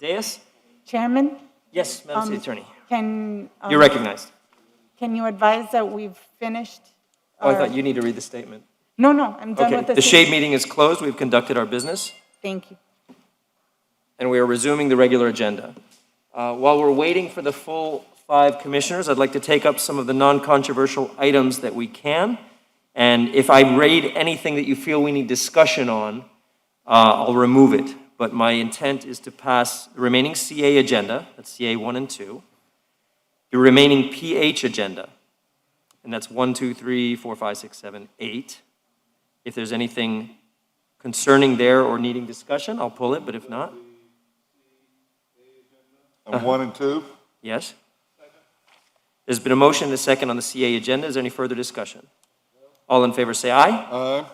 dais. Chairman, Yes, Madam City Attorney. can, You're recognized. can you advise that we've finished? Oh, I our- thought you need to read the statement. No, I'm done Okay, with the. the shade meeting is closed. We've conducted our business, Thank you. and we are resuming the regular agenda. While we're waiting for the full 5 commissioners, I'd like to take up some of the non-controversial items that we can. And if I read anything that you feel we need discussion on, I'll remove it. But my intent is to pass the remaining CA agenda, that's CA 1 and 2, the remaining PH agenda, and that's 1, 2, 3, 4, 5, 6, 7, 8. If there's anything concerning there or needing discussion, I'll pull it, but if not, And 1 and 2? yes. There's been a motion and a second on the CA agenda. Is there any further discussion? All in favor say aye. Aye.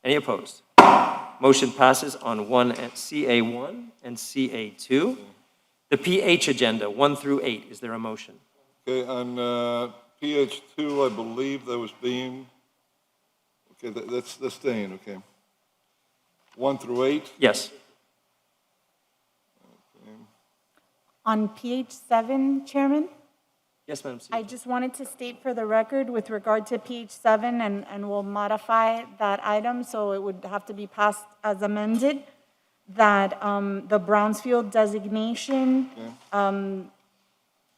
Any opposed? Motion passes on CA1 and CA2. The PH agenda, 1 through 8, is there a motion? Okay, on PH2, I believe that was being, okay, that's staying, okay. 1 through 8? Yes. On page 7, Chairman, Yes, Madam I City. just wanted to state for the record with regard to page 7, and we'll modify that item, so it would have to be passed as amended, that the Brownsfield designation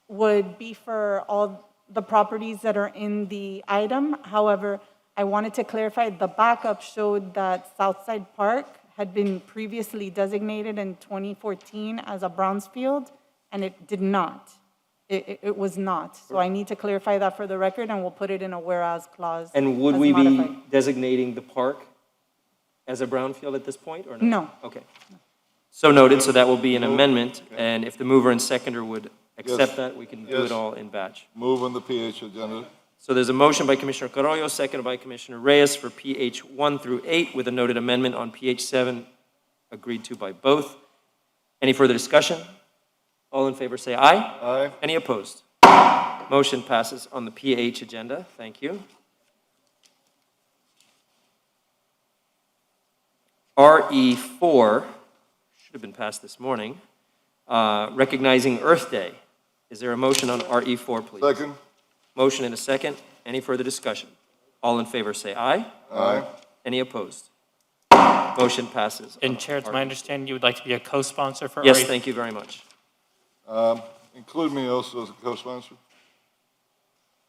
would be for all the properties that are in the item. However, I wanted to clarify, the backup showed that Southside Park had been previously designated in 2014 as a Brownsfield, and it did not. It was not. So I need to clarify that for the record, and we'll put it in a whereas clause. And would as we be modified. designating the park as a brownfield at this point, or no? No. Okay. So noted, so that will be an amendment, and if the mover and seconder would accept Yes. that, we can do it Yes. all in batch. Move on the PH agenda. So there's a motion by Commissioner Carollo, seconded by Commissioner Reyes for PH 1 through 8, with a noted amendment on PH 7, agreed to by both. Any further discussion? All in favor say aye. Aye. Any opposed? Motion passes on the PH agenda. Thank you. RE4 should have been passed this morning. Recognizing Earth Day. Is there a motion on RE4, please? Second? Motion and a second. Any further discussion? All in favor say aye. Aye. Any opposed? Motion passes. And Chair, it's my understanding you would like to be a co-sponsor for Yes, RE? thank you very much. Include me also as a co-sponsor.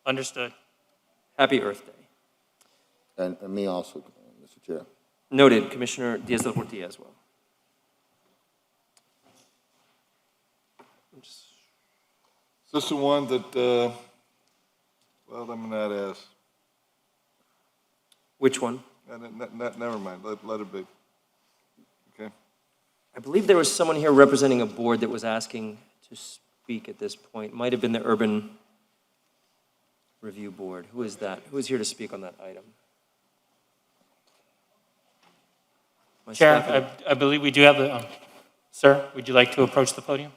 Understood. Happy Earth Day. And me also, Mr. Chair. Noted, Commissioner Diaz-Portilla as well. Is this the one that, well, I'm not asked. Which one? Never mind, let it be. Okay. I believe there was someone here representing a board that was asking to speak at this point. Might have been the Urban Review Board. Who is that? Who is here to speak on that item? My staff- Chair, I believe we do have the, sir, would you like to approach the podium?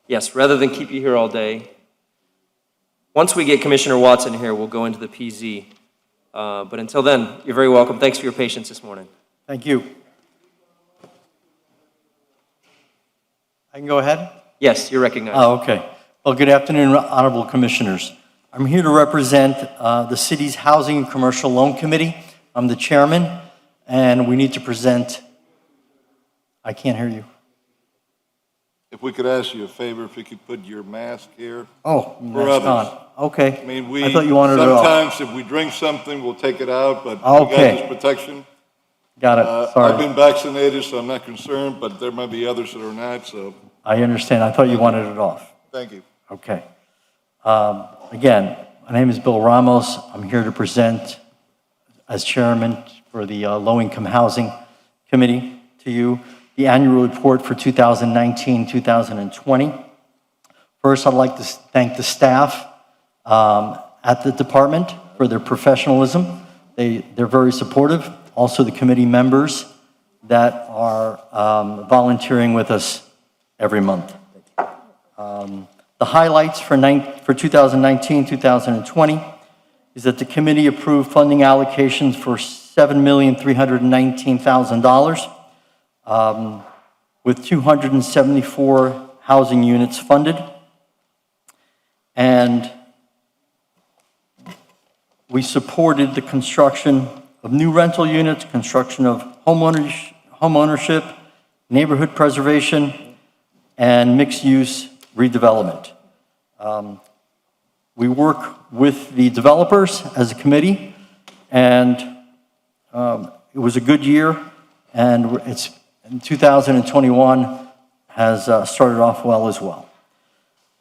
Yes, rather than keep you here all day. Once we get Commissioner Watson here, we'll go into the PZ. But until then, you're very welcome. Thanks for your patience this morning. Thank you. I can go ahead? Yes, you're recognized. Oh, okay. Well, good afternoon, Honorable Commissioners. I'm here to represent the city's Housing and Commercial Loan Committee. I'm the chairman, and we need to present, I can't hear you. If we could ask you a favor, if you could put your mask here. Oh, For that's others. on. Okay. I mean, we, I thought you wanted it off. sometimes if we drink something, we'll take it out, but we Okay. got this protection. Got it, I've sorry. been vaccinated, so I'm not concerned, but there might be others that are not, so I understand. I thought you wanted it off. thank you. Okay. Again, my name is Bill Ramos. I'm here to present as chairman for the Low-Income Housing Committee to you the annual report for 2019-2020. First, I'd like to thank the staff at the department for their professionalism. They're very supportive. Also, the committee members that are volunteering with us every month. The highlights for 2019-2020 is that the committee approved funding allocations for $7,319,000, with 274 housing units funded. And we supported the construction of new rental units, construction of homeownership, neighborhood preservation, and mixed-use redevelopment. We work with the developers as a committee, and it was a good year, and it's in 2021 has started off well as well.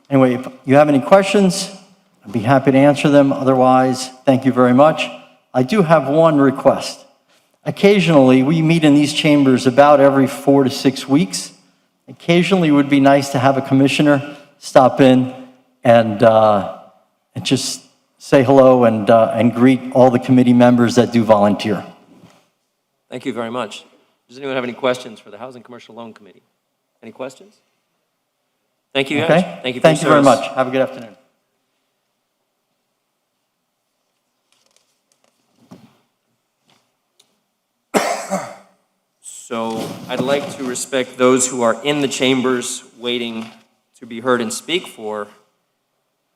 Anyway, if you have any questions, I'd be happy to answer them. Otherwise, thank you very much. I do have one request. Occasionally, we meet in these chambers about every 4 to 6 weeks. Occasionally, it would be nice to have a commissioner stop in and just say hello and greet all the committee members that do volunteer. Thank you very much. Does anyone have any questions for the Housing Commercial Loan Committee? Any questions? Thank you, guys. Okay? Thank you for Thank you your very service. much. Have a good afternoon. So I'd like to respect those who are in the chambers waiting to be heard and speak for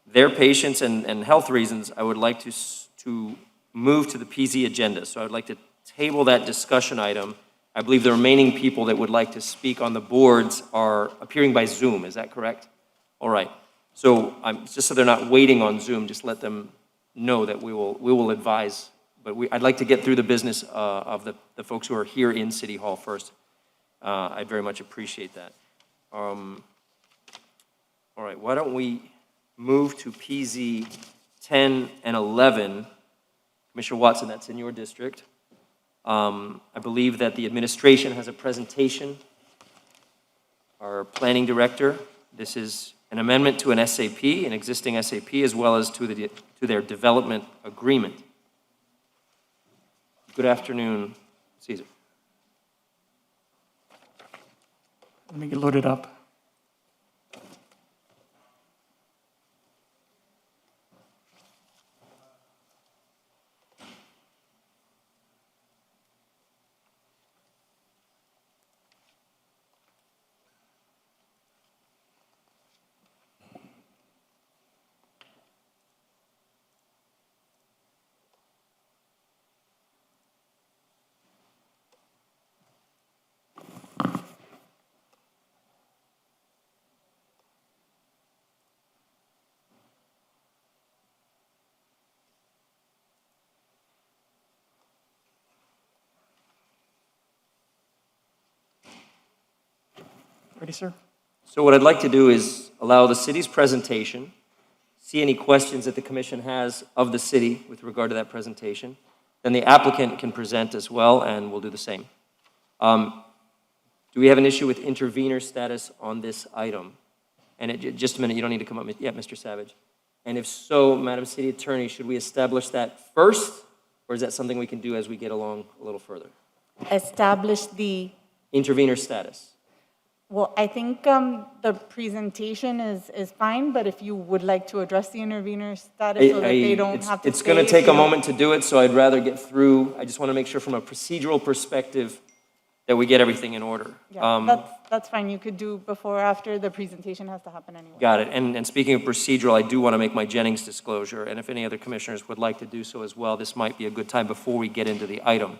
their patience and health reasons. I would like to move to the PZ agenda. So I would like to table that discussion item. I believe the remaining people that would like to speak on the boards are appearing by Zoom. Is that correct? All right. So just so they're not waiting on Zoom, just let them know that we will advise. But I'd like to get through the business of the folks who are here in City Hall first. I'd very much appreciate that. All right, why don't we move to PZ 10 and 11. Commissioner Watson, that's in your district. I believe that the administration has a presentation. Our planning director, this is an amendment to an SAP, an existing SAP, as well as to their development agreement. Good afternoon, Caesar. Let me get loaded up. Ready, sir? So what I'd like to do is allow the city's presentation, see any questions that the commission has of the city with regard to that presentation. Then the applicant can present as well, and we'll do the same. Do we have an issue with intervener status on this item? And just a minute, you don't need to come up. Yeah, Mr. Savage. And if so, Madam City Attorney, should we establish that first, or is that something we can do as we get along a little further? Establish the, Intervener status. well, I think the presentation is fine, but if you would like to address the intervener status so that they don't have to It's going to stay, take a moment to do it, so I'd rather get through. I just want to make sure from a procedural perspective that we get everything in order. Yeah, that's fine. You could do before or after. The presentation has to happen anyway. Got it. And speaking of procedural, I do want to make my Jennings disclosure, and if any other commissioners would like to do so as well, this might be a good time before we get into the item.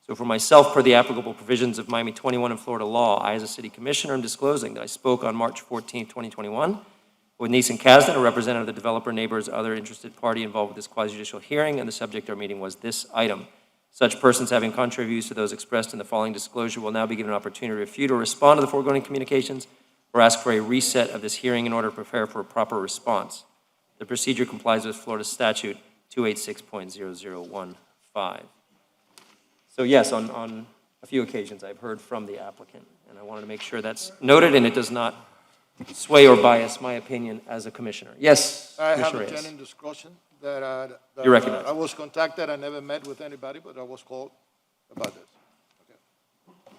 So for myself, per the applicable provisions of Miami 21 and Florida law, I, as a city commissioner, am disclosing that I spoke on March 14, 2021, with Neeson Kasdan, a representative of the developer, neighbors, other interested party involved with this quasi-judicial hearing, and the subject of our meeting was this item. Such persons having contrary views to those expressed in the following disclosure will now be given an opportunity to refute or respond to the foregoing communications or ask for a reset of this hearing in order to prepare for a proper response. The procedure complies with Florida Statute 286.0015. So yes, on a few occasions, I've heard from the applicant, and I wanted to make sure that's noted and it does not sway or bias my opinion as a commissioner. Yes, I have Commissioner a Reyes. genuine discussion that You're recognized. I was contacted, I never met with anybody, but I was called about this.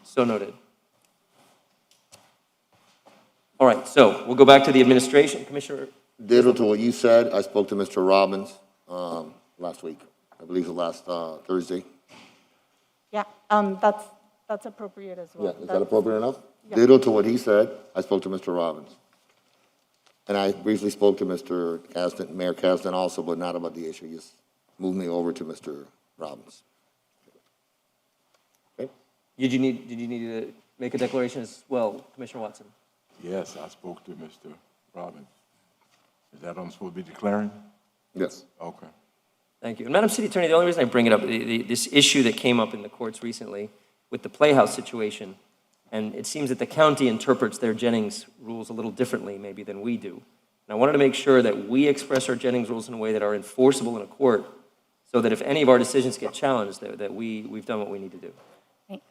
So noted. All right, so we'll go back to the administration. Commissioner, Ditto to what you said, I spoke to Mr. Robbins last week. I believe it was last Thursday. Yeah, that's appropriate as well. Yeah, is that appropriate enough? Ditto to what he said, I spoke to Mr. Robbins. And I briefly spoke to Mr. Caston, Mayor Caston also, but not about the issue. He just moved me over to Mr. Robbins. Okay? Did you need to make a declaration as well, Commissioner Watson? Yes, I spoke to Mr. Robbins. Is that what I'm supposed to be declaring? Yes. Okay. Thank you. And Madam City Attorney, the only reason I bring it up, this issue that came up in the courts recently with the Playhouse situation, and it seems that the county interprets their Jennings rules a little differently maybe than we do. And I wanted to make sure that we express our Jennings rules in a way that are enforceable in a court, so that if any of our decisions get challenged, that we've done what we need to do.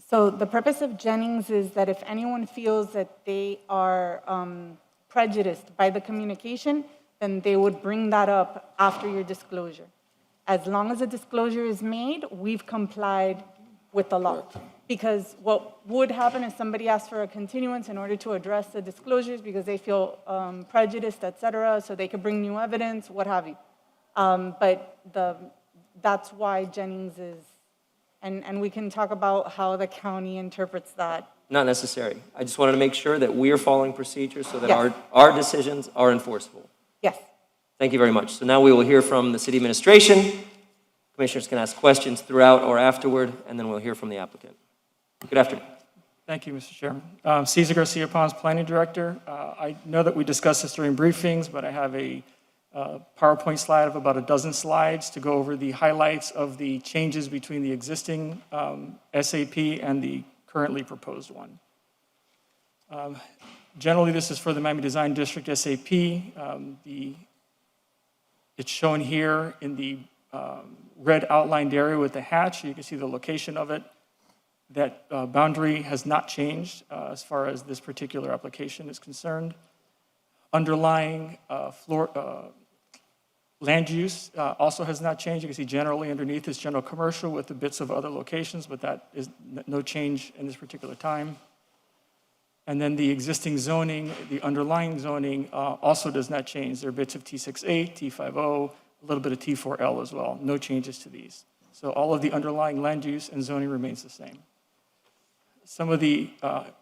So the purpose of Jennings is that if anyone feels that they are prejudiced by the communication, then they would bring that up after your disclosure. As long as a disclosure is made, we've complied with the law. Because what would happen is somebody asks for a continuance in order to address the disclosures because they feel prejudiced, et cetera, so they could bring new evidence, what have you. But that's why Jennings is, and we can talk about how the county interprets that. Not necessary. I just wanted to make sure that we are following procedures so that Yes. our decisions are enforceable. Yes. Thank you very much. So now we will hear from the city administration. Commissioners can ask questions throughout or afterward, and then we'll hear from the applicant. Good afternoon. Thank you, Mr. Chairman. Cesar Garcia Pons, Planning Director. I know that we discussed this during briefings, but I have a PowerPoint slide of about a dozen slides to go over the highlights of the changes between the existing SAP and the currently proposed one. Generally, this is for the Miami Design District SAP. It's shown here in the red outlined area with the hatch. You can see the location of it. That boundary has not changed as far as this particular application is concerned. Underlying land use also has not changed. You can see generally underneath is general commercial with the bits of other locations, but that is no change in this particular time. And then the existing zoning, the underlying zoning also does not change. There are bits of T6A, T50, a little bit of T4L as well. No changes to these. So all of the underlying land use and zoning remains the same. Some of the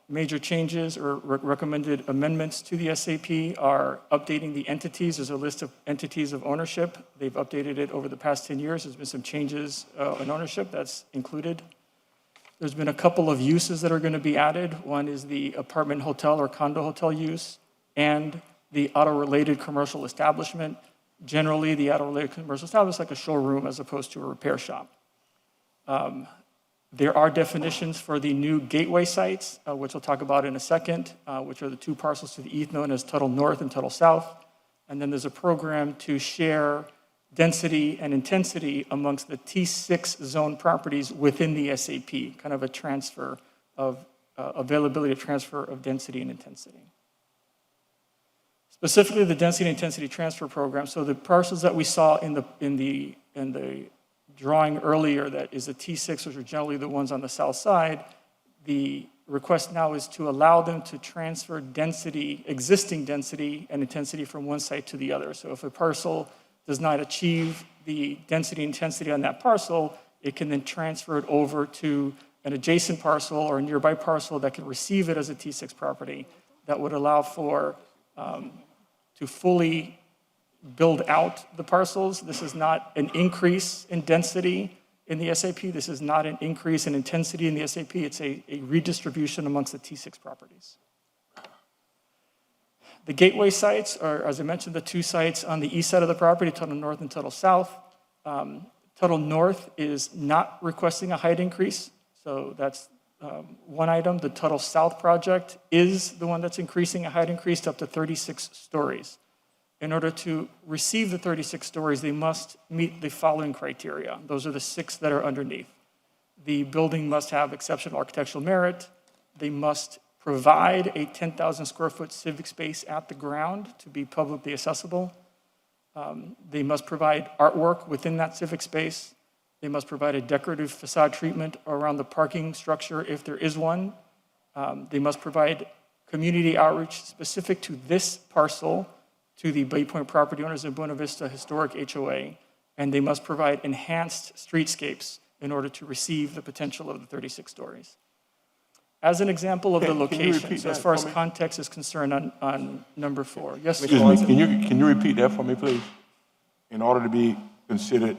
major changes or recommended amendments to the SAP are updating the entities. There's a list of entities of ownership. They've updated it over the past 10 years. There's been some changes in ownership that's included. There's been a couple of uses that are going to be added. One is the apartment hotel or condo hotel use and the auto-related commercial establishment. Generally, the auto-related commercial establishment is like a showroom as opposed to a repair shop. There are definitions for the new gateway sites, which we'll talk about in a second, which are the two parcels to the east known as Tuttle North and Tuttle South. And then there's a program to share density and intensity amongst the T6 zone properties within the SAP, kind of a transfer of availability of transfer of density and intensity. Specifically, the density and intensity transfer program. So the parcels that we saw in the drawing earlier that is a T6, which are generally the ones on the south side, the request now is to allow them to transfer density, existing density and intensity from one site to the other. So if a parcel does not achieve the density and intensity on that parcel, it can then transfer it over to an adjacent parcel or a nearby parcel that can receive it as a T6 property. That would allow for to fully build out the parcels. This is not an increase in density in the SAP. This is not an increase in intensity in the SAP. It's a redistribution amongst the T6 properties. The gateway sites are, as I mentioned, the two sites on the east side of the property, Tuttle North and Tuttle South. Tuttle North is not requesting a height increase, so that's one item. The Tuttle South project is the one that's increasing a height increase to up to 36 stories. In order to receive the 36 stories, they must meet the following criteria. Those are the 6 that are underneath. The building must have exceptional architectural merit. They must provide a 10,000 square foot civic space at the ground to be publicly accessible. They must provide artwork within that civic space. They must provide a decorative facade treatment around the parking structure if there is one. They must provide community outreach specific to this parcel to the Bay Point property owners of Buena Vista Historic HOA, and they must provide enhanced streetscapes in order to receive the potential of the 36 stories. As an example of the Can you location, repeat so as that far for as me? context is concerned on number 4. Yes, Excuse Mr. me, Watson? can you repeat that for me, please? In order to be considered,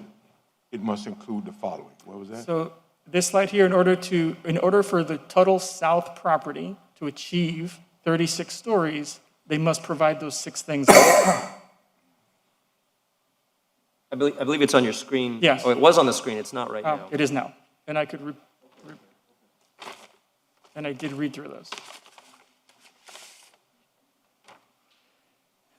it must include the following. What was that? So this slide here, in order for the Tuttle South property to achieve 36 stories, they must provide those 6 things. I believe it's on your screen. Yes. Oh, it was on the screen, it's not right now. It is now. And I could, and I did read through those.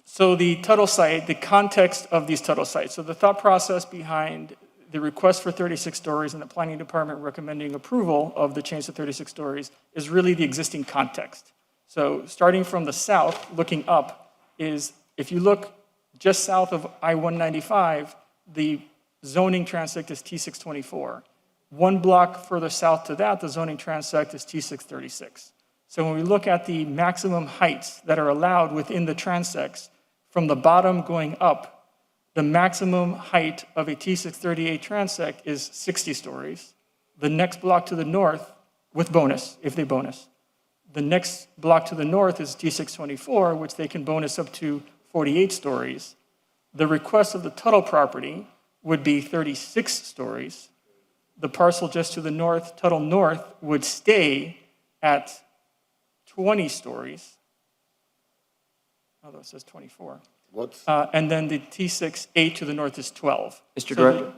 So the Tuttle site, the context of these Tuttle sites. So the thought process behind the request for 36 stories and the planning department recommending approval of the change to 36 stories is really the existing context. So starting from the south, looking up, is if you look just south of I-195, the zoning transect is T624. 1 block further south to that, the zoning transect is T636. So when we look at the maximum heights that are allowed within the transects, from the bottom going up, the maximum height of a T638 transect is 60 stories. The next block to the north, with bonus, if they bonus. The next block to the north is T624, which they can bonus up to 48 stories. The request of the Tuttle property would be 36 stories. The parcel just to the north, Tuttle North, would stay at 20 stories. Although it says 24. What's, And then the T6-8 to the north is 12. Mr. So Director? the-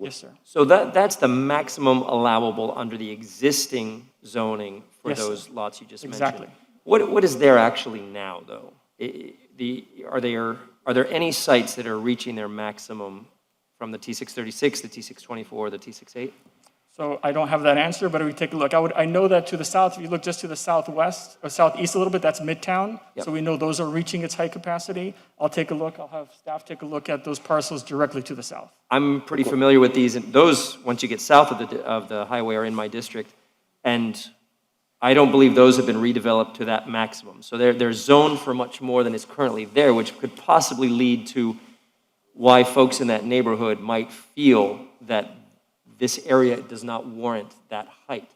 Yes, sir. So that's the maximum allowable under the existing zoning for Yes, sir. those lots you just mentioned. Exactly. What is there actually now, though? Are there any sites that are reaching their maximum from the T636, the T624, the T68? So I don't have that answer, but if we take a look, I know that to the south, if you look just to the southwest, or southeast a little bit, that's Midtown. Yep. So we know those are reaching its height capacity. I'll take a look, I'll have staff take a look at those parcels directly to the south. I'm pretty familiar with these, and those, once you get south of the highway, are in my district, and I don't believe those have been redeveloped to that maximum. So they're zoned for much more than is currently there, which could possibly lead to why folks in that neighborhood might feel that this area does not warrant that height,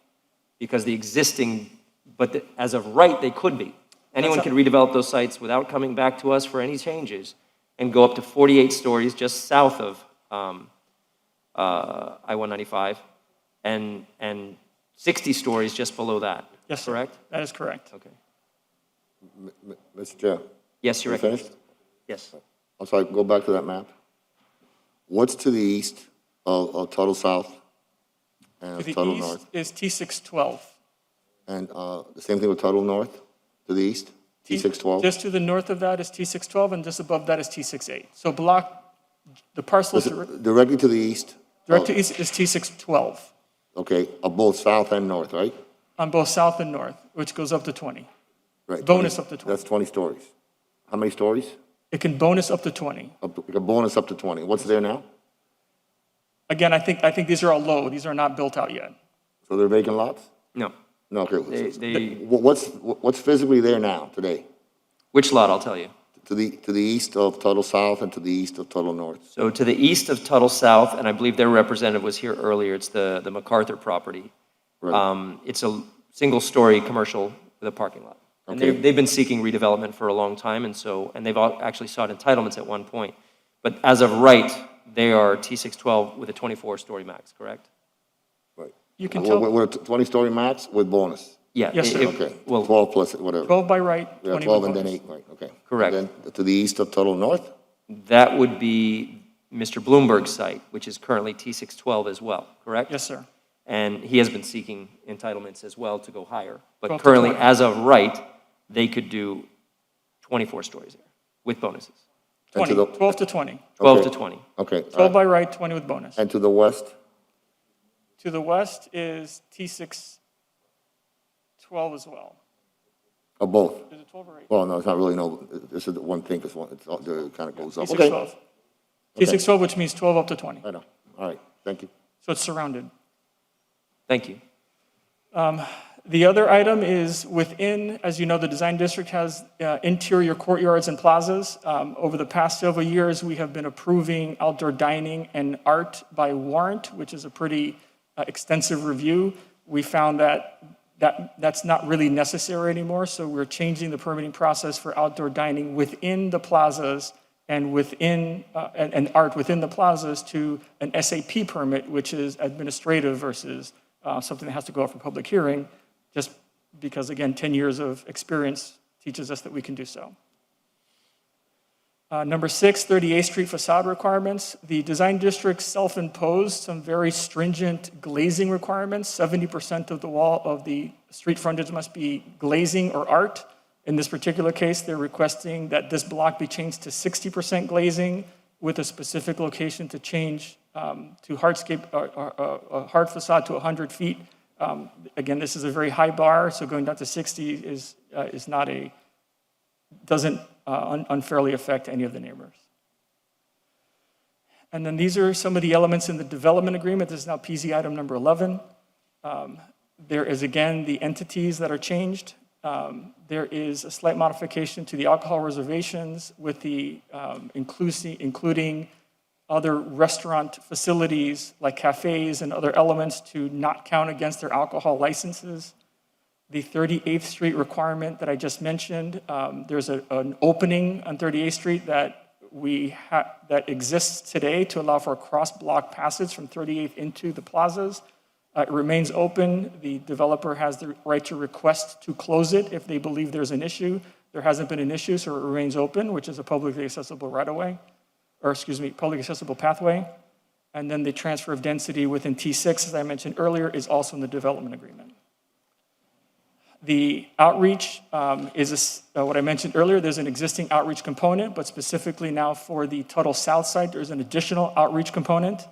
because the existing, but as of right, they could be. Anyone could redevelop those sites without coming back to us for any changes and go up to 48 stories just south of I-195 and 60 stories just below that. Yes, sir. Correct? That is correct. Okay. Mr. Chair? Yes, you're You right. finished? Yes. I'm sorry, go back to that map. What's to the east of Tuttle South and To the Tuttle east North? is T612. And the same thing with Tuttle North, to the east, T612? Just to the north of that is T612, and just above that is T68. So the parcels Directly to the east? direct to east is T612 Okay, of both south and north, right? on both south and north, which goes up to 20. Right. Bonus up to 20. That's 20 stories. How many stories? It can bonus up to 20. A bonus up to 20. What's there now? Again, I think these are all low. These are not built out yet. So they're vacant lots? No. No, okay. They, What's physically there now, today? which lot, I'll tell you. To the east of Tuttle South and to the east of Tuttle North? So to the east of Tuttle South, and I believe their representative was here earlier, it's the MacArthur property. Right. It's a single-story commercial with a parking lot. And Okay. they've been seeking redevelopment for a long time, and they've actually sought entitlements at one point. But as of right, they are T612 with a 24-story max, correct? Right. You can We're tell we're 20-story max with bonus? Yeah. Yes, sir. Okay, Well, 12 plus whatever. 12 by right, Yeah, 20 12 by and then bonus. 8, right, okay. Correct. And then to the east of Tuttle North? that would be Mr. Bloomberg's site, which is currently T612 as well, correct? Yes, sir. And he has been seeking entitlements as well to go higher. But 12 to currently, 20. as of right, they could do 24 stories there with bonuses. And to 20, the- 12 to 20. 12 Okay. to 20. Okay. 12 by right, 20 with bonus. And to the west? To the west is T612 as well. Or both? Is it 12 or 8? Well, no, it's not really, no, this is the one thing, this one, it kind of goes up. Okay, T612. T612, which means 12 up to 20. I know, all right, thank you. So it's surrounded. Thank you. The other item is within, as you know, the design district has interior courtyards and plazas. Over the past several years, we have been approving outdoor dining and art by warrant, which is a pretty extensive review. We found that that's not really necessary anymore, so we're changing the permitting process for outdoor dining within the plazas and within, and art within the plazas to an SAP permit, which is administrative versus something that has to go out for public hearing, just because, again, 10 years of experience teaches us that we can do so. Number 6, 38th Street facade requirements. The design district self-imposed some very stringent glazing requirements. 70% of the wall of the street frontage must be glazing or art. In this particular case, they're requesting that this block be changed to 60% glazing with a specific location to change to hardscape, a hard facade to 100 feet. Again, this is a very high bar, so going down to 60 is not doesn't unfairly affect any of the neighbors. And then these are some of the elements in the development agreement. This is now PZ item number 11. There is, again, the entities that are changed. There is a slight modification to the alcohol reservations with the including other restaurant facilities like cafes and other elements to not count against their alcohol licenses. The 38th Street requirement that I just mentioned, there's an opening on 38th Street that that exists today to allow for a cross-block passage from 38th into the plazas. It remains open. The developer has the right to request to close it if they believe there's an issue. There hasn't been an issue, so it remains open, which is a publicly accessible right-of-way, or excuse me, publicly accessible pathway. And then the transfer of density within T6, as I mentioned earlier, is also in the development agreement. The outreach is what I mentioned earlier. There's an existing outreach component, but specifically now for the Tuttle South side, there's an additional outreach component.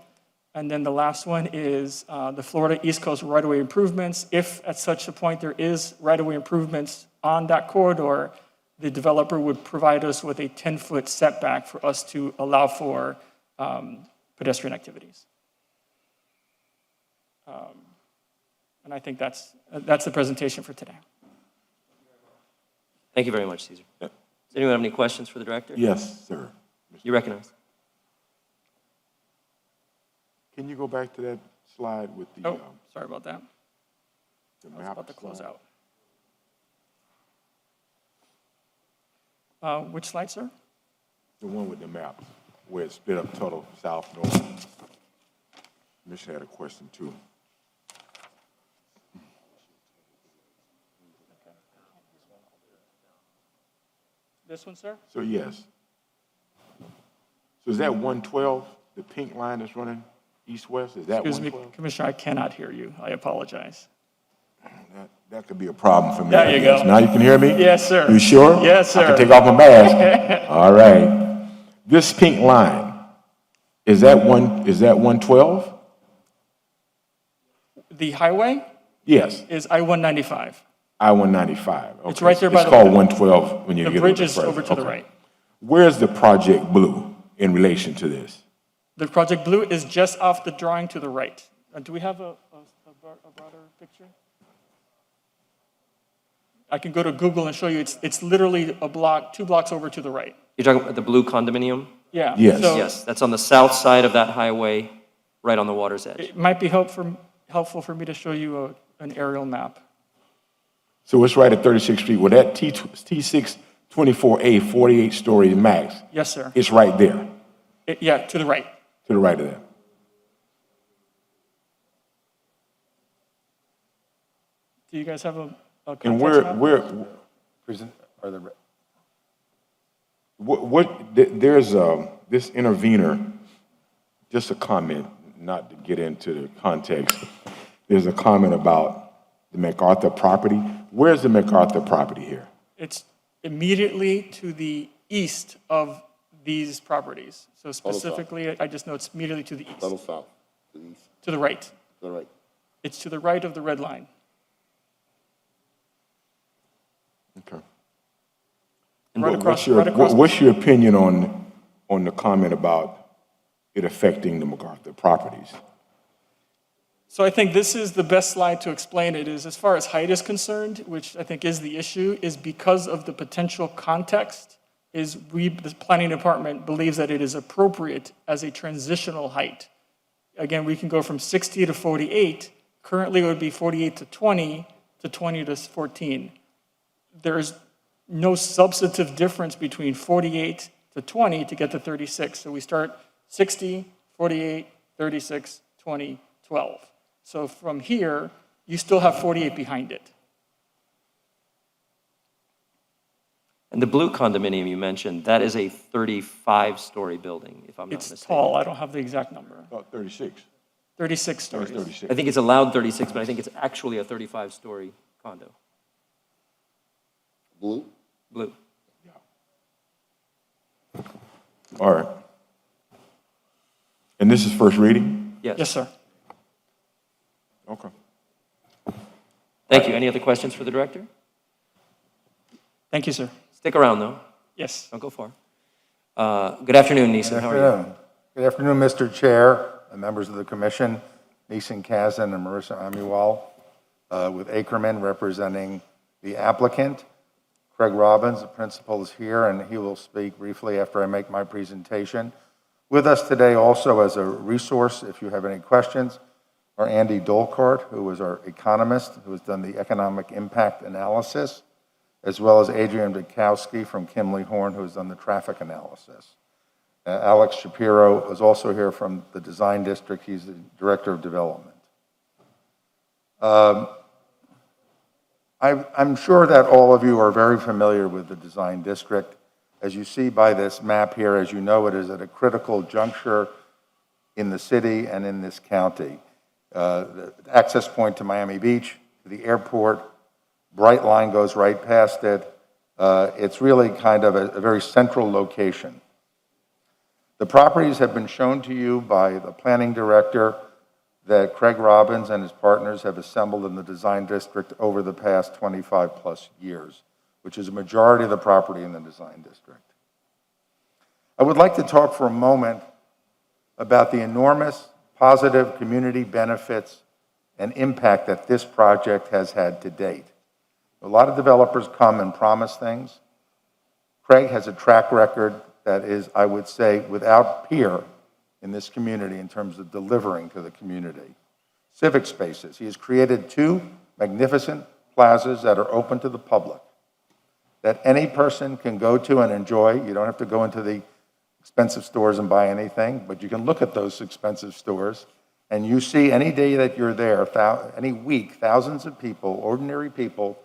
And then the last one is the Florida East Coast right-of-way improvements. If at such a point there is right-of-way improvements on that corridor, the developer would provide us with a 10-foot setback for us to allow for pedestrian activities. And I think that's the presentation for today. Thank you very much, Cesar. Does anyone have any questions for the director? Yes, sir. You recognize. Can you go back to that slide with the, Oh, sorry about that. the I was map about to close slide? out. Which slide, sir? The one with the map, where it's split up total south, north. Commissioner had a question too. This one, sir? So yes. So is that 112, the pink line that's running east-west? Is that Excuse me, 112? Commissioner, I cannot hear you. I apologize. That could be a problem for me. There I you guess. go. Now you can hear me? Yes, sir. You sure? Yes, I sir. can take off my mask. All right. This pink line, is that 112? The highway Yes, is I-195. I-195. Okay. It's right there by It's the- called 112 when you The get bridge a is little over further. to the Okay. right. Where's the Project Blue in relation to this? The Project Blue is just off the drawing to the right. Do we have a broader picture? I can go to Google and show you. It's literally a block, 2 blocks over to the right. You're talking about the blue condominium? Yeah. Yes. So Yes, that's on the south side of that highway, right on the water's edge. it might be helpful for me to show you an aerial map. So it's right at 36th Street. Well, that T624A, 48-story max, Yes, sir. it's right there, Yeah, to the right. to the right of that. Do you guys have a And context map? there's this intervener, just a comment, not to get into the context. There's a comment about the MacArthur property. Where's the MacArthur property here? It's immediately to the east of these properties. So specifically, I just know it's immediately to the Little east, south, to the east, to the right. to the right. It's to the right of the red line. Okay. Right across- What's your opinion on the comment about it affecting the MacArthur properties? So I think this is the best slide to explain it, is as far as height is concerned, which I think is the issue, is because of the potential context, the planning department believes that it is appropriate as a transitional height. Again, we can go from 60 to 48. Currently, it would be 48 to 20. to 20 to 14. There's no substantive difference between 48 to 20 to get to 36. So we start 60, 48, 36, 20, 12. So from here, you still have 48 behind it. And the blue condominium you mentioned, that is a 35-story building, if I'm not It's mistaken. tall, I don't have the exact number. About 36. 36 That was stories. 36. I think it's allowed 36, but I think it's actually a 35-story condo. Blue? Blue. All right. And this is first reading? Yes, sir. Okay. Thank you. Any other questions for the director? Thank you, sir. Stick around, though. Yes. Don't go far. Good afternoon, Neeson. Good How are you? afternoon. Good afternoon, Mr. Chair, and members of the commission, Neeson Kazan and Marissa Amiwal, with Ackerman representing the applicant. Craig Robbins, the principal, is here, and he will speak briefly after I make my presentation. With us today also as a resource, if you have any questions, are Andy Dolkart, who is our economist, who has done the economic impact analysis, as well as Adrian Bukowski from Kimley Horn, who has done the traffic analysis. Alex Shapiro is also here from the Design District. He's the Director of Development. I'm sure that all of you are very familiar with the Design District. As you see by this map here, as you know, it is at a critical juncture in the city and in this county. The access point to Miami Beach, to the airport, Bright Line goes right past it. It's really kind of a very central location. The properties have been shown to you by the planning director that Craig Robbins and his partners have assembled in the Design District over the past 25 plus years, which is a majority of the property in the Design District. I would like to talk for a moment about the enormous positive community benefits and impact that this project has had to date. A lot of developers come and promise things. Craig has a track record that is, I would say, without peer in this community in terms of delivering to the community. Civic spaces. He has created 2 magnificent plazas that are open to the public, that any person can go to and enjoy. You don't have to go into the expensive stores and buy anything, but you can look at those expensive stores, and you see any day that you're there, any week, thousands of people, ordinary people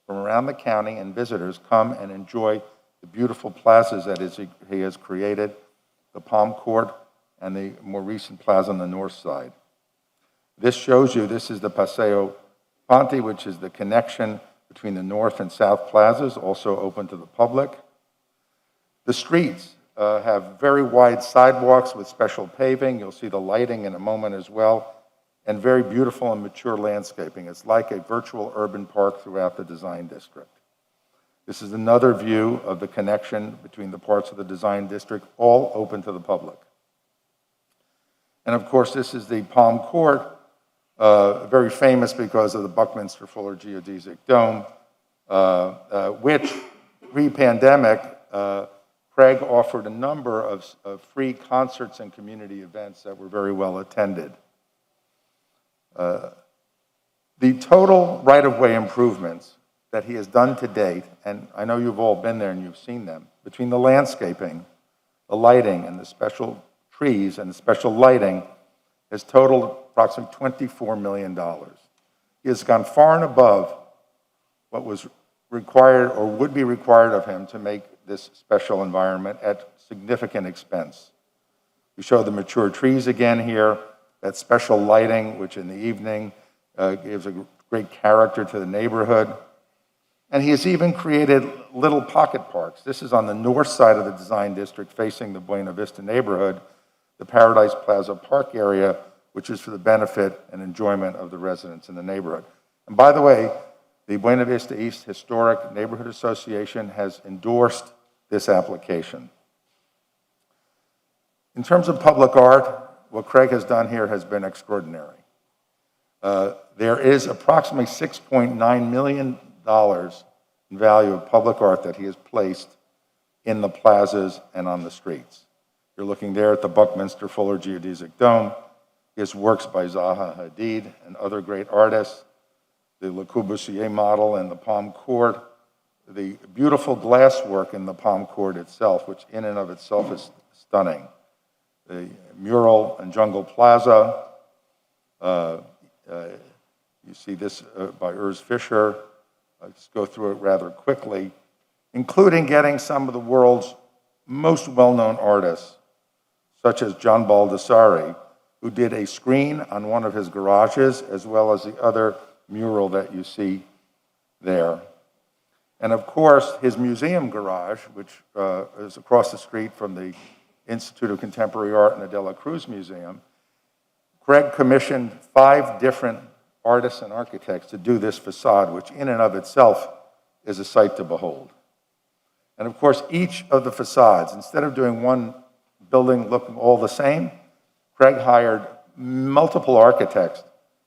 from around the county and visitors come and enjoy the beautiful plazas that he has created, the Palm Court and the more recent plaza on the north side. This shows you, this is the Paseo Ponte, which is the connection between the north and south plazas, also open to the public. The streets have very wide sidewalks with special paving. You'll see the lighting in a moment as well, and very beautiful and mature landscaping. It's like a virtual urban park throughout the Design District. This is another view of the connection between the parts of the Design District, all open to the public. And of course, this is the Palm Court, very famous because of the Buckminster Fuller Geodesic Dome, which pre-pandemic, Craig offered a number of free concerts and community events that were very well attended. The total right-of-way improvements that he has done to date, and I know you've all been there and you've seen them, between the landscaping, the lighting, and the special trees and the special lighting, has totaled approximately $24 million. He has gone far and above what was required or would be required of him to make this special environment at significant expense. We show the mature trees again here, that special lighting, which in the evening gives a great character to the neighborhood. And he has even created little pocket parks. This is on the north side of the Design District facing the Buena Vista neighborhood, the Paradise Plaza Park area, which is for the benefit and enjoyment of the residents in the neighborhood. And by the way, the Buena Vista East Historic Neighborhood Association has endorsed this application. In terms of public art, what Craig has done here has been extraordinary. There is approximately $6.9 million in value of public art that he has placed in the plazas and on the streets. You're looking there at the Buckminster Fuller Geodesic Dome, his works by Zaha Hadid and other great artists, the Le Corbusier model in the Palm Court, the beautiful glasswork in the Palm Court itself, which in and of itself is stunning. The mural in Jungle Plaza, you see this by Urs Fischer. I'll just go through it rather quickly, including getting some of the world's most well-known artists, such as John Baldessari, who did a screen on one of his garages, as well as the other mural that you see there. And of course, his museum garage, which is across the street from the Institute of Contemporary Art and the De La Cruz Museum, Craig commissioned 5 different artists and architects to do this facade, which in and of itself is a sight to behold. And of course, each of the facades, instead of doing one building looking all the same, Craig hired multiple architects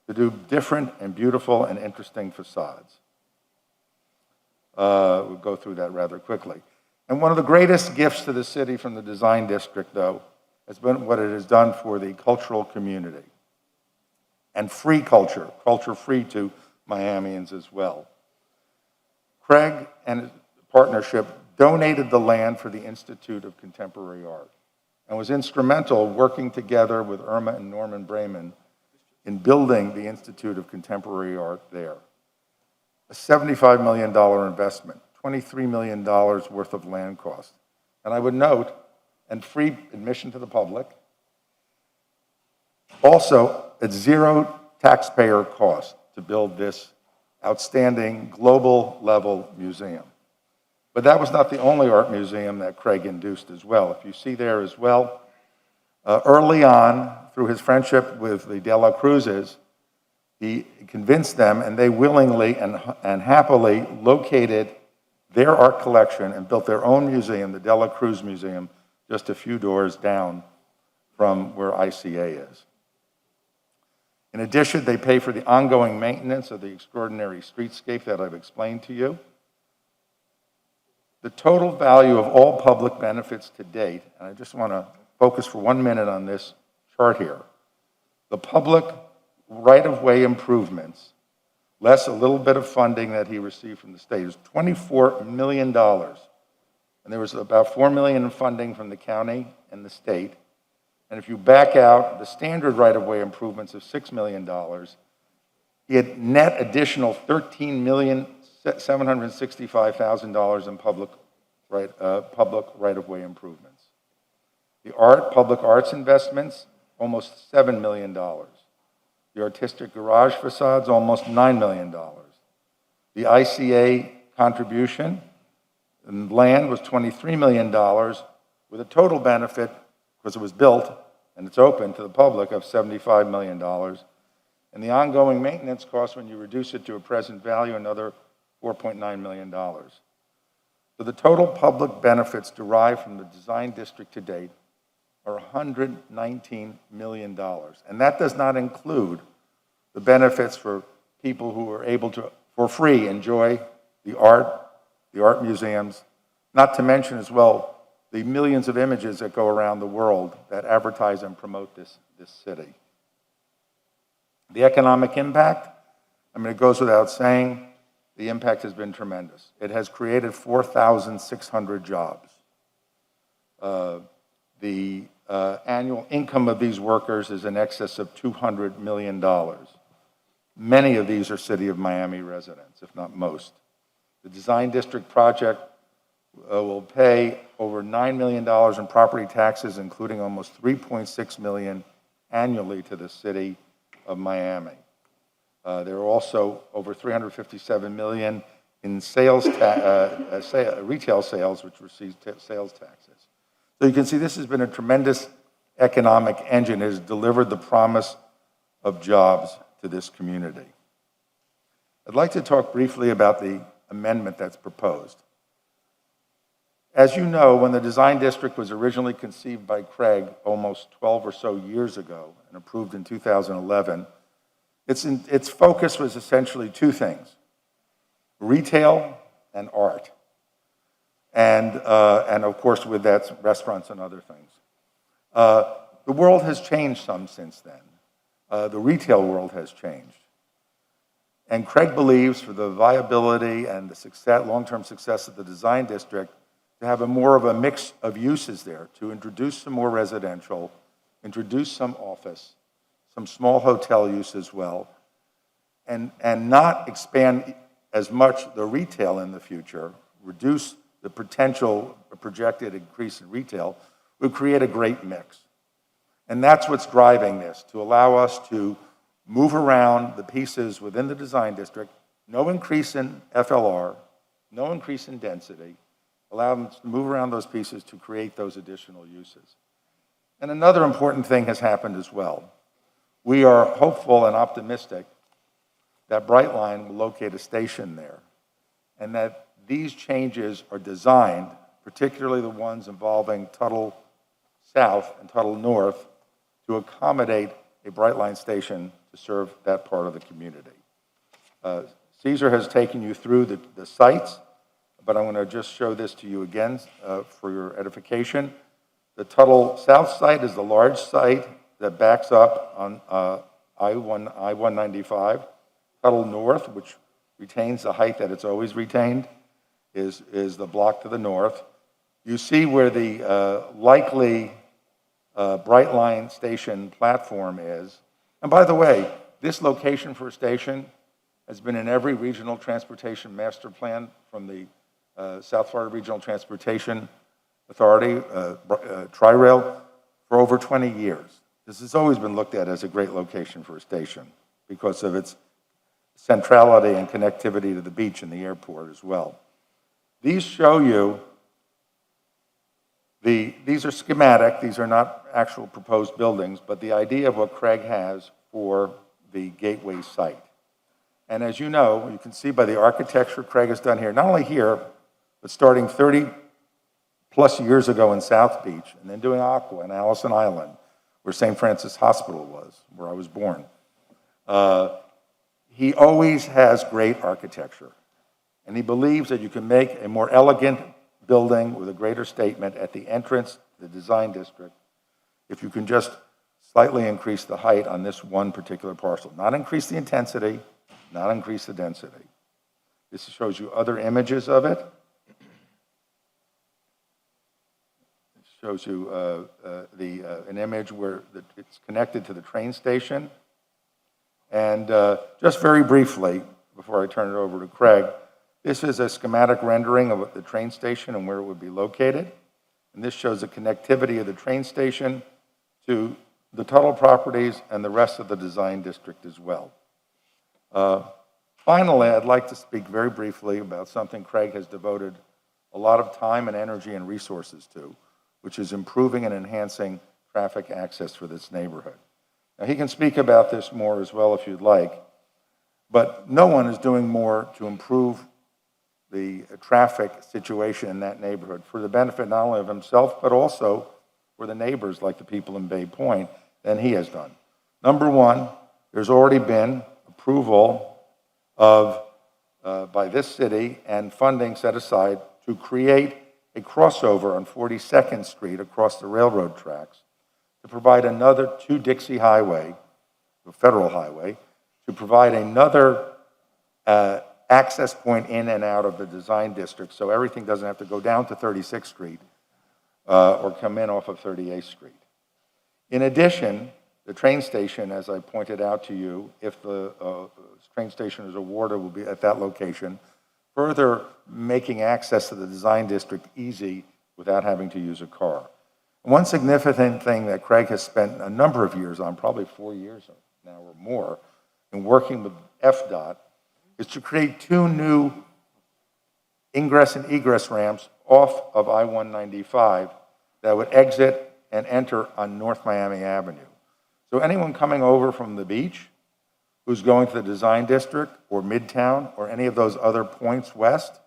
to do different and beautiful and interesting facades. We'll go through that rather quickly. And one of the greatest gifts to the city from the design district, though, has been what it has done for the cultural community. And free culture free to Miamians as well. Craig and his partnership donated the land for the Institute of Contemporary Art and was instrumental working together with Irma and Norman Brayman in building the Institute of Contemporary Art there. A $75 million investment, $23 million worth of land cost. And I would note, and free admission to the public, also at zero taxpayer cost to build this outstanding global level museum. But that was not the only art museum that Craig induced as well. If you see there as well, early on, through his friendship with the De La Cruzes, he convinced them, and they willingly and happily located their art collection and built their own museum, the De La Cruz Museum, just a few doors down from where ICA is. In addition, they pay for the ongoing maintenance of the extraordinary streetscape that I've explained to you. The total value of all public benefits to date, and I just want to focus for 1 minute on this chart here. The public right-of-way improvements, less a little bit of funding that he received from the state, is $24 million. And there was about $4 million in funding from the county and the state. And if you back out the standard right-of-way improvements of $6 million, he had net additional $13,765,000 in public right-of-way improvements. The public arts investments, almost $7 million. The artistic garage facades, almost $9 million. The ICA contribution in land was $23 million, with a total benefit, because it was built and it's open to the public, of $75 million. And the ongoing maintenance cost, when you reduce it to a present value, another $4.9 million. So the total public benefits derived from the design district to date are $119 million. And that does not include the benefits for people who are able to, for free, enjoy the art museums, not to mention as well the millions of images that go around the world that advertise and promote this city. The economic impact, I mean, it goes without saying, the impact has been tremendous. It has created 4,600 jobs. The annual income of these workers is in excess of $200 million. Many of these are City of Miami residents, if not most. The Design District project will pay over $9 million in property taxes, including almost $3.6 million annually to the City of Miami. There are also over $357 million in retail sales, which receive sales taxes. So you can see this has been a tremendous economic engine. It has delivered the promise of jobs to this community. I'd like to talk briefly about the amendment that's proposed. As you know, when the design district was originally conceived by Craig almost 12 or so years ago and approved in 2011, its focus was essentially 2 things: retail and art. And of course, with that, restaurants and other things. The world has changed some since then. The retail world has changed. And Craig believes for the viability and the success, long-term success of the design district, to have more of a mix of uses there, to introduce some more residential, introduce some office, some small hotel use as well, and not expand as much the retail in the future, reduce the potential projected increase in retail, would create a great mix. And that's what's driving this, to allow us to move around the pieces within the design district, no increase in FLR, no increase in density, allow them to move around those pieces to create those additional uses. And another important thing has happened as well. We are hopeful and optimistic that Brightline will locate a station there, and that these changes are designed, particularly the ones involving Tuttle South and Tuttle North, to accommodate a Brightline station to serve that part of the community. Caesar has taken you through the sites, but I'm going to just show this to you again for your edification. The Tuttle South site is the large site that backs up on I-195. Tuttle North, which retains the height that it's always retained, is the block to the north. You see where the likely Brightline station platform is. And by the way, this location for a station has been in every regional transportation master plan from the South Florida Regional Transportation Authority, Tri-Rail, for over 20 years. This has always been looked at as a great location for a station because of its centrality and connectivity to the beach and the airport as well. These show you, these are schematic, these are not actual proposed buildings, but the idea of what Craig has for the Gateway site. And as you know, you can see by the architecture Craig has done here, not only here, but starting 30 plus years ago in South Beach, and then doing Aqua and Allison Island, where St. Francis Hospital was, where I was born. He always has great architecture, and he believes that you can make a more elegant building with a greater statement at the entrance to the design district if you can just slightly increase the height on this one particular parcel. Not increase the intensity, not increase the density. This shows you other images of it. It shows you an image where it's connected to the train station. And just very briefly, before I turn it over to Craig, this is a schematic rendering of the train station and where it would be located. And this shows the connectivity of the train station to the Tuttle properties and the rest of the design district as well. Finally, I'd like to speak very briefly about something Craig has devoted a lot of time and energy and resources to, which is improving and enhancing traffic access for this neighborhood. Now, he can speak about this more as well if you'd like, but no one is doing more to improve the traffic situation in that neighborhood for the benefit not only of himself, but also for the neighbors like the people in Bay Point than he has done. Number one, there's already been approval of, by this city and funding set aside to create a crossover on 42nd Street across the railroad tracks to provide another to Dixie Highway, the federal highway, to provide another access point in and out of the design district so everything doesn't have to go down to 36th Street or come in off of 38th Street. In addition, the train station, as I pointed out to you, if the train station is awarded, will be at that location, further making access to the design district easy without having to use a car. One significant thing that Craig has spent a number of years on, probably 4 years now or more, in working with FDOT, is to create 2 new ingress and egress ramps off of I-195 that would exit and enter on North Miami Avenue. So anyone coming over from the beach who's going to the design district or Midtown or any of those other points west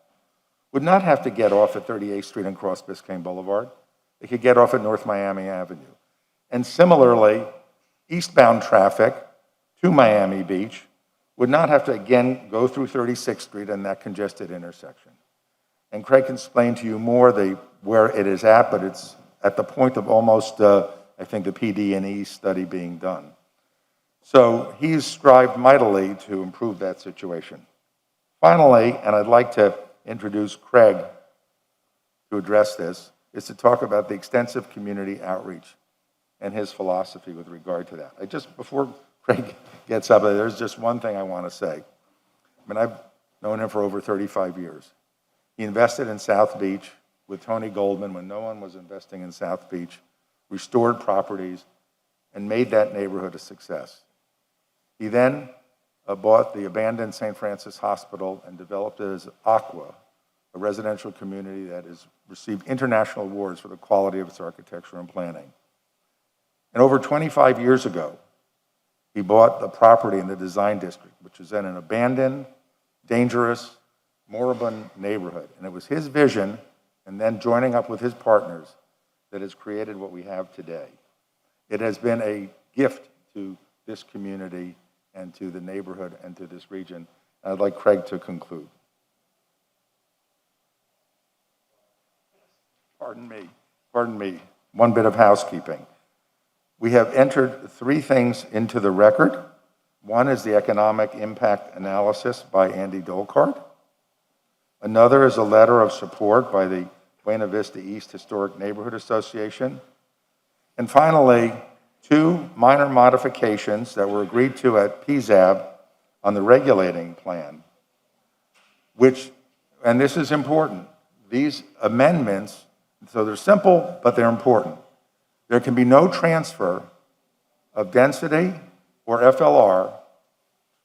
would not have to get off at 38th Street and cross Biscayne Boulevard. They could get off at North Miami Avenue. And similarly, eastbound traffic to Miami Beach would not have to, again, go through 36th Street and that congested intersection. And Craig can explain to you more where it is at, but it's at the point of almost, I think, the PD&E study being done. So he's strived mightily to improve that situation. Finally, and I'd like to introduce Craig to address this, is to talk about the extensive community outreach and his philosophy with regard to that. Before Craig gets up, there's just one thing I want to say. I mean, I've known him for over 35 years. He invested in South Beach with Tony Goldman when no one was investing in South Beach, restored properties, and made that neighborhood a success. He then bought the abandoned St. Francis Hospital and developed it as Aqua, a residential community that has received international awards for the quality of its architecture and planning. And over 25 years ago, he bought the property in the Design District, which is in an abandoned, dangerous, moribund neighborhood. And it was his vision, and then joining up with his partners, that has created what we have today. It has been a gift to this community and to the neighborhood and to this region. I'd like Craig to conclude. Pardon me. One bit of housekeeping. We have entered 3 things into the record. One is the economic impact analysis by Andy Dolkart. Another is a letter of support by the Buena Vista East Historic Neighborhood Association. And finally, 2 minor modifications that were agreed to at PZAB on the regulating plan, which, and this is important, these amendments, so they're simple, but they're important. There can be no transfer of density or FLR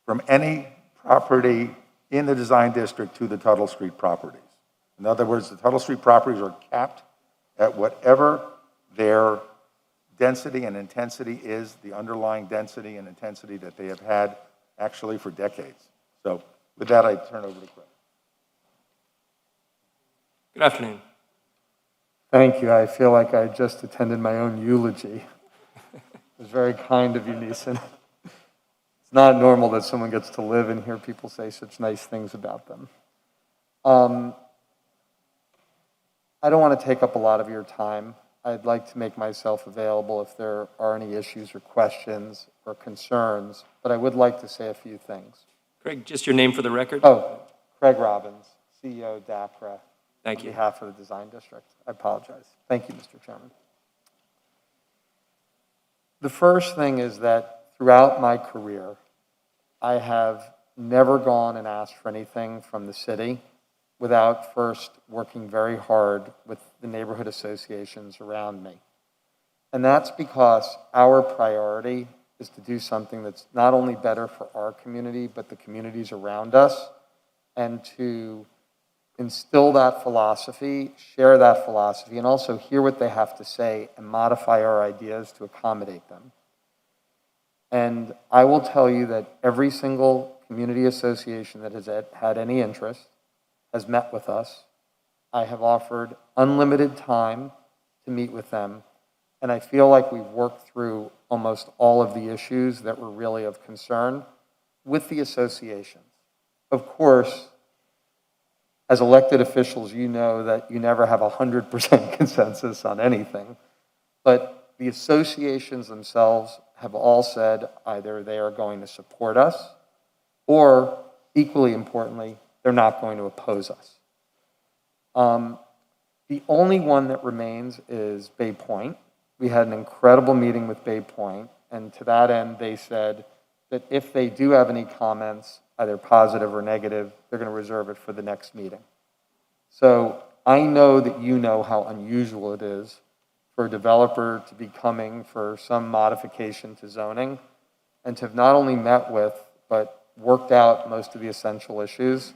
from any property in the design district to the Tuttle Street properties. In other words, the Tuttle Street properties are capped at whatever their density and intensity is, the underlying density and intensity that they have had actually for decades. So with that, I turn over to Craig. Good afternoon. Thank you. I feel like I just attended my own eulogy. It was very kind of you, Neeson. It's not normal that someone gets to live and hear people say such nice things about them. I don't want to take up a lot of your time. I'd like to make myself available if there are any issues or questions or concerns, but I would like to say a few things. Craig, just your name for the record. Oh, Craig Robbins, CEO DACRA. Thank you. On behalf of the Design District. I apologize. Thank you, Mr. Chairman. The first thing is that throughout my career, I have never gone and asked for anything from the city without first working very hard with the neighborhood associations around me. And that's because our priority is to do something that's not only better for our community, but the communities around us, and to instill that philosophy, share that philosophy, and also hear what they have to say and modify our ideas to accommodate them. And I will tell you that every single community association that has had any interest has met with us. I have offered unlimited time to meet with them, and I feel like we've worked through almost all of the issues that were really of concern with the associations. Of course, as elected officials, you know that you never have 100% consensus on anything, but the associations themselves have all said either they are going to support us, or equally importantly, they're not going to oppose us. The only one that remains is Bay Point. We had an incredible meeting with Bay Point, and to that end, they said that if they do have any comments, either positive or negative, they're going to reserve it for the next meeting. So I know that you know how unusual it is for a developer to be coming for some modification to zoning and to have not only met with, but worked out most of the essential issues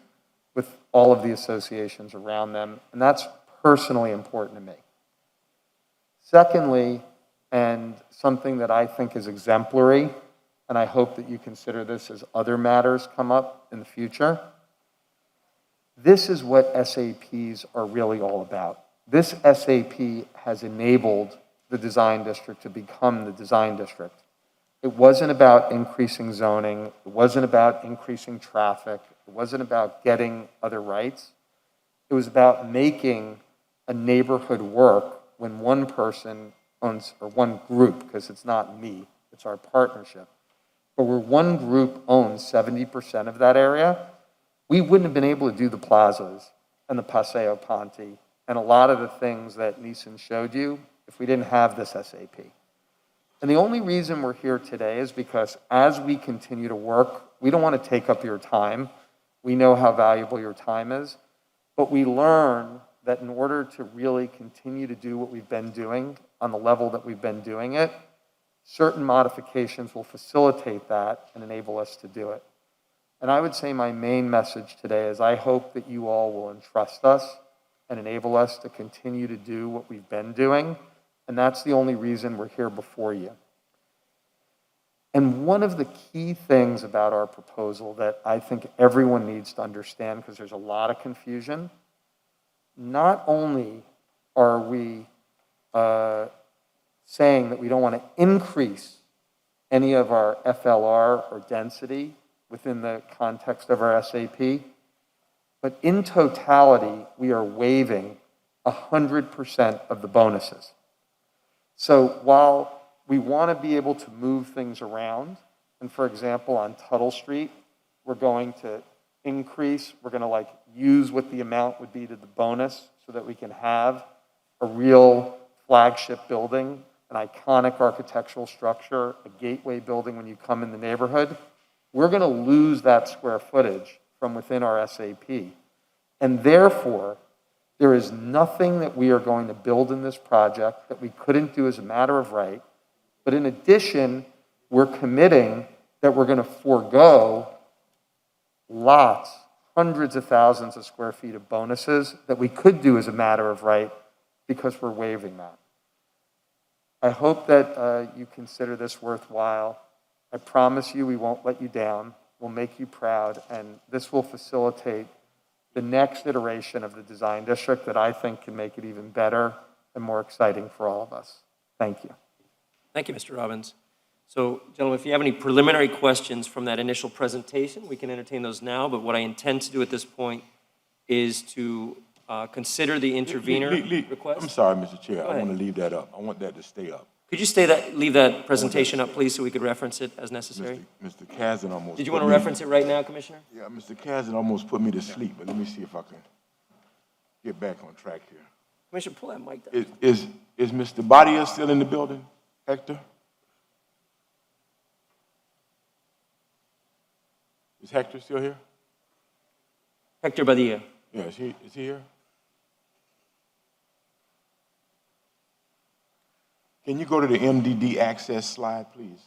with all of the associations around them, and that's personally important to me. Secondly, and something that I think is exemplary, and I hope that you consider this as other matters come up in the future, this is what SAPs are really all about. This SAP has enabled the design district to become the design district. It wasn't about increasing zoning. It wasn't about increasing traffic. It wasn't about getting other rights. It was about making a neighborhood work when one person owns, or one group, because it's not me, it's our partnership, but where one group owns 70% of that area, we wouldn't have been able to do the plazas and the Paseo Ponte and a lot of the things that Neeson showed you if we didn't have this SAP. And the only reason we're here today is because as we continue to work, we don't want to take up your time. We know how valuable your time is, but we learn that in order to really continue to do what we've been doing on the level that we've been doing it, certain modifications will facilitate that and enable us to do it. And I would say my main message today is I hope that you all will entrust us and enable us to continue to do what we've been doing. And that's the only reason we're here before you. And one of the key things about our proposal that I think everyone needs to understand, because there's a lot of confusion, not only are we saying that we don't want to increase any of our FLR or density within the context of our SAP, but in totality, we are waiving 100% of the bonuses. So while we want to be able to move things around, and for example, on Tuttle Street, we're going to increase, we're going to use what the amount would be to the bonus so that we can have a real flagship building, an iconic architectural structure, a gateway building when you come in the neighborhood. We're going to lose that square footage from within our SAP. And therefore, there is nothing that we are going to build in this project that we couldn't do as a matter of right. But in addition, we're committing that we're going to forego lots, hundreds of thousands of square feet of bonuses that we could do as a matter of right because we're waiving that. I hope that you consider this worthwhile. I promise you we won't let you down. We'll make you proud, and this will facilitate the next iteration of the design district that I think can make it even better and more exciting for all of us. Thank you. Thank you, Mr. Robbins. So, gentlemen, if you have any preliminary questions from that initial presentation, we can entertain those now, but what I intend to do at this point is to consider the intervener request. I'm sorry, Mr. Chair, Go I ahead. want to leave that up. I want that to stay up. Could you leave that presentation up, please, so we could reference it as necessary? Mr. Kazin almost. Did you put want to me- reference it right now, Commissioner? Yeah, Mr. Kazin almost put me to sleep, but let me see if I can get back on track here. Commissioner, pull that mic down. Is Mr. Badia still in the building, Hector? Is Hector still here? Hector Badia. Yeah, is he here? Can you go to the MDD access slide, please?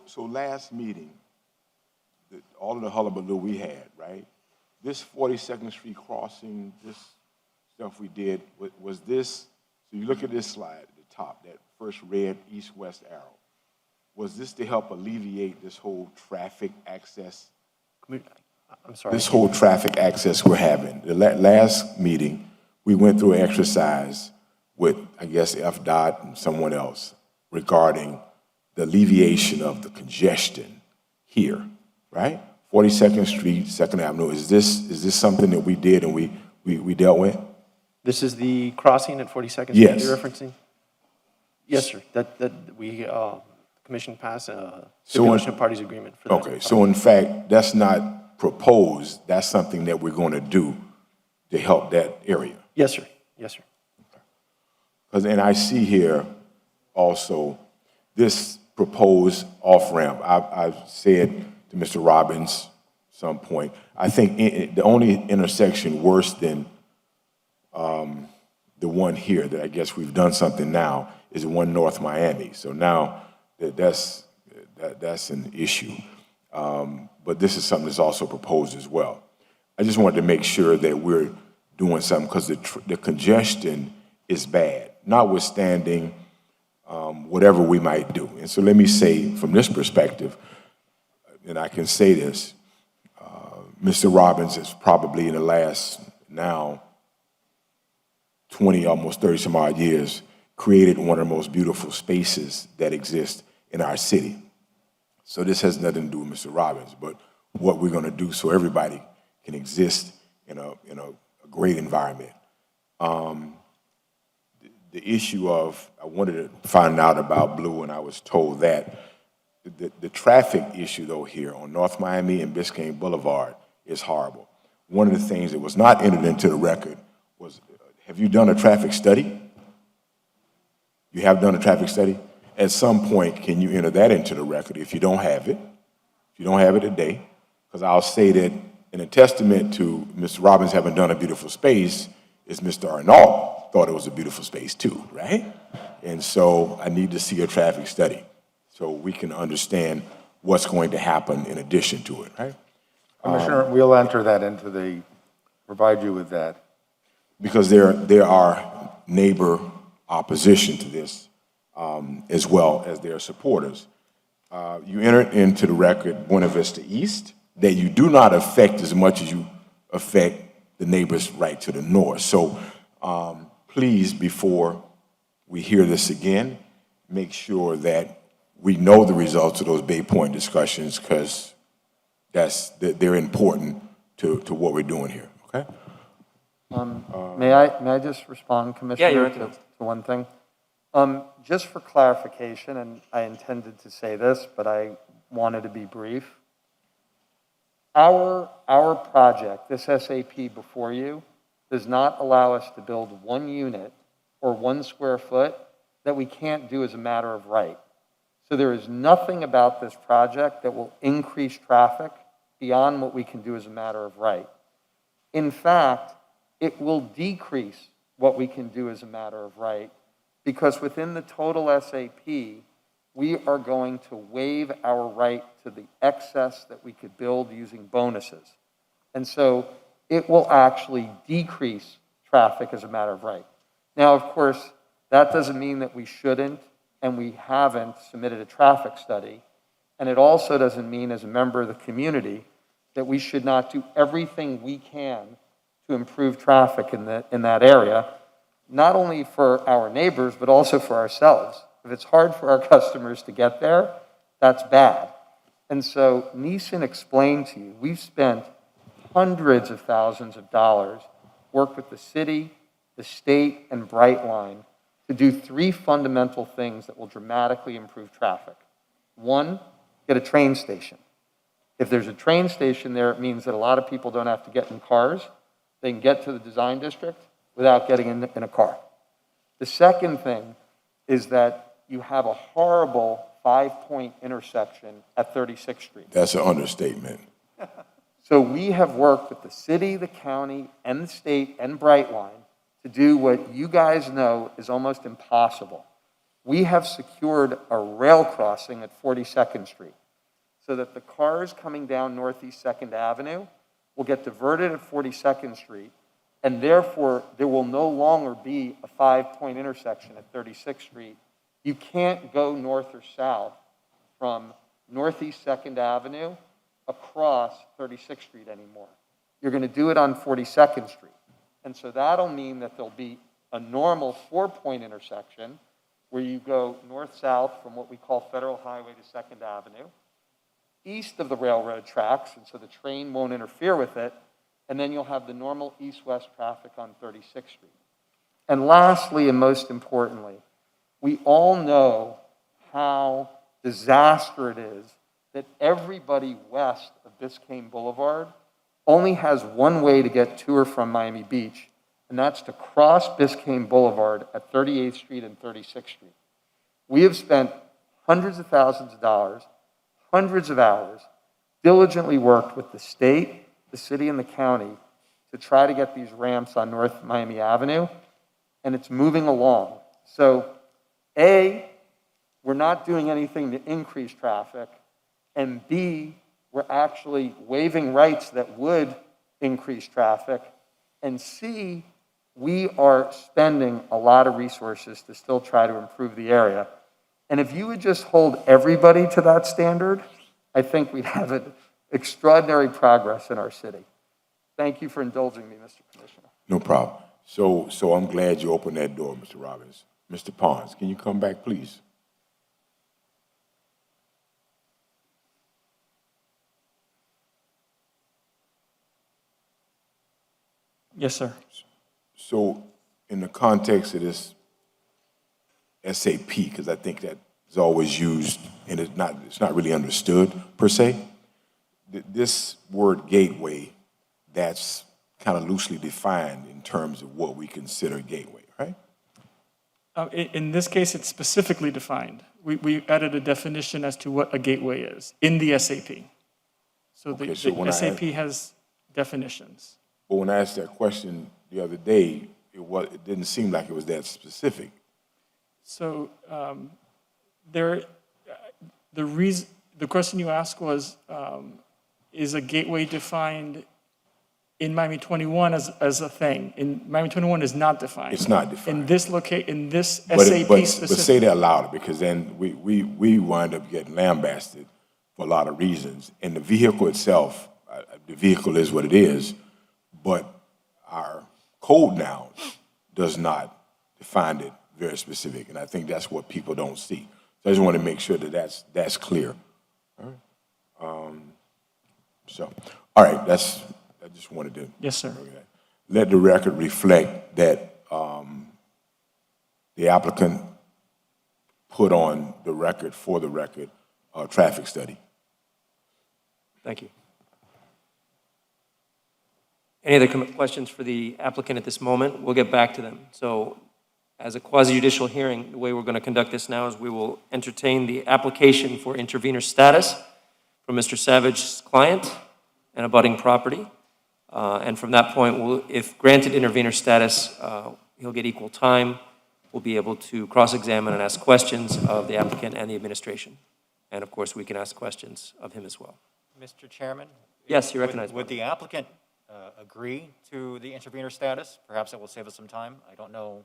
So last meeting, all of the hullabaloo we had, right? This 42nd Street crossing, this stuff we did, was this, so you look at this slide at the top, that first red east-west arrow. Was this to help alleviate this whole traffic access? I'm sorry. This whole traffic access we're having. The last meeting, we went through an exercise with, I guess, FDOT and someone else regarding the alleviation of the congestion here, right? 42nd Street, 2nd Avenue. Is this something that we did and we dealt with? This is the crossing at 42nd Street Yes. you're referencing? Yes, sir. That we, commission passed a So in- stipulation of parties agreement for that. Okay, so in fact, that's not proposed, that's something that we're going to do to help that area. Yes, sir. Yes, sir. And I see here also this proposed off-ramp. I've said to Mr. Robbins at some point, I think the only intersection worse than the one here that I guess we've done something now is the one North Miami. So now that's an issue. But this is something that's also proposed as well. I just wanted to make sure that we're doing something because the congestion is bad, notwithstanding whatever we might do. And so let me say from this perspective, and I can say this, Mr. Robbins is probably in the last now 20, almost 30 some odd years, created one of the most beautiful spaces that exist in our city. So this has nothing to do with Mr. Robbins, but what we're going to do so everybody can exist in a a great environment. The issue of, I wanted to find out about Blue, and I was told that the traffic issue, though, here on North Miami and Biscayne Boulevard is horrible. One of the things that was not entered into the record was, have you done a traffic study? You have done a traffic study? At some point, can you enter that into the record if you don't have it? If you don't have it today, because I'll say that in a testament to Mr. Robbins having done a beautiful space is Mr. Arnault thought it was a beautiful space too, right? And so I need to see a traffic study so we can understand what's going to happen in addition to it, right? Commissioner, we'll enter that into the, provide you with that. Because there are neighbor opposition to this, as well as their supporters. You entered into the record Buena Vista East, that you do not affect as much as you affect the neighbors right to the north. So please, before we hear this again, make sure that we know the results of those Bay Point discussions, because they're important to what we're doing here, okay? May I just respond, Commissioner, you're to one thing? Just for clarification, and I intended to say this, but I wanted to be brief. Our project, this SAP before you, does not allow us to build 1 unit or 1 square foot that we can't do as a matter of right. So there is nothing about this project that will increase traffic beyond what we can do as a matter of right. In fact, it will decrease what we can do as a matter of right, because within the total SAP, we are going to waive our right to the excess that we could build using bonuses. And so it will actually decrease traffic as a matter of right. Now, of course, that doesn't mean that we shouldn't and we haven't submitted a traffic study. And it also doesn't mean, as a member of the community, that we should not do everything we can to improve traffic in that area, not only for our neighbors, but also for ourselves. If it's hard for our customers to get there, that's bad. And so Neeson explained to you, we've spent hundreds of thousands of dollars, worked with the city, the state, and Brightline to do 3 fundamental things that will dramatically improve traffic. 1, get a train station. If there's a train station there, it means that a lot of people don't have to get in cars. They can get to the design district without getting in a car. The second thing is that you have a horrible 5-point intersection at 36th Street. That's an understatement. So we have worked with the city, the county, and the state, and Brightline to do what you guys know is almost impossible. We have secured a rail crossing at 42nd Street so that the cars coming down Northeast 2nd Avenue will get diverted at 42nd Street, and therefore there will no longer be a 5-point intersection at 36th Street. You can't go north or south from Northeast 2nd Avenue across 36th Street anymore. You're going to do it on 42nd Street. And so that'll mean that there'll be a normal 4-point intersection where you go north-south from what we call Federal Highway to 2nd Avenue, east of the railroad tracks, and so the train won't interfere with it, and then you'll have the normal east-west traffic on 36th Street. And lastly, and most importantly, we all know how disaster it is that everybody west of Biscayne Boulevard only has one way to get to or from Miami Beach, and that's to cross Biscayne Boulevard at 38th Street and 36th Street. We have spent hundreds of thousands of dollars, hundreds of hours, diligently worked with the state, the city, and the county to try to get these ramps on North Miami Avenue, and it's moving along. So, A, we're not doing anything to increase traffic, and B, we're actually waiving rights that would increase traffic, and C, we are spending a lot of resources to still try to improve the area. And if you would just hold everybody to that standard, I think we'd have an extraordinary progress in our city. Thank you for indulging me, Mr. Commissioner. No problem. So I'm glad you opened that door, Mr. Robbins. Mr. Pons, can you come back, please? Yes, sir. So in the context of this SAP, because I think that is always used and it's not really understood per se, this word gateway, that's kind of loosely defined in terms of what we consider gateway, right? In this case, it's specifically defined. We added a definition as to what a gateway is in the SAP. So Okay, the so when SAP has definitions. But when I asked that question the other day, it didn't seem like it was that specific. So the question you asked was, is a gateway defined in Miami 21 as a thing? In Miami 21 is not defined. It's not defined. In this But SAP but specific. say that louder, because then we wind up getting lambasted for a lot of reasons. And the vehicle itself, the vehicle is what it is, but our code now does not define it very specific, and I think that's what people don't see. So I just want to make sure that that's clear. All right. All right, I just wanted to. Yes, sir. Let the record reflect that the applicant put on the record, for the record, a traffic study. Thank you. Any other questions for the applicant at this moment? We'll get back to them. So as a quasi-judicial hearing, the way we're going to conduct this now is we will entertain the application for intervenor status from Mr. Savage's client and abutting property. And from that point, if granted intervenor status, he'll get equal time. We'll be able to cross-examine and ask questions of the applicant and the administration. And of course, we can ask questions of him as well. Mr. Chairman? Yes, you recognize. Would the applicant agree to the intervenor status? Perhaps that will save us some time. I don't know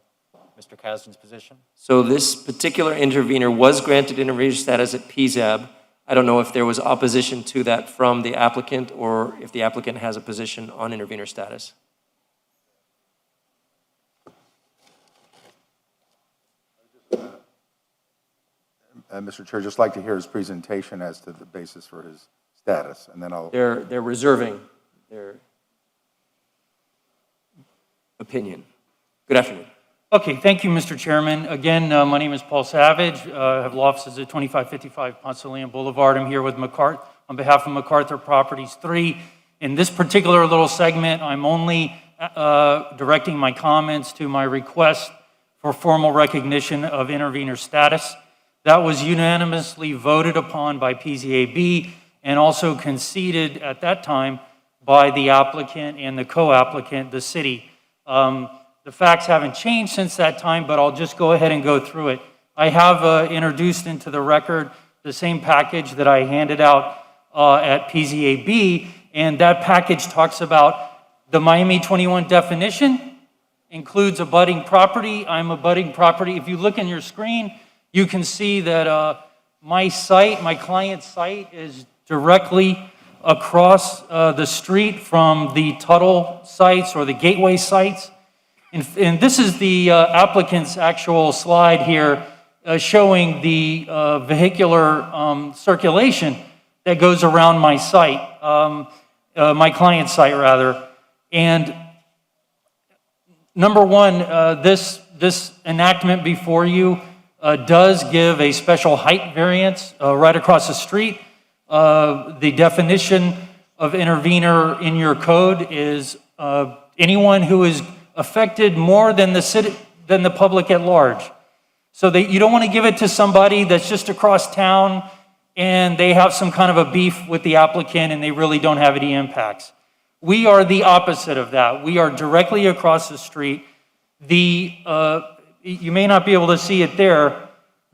Mr. Kasdan's position. So this particular intervenor was granted intervenor status at PZAB. I don't know if there was opposition to that from the applicant or if the applicant has a position on intervenor status. Mr. Chair, just like to hear his presentation as to the basis for his status, and then I'll. They're reserving their opinion. Good afternoon. Okay, thank you, Mr. Chairman. Again, my name is Paul Savage. I have law offices at 2555 Ponce de Leon Boulevard. I'm here with MacArthur, on behalf of MacArthur Properties 3. In this particular little segment, I'm only directing my comments to my request for formal recognition of intervenor status. That was unanimously voted upon by PZAB and also conceded at that time by the applicant and the co-applicant, the city. The facts haven't changed since that time, but I'll just go ahead and go through it. I have introduced into the record the same package that I handed out at PZAB, and that package talks about the Miami 21 definition, includes abutting property. I'm abutting property. If you look in your screen, you can see that my site, my client's site, is directly across the street from the Tuttle sites or the Gateway sites. And this is the applicant's actual slide here showing the vehicular circulation that goes around my site, my client's site rather. And number one, this enactment before you does give a special height variance right across the street. The definition of intervenor in your code is anyone who is affected more than the public at large. So that you don't want to give it to somebody that's just across town and they have some kind of a beef with the applicant and they really don't have any impacts. We are the opposite of that. We are directly across the street. You may not be able to see it there,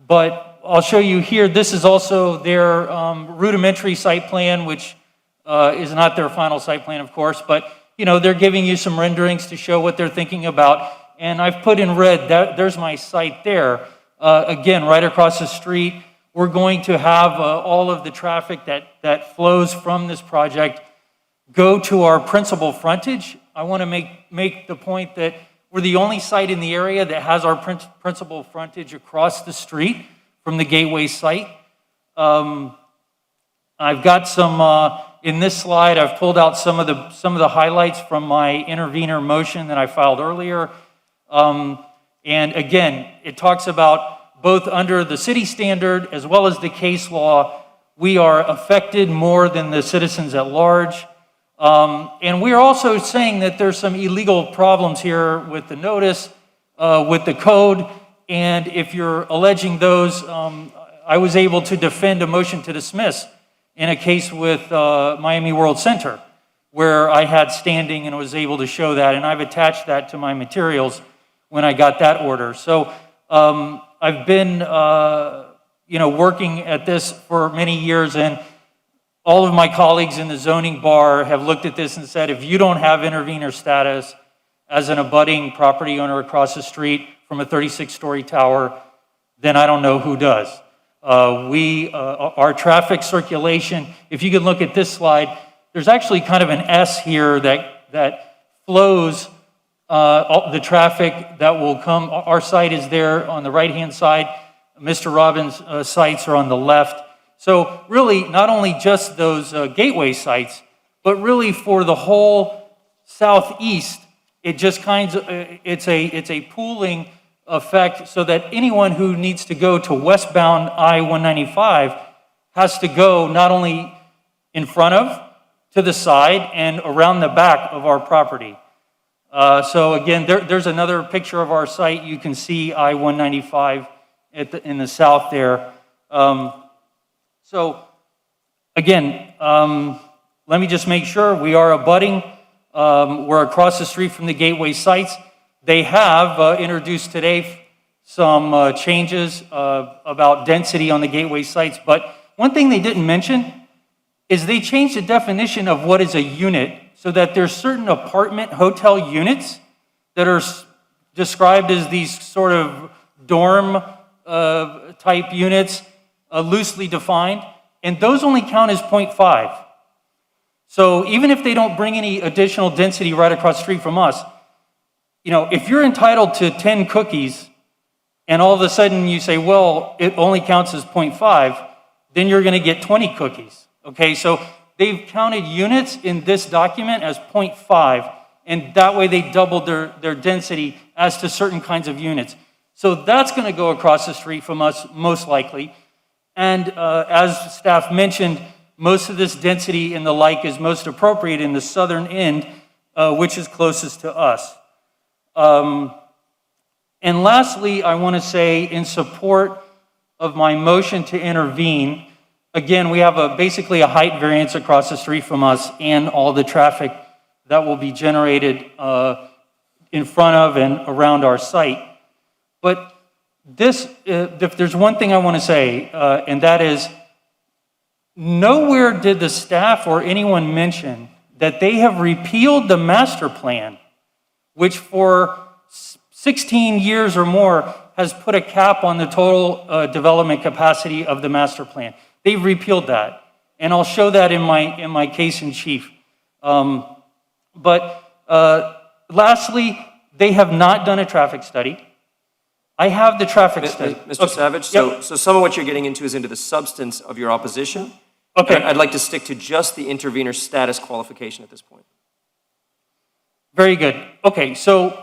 but I'll show you here. This is also their rudimentary site plan, which is not their final site plan, of course, but you know, they're giving you some renderings to show what they're thinking about. And I've put in red, there's my site there. Again, right across the street. We're going to have all of the traffic that flows from this project go to our principal frontage. I want to make the point that we're the only site in the area that has our principal frontage across the street from the Gateway site. I've got some In this slide, I've pulled out some of the highlights from my intervener motion that I filed earlier. And again, it talks about both under the city standard as well as the case law, we are affected more than the citizens at large. And we're also saying that there's some illegal problems here with the notice, with the code, and if you're alleging those, I was able to defend a motion to dismiss in a case with Miami World Center, where I had standing and was able to show that, and I've attached that to my materials when I got that order. So I've been, working at this for many years, and all of my colleagues in the zoning bar have looked at this and said, if you don't have intervener status as an abutting property owner across the street from a 36-story tower, then I don't know who does. Our traffic circulation, if you can look at this slide, there's actually kind of an S here that flows the traffic that will come. Our site is there on the right-hand side. Mr. Robbins' sites are on the left. So really, not only just those gateway sites, but really for the whole southeast, it just it's a pooling effect so that anyone who needs to go to westbound I-195 has to go not only in front of, to the side, and around the back of our property. So again, there's another picture of our site. You can see I-195 in the south there. So again, let me just make sure we are abutting. We're across the street from the gateway sites. They have introduced today some changes about density on the gateway sites, but one thing they didn't mention is they changed the definition of what is a unit so that there's certain apartment hotel units that are described as these sort of dorm type units, loosely defined, and those only count as 0.5. So even if they don't bring any additional density right across the street from us, if you're entitled to 10 cookies and all of a sudden you say, well, it only counts as 0.5, then you're going to get 20 cookies. Okay, so they've counted units in this document as 0.5, and that way they doubled their density as to certain kinds of units. So that's going to go across the street from us, most likely. And as staff mentioned, most of this density and the like is most appropriate in the southern end, which is closest to us. And lastly, I want to say in support of my motion to intervene, again, we have basically a height variance across the street from us and all the traffic that will be generated in front of and around our site. But if there's one thing I want to say, and that is, nowhere did the staff or anyone mention that they have repealed the master plan, which for 16 years or more has put a cap on the total development capacity of the master plan. They've repealed that, and I'll show that in my case in chief. But lastly, they have not done a traffic study. I have the traffic study. Mr. Savage, so some of what you're getting into is into the substance of your opposition. Okay. I'd like to stick to just the intervener status qualification at this point. Very good. Okay, so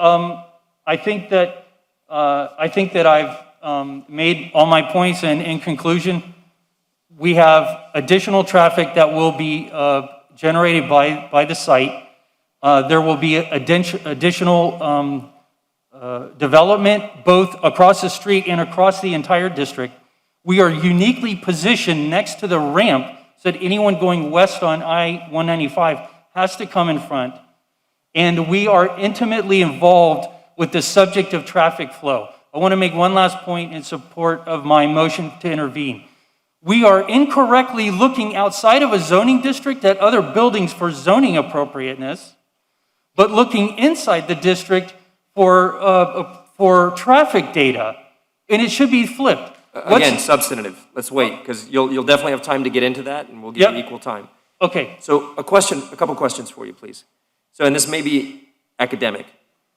I think that I've made all my points, and in conclusion, we have additional traffic that will be generated by the site. There will be additional development both across the street and across the entire district. We are uniquely positioned next to the ramp so that anyone going west on I-195 has to come in front. And we are intimately involved with the subject of traffic flow. I want to make one last point in support of my motion to intervene. We are incorrectly looking outside of a zoning district at other buildings for zoning appropriateness, but looking inside the district for traffic data, and it should be flipped. Again, substantive. Let's wait, because you'll definitely have time to get into that, and we'll give you equal time. Okay. So a couple questions for you, please. So, and this may be academic,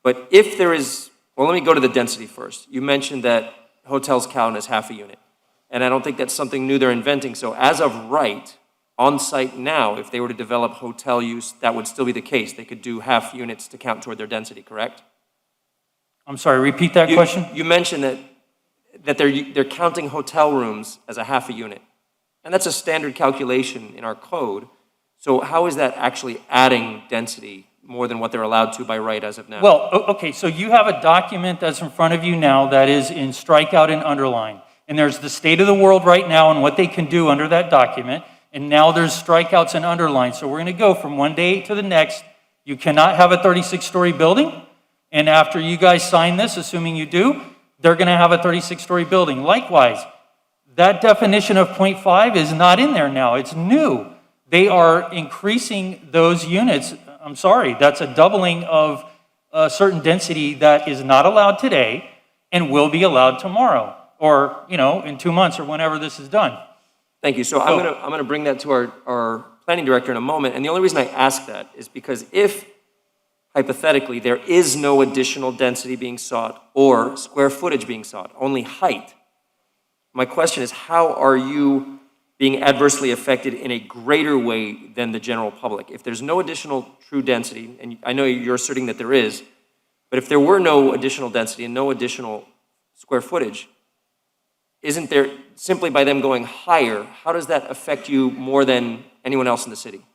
but if there is, well, let me go to the density first. You mentioned that hotels count as half a unit, and I don't think that's something new they're inventing. So as of right, on site now, if they were to develop hotel use, that would still be the case. They could do half units to count toward their density, correct? I'm sorry, repeat that question? You mentioned that they're counting hotel rooms as a half a unit. And that's a standard calculation in our code. So how is that actually adding density more than what they're allowed to by right as of now? Well, okay, so you have a document that's in front of you now that is in strikeout and underline. And there's the state of the world right now and what they can do under that document. And now there's strikeouts and underlines. So we're going to go from one day to the next. You cannot have a 36-story building. And after you guys sign this, assuming you do, they're going to have a 36-story building. Likewise, that definition of 0.5 is not in there now. It's new. They are increasing those units. I'm sorry, that's a doubling of a certain density that is not allowed today and will be allowed tomorrow or, in 2 months or whenever this is done. Thank you. So I'm gonna bring that to our planning director in a moment. And the only reason I ask that is because if hypothetically there is no additional density being sought or square footage being sought, only height, my question is, how are you being adversely affected in a greater way than the general public? If there's no additional true density, and I know you're asserting that there is, but if there were no additional density and no additional square footage, isn't there, simply by them going higher, how does that affect you more than anyone else in the city?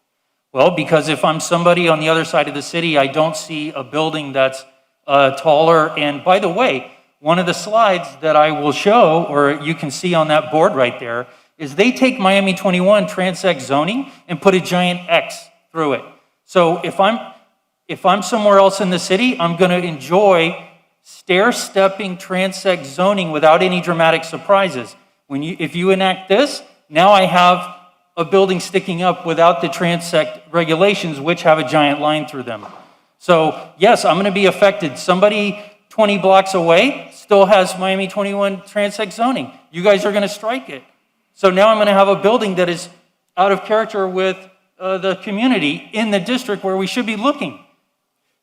Well, because if I'm somebody on the other side of the city, I don't see a building that's taller. And by the way, one of the slides that I will show, or you can see on that board right there, is they take Miami 21 transect zoning and put a giant X through it. So if I'm somewhere else in the city, I'm going to enjoy stair-stepping transect zoning without any dramatic surprises. If you enact this, now I have a building sticking up without the transect regulations, which have a giant line through them. So yes, I'm going to be affected. Somebody 20 blocks away still has Miami 21 transect zoning. You guys are going to strike it. So now I'm going to have a building that is out of character with the community in the district where we should be looking.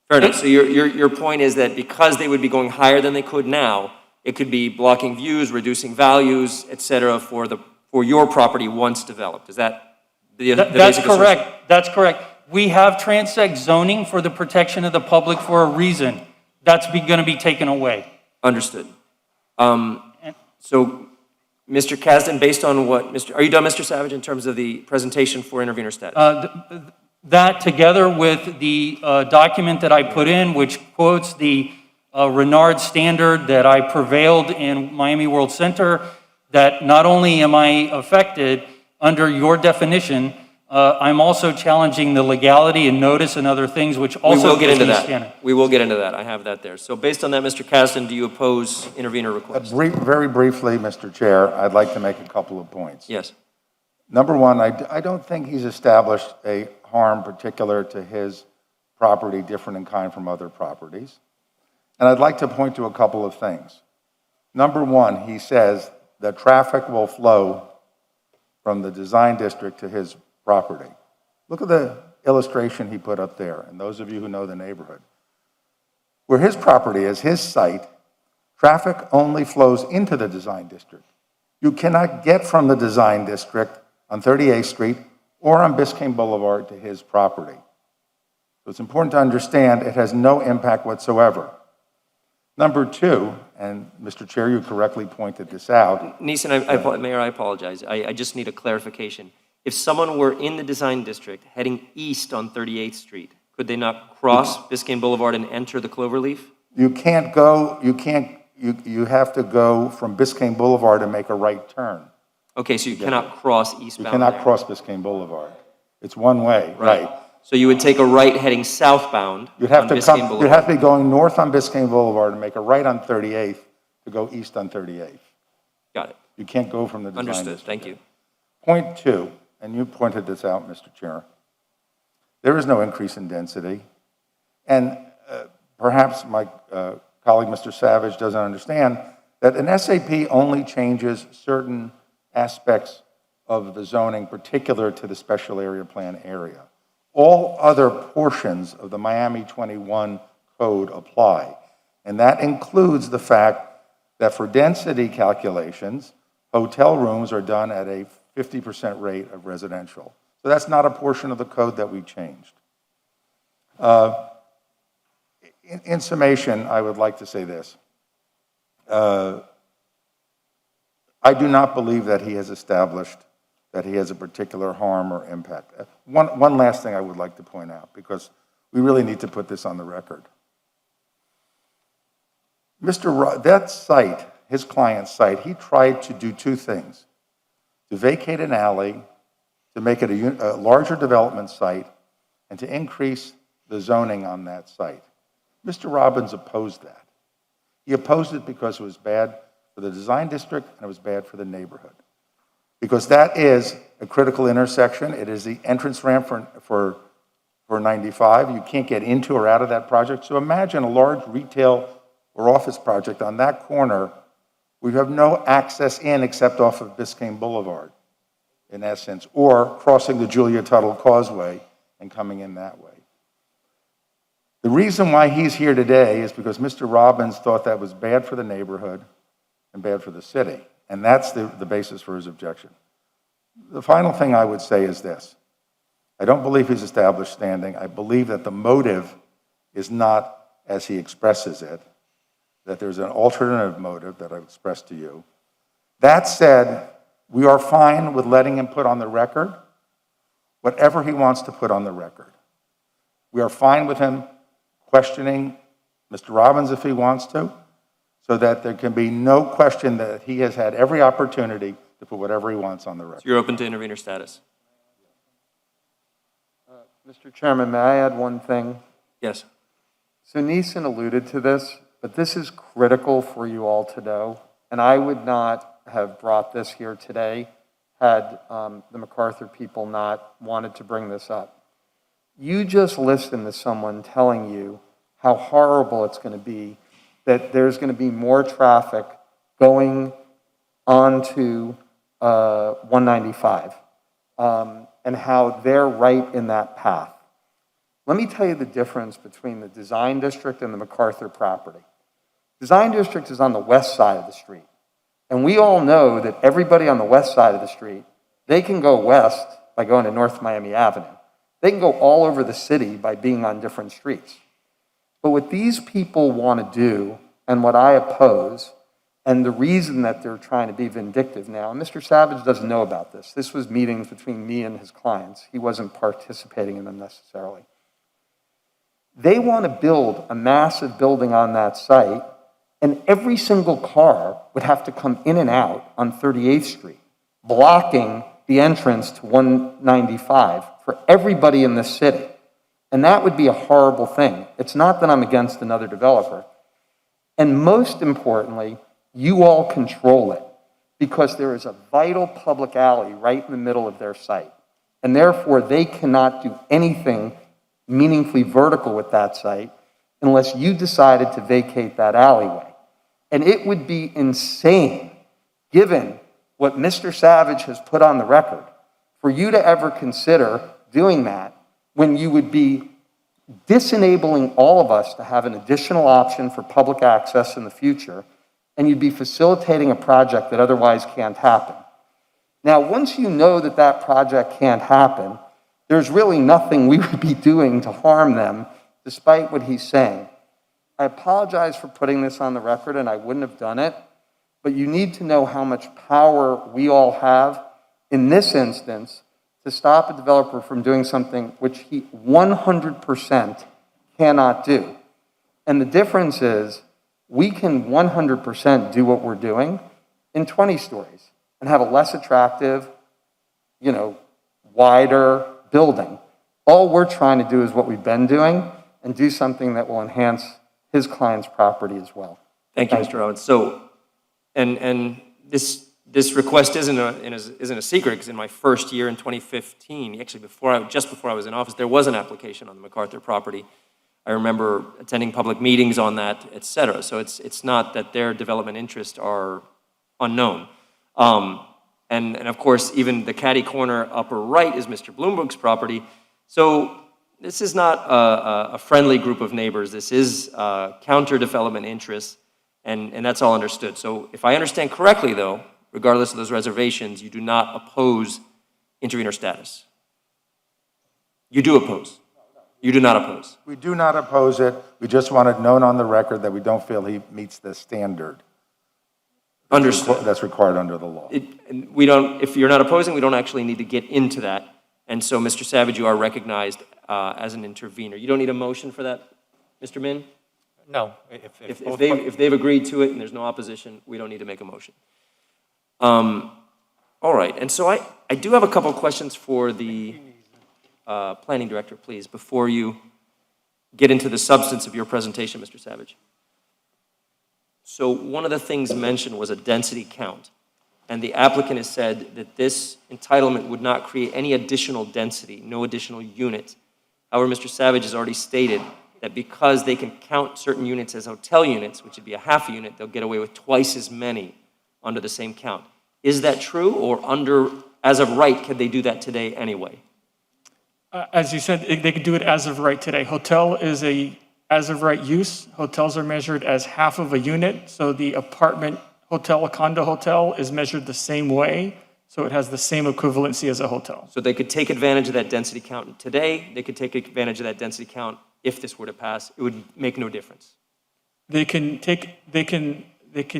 Fair enough. So your point is that because they would be going higher than they could now, it could be blocking views, reducing values, et cetera, for your property once developed. Is that the That's basic assertion? correct. That's correct. We have transect zoning for the protection of the public for a reason. That's going to be taken away. Understood. So, Mr. Kasdan, based on what, are you done, Mr. Savage, in terms of the presentation for intervener status? That together with the document that I put in, which quotes the Renard standard that I prevailed in Miami World Center, that not only am I affected under your definition, I'm also challenging the legality and notice and other things, which also we will get into that. standard. We will get into that. I have that there. So based on that, Mr. Kasdan, do you oppose intervener request? Very briefly, Mr. Chair, I'd like to make a couple of points. Yes. Number one, I don't think he's established a harm particular to his property different in kind from other properties. And I'd like to point to a couple of things. Number one, he says that traffic will flow from the design district to his property. Look at the illustration he put up there, and those of you who know the neighborhood. Where his property is, his site, traffic only flows into the design district. You cannot get from the design district on 38th Street or on Biscayne Boulevard to his property. So it's important to understand it has no impact whatsoever. Number two, and Mr. Chair, you correctly pointed this out. Neeson, Mayor, I apologize. I just need a clarification. If someone were in the design district heading east on 38th Street, could they not cross Biscayne Boulevard and enter the Cloverleaf? You can't go, you have to go from Biscayne Boulevard and make a right turn. Okay, so you cannot cross eastbound You cannot there. cross Biscayne Boulevard. It's one way, right? So you would take a right heading southbound You'd have on to Biscayne come, Boulevard. you'd have to be going north on Biscayne Boulevard and make a right on 38th to go east on 38th. Got it. You can't go from the design Understood. district. Thank you. Point two, and you pointed this out, Mr. Chair. There is no increase in density. And perhaps my colleague, Mr. Savage, doesn't understand that an SAP only changes certain aspects of the zoning particular to the special area plan area. All other portions of the Miami 21 code apply. And that includes the fact that for density calculations, hotel rooms are done at a 50% rate of residential. So that's not a portion of the code that we changed. In summation, I would like to say this. I do not believe that he has established that he has a particular harm or impact. One last thing I would like to point out, because we really need to put this on the record. That site, his client's site, he tried to do two things: to vacate an alley, to make it a larger development site, and to increase the zoning on that site. Mr. Robbins opposed that. He opposed it because it was bad for the design district and it was bad for the neighborhood. Because that is a critical intersection. It is the entrance ramp for 95. You can't get into or out of that project. So imagine a large retail or office project on that corner. We have no access in except off of Biscayne Boulevard, in essence, or crossing the Julia Tuttle Causeway and coming in that way. The reason why he's here today is because Mr. Robbins thought that was bad for the neighborhood and bad for the city. And that's the basis for his objection. The final thing I would say is this. I don't believe he's established standing. I believe that the motive is not as he expresses it, that there's an alternative motive that I've expressed to you. That said, we are fine with letting him put on the record whatever he wants to put on the record. We are fine with him questioning Mr. Robbins if he wants to, so that there can be no question that he has had every opportunity to put whatever he wants on the record. So you're open to intervener status? Mr. Chairman, may I add one thing? Yes. So Neeson alluded to this, but this is critical for you all to know, and I would not have brought this here today had the MacArthur people not wanted to bring this up. You just listened to someone telling you how horrible it's going to be, that there's going to be more traffic going onto 195, and how they're right in that path. Let me tell you the difference between the design district and the MacArthur property. Design district is on the west side of the street. And we all know that everybody on the west side of the street, they can go west by going to North Miami Avenue. They can go all over the city by being on different streets. But what these people want to do, and what I oppose, and the reason that they're trying to be vindictive now, and Mr. Savage doesn't know about this. This was meetings between me and his clients. He wasn't participating in them necessarily. They want to build a massive building on that site, and every single car would have to come in and out on 38th Street, blocking the entrance to 195 for everybody in the city. And that would be a horrible thing. It's not that I'm against another developer. And most importantly, you all control it, because there is a vital public alley right in the middle of their site. And therefore, they cannot do anything meaningfully vertical with that site unless you decided to vacate that alleyway. And it would be insane, given what Mr. Savage has put on the record, for you to ever consider doing that when you would be disenabling all of us to have an additional option for public access in the future, and you'd be facilitating a project that otherwise can't happen. Now, once you know that that project can't happen, there's really nothing we would be doing to harm them, despite what he's saying. I apologize for putting this on the record, and I wouldn't have done it, but you need to know how much power we all have in this instance to stop a developer from doing something which he 100% cannot do. And the difference is we can 100% do what we're doing in 20 stories and have a less attractive, wider building. All we're trying to do is what we've been doing and do something that will enhance his client's property as well. Thank you, Mr. Robbins. So, and this request isn't a secret, because in my first year in 2015, actually just before I was in office, there was an application on the MacArthur property. I remember attending public meetings on that, et cetera. So it's not that their development interests are unknown. And of course, even the catty corner upper right is Mr. Bloomberg's property. So this is not a friendly group of neighbors. This is counter-development interests, and that's all understood. So if I understand correctly, though, regardless of those reservations, you do not oppose intervenor status. You do oppose? You do not oppose? We do not oppose it. We just want it known on the record that we don't feel he meets the standard Understood. that's required under the law. And we don't, if you're not opposing, we don't actually need to get into that. And so, Mr. Savage, you are recognized as an intervener. You don't need a motion for that, Mr. Min? No, If they've agreed to it and there's no opposition, we don't need to make a motion. All right, and so I do have a couple questions for the planning director, please, before you get into the substance of your presentation, Mr. Savage. So one of the things mentioned was a density count, and the applicant has said that this entitlement would not create any additional density, no additional unit. However, Mr. Savage has already stated that because they can count certain units as hotel units, which would be a half a unit, they'll get away with twice as many under the same count. Is that true, or as of right, can they do that today anyway? As you said, they could do it as of right today. Hotel is a as of right use. Hotels are measured as half of a unit, so the apartment hotel, a condo hotel, is measured the same way, so it has the same equivalency as a hotel. So they could take advantage of that density count today, they could take advantage of that density count if this were to pass, it would make no difference. They can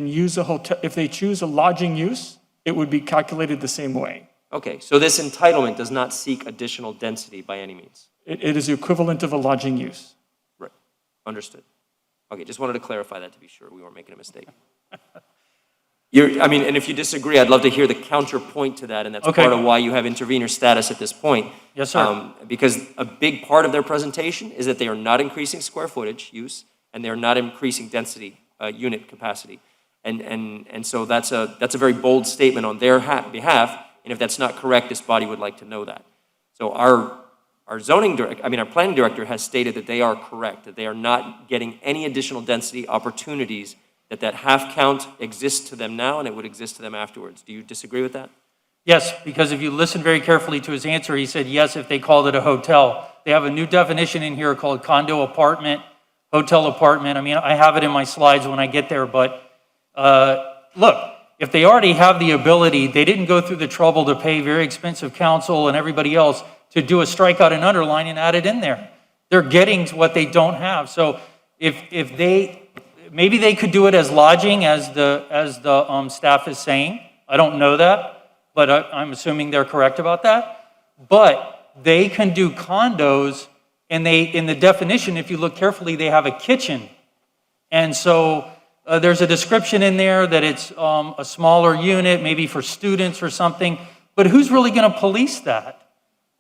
use a hotel, if they choose a lodging use, it would be calculated the same way. Okay, so this entitlement does not seek additional density by any means? It is the equivalent of a lodging use. Right, understood. Okay, just wanted to clarify that to be sure we weren't making a mistake. And if you disagree, I'd love to hear the counterpoint to that, and that's Okay. part of why you have intervener status at this point. Yes, sir. Because a big part of their presentation is that they are not increasing square footage use, and they are not increasing density, unit capacity. And so that's a very bold statement on their behalf, and if that's not correct, this body would like to know that. So our planning director has stated that they are correct, that they are not getting any additional density opportunities, that half count exists to them now and it would exist to them afterwards. Do you disagree with that? Yes, because if you listen very carefully to his answer, he said yes if they called it a hotel. They have a new definition in here called condo apartment, hotel apartment. I mean, I have it in my slides when I get there, but look, if they already have the ability, they didn't go through the trouble to pay very expensive counsel and everybody else to do a strikeout and underline and add it in there. They're getting what they don't have. So if they, maybe they could do it as lodging as the staff is saying. I don't know that, but I'm assuming they're correct about that. But they can do condos, and in the definition, if you look carefully, they have a kitchen. And so there's a description in there that it's a smaller unit, maybe for students or something. But who's really going to police that?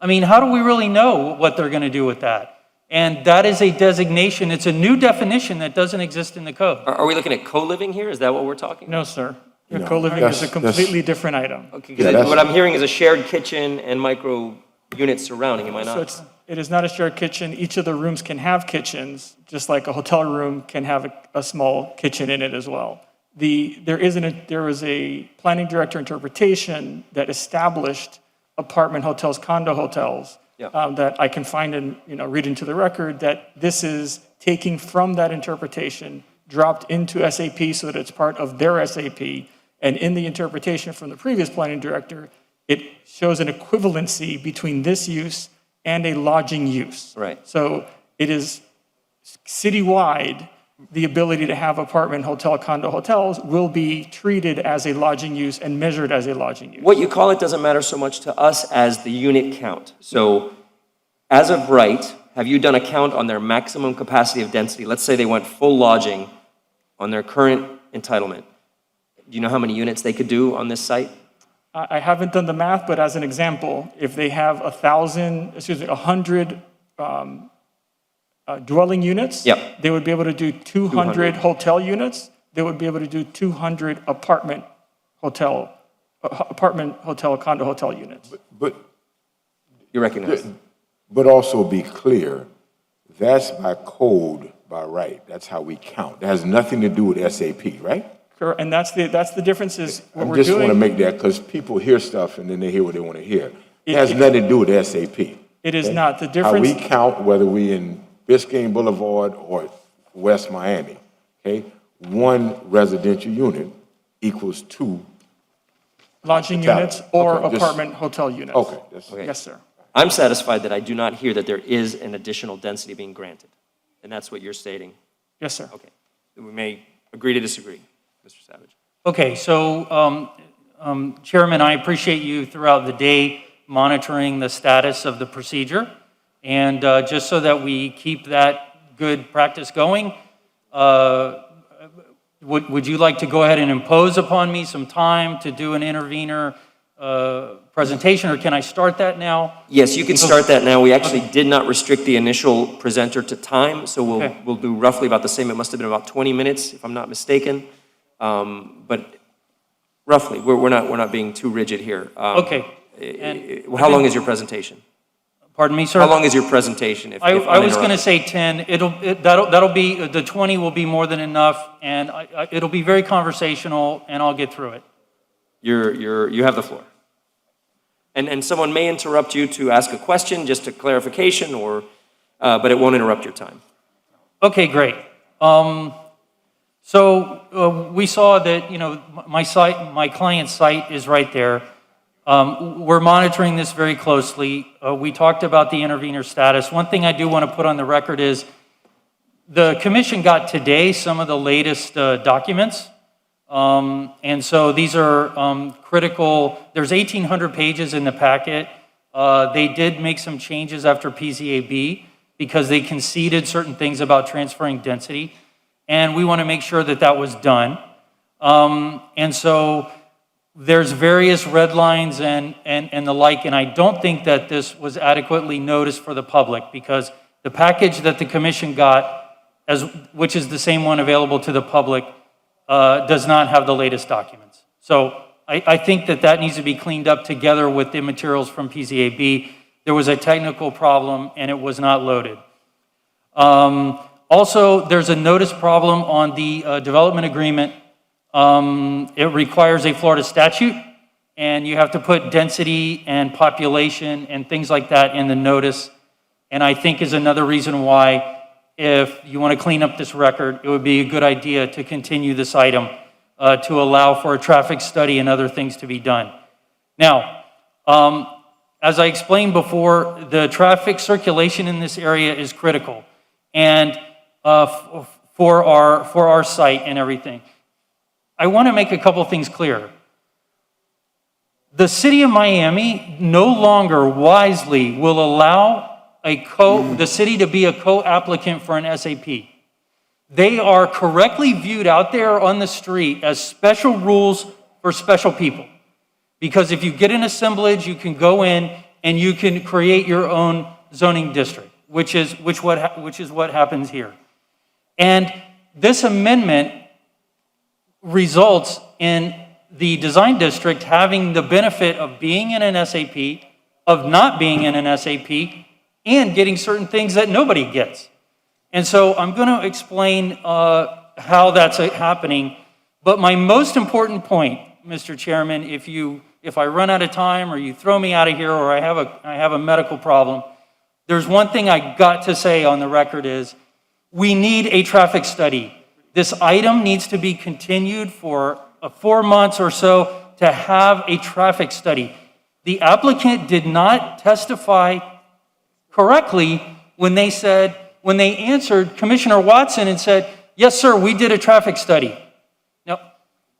I mean, how do we really know what they're going to do with that? And that is a designation. It's a new definition that doesn't exist in the code. Are we looking at co-living here? Is that what we're talking about? No, sir. No, Co-living is a completely different item. Okay, because what I'm hearing is a shared kitchen and micro units surrounding, am I not? So it is not a shared kitchen. Each of the rooms can have kitchens, just like a hotel room can have a small kitchen in it as well. There was a planning director interpretation that established apartment hotels, condo hotels, that I can find and read into the record, that this is taking from that interpretation, dropped into SAP so that it's part of their SAP. And in the interpretation from the previous planning director, it shows an equivalency between this use and a lodging use. Right. So it is citywide, the ability to have apartment, hotel, condo hotels will be treated as a lodging use and measured as a lodging use. What you call it doesn't matter so much to us as the unit count. So as of right, have you done a count on their maximum capacity of density? Let's say they went full lodging on their current entitlement. Do you know how many units they could do on this site? I haven't done the math, but as an example, if they have 100 dwelling units, they would be able to do 200 hotel units. They would be able to do 200 apartment, hotel, condo hotel units. But you recognize? But also be clear, that's by code, by right. That's how we count. That has nothing to do with SAP, right? And that's the difference is what we're I just doing. want to make that, because people hear stuff and then they hear what they want to hear. It has nothing to do with SAP. It is not. The How difference. we count, whether we in Biscayne Boulevard or West Miami, okay? One residential unit equals 2 Lodging hotel. units or Okay, just- apartment hotel units. Okay. Yes, sir. I'm satisfied that I do not hear that there is an additional density being granted. And that's what you're stating. Yes, sir. Okay. We may agree to disagree, Mr. Savage. Okay, so Chairman, I appreciate you throughout the day monitoring the status of the procedure. And just so that we keep that good practice going, would you like to go ahead and impose upon me some time to do an intervener presentation, or can I start that now? Yes, you can start that now. We actually did not restrict the initial presenter to time, so we'll do roughly about the same. It must have been about 20 minutes, if I'm not mistaken. But roughly, we're not being too rigid here. Okay. How long is your presentation? Pardon me, sir? How long is your presentation? If I was going to uninterrupted? say 10. That'll be, the 20 will be more than enough, and it'll be very conversational, and I'll get through it. You have the floor. And someone may interrupt you to ask a question, just a clarification, or, but it won't interrupt your time. Okay, great. So we saw that, my client's site is right there. We're monitoring this very closely. We talked about the intervener status. One thing I do want to put on the record is the commission got today some of the latest documents. And so these are critical. There's 1,800 pages in the packet. They did make some changes after PZAB because they conceded certain things about transferring density. And we want to make sure that that was done. And so there's various red lines and the like, and I don't think that this was adequately noticed for the public because the package that the commission got, which is the same one available to the public, does not have the latest documents. So I think that needs to be cleaned up together with the materials from PZAB. There was a technical problem and it was not loaded. Also, there's a notice problem on the development agreement. It requires a Florida statute, and you have to put density and population and things like that in the notice. And I think is another reason why, if you want to clean up this record, it would be a good idea to continue this item to allow for a traffic study and other things to be done. Now, as I explained before, the traffic circulation in this area is critical, and for our site and everything. I want to make a couple things clear. The city of Miami no longer wisely will allow the city to be a co-applicant for an SAP. They are correctly viewed out there on the street as special rules for special people. Because if you get an assemblage, you can go in and you can create your own zoning district, which is what happens here. And this amendment results in the design district having the benefit of being in an SAP, of not being in an SAP, and getting certain things that nobody gets. And so I'm going to explain how that's happening. But my most important point, Mr. Chairman, if I run out of time or you throw me out of here or I have a medical problem, there's one thing I got to say on the record is we need a traffic study. This item needs to be continued for 4 months or so to have a traffic study. The applicant did not testify correctly when they answered Commissioner Watson and said, yes, sir, we did a traffic study. Now,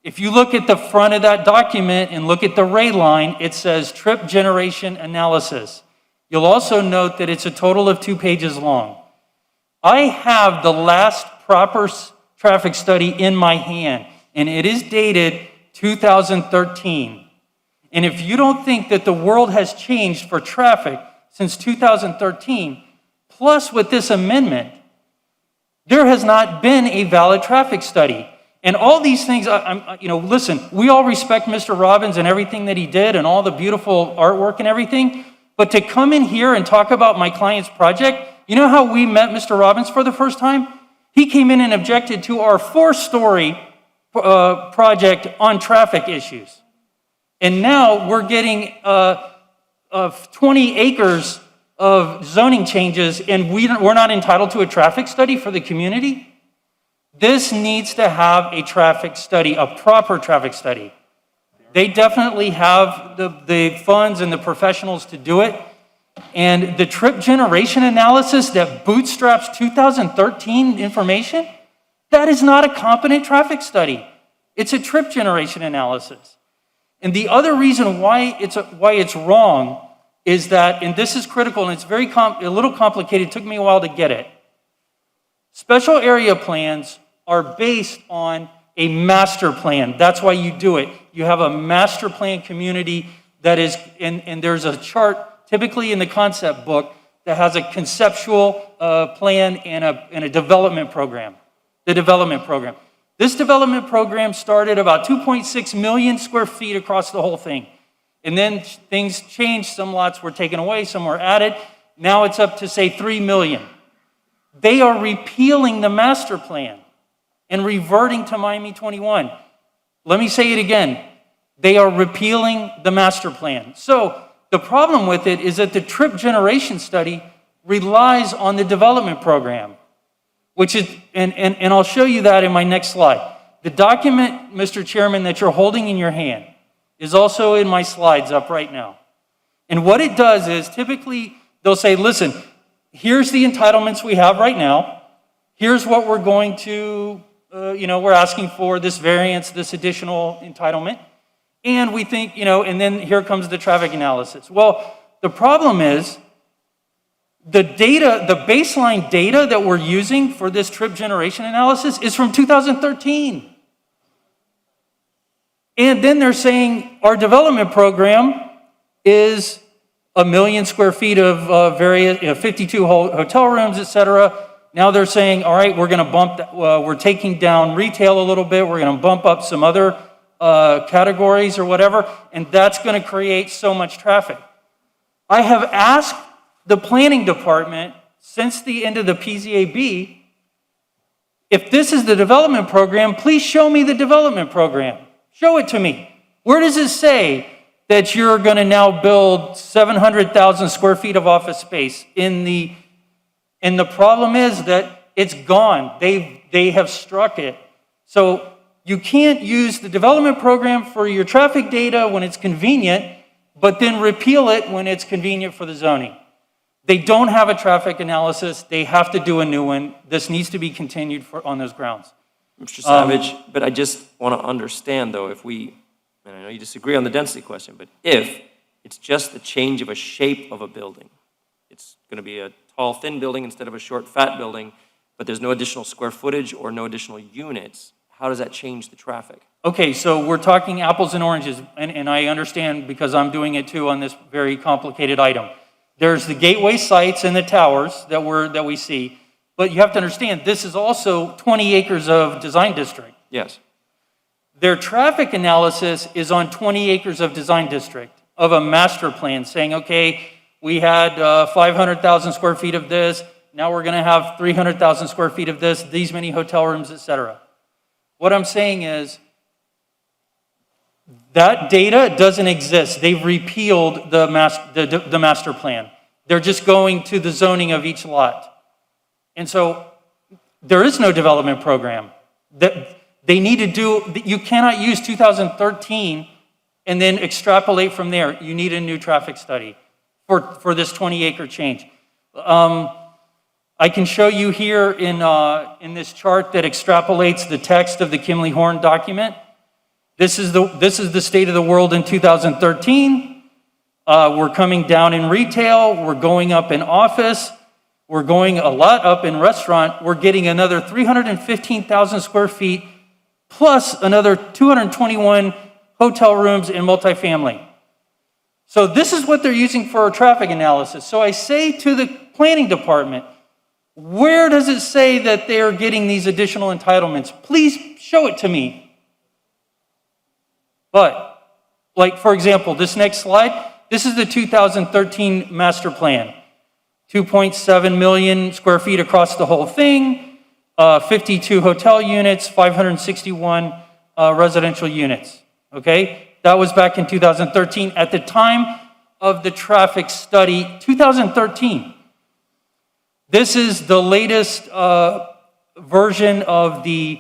if you look at the front of that document and look at the ray line, it says trip generation analysis. You'll also note that it's a total of 2 pages long. I have the last proper traffic study in my hand, and it is dated 2013. And if you don't think that the world has changed for traffic since 2013, plus with this amendment, there has not been a valid traffic study. And all these things, listen, we all respect Mr. Robbins and everything that he did and all the beautiful artwork and everything, but to come in here and talk about my client's project, you know how we met Mr. Robbins for the first time? He came in and objected to our 4-story project on traffic issues. And now we're getting 20 acres of zoning changes and we're not entitled to a traffic study for the community? This needs to have a traffic study, a proper traffic study. They definitely have the funds and the professionals to do it. And the trip generation analysis that bootstraps 2013 information, that is not a competent traffic study. It's a trip generation analysis. And the other reason why it's wrong is that, and this is critical, and it's a little complicated, it took me a while to get it. Special area plans are based on a master plan. That's why you do it. You have a master plan community that is, and there's a chart typically in the concept book that has a conceptual plan and a development program, the development program. This development program started about 2.6 million square feet across the whole thing. And then things changed. Some lots were taken away, some were added. Now it's up to, say, 3 million. They are repealing the master plan and reverting to Miami 21. Let me say it again. They are repealing the master plan. So the problem with it is that the trip generation study relies on the development program, which is, and I'll show you that in my next slide. The document, Mr. Chairman, that you're holding in your hand is also in my slides up right now. And what it does is typically they'll say, listen, here's the entitlements we have right now. Here's what we're going to, we're asking for this variance, this additional entitlement. And we think, and then here comes the traffic analysis. Well, the problem is the data, the baseline data that we're using for this trip generation analysis is from 2013. And then they're saying our development program is 1 million square feet of 52 hotel rooms, et cetera. Now they're saying, all right, we're going to bump, we're taking down retail a little bit. We're going to bump up some other categories or whatever, and that's going to create so much traffic. I have asked the planning department since the end of the PZAB, if this is the development program, please show me the development program. Show it to me. Where does it say that you're going to now build 700,000 square feet of office space and the problem is that it's gone. They have struck it. So you can't use the development program for your traffic data when it's convenient, but then repeal it when it's convenient for the zoning. They don't have a traffic analysis. They have to do a new one. This needs to be continued on those grounds. Mr. Savage, but I just want to understand, though, if we, and I know you disagree on the density question, but if it's just the change of a shape of a building, it's going to be a tall, thin building instead of a short, fat building, but there's no additional square footage or no additional units, how does that change the traffic? Okay, so we're talking apples and oranges, and I understand because I'm doing it too on this very complicated item. There's the gateway sites and the towers that we see, but you have to understand this is also 20 acres of design district. Yes. Their traffic analysis is on 20 acres of design district of a master plan saying, okay, we had 500,000 square feet of this, now we're going to have 300,000 square feet of this, these many hotel rooms, et cetera. What I'm saying is that data doesn't exist. They've repealed the master plan. They're just going to the zoning of each lot. And so there is no development program. They need to do, you cannot use 2013 and then extrapolate from there. You need a new traffic study for this 20-acre change. I can show you here in this chart that extrapolates the text of the Kimley-Horn document. This is the state of the world in 2013. We're coming down in retail. We're going up in office. We're going a lot up in restaurant. We're getting another 315,000 square feet plus another 221 hotel rooms in multifamily. So this is what they're using for a traffic analysis. So I say to the planning department, where does it say that they are getting these additional entitlements? Please show it to me. But, like, for example, this next slide, this is the 2013 master plan. 2.7 million square feet across the whole thing, 52 hotel units, 561 residential units, okay? That was back in 2013. At the time of the traffic study, 2013. This is the latest version of the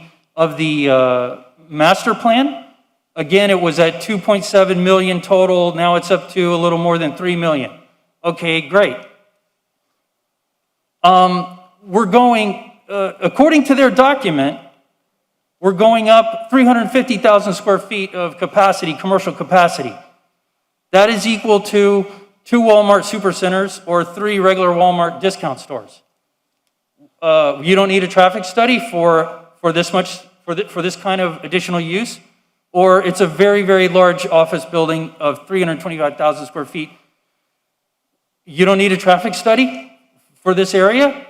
master plan. Again, it was at 2.7 million total. Now it's up to a little more than 3 million. Okay, great. We're going, according to their document, we're going up 350,000 square feet of capacity, commercial capacity. That is equal to 2 Walmart supercenters or 3 regular Walmart discount stores. You don't need a traffic study for this much, for this kind of additional use, or it's a very, very large office building of 325,000 square feet. You don't need a traffic study for this area,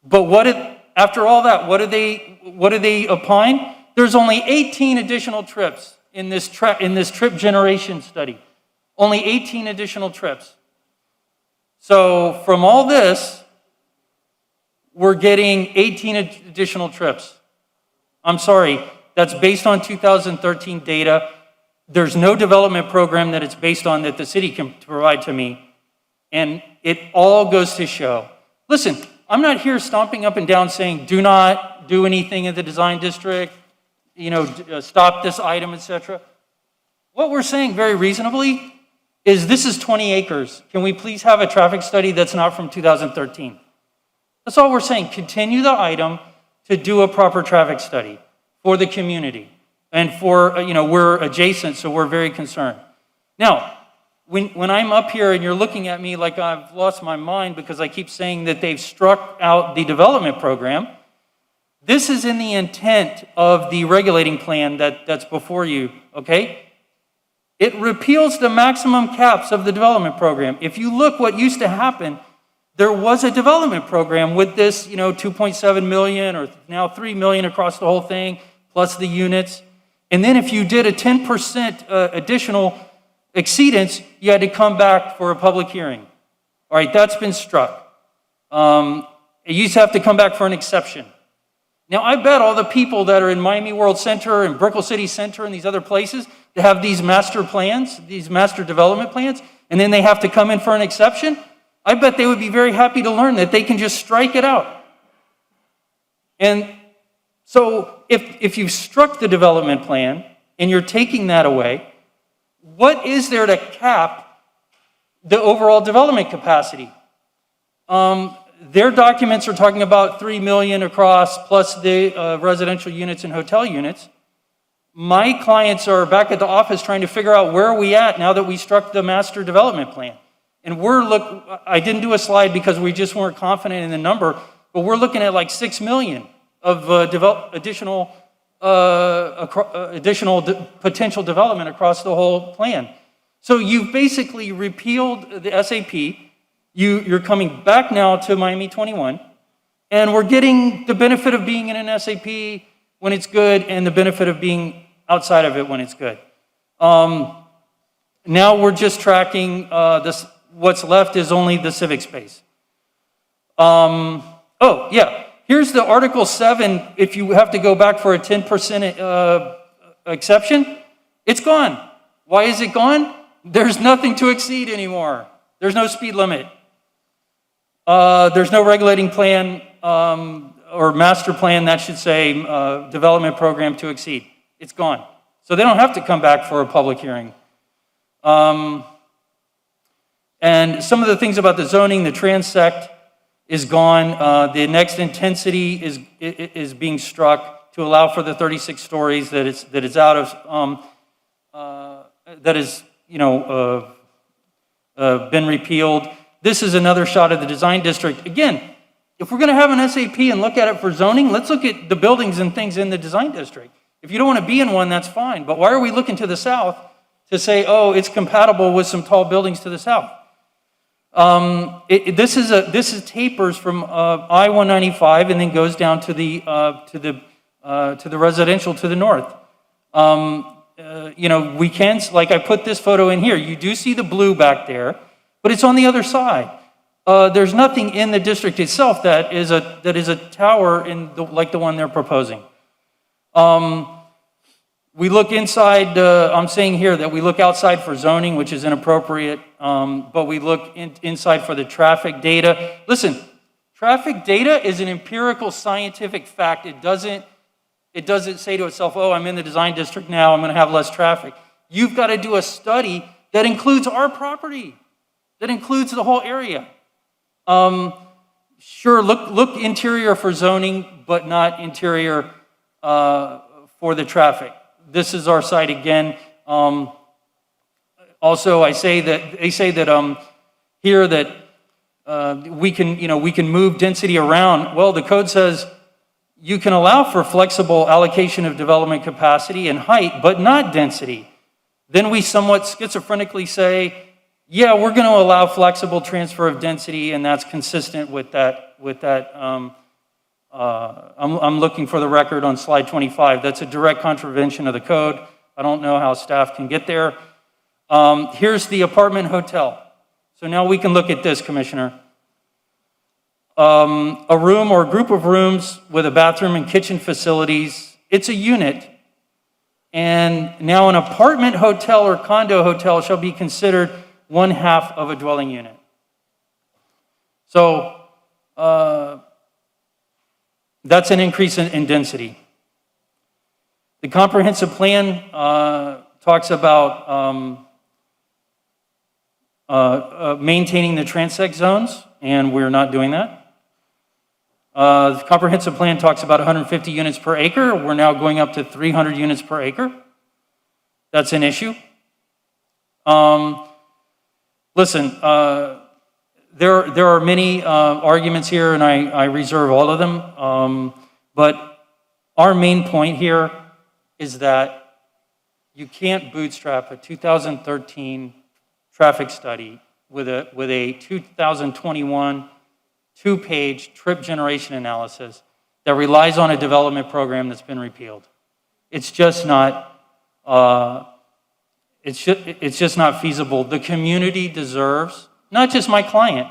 but after all that, what do they opine? There's only 18 additional trips in this trip generation study. Only 18 additional trips. So from all this, we're getting 18 additional trips. I'm sorry, that's based on 2013 data. There's no development program that it's based on that the city can provide to me. And it all goes to show. Listen, I'm not here stomping up and down saying, do not do anything in the design district, stop this item, etc. What we're saying very reasonably is this is 20 acres. Can we please have a traffic study that's not from 2013? That's all we're saying. Continue the item to do a proper traffic study for the community. And for, we're adjacent, so we're very concerned. Now, when I'm up here and you're looking at me like I've lost my mind because I keep saying that they've struck out the development program, this is in the intent of the regulating plan that's before you, okay? It repeals the maximum caps of the development program. If you look what used to happen, there was a development program with this, 2.7 million or now 3 million across the whole thing, plus the units. And then if you did a 10% additional exceedance, you had to come back for a public hearing. All right, that's been struck. You used to have to come back for an exception. Now, I bet all the people that are in Miami World Center and Brickell City Center and these other places that have these master plans, these master development plans, and then they have to come in for an exception, I bet they would be very happy to learn that they can just strike it out. And so if you've struck the development plan and you're taking that away, what is there to cap the overall development capacity? Their documents are talking about 3 million across plus the residential units and hotel units. My clients are back at the office trying to figure out where are we at now that we struck the master development plan. And I didn't do a slide because we just weren't confident in the number, but we're looking at like 6 million of additional potential development across the whole plan. So you've basically repealed the SAP. You're coming back now to Miami 21, and we're getting the benefit of being in an SAP when it's good and the benefit of being outside of it when it's good. Now we're just tracking this. What's left is only the civic space. Oh, yeah. Here's the Article 7. If you have to go back for a 10% exception, it's gone. Why is it gone? There's nothing to exceed anymore. There's no speed limit. There's no regulating plan or master plan, that should say, development program to exceed. It's gone. So they don't have to come back for a public hearing. And some of the things about the zoning, the transect is gone. The next intensity is being struck to allow for the 36 stories that it's out of, that is, been repealed. This is another shot of the design district. Again, if we're going to have an SAP and look at it for zoning, let's look at the buildings and things in the design district. If you don't want to be in one, that's fine. But why are we looking to the south to say, oh, it's compatible with some tall buildings to the south? This is tapers from I-195 and then goes down to the residential to the north. We can, like I put this photo in here, you do see the blue back there, but it's on the other side. There's nothing in the district itself that is a tower like the one they're proposing. We look inside, I'm saying here that we look outside for zoning, which is inappropriate, but we look inside for the traffic data. Listen, traffic data is an empirical scientific fact. It doesn't say to itself, oh, I'm in the design district now, I'm going to have less traffic. You've got to do a study that includes our property. that includes the whole area. Sure, look interior for zoning, but not interior for the traffic. This is our site again. Also, they say that here that we can move density around. Well, the code says you can allow for flexible allocation of development capacity and height, but not density. Then we somewhat schizophrenically say, yeah, we're going to allow flexible transfer of density, and that's consistent with that. I'm looking for the record on slide 25. That's a direct contravention of the code. I don't know how staff can get there. Here's the apartment hotel. So now we can look at this, Commissioner. A room or a group of rooms with a bathroom and kitchen facilities, it's a unit. And now an apartment hotel or condo hotel shall be considered 1/2 of a dwelling unit. So that's an increase in density. The comprehensive plan talks about maintaining the transect zones, and we're not doing that. The comprehensive plan talks about 150 units per acre. We're now going up to 300 units per acre. That's an issue. Listen, there are many arguments here, and I reserve all of them. But our main point here is that you can't bootstrap a 2013 traffic study with a 2021 2-page trip generation analysis that relies on a development program that's been repealed. It's just not. It's just not feasible. The community deserves, not just my client,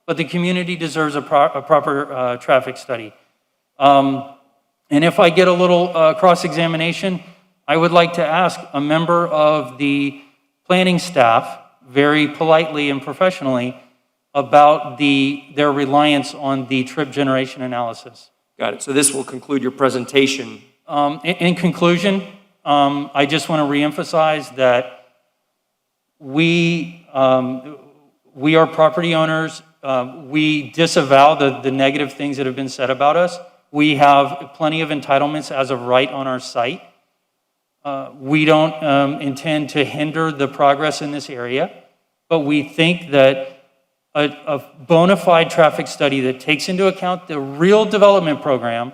but the community deserves a proper traffic study. And if I get a little cross-examination, I would like to ask a member of the planning staff, very politely and professionally, about their reliance on the trip generation analysis. Got it. So this will conclude your presentation. In conclusion, I just want to reemphasize that we are property owners. We disavow the negative things that have been said about us. We have plenty of entitlements as of right on our site. We don't intend to hinder the progress in this area, but we think that a bona fide traffic study that takes into account the real development program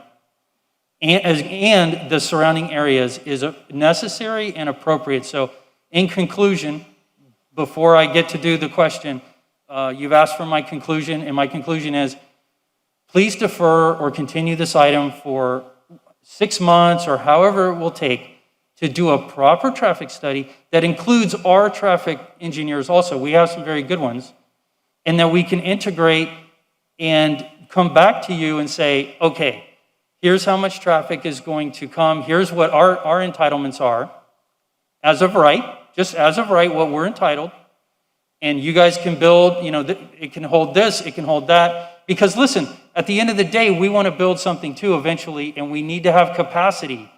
and the surrounding areas is necessary and appropriate. So in conclusion, before I get to do the question, you've asked for my conclusion, and my conclusion is please defer or continue this item for 6 months or however it will take to do a proper traffic study that includes our traffic engineers also. We have some very good ones, and that we can integrate and come back to you and say, okay, here's how much traffic is going to come. Here's what our entitlements are as of right, just as of right, what we're entitled. And you guys can build, it can hold this, it can hold that. Because listen, at the end of the day, we want to build something too eventually, and we need to have capacity.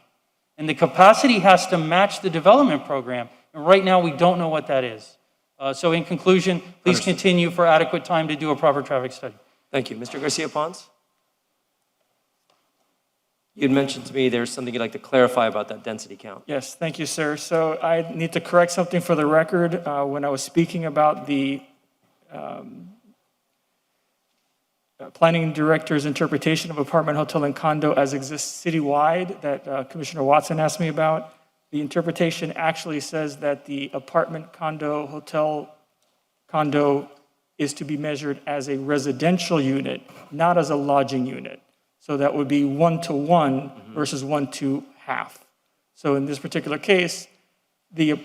And the capacity has to match the development program. And right now, we don't know what that is. So in conclusion, please continue for adequate time to do a proper traffic study. Thank you. Mr. Garcia-Pons? You'd mentioned to me there's something you'd like to clarify about that density count. Yes, thank you, sir. So I need to correct something for the record. When I was speaking about the planning director's interpretation of apartment, hotel, and condo as exists citywide that Commissioner Watson asked me about, the interpretation actually says that the apartment, condo, hotel, condo is to be measured as a residential unit, not as a lodging unit. So that would be 1-to-1 versus 1-to-half. So in this particular case, the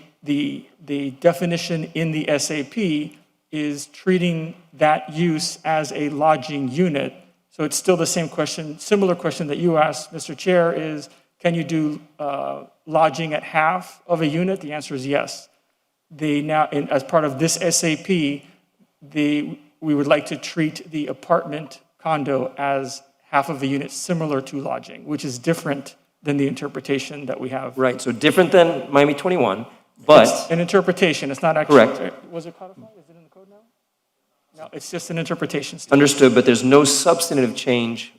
definition in the SAP is treating that use as a lodging unit. So it's still the same question, similar question that you asked, Mr. Chair, is can you do lodging at half of a unit? The answer is yes. As part of this SAP, we would like to treat the apartment condo as half of the unit similar to lodging, which is different than the interpretation that we have. Right, so different than Miami 21, but... It's an interpretation, it's not actually... Correct. Was it codified? Is it in the code now? No, it's just an interpretation. Steve. Understood, but there's no substantive change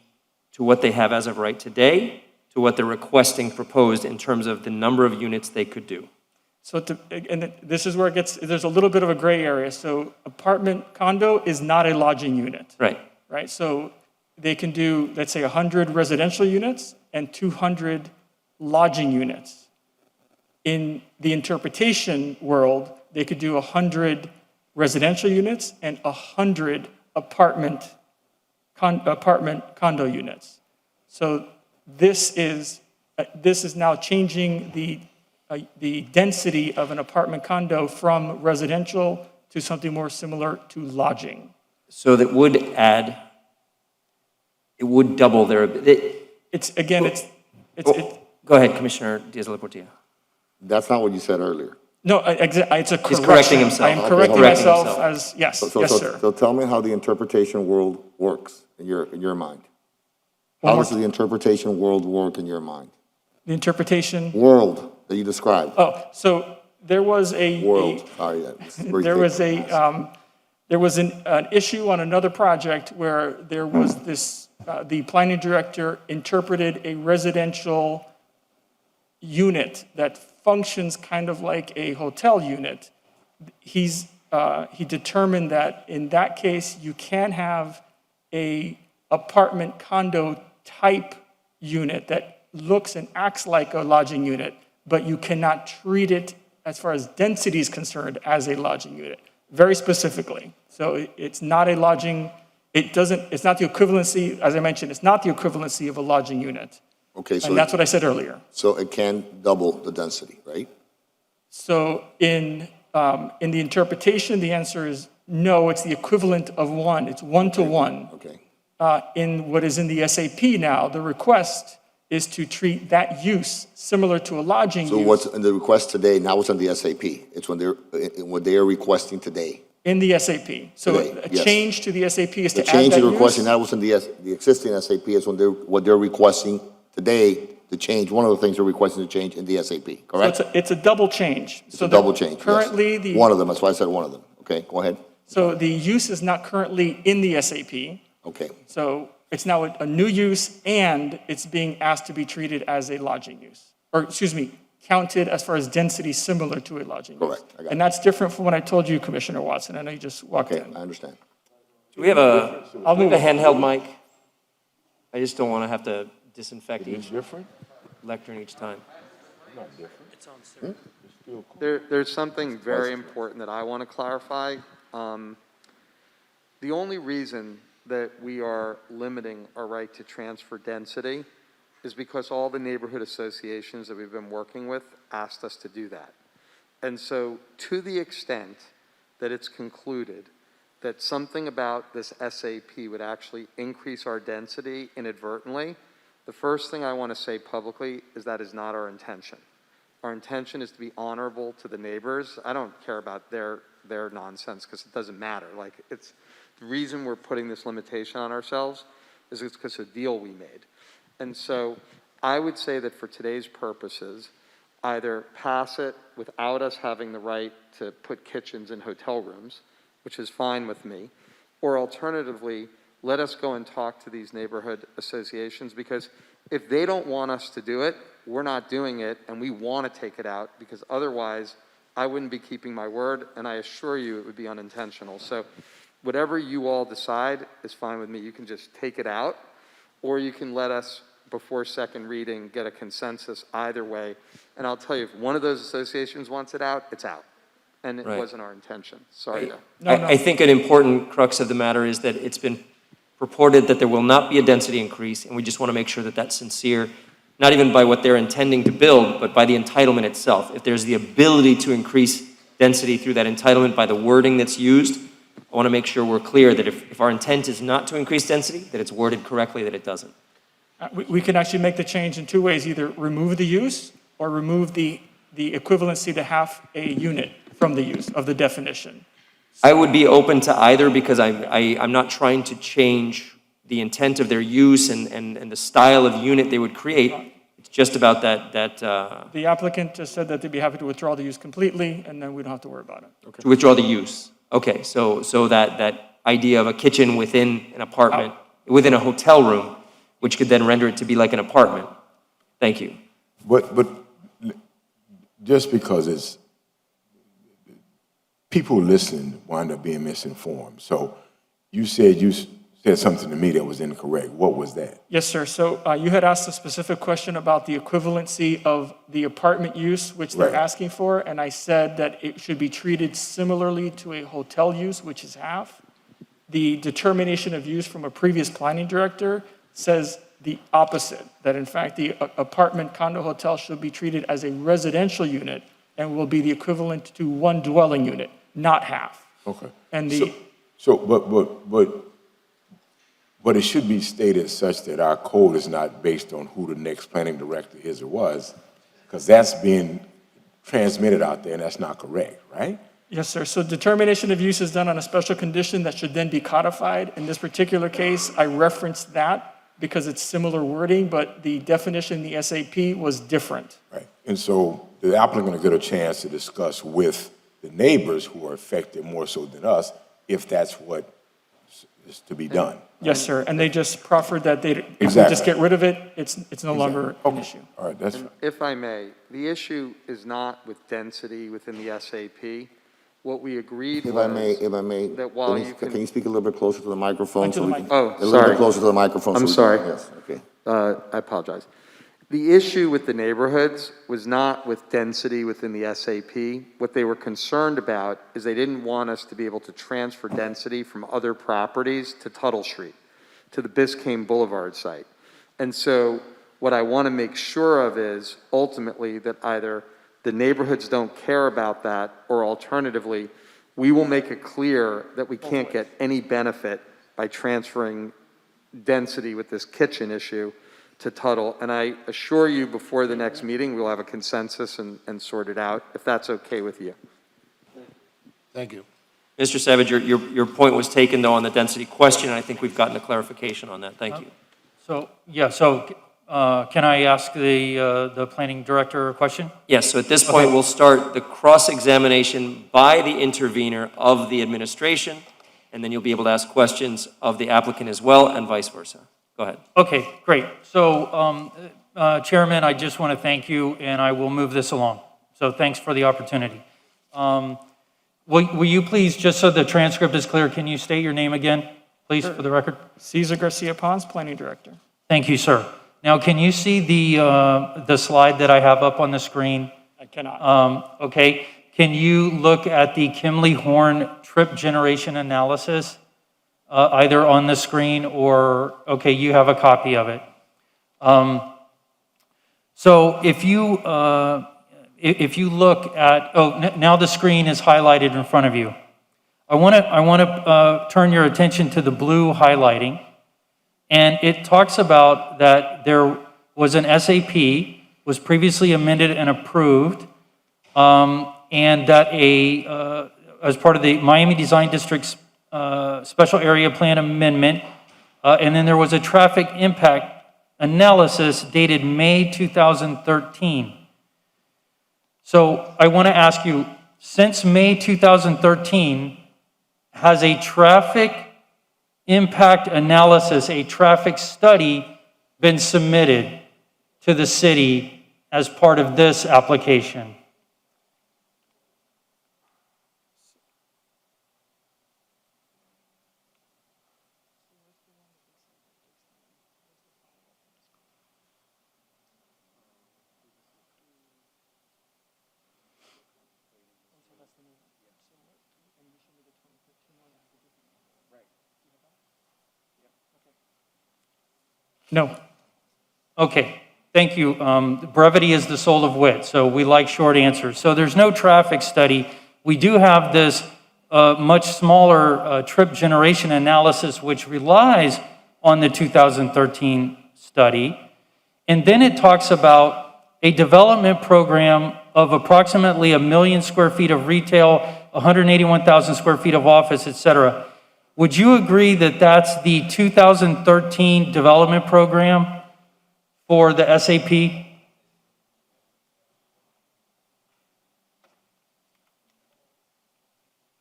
to what they have as of right today, to what they're requesting proposed in terms of the number of units they could do. So, and this is where it gets, there's a little bit of a gray area. So apartment condo is not a lodging unit, Right. right? So they can do, let's say, 100 residential units and 200 lodging units. In the interpretation world, they could do 100 residential units and 100 apartment condo units. So this is now changing the density of an apartment condo from residential to something more similar to lodging. So that would add, it would double their, go ahead, Commissioner Diaz-La Portilla. That's not what you said earlier. No, it's a correction. He's correcting himself. I am correcting correcting myself himself. as, yes, So yes, sir. So tell me how the interpretation world works in your mind. One How more does the interpretation world work in your mind? The interpretation, World that you described. so there was World, sorry. That's very there thick. was there was an issue on another project where there was this, the planning director interpreted a residential unit that functions kind of like a hotel unit. He determined that in that case, you can have a apartment condo type unit that looks and acts like a lodging unit, but you cannot treat it as far as density is concerned as a lodging unit, very specifically. So it's not a lodging, it's not the equivalency, as I mentioned, it's not the equivalency of a lodging unit. Okay, so And that's what I said earlier. so it can double the density, right? So in the interpretation, the answer is no, it's the equivalent of one. It's 1-to-1. Okay. In what is in the SAP now, the request is to treat that use similar to a lodging So use what's in the request today, now what's on the SAP? It's what they are requesting today. in the SAP. So Today, a yes. change to the SAP is The to add change that you're requesting, use. now what's in the existing SAP is what they're requesting today to change, one of the things they're requesting to change in the SAP, So correct? it's a double change. It's a double change, yes. Currently, One of them, that's why I said one of them. Okay, go ahead. so the use is not currently in the SAP. Okay, So it's now a new use, and it's being asked to be treated as a lodging use. Or, excuse me, counted as far as density similar to a lodging use. Correct, I got it. And that's different from what I told you, Commissioner Watson. I know you just walked okay, in. I understand. Do we have a I'll move it. handheld mic? I just don't want to have to disinfect It's each different? lectern each time. Not different. It's still cool. There's something very important that I want to clarify. The only reason that we are limiting our right to transfer density is because all the neighborhood associations that we've been working with asked us to do that. And so to the extent that it's concluded that something about this SAP would actually increase our density inadvertently, the first thing I want to say publicly is that is not our intention. Our intention is to be honorable to the neighbors. I don't care about their nonsense because it doesn't matter. Like, it's the reason we're putting this limitation on ourselves is it's because of a deal we made. And so I would say that for today's purposes, either pass it without us having the right to put kitchens in hotel rooms, which is fine with me, or alternatively, let us go and talk to these neighborhood associations, because if they don't want us to do it, we're not doing it, and we want to take it out, because otherwise I wouldn't be keeping my word, and I assure you it would be unintentional. So whatever you all decide is fine with me. You can just take it out, or you can let us, before second reading, get a consensus either way. And I'll tell you, if one of those associations wants it out, it's out. And it Right. wasn't our intention. Sorry to... I think an important crux of the matter is that it's been purported that there will not be a density increase, and we just want to make sure that that's sincere, not even by what they're intending to build, but by the entitlement itself. If there's the ability to increase density through that entitlement by the wording that's used, I want to make sure we're clear that if our intent is not to increase density, that it's worded correctly, that it doesn't. We can actually make the change in two ways, either remove the use or remove the equivalency to half a unit from the use of the definition. I would be open to either because I'm not trying to change the intent of their use and the style of unit they would create. It's just about that The applicant just said that they'd be happy to withdraw the use completely, and then we don't have to worry about it. to withdraw the use. Okay, so that idea of a kitchen within an apartment, within a hotel room, which could then render it to be like an apartment. Thank you. But just because it's, people listening wind up being misinformed. So you said something to me that was incorrect. What was that? Yes, sir. So you had asked a specific question about the equivalency of the apartment use, which they're Right. asking for, and I said that it should be treated similarly to a hotel use, which is half. The determination of use from a previous planning director says the opposite, that in fact, the apartment condo hotel should be treated as a residential unit and will be the equivalent to one dwelling unit, not half. Okay. And But it should be stated such that our code is not based on who the next planning director is or was, because that's being transmitted out there and that's not correct, right? Yes, sir. So determination of use is done on a special condition that should then be codified. In this particular case, I referenced that because it's similar wording, but the definition in the SAP was different. Right. And so the applicant will get a chance to discuss with the neighbors who are affected more so than us, if that's what is to be done. Yes, sir. And they just proffered that if we Exactly. just get rid of it, it's no longer an issue. All right, that's, If I may, the issue is not with density within the SAP. What we agreed If was. I may, That while you can you speak a little bit closer to the microphone? To so the we can- mic. Oh, A little sorry. bit closer to the microphone. I'm so we- sorry. Yes, okay. I apologize. The issue with the neighborhoods was not with density within the SAP. What they were concerned about is they didn't want us to be able to transfer density from other properties to Tuttle Street, to the Biscayne Boulevard site. And so what I want to make sure of is ultimately that either the neighborhoods don't care about that, or alternatively, we will make it clear that we can't get any benefit by transferring density with this kitchen issue to Tuttle. And I assure you, before the next meeting, we'll have a consensus and sort it out, if that's okay with you. Thank you. Mr. Savage, your point was taken, though, on the density question, and I think we've gotten a clarification on that. Thank you. So, can I ask the planning director a question? Yes, so at this point, we'll start the cross-examination by the intervener of the administration, and then you'll be able to ask questions of the applicant as well, and vice versa. Go ahead. Okay, great. So, Chairman, I just want to thank you, and I will move this along. So thanks for the opportunity. Will you please, just so the transcript is clear, can you state your name again, please, for the record? Cesar Garcia Pons, planning director. Thank you, sir. Now, can you see the slide that I have up on the screen? I cannot. Okay. Can you look at the Kimley-Horn trip generation analysis, either on the screen or, okay, you have a copy of it. So if you look at, now the screen is highlighted in front of you. I want to turn your attention to the blue highlighting, and it talks about that there was an SAP, was previously amended and approved, and that as part of the Miami Design District's Special Area Plan Amendment, and then there was a traffic impact analysis dated May 2013. So I want to ask you, since May 2013, has a traffic impact analysis, a traffic study, been submitted to the city as part of this application? No. Okay, thank you. Brevity is the soul of wit, so we like short answers. So there's no traffic study. We do have this much smaller trip generation analysis, which relies on the 2013 study. And then it talks about a development program of approximately 1 million square feet of retail, 181,000 square feet of office, et cetera. Would you agree that that's the 2013 development program for the SAP?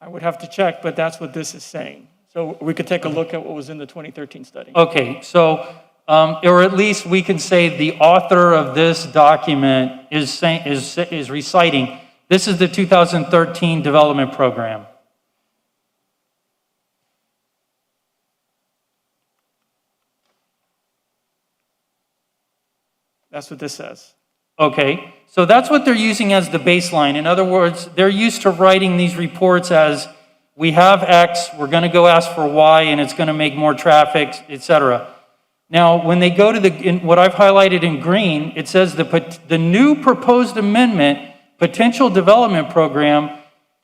I would have to check, but that's what this is saying. So we could take a look at what was in the 2013 study. Okay, so, or at least we can say the author of this document is saying, is reciting, this is the 2013 development program. That's what this says. Okay, so that's what they're using as the baseline. In other words, they're used to writing these reports as, we have X, we're going to go ask for Y, and it's going to make more traffic, et cetera. Now, when they go to what I've highlighted in green, it says the new proposed amendment, potential development program,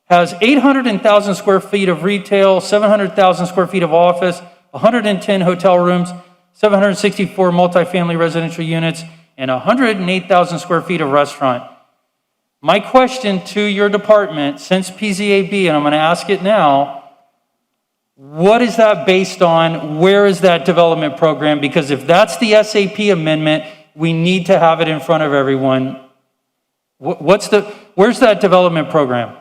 has 800,000 square feet of retail, 700,000 square feet of office, 110 hotel rooms, 764 multifamily residential units, and 108,000 square feet of restaurant. My question to your department, since PZAB, and I'm going to ask it now, what is that based on? Where is that development program? Because if that's the SAP amendment, we need to have it in front of everyone. Where's that development program?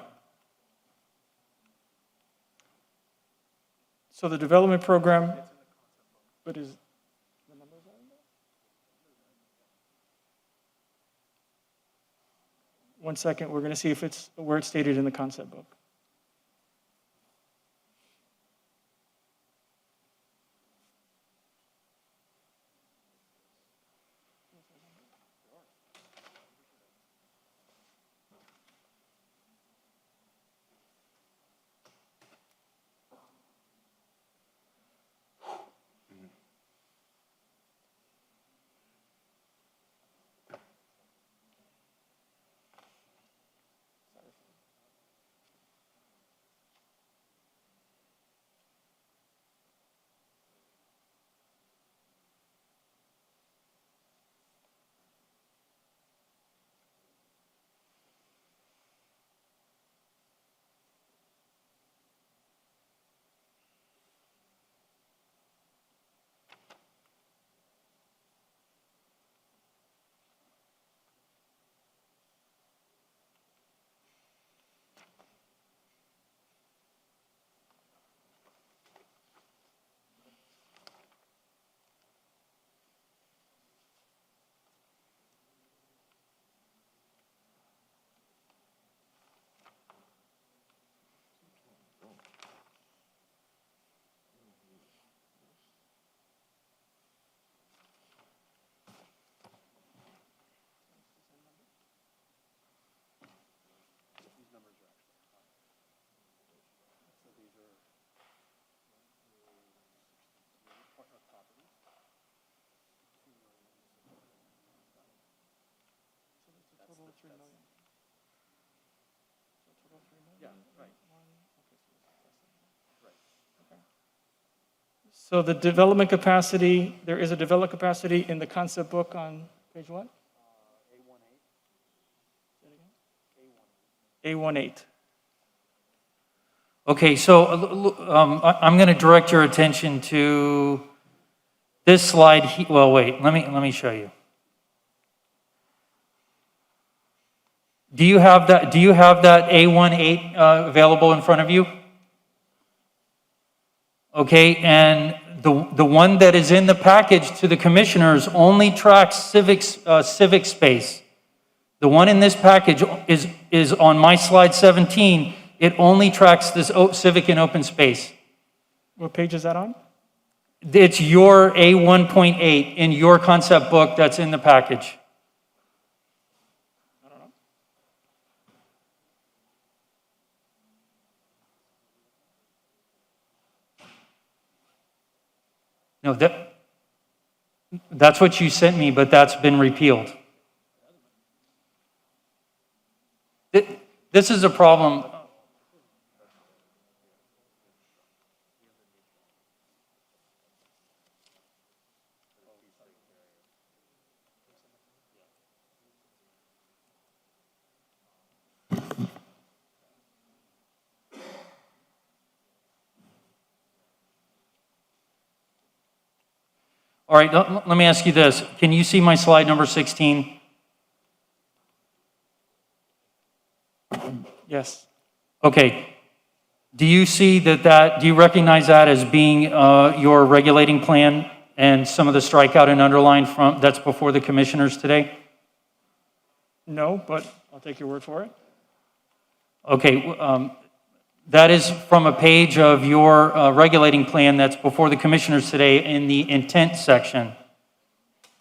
So the development program, what is, one second, we're going to see if it's where it's stated in the concept book. So the development capacity, there is a development capacity in the concept book on page what? A18. Okay, so I'm going to direct your attention to this slide. Well, wait, let me show you. Do you have that A18 available in front of you? Okay, and the one that is in the package to the commissioners only tracks civic space. The one in this package is on my slide 17. It only tracks this civic and open space. What page is that on? It's your A1.8 in your concept book that's in the package. No, that's what you sent me, but that's been repealed. This is a problem. All right, let me ask you this. Can you see my slide number 16? Yes. Okay. Do you see do you recognize that as being your regulating plan and some of the strikeout and underline that's before the commissioners today? No, but I'll take your word for it. Okay, that is from a page of your regulating plan that's before the commissioners today in the intent section.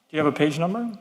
Do you have a page number?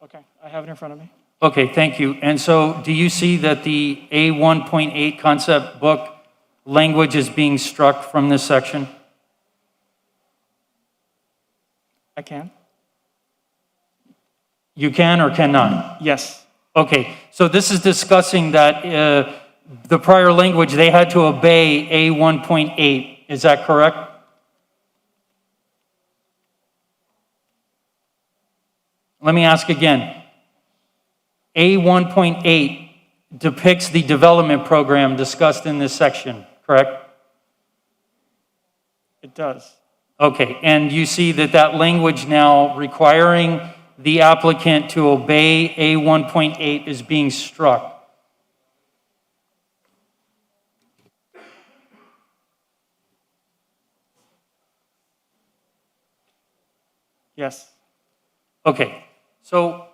Okay, I have it in front of me. Okay, thank you. And so do you see that the A1.8 concept book language is being struck from this section? I can. You can or cannot? Yes. Okay, so this is discussing that the prior language, they had to obey A1.8. Is that correct? Let me ask again. A1.8 depicts the development program discussed in this section, correct? It does. Okay, and you see that language now requiring the applicant to obey A1.8 is being struck. Yes. Okay, so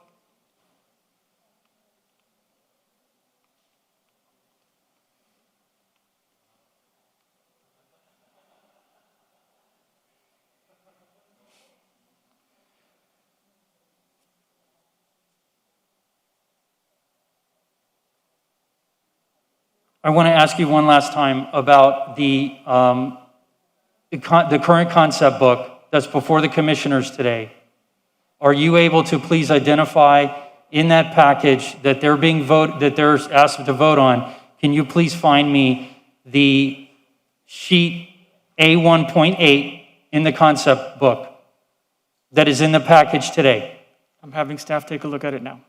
I want to ask you one last time about the current concept book that's before the commissioners today. Are you able to please identify in that package that they're asked to vote on? Can you please find me the sheet A1.8 in the concept book that is in the package today? I'm having staff take a look at it now.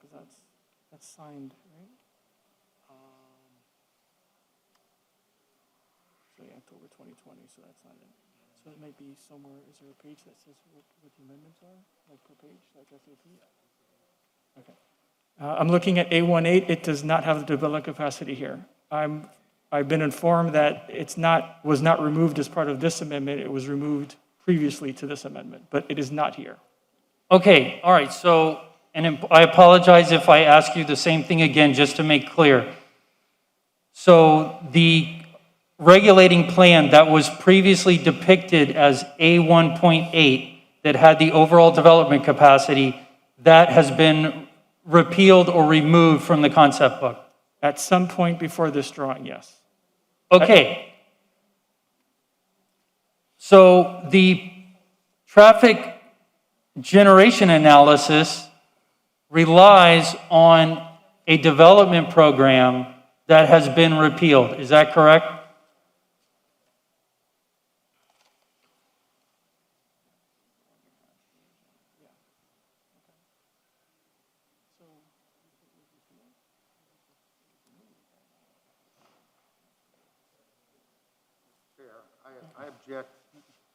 Because that's signed, right? So yeah, October 2020, so that's not it. So it might be somewhere, is there a page that says what the amendments are, like per page, like SAP? Okay. I'm looking at A18, it does not have the development capacity here. I've been informed that was not removed as part of this amendment, it was removed previously to this amendment, but it is not here. Okay, all right, so, and I apologize if I ask you the same thing again, just to make clear. So the regulating plan that was previously depicted as A1.8 that had the overall development capacity, that has been repealed or removed from the concept book? At some point before this drawing, yes. Okay. So the traffic generation analysis relies on a development program that has been repealed. Is that correct?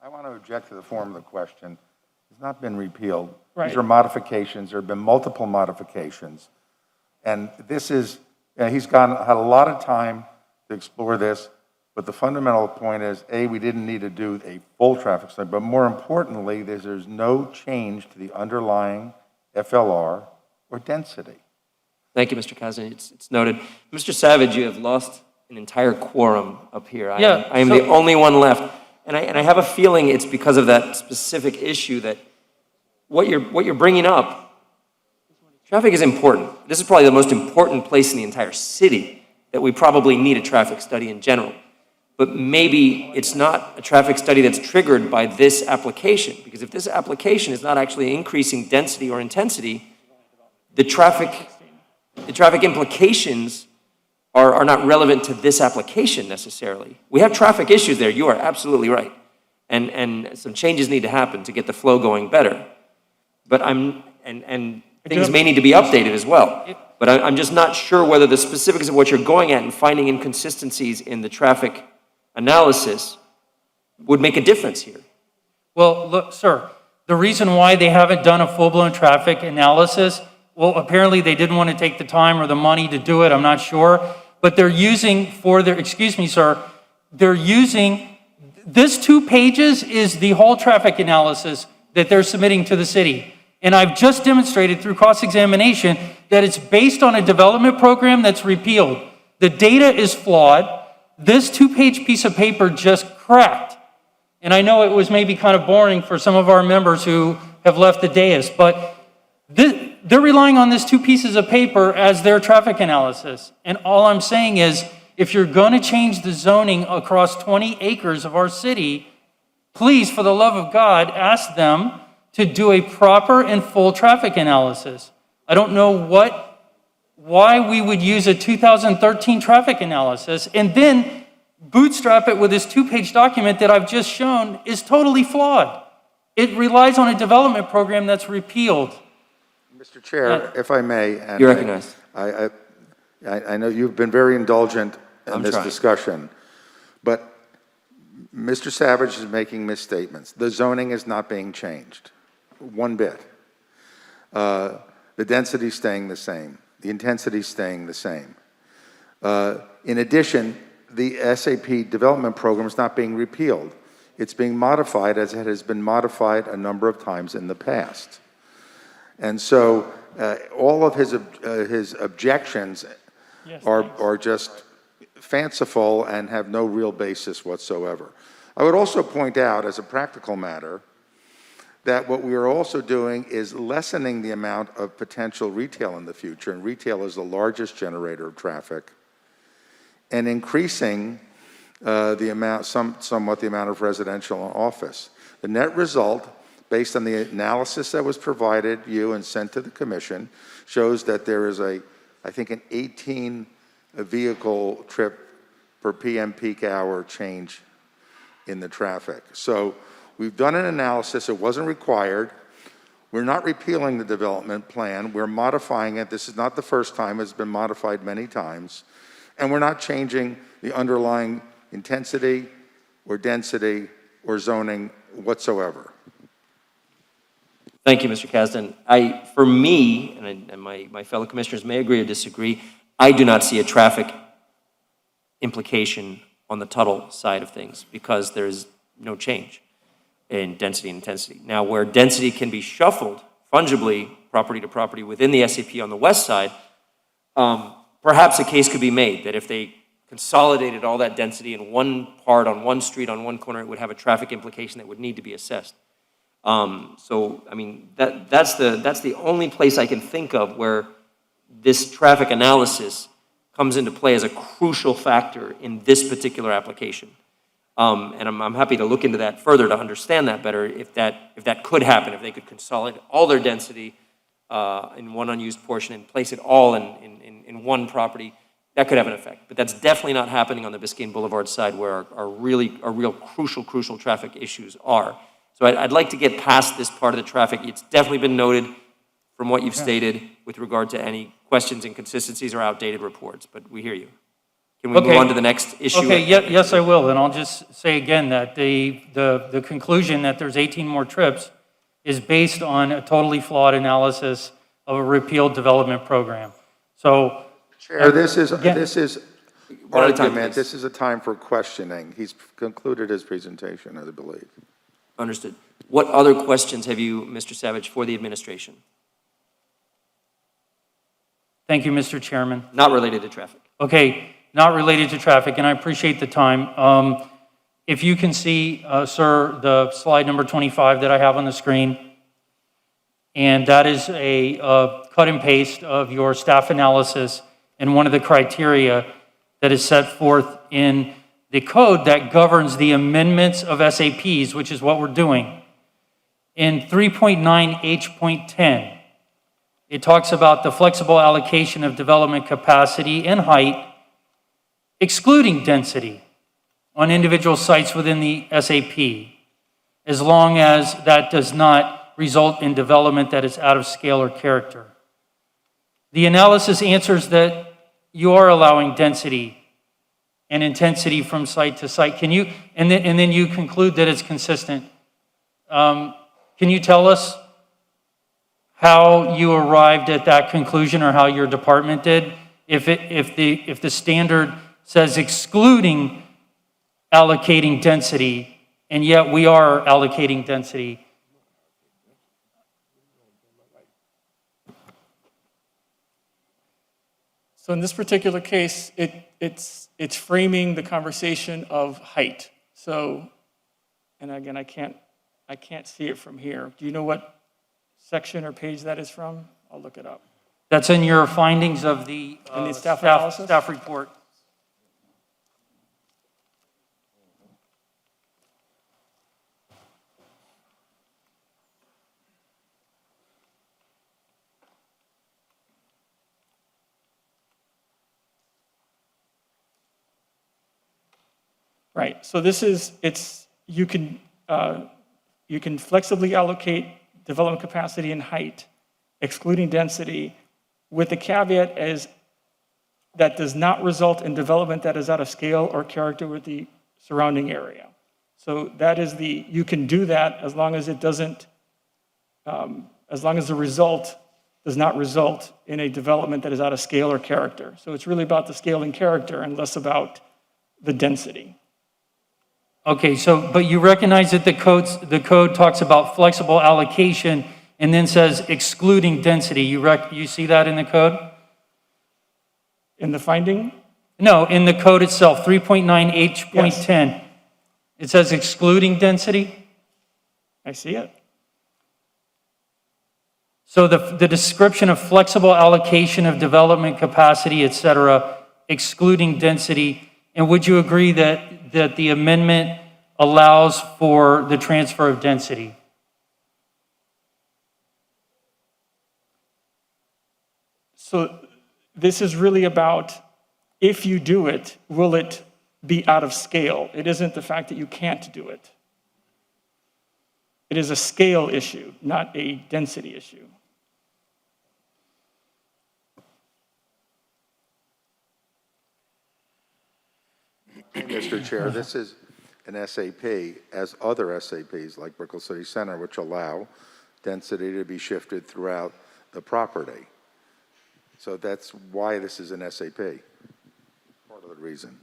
I want to object to the form of the question. It's not been repealed. Right. These are modifications. There have been multiple modifications. And this is, he's had a lot of time to explore this, but the fundamental point is, A, we didn't need to do a full traffic study, but more importantly, there's no change to the underlying FLR or density. Thank you, Mr. Kasdan. It's noted. Mr. Savage, you have lost an entire quorum up here. Yeah, I am so- the only one left. And I have a feeling it's because of that specific issue that what you're bringing up, traffic is important. This is probably the most important place in the entire city that we probably need a traffic study in general. But maybe it's not a traffic study that's triggered by this application, because if this application is not actually increasing density or intensity, the traffic implications are not relevant to this application necessarily. We have traffic issues there, you are absolutely right. And some changes need to happen to get the flow going better. But things may need to be updated as well. But I'm just not sure whether the specifics of what you're going at and finding inconsistencies in the traffic analysis would make a difference here. Well, look, sir, the reason why they haven't done a full-blown traffic analysis, well, apparently they didn't want to take the time or the money to do it, I'm not sure. But they're using excuse me, sir, they're using, this 2 pages is the whole traffic analysis that they're submitting to the city. And I've just demonstrated through cross-examination that it's based on a development program that's repealed. The data is flawed. This 2-page piece of paper just cracked. And I know it was maybe kind of boring for some of our members who have left the dais, but they're relying on this 2 pieces of paper as their traffic analysis. And all I'm saying is, if you're going to change the zoning across 20 acres of our city, please, for the love of God, ask them to do a proper and full traffic analysis. I don't know why we would use a 2013 traffic analysis and then bootstrap it with this 2-page document that I've just shown is totally flawed. It relies on a development program that's repealed. Mr. Chair, if I may. and You're recognized. I know you've been very indulgent in I'm this trying. discussion, but Mr. Savage is making misstatements. The zoning is not being changed, one bit. The density is staying the same. The intensity is staying the same. In addition, the SAP development program is not being repealed. It's being modified as it has been modified a number of times in the past. And so all of his objections are just fanciful and have no real basis whatsoever. I would also point out, as a practical matter, that what we are also doing is lessening the amount of potential retail in the future, and retail is the largest generator of traffic, and increasing somewhat the amount of residential and office. The net result, based on the analysis that was provided you and sent to the commission, shows that there is I think an 18 vehicle trip per PM peak hour change in the traffic. So we've done an analysis. It wasn't required. We're not repealing the development plan. We're modifying it. This is not the first time. It's been modified many times. And we're not changing the underlying intensity or density or zoning whatsoever. Thank you, Mr. Kasdan. For me, and my fellow commissioners may agree or disagree, I do not see a traffic implication on the Tuttle side of things because there is no change. in density and intensity. Now, where density can be shuffled fungibly, property to property within the SAP on the west side, perhaps a case could be made that if they consolidated all that density in one part on one street on one corner, it would have a traffic implication that would need to be assessed. So, I mean, that's the only place I can think of where this traffic analysis comes into play as a crucial factor in this particular application. And I'm happy to look into that further to understand that better if that could happen, if they could consolidate all their density in one unused portion and place it all in one property. That could have an effect, but that's definitely not happening on the Biscayne Boulevard side where our real crucial traffic issues are. So I'd like to get past this part of the traffic. It's definitely been noted from what you've stated with regard to any questions, inconsistencies, or outdated reports, but we hear you. Can we move on to the next issue? Okay, yes, I will, and I'll just say again that the conclusion that there's 18 more trips is based on a totally flawed analysis of a repealed development program. So, Chair, this is One at a time, argument, please. this is a time for questioning. He's concluded his presentation, I believe. Understood. What other questions have you, Mr. Savage, for the administration? thank you, Mr. Chairman. Not related to traffic. Okay, not related to traffic, and I appreciate the time. If you can see, sir, the slide number 25 that I have on the screen, and that is a cut and paste of your staff analysis and one of the criteria that is set forth in the code that governs the amendments of SAPs, which is what we're doing. In 3.9H.10, it talks about the flexible allocation of development capacity and height, excluding density on individual sites within the SAP, as long as that does not result in development that is out of scale or character. The analysis answers that you are allowing density and intensity from site to site. Can you, and then you conclude that it's consistent. Can you tell us how you arrived at that conclusion or how your department did? If the standard says excluding allocating density, and yet we are allocating density. So in this particular case, it's framing the conversation of height. So, and again, I can't see it from here. Do you know what section or page that is from? I'll look it up. That's in your findings of the, In the staff analysis? staff report. Right, so this is, you can flexibly allocate development capacity and height, excluding density, with the caveat as that does not result in development that is out of scale or character with the surrounding area. So that is you can do that as long as it doesn't, as long as the result does not result in a development that is out of scale or character. So it's really about the scale and character and less about the density. Okay, so, but you recognize that the code talks about flexible allocation and then says excluding density. You see that in the code? In the finding? No, in the code itself, 3.9H.10. Yes. It says excluding density. I see it. So the description of flexible allocation of development capacity, et cetera, excluding density, and would you agree that the amendment allows for the transfer of density? So this is really about, if you do it, will it be out of scale? It isn't the fact that you can't do it. It is a scale issue, not a density issue. Mr. Chair, this is an SAP, as other SAPs like Brickell City Center, which allow density to be shifted throughout the property. So that's why this is an SAP, part of the reason.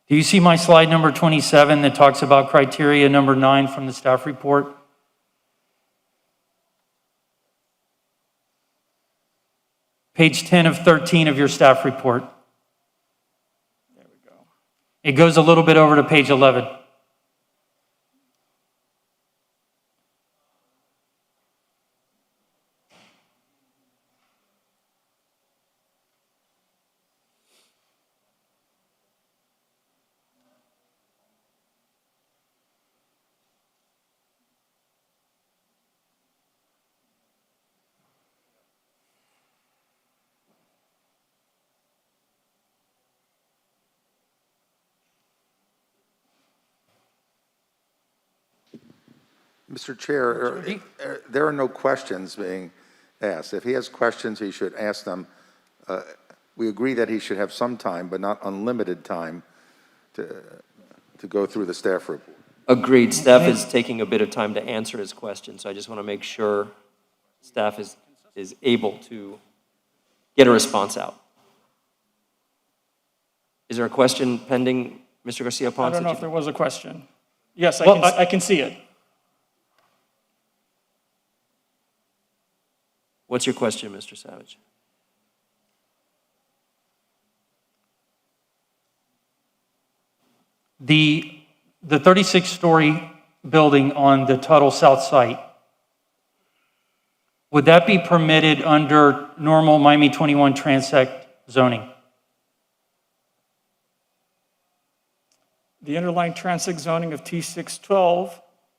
Do you see my slide number 27 that talks about criteria number 9 from the staff report? Page 10 of 13 of your staff report. There we go. It goes a little bit over to page 11. Mr. Chair, there are no questions being asked. If he has questions, he should ask them. We agree that he should have some time, but not unlimited time to go through the staff report. Agreed. Staff is taking a bit of time to answer his question, so I just want to make sure staff is able to get a response out. Is there a question pending, Mr. Garcia-Ponce? I don't know if there was a question. Yes, Well, I can see it. What's your question, Mr. Savage? The 36-story building on the Tuttle South site, would that be permitted under normal Miami 21 transect zoning? The underlying transect zoning of T612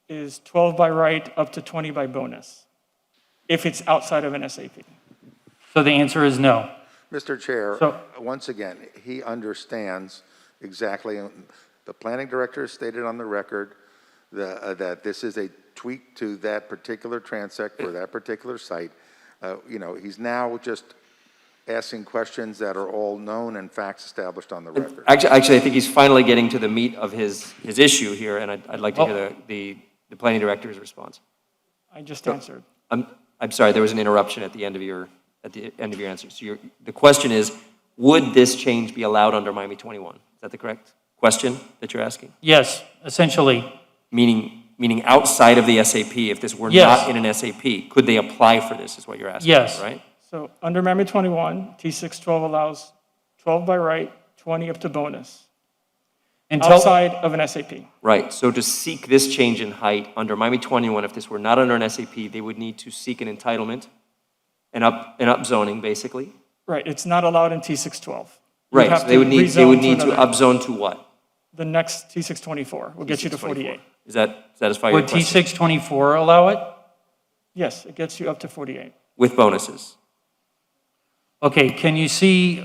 is 12 by right up to 20 by bonus, if it's outside of an SAP. So the answer is no. Mr. Chair, So- once again, he understands exactly, the planning director has stated on the record that this is a tweak to that particular transect for that particular site. He's now just asking questions that are all known and facts established on the record. Actually, I think he's finally getting to the meat of his issue here, and I'd like to hear the planning director's response. I just answered. I'm sorry, there was an interruption at the end of your answer. So the question is, would this change be allowed under Miami 21? Is that the correct question that you're asking? Yes, essentially. Meaning outside of the SAP, if this were Yes. not in an SAP, could they apply for this, is what you're asking, Yes. right? So under Miami 21, T612 allows 12 by right, 20 up to bonus, outside of an SAP. Right, so to seek this change in height under Miami 21, if this were not under an SAP, they would need to seek an entitlement, an upzoning, basically. Right, it's not allowed in T612. You'd Right, have so to they would need to another- upzone to what? The next T624 will get you to 48. Does that satisfy your Would question? T624 allow it? Yes, it gets you up to 48. With bonuses? Okay, can you see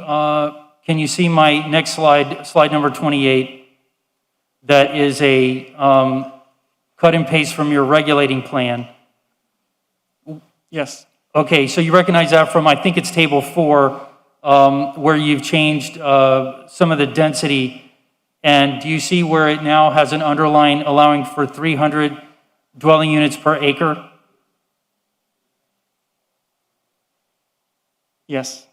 my next slide number 28? That is a cut and paste from your regulating plan. Yes. Okay, so you recognize that from, I think it's table 4, where you've changed some of the density. And do you see where it now has an underline allowing for 300 dwelling units per acre? Yes.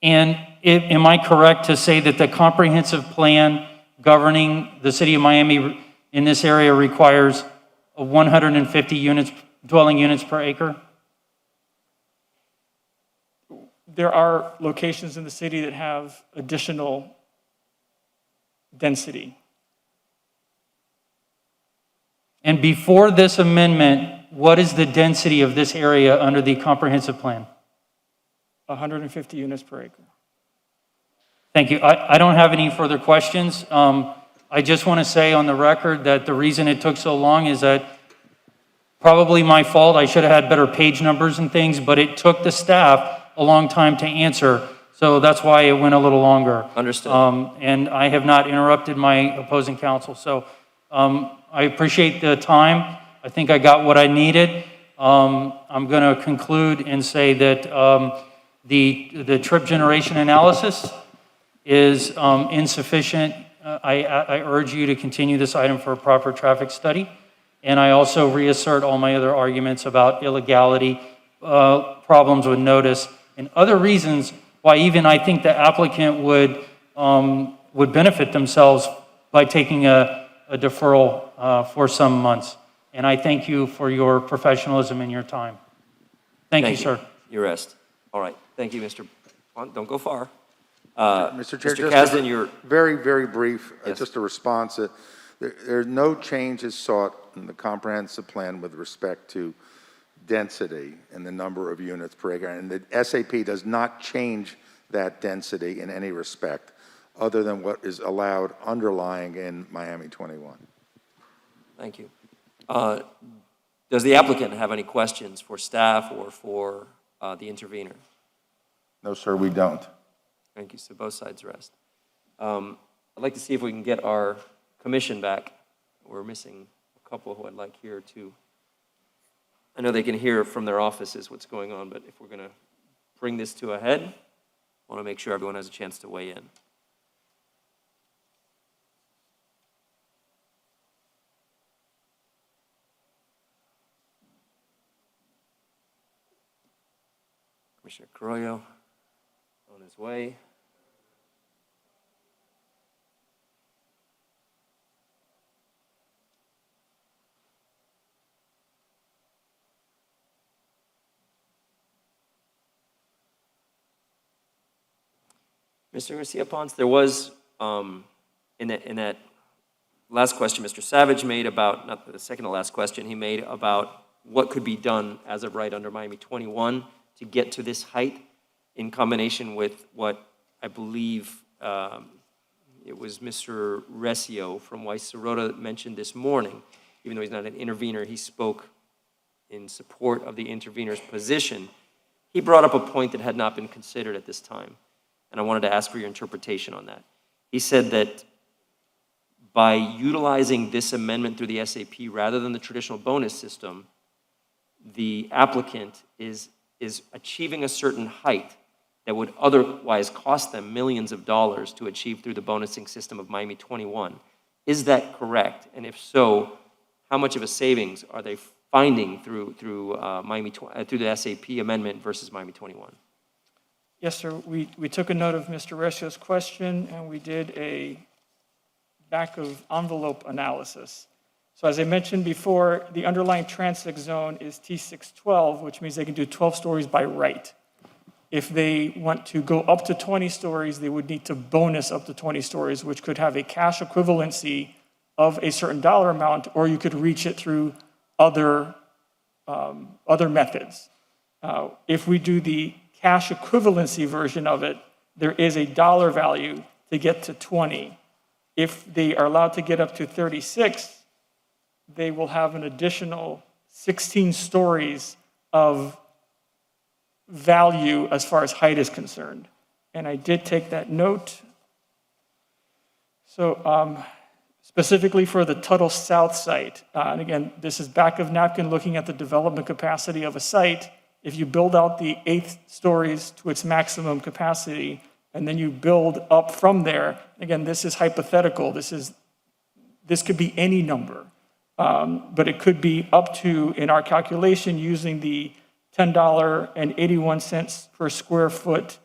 And am I correct to say that the comprehensive plan governing the city of Miami in this area requires 150 dwelling units per acre? There are locations in the city that have additional density. And before this amendment, what is the density of this area under the comprehensive plan? 150 units per acre. Thank you. I don't have any further questions. I just want to say on the record that the reason it took so long is that probably my fault. I should have had better page numbers and things, but it took the staff a long time to answer. So that's why it went a little longer. Understood. And I have not interrupted my opposing counsel. So I appreciate the time. I think I got what I needed. I'm going to conclude and say that the trip generation analysis is insufficient. I urge you to continue this item for a proper traffic study. And I also reassert all my other arguments about illegality, problems with notice, and other reasons why even I think the applicant would would benefit themselves by taking a deferral for some months. And I thank you for your professionalism and your time. Thank you, sir. You rest. All right. Thank you, Mr. Pont. Don't go far. Mr. Chair, Mr. just Kasdan, you're, very, very brief, Yes. just a response. There are no changes sought in the comprehensive plan with respect to density and the number of units per acre. And the SAP does not change that density in any respect, other than what is allowed underlying in Miami 21. thank you. Does the applicant have any questions for staff or for the intervener? No, sir, we don't. Thank you. So both sides rest. I'd like to see if we can get our commission back. We're missing a couple who I'd like here to. I know they can hear from their offices what's going on, but if we're going to bring this to a head, I want to make sure everyone has a chance to weigh in. Commissioner Carollo on his way. Mr. Garcia-Ponce, there was, in that last question Mr. Savage made about, not the second to last question, he made about what could be done as of right under Miami 21 to get to this height in combination with what I believe it was Mr. Recio from Weiss Serota mentioned this morning. Even though he's not an intervener, he spoke in support of the intervener's position. He brought up a point that had not been considered at this time, and I wanted to ask for your interpretation on that. He said that by utilizing this amendment through the SAP rather than the traditional bonus system, the applicant is achieving a certain height that would otherwise cost them millions of dollars to achieve through the bonusing system of Miami 21. Is that correct? And if so, how much of a savings are they finding through the SAP amendment versus Miami 21? Yes, sir. We took a note of Mr. Recio's question, and we did a back of envelope analysis. So as I mentioned before, the underlying transect zone is T612, which means they can do 12 stories by right. If they want to go up to 20 stories, they would need to bonus up to 20 stories, which could have a cash equivalency of a certain dollar amount, or you could reach it through other methods. If we do the cash equivalency version of it, there is a dollar value to get to 20. If they are allowed to get up to 36, they will have an additional 16 stories of value as far as height is concerned. And I did take that note. So specifically for the Tuttle South site, and again, this is back of napkin looking at the development capacity of a site. If you build out the 8 stories to its maximum capacity, and then you build up from there, again, this is hypothetical. This could be any number. But it could be up to, in our calculation, using the $10.81 per square foot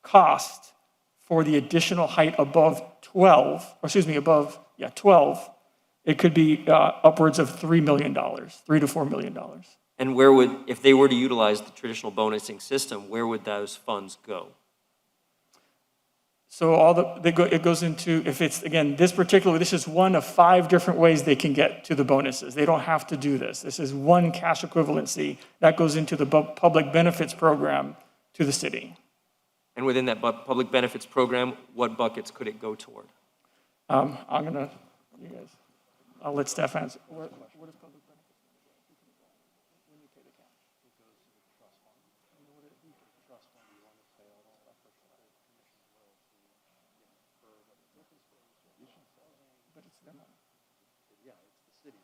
cost for the additional height above 12, it could be upwards of $3 million, $3 to $4 million. And where would, if they were to utilize the traditional bonusing system, where would those funds go? So it goes into, if it's, again, this is one of 5 different ways they can get to the bonuses. They don't have to do this. This is one cash equivalency that goes into the public benefits program to the city. And within that public benefits program, what buckets could it go toward? I'll let staff answer. What is public benefits? When you pay the cash. It goes to the trust fund. And what do you pay the trust fund? You want to pay all that stuff for but it's their money. Yeah, it's the city's.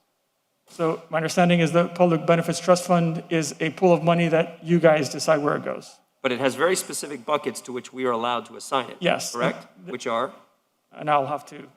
So my understanding is the Public Benefits Trust Fund is a pool of money that you guys decide where it goes. But it has very specific buckets to which we are allowed to assign it. Yes. Correct? Which are? And I'll have to.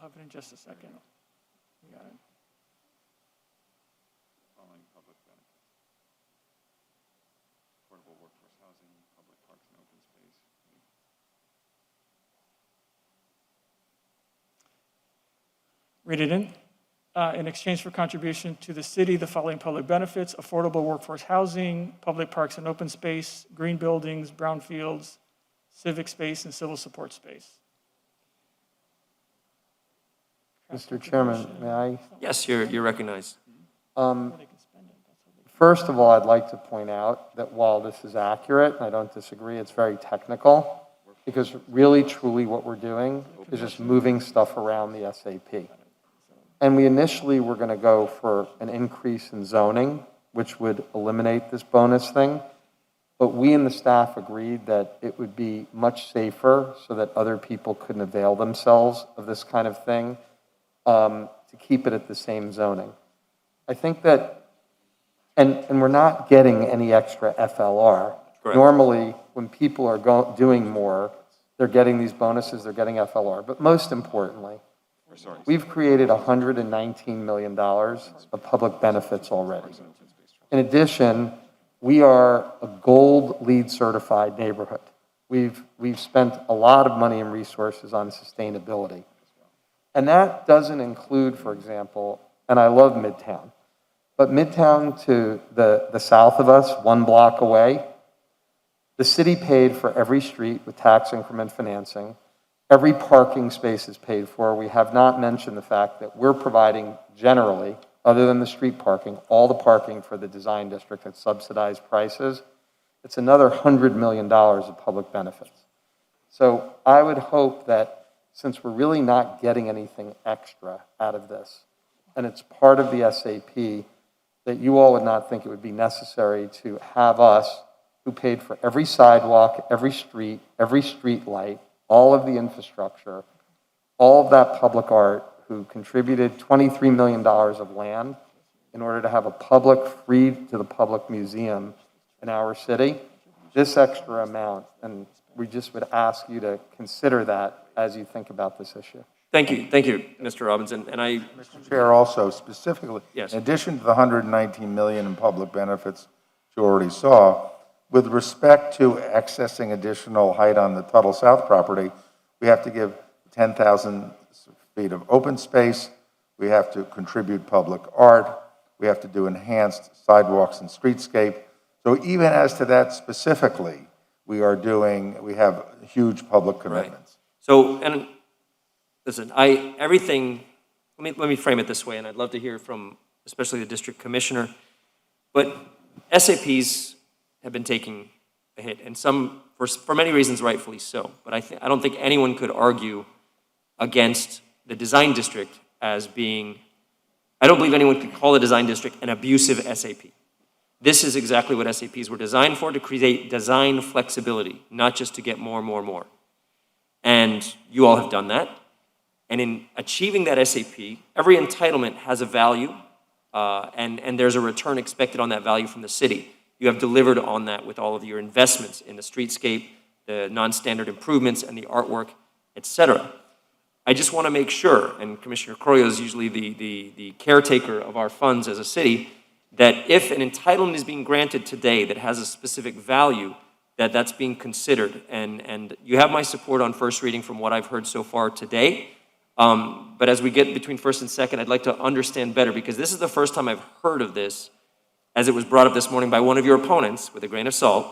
We'll have it in just a second. We got it. Read it in exchange for contribution to the city, the following public benefits: affordable workforce housing, public parks and open space, green buildings, brownfields, civic space, and civil support space. Mr. Chairman, may I? Yes, you're recognized. First of all, I'd like to point out that while this is accurate, and I don't disagree, it's very technical, because really, truly, what we're doing is just moving stuff around the SAP. And we initially were going to go for an increase in zoning, which would eliminate this bonus thing. But we and the staff agreed that it would be much safer so that other people couldn't avail themselves of this kind of thing, to keep it at the same zoning. I think that, and we're not getting any extra FLR. Correct. Normally, when people are doing more, they're getting these bonuses, they're getting FLR. But most importantly, we've created $119 million of public benefits already. In addition, we are a gold LEED certified neighborhood. We've spent a lot of money and resources on sustainability. And that doesn't include, for example, and I love Midtown, but Midtown to the south of us, 1 block away, the city paid for every street with tax increment financing. Every parking space is paid for. We have not mentioned the fact that we're providing generally, other than the street parking, all the parking for the design district at subsidized prices. It's another $100 million of public benefits. So I would hope that since we're really not getting anything extra out of this, and it's part of the SAP, that you all would not think it would be necessary to have us, who paid for every sidewalk, every street light, all of the infrastructure, all of that public art, who contributed $23 million of land in order to have a public, free to the public museum in our city, this extra amount, and we just would ask you to consider that as you think about this issue. Thank you, Mr. Robinson. And I, Mr. Chair, also specifically, Yes. in addition to the $119 million in public benefits you already saw, with respect to accessing additional height on the Tuttle South property, we have to give 10,000 feet of open space, we have to contribute public art, we have to do enhanced sidewalks and streetscape. So even as to that specifically, we have huge public commitments. so, and listen, everything, let me frame it this way, and I'd love to hear from especially the district commissioner, but SAPs have been taking a hit, and some, for many reasons, rightfully so. But I don't think anyone could argue against the design district as being, I don't believe anyone could call the design district an abusive SAP. This is exactly what SAPs were designed for, to create design flexibility, not just to get more. And you all have done that. And in achieving that SAP, every entitlement has a value, and there's a return expected on that value from the city. You have delivered on that with all of your investments in the streetscape, the non-standard improvements, and the artwork, et cetera. I just want to make sure, and Commissioner Croyo is usually the caretaker of our funds as a city, that if an entitlement is being granted today that has a specific value, that's being considered. And you have my support on first reading from what I've heard so far today. But as we get between first and second, I'd like to understand better, because this is the first time I've heard of this, as it was brought up this morning by one of your opponents with a grain of salt.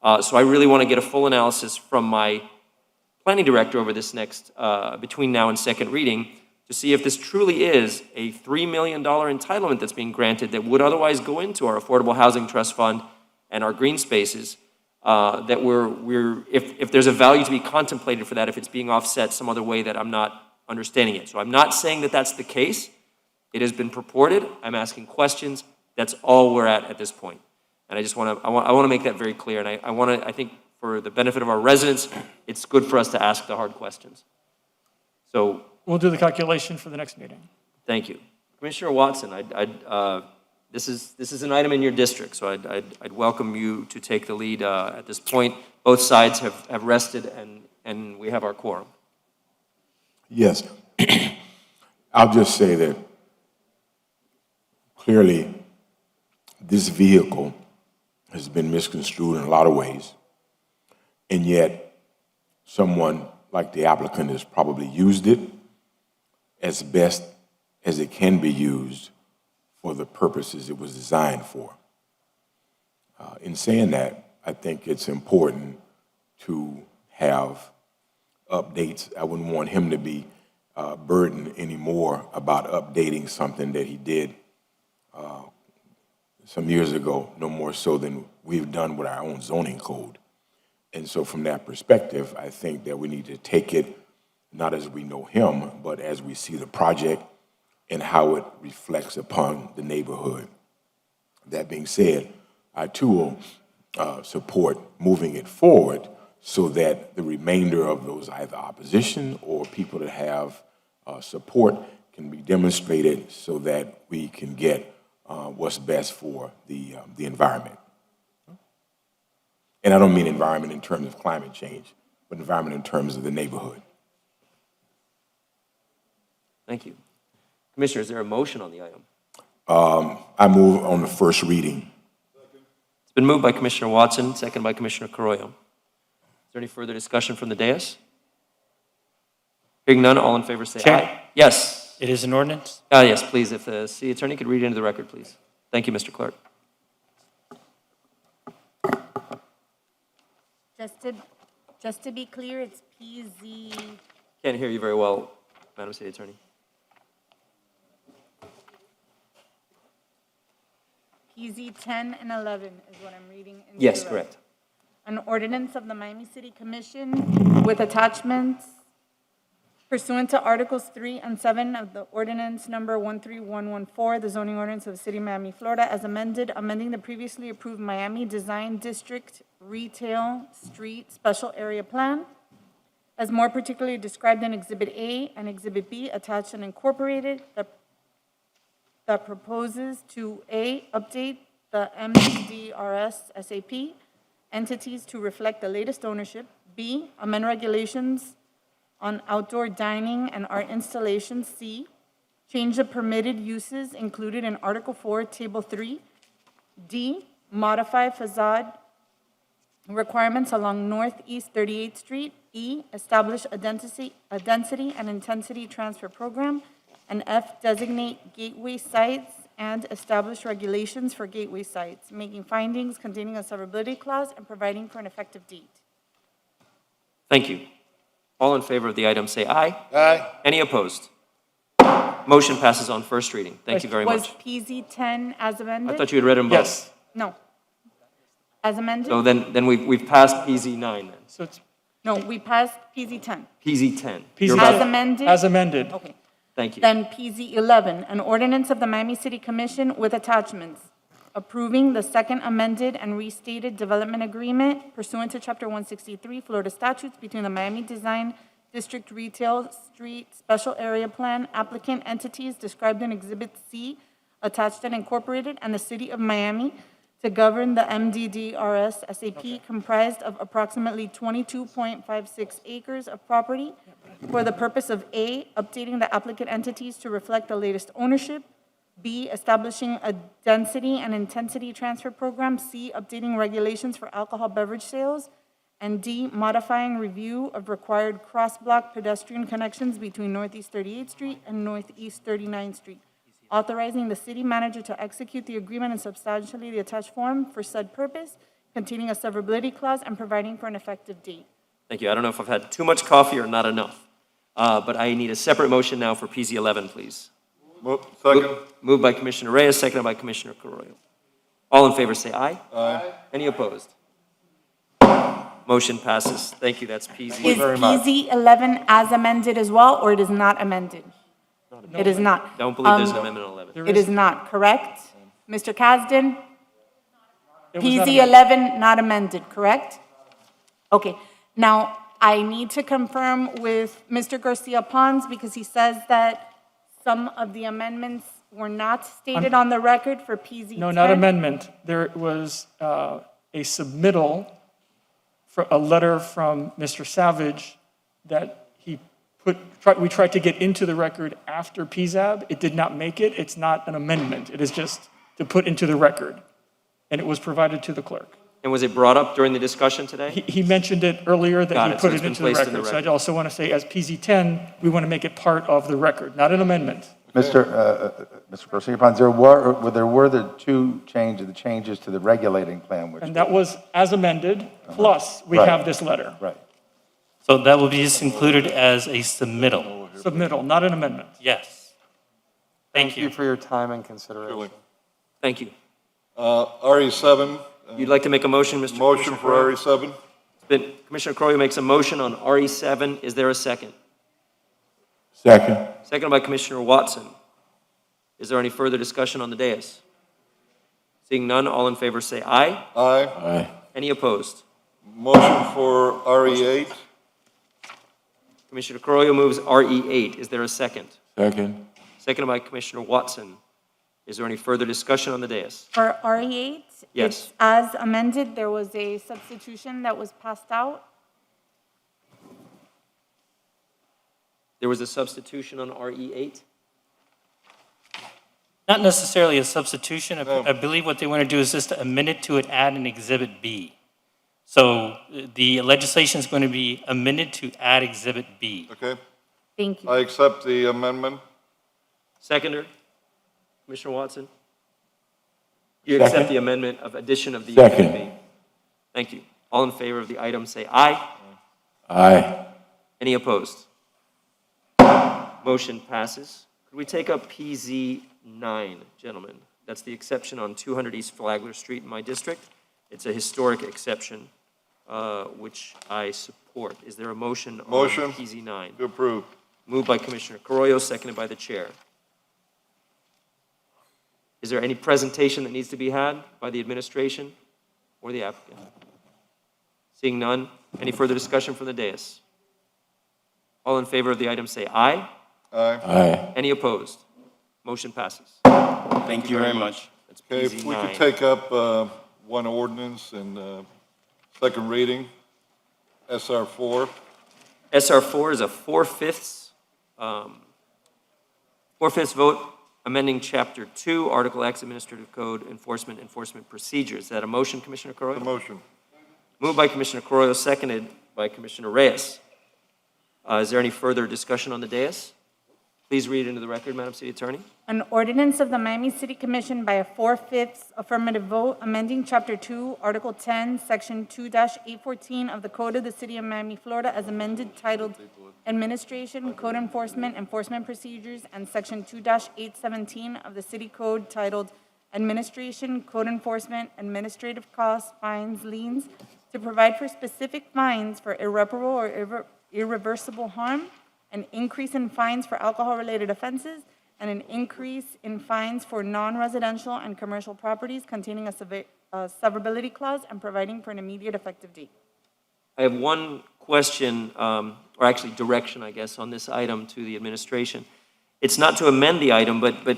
So I really want to get a full analysis from my planning director over this next, between now and second reading, to see if this truly is a $3 million entitlement that's being granted that would otherwise go into our Affordable Housing Trust Fund and our green spaces, that if there's a value to be contemplated for that, if it's being offset some other way that I'm not understanding it. So I'm not saying that that's the case. It has been purported. I'm asking questions. That's all we're at this point. And I just want to make that very clear. And I think for the benefit of our residents, it's good for us to ask the hard questions. So We'll do the calculation for the next meeting. thank you. Commissioner Watson, this is an item in your district, so I'd welcome you to take the lead at this point. Both sides have rested, and we have our quorum. Yes. I'll just say that clearly this vehicle has been misconstrued in a lot of ways, and yet someone like the applicant has probably used it as best as it can be used for the purposes it was designed for. In saying that, I think it's important to have updates. I wouldn't want him to be burdened anymore about updating something that he did some years ago, no more so than we've done with our own zoning code. And so from that perspective, I think that we need to take it not as we know him, but as we see the project and how it reflects upon the neighborhood. That being said, I too will support moving it forward so that the remainder of those either opposition or people that have support can be demonstrated so that we can get what's best for the environment. And I don't mean environment in terms of climate change, but environment in terms of the neighborhood. Thank you. Commissioner, is there a motion on the item? I move on the first reading. It's been moved by Commissioner Watson, second by Commissioner Carollo. Is there any further discussion from the dais? Hearing none, all in favor say Chair? aye. Yes. It is an ordinance? Yes, please, if the city attorney could read it into the record, please. Thank you, Mr. Clerk. Just to be clear, it's PZ, Can't hear you very well, Madam City Attorney. PZ 10 and 11 is what I'm reading. into Yes, the correct. record. An ordinance of the Miami City Commission with attachments pursuant to Articles 3 and 7 of the ordinance number 13114, the zoning ordinance of the City of Miami, Florida, as amended, amending the previously approved Miami Design District Retail Street Special Area Plan, as more particularly described in Exhibit A and Exhibit B attached and incorporated, that proposes to A, update the MDRS SAP entities to reflect the latest ownership, B, amend regulations on outdoor dining and art installations, C, change the permitted uses included in Article 4, Table 3, D, modify facade requirements along Northeast 38th Street, E, establish a density and intensity transfer program, and F, designate gateway sites and establish regulations for gateway sites, making findings containing a severability clause and providing for an effective date. Thank you. All in favor of the item say aye. Aye. Any opposed? Motion passes on first reading. Thank you very Was much. PZ 10 as amended? I thought you had read them both. Yes. No. As amended? So then we've passed PZ 9 then. So it's No, we passed PZ 10. PZ 10. PZ You're As about- amended? as amended. Okay. Thank you. Then PZ 11, an ordinance of the Miami City Commission with attachments, approving the second amended and restated development agreement pursuant to Chapter 163 Florida statutes between the Miami Design District Retail Street Special Area Plan applicant entities described in Exhibit C, attached and incorporated, and the City of Miami to govern the MDDRS SAP comprised of approximately 22.56 acres of property for the purpose of A, updating the applicant entities to reflect the latest ownership, B, establishing a density and intensity transfer program, C, updating regulations for alcohol beverage sales, and D, modifying review of required cross-block pedestrian connections between Northeast 38th Street and Northeast 39th Street, authorizing the city manager to execute the agreement and substantially the attached form for said purpose, containing a severability clause and providing for an effective date. Thank you. I don't know if I've had too much coffee or not enough, but I need a separate motion now for PZ 11, please. Second. Moved by Commissioner Reyes, seconded by Commissioner Carollo. All in favor say aye. Aye. Any opposed? Motion passes. Thank you. That's PZ. Is PZ 11 as amended as well, or it is not amended? It is not. Don't believe there's an amendment on 11. It is not, correct? Mr. Kasdan? It was not PZ 11 not amended, correct? Okay, now, I need to confirm with Mr. Garcia Pons, because he says that some of the amendments were not stated on the record for PZ 10. No, not amendment. There was a submittal for a letter from Mr. Savage that he we tried to get into the record after PZAB. It did not make it. It's not an amendment. It is just to put into the record. And it was provided to the clerk. And was it brought up during the discussion today? He mentioned it earlier Got that it, he so put it's it been into the placed in the record. So I record. also want to say, as PZ10, we want to make it part of the record, not an amendment. Mr. Garcia-Pons, there were the two changes, the changes to the regulating plan, which. And that was as amended, plus we Right. have this letter. Right. So that will be just included as a submittal. Submittal, not an amendment. Yes. Thank you. for your time and consideration. Thank you. RE7. You'd like to make a motion, Mr. Motion Commissioner for Crowe? RE7? Commissioner Crowe makes a motion on RE7. Is there a second? Second. Seconded by Commissioner Watson. Is there any further discussion on the dais? Seeing none, all in favor say aye. Aye. Aye. Any opposed? Motion for RE8? Commissioner Crowe moves RE8. Is there a second? Second. Seconded by Commissioner Watson. Is there any further discussion on the dais? For RE8, Yes. it's as amended, there was a substitution that was passed out. There was a substitution on RE8? Not necessarily a substitution. No. I believe what they want to do is just amend it to add an Exhibit B. So the legislation is going to be amended to add Exhibit B. Okay. Thank you. I accept the amendment. Seconder? Commissioner Watson? You accept Second. the amendment of addition of the Second. Exhibit B? Thank you. All in favor of the item say aye. Aye. Any opposed? Motion passes. Could we take up PZ9, gentlemen? That's the exception on 200 East Flagler Street in my district. It's a historic exception, which I support. Is there a motion on Motion. PZ9? To approve. Moved by Commissioner Carollo, seconded by the chair. Is there any presentation that needs to be had by the administration or the applicant? Seeing none, any further discussion from the dais? All in favor of the item say aye. Aye. Aye. Any opposed? Motion passes. Thank you very much. That's Okay, if we could PZ9. take up one ordinance in second reading, SR4. SR4 is a four-fifths vote amending Chapter 2, Article X, Administrative Code, Enforcement Procedures. Is that a motion, Commissioner The Carollo? motion. Moved by Commissioner Carollo, seconded by Commissioner Reyes. Is there any further discussion on the dais? Please read into the record, Madam City Attorney. An ordinance of the Miami City Commission by a 4/5 affirmative vote amending Chapter 2, Article 10, Section 2-814 of the Code of the City of Miami, Florida, as amended, titled Administration, Code Enforcement Procedures, and Section 2-817 of the City Code titled Administration, Code Enforcement, Administrative Costs, Fines, Liens, to provide for specific fines for irreparable or irreversible harm, an increase in fines for alcohol-related offenses, and an increase in fines for non-residential and commercial properties containing a severability clause and providing for an immediate effective date. I have one question, or actually direction, I guess, on this item to the administration. It's not to amend the item, but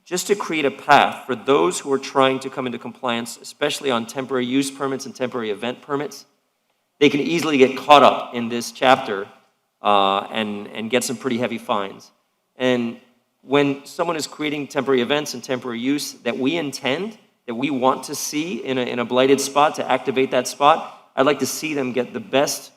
just to create a path for those who are trying to come into compliance, especially on temporary use permits and temporary event permits. They can easily get caught up in this chapter and get some pretty heavy fines. And when someone is creating temporary events and temporary use that we intend, that we want to see in a blighted spot to activate that spot, I'd like to see them get the best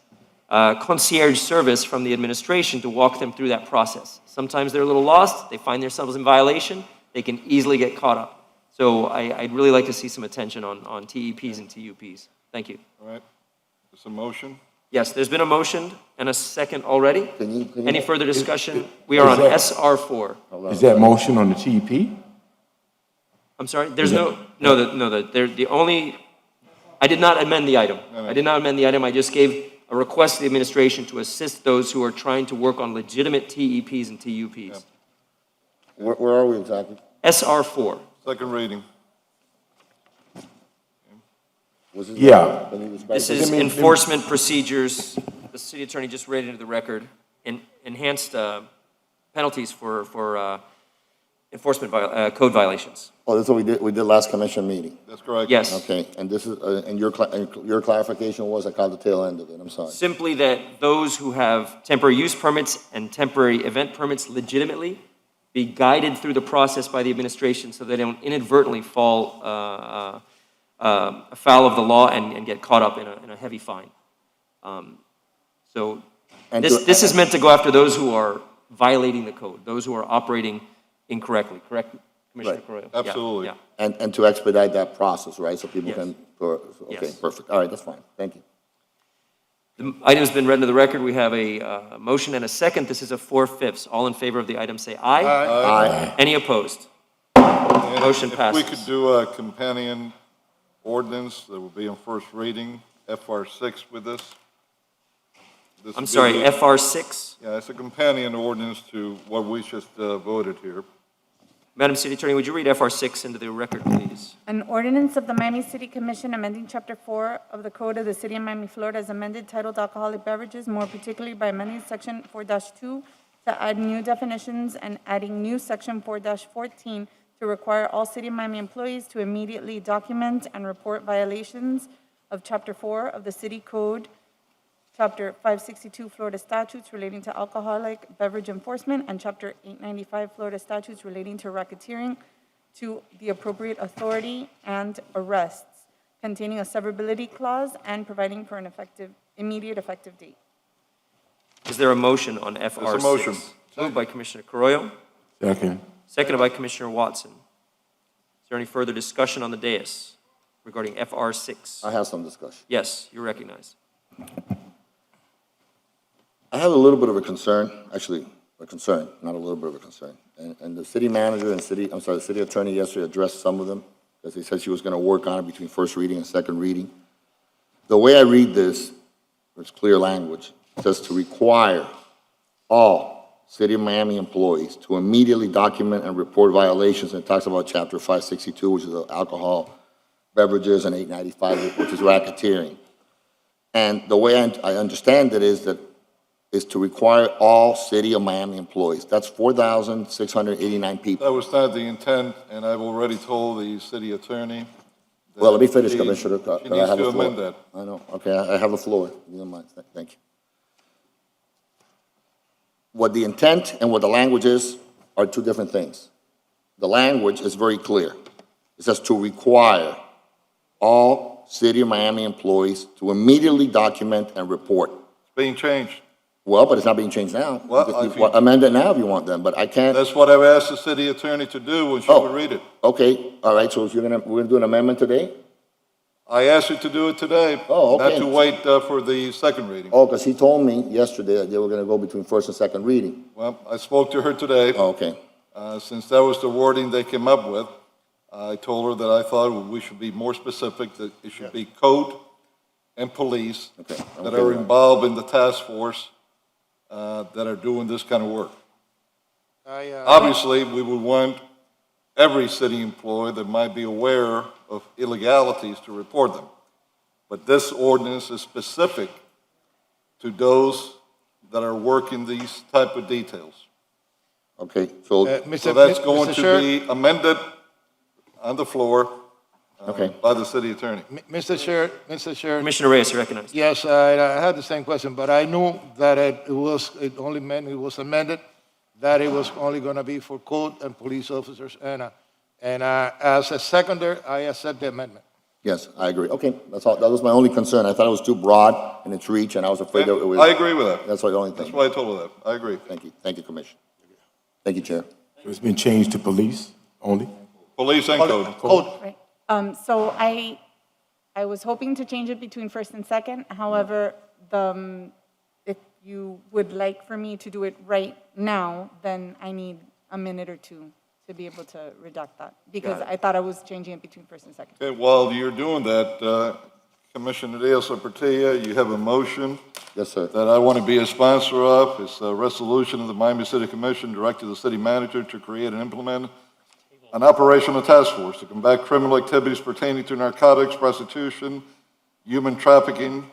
concierge service from the administration to walk them through that process. Sometimes they're a little lost, they find themselves in violation, they can easily get caught up. So I'd really like to see some attention on TEPs and TUPs. Thank you. All right. There's a motion. Yes, there's been a motion and a second already. Can you? Any further discussion? We are on SR4. Is that motion on the TEP? I'm sorry, there's the only, I did not amend the item. I did not amend the item, I just gave a request to the administration to assist those who are trying to work on legitimate TEPs and TUPs. Where are we exactly? SR4. Second reading. Was this- Yeah. let me just- This is enforcement procedures. The city attorney just read into the record, enhanced penalties for code violations. Oh, that's what we did last commission meeting. That's correct. Yes. Okay, and this is, and your clarification was, I caught the tail end of it, I'm sorry. Simply that those who have temporary use permits and temporary event permits legitimately be guided through the process by the administration so they don't inadvertently fall afoul of the law and get caught up in a heavy fine. So And this is meant to go after those who are violating the code, those who are operating incorrectly, correct, Commissioner Right. Correa? Absolutely. Yeah. And to expedite that process, right, so people Yes. can, okay, Yes. perfect, all right, that's fine, thank you. The item's been read into the record. We have a motion and a second. This is a 4/5. All in favor of the item, say aye. Aye. Any opposed? And Motion If passes. we could do a companion ordinance that will be on first reading, FR6 with this. This I'm would be sorry, the- FR6? Yeah, it's a companion ordinance to what we just voted here. Madam City Attorney, would you read FR6 into the record, please? An ordinance of the Miami City Commission amending Chapter 4 of the Code of the City of Miami, Florida as amended titled Alcoholic Beverages, more particularly by amending Section 4-2 to add new definitions and adding new Section 4-14 to require all City of Miami employees to immediately document and report violations of Chapter 4 of the City Code, Chapter 562 Florida statutes relating to alcoholic beverage enforcement, and Chapter 895 Florida statutes relating to racketeering, to the appropriate authority and arrests, containing a severability clause and providing for an immediate effective date. Is there a motion on FR6? There's a motion. Moved by Commissioner Carollo, Second. seconded by Commissioner Watson. Is there any further discussion on the dais regarding FR6? I have some discussion. Yes, you're recognized. I have a little bit of a concern, actually, a concern, not a little bit of a concern. And the city manager and the city attorney yesterday addressed some of them, because they said she was gonna work on it between first reading and second reading. The way I read this, it's clear language, it says to require all City of Miami employees to immediately document and report violations, and it talks about Chapter 562, which is alcohol beverages, and 895, which is racketeering. And the way I understand it is to require all City of Miami employees. That's 4,689 people. That was not the intent, and I've already told the city attorney. that Well, let me finish, she- Commissioner. She I needs have to the floor. amend that. I know, okay, I have the floor. If you don't mind. Thank you. What the intent and what the language is are two different things. The language is very clear. It says to require all City of Miami employees to immediately document and report. It's being changed. Well, but it's not being changed now. Well, You can amend it now if you want then, but I can't. That's what I've asked the city attorney to do when she Oh. would read it. Okay, all right, so we're gonna do an amendment today? I asked her to do it today. Oh, okay. Not to wait for the second reading. Oh, because he told me yesterday that they were gonna go between first and second reading. Well, I spoke to her today. Oh, okay, Since that was the wording they came up with, I told her that I thought we should be more specific, that it should be code and police okay. I'm that okay are with that. involved in the task force that are doing this kind of work. Obviously, we would want every city employee that might be aware of illegalities to report them. But this ordinance is specific to those that are working these type of details. Okay, so, So that's going to be amended on the floor okay. by the city attorney. Mr. Chair, Commissioner Reyes, you're recognized. yes, I had the same question, but I knew that it only meant, it was amended, that it was only going to be for code and police officers, and as a seconder, I accept the amendment. Yes, I agree. Okay, that's all, that was my only concern. I thought it was too broad in its reach, and I was afraid that it was. I agree with that. That's the only That's thing. why I told her that. I agree. Thank you, Commissioner. Thank you, Chair. So it's been changed to police only? Police and code. Right. So I was hoping to change it between first and second. However, if you would like for me to do it right now, then I need a minute or two to be able to redact that, because I thought I was changing it between first and second. Okay, while you're doing that, Commissioner Diaz-Portilla, you have a motion Yes, sir. that I want to be a sponsor of. It's a resolution of the Miami City Commission directing the city manager to create and implement an operational task force to combat criminal activities pertaining to narcotics, prostitution, human trafficking,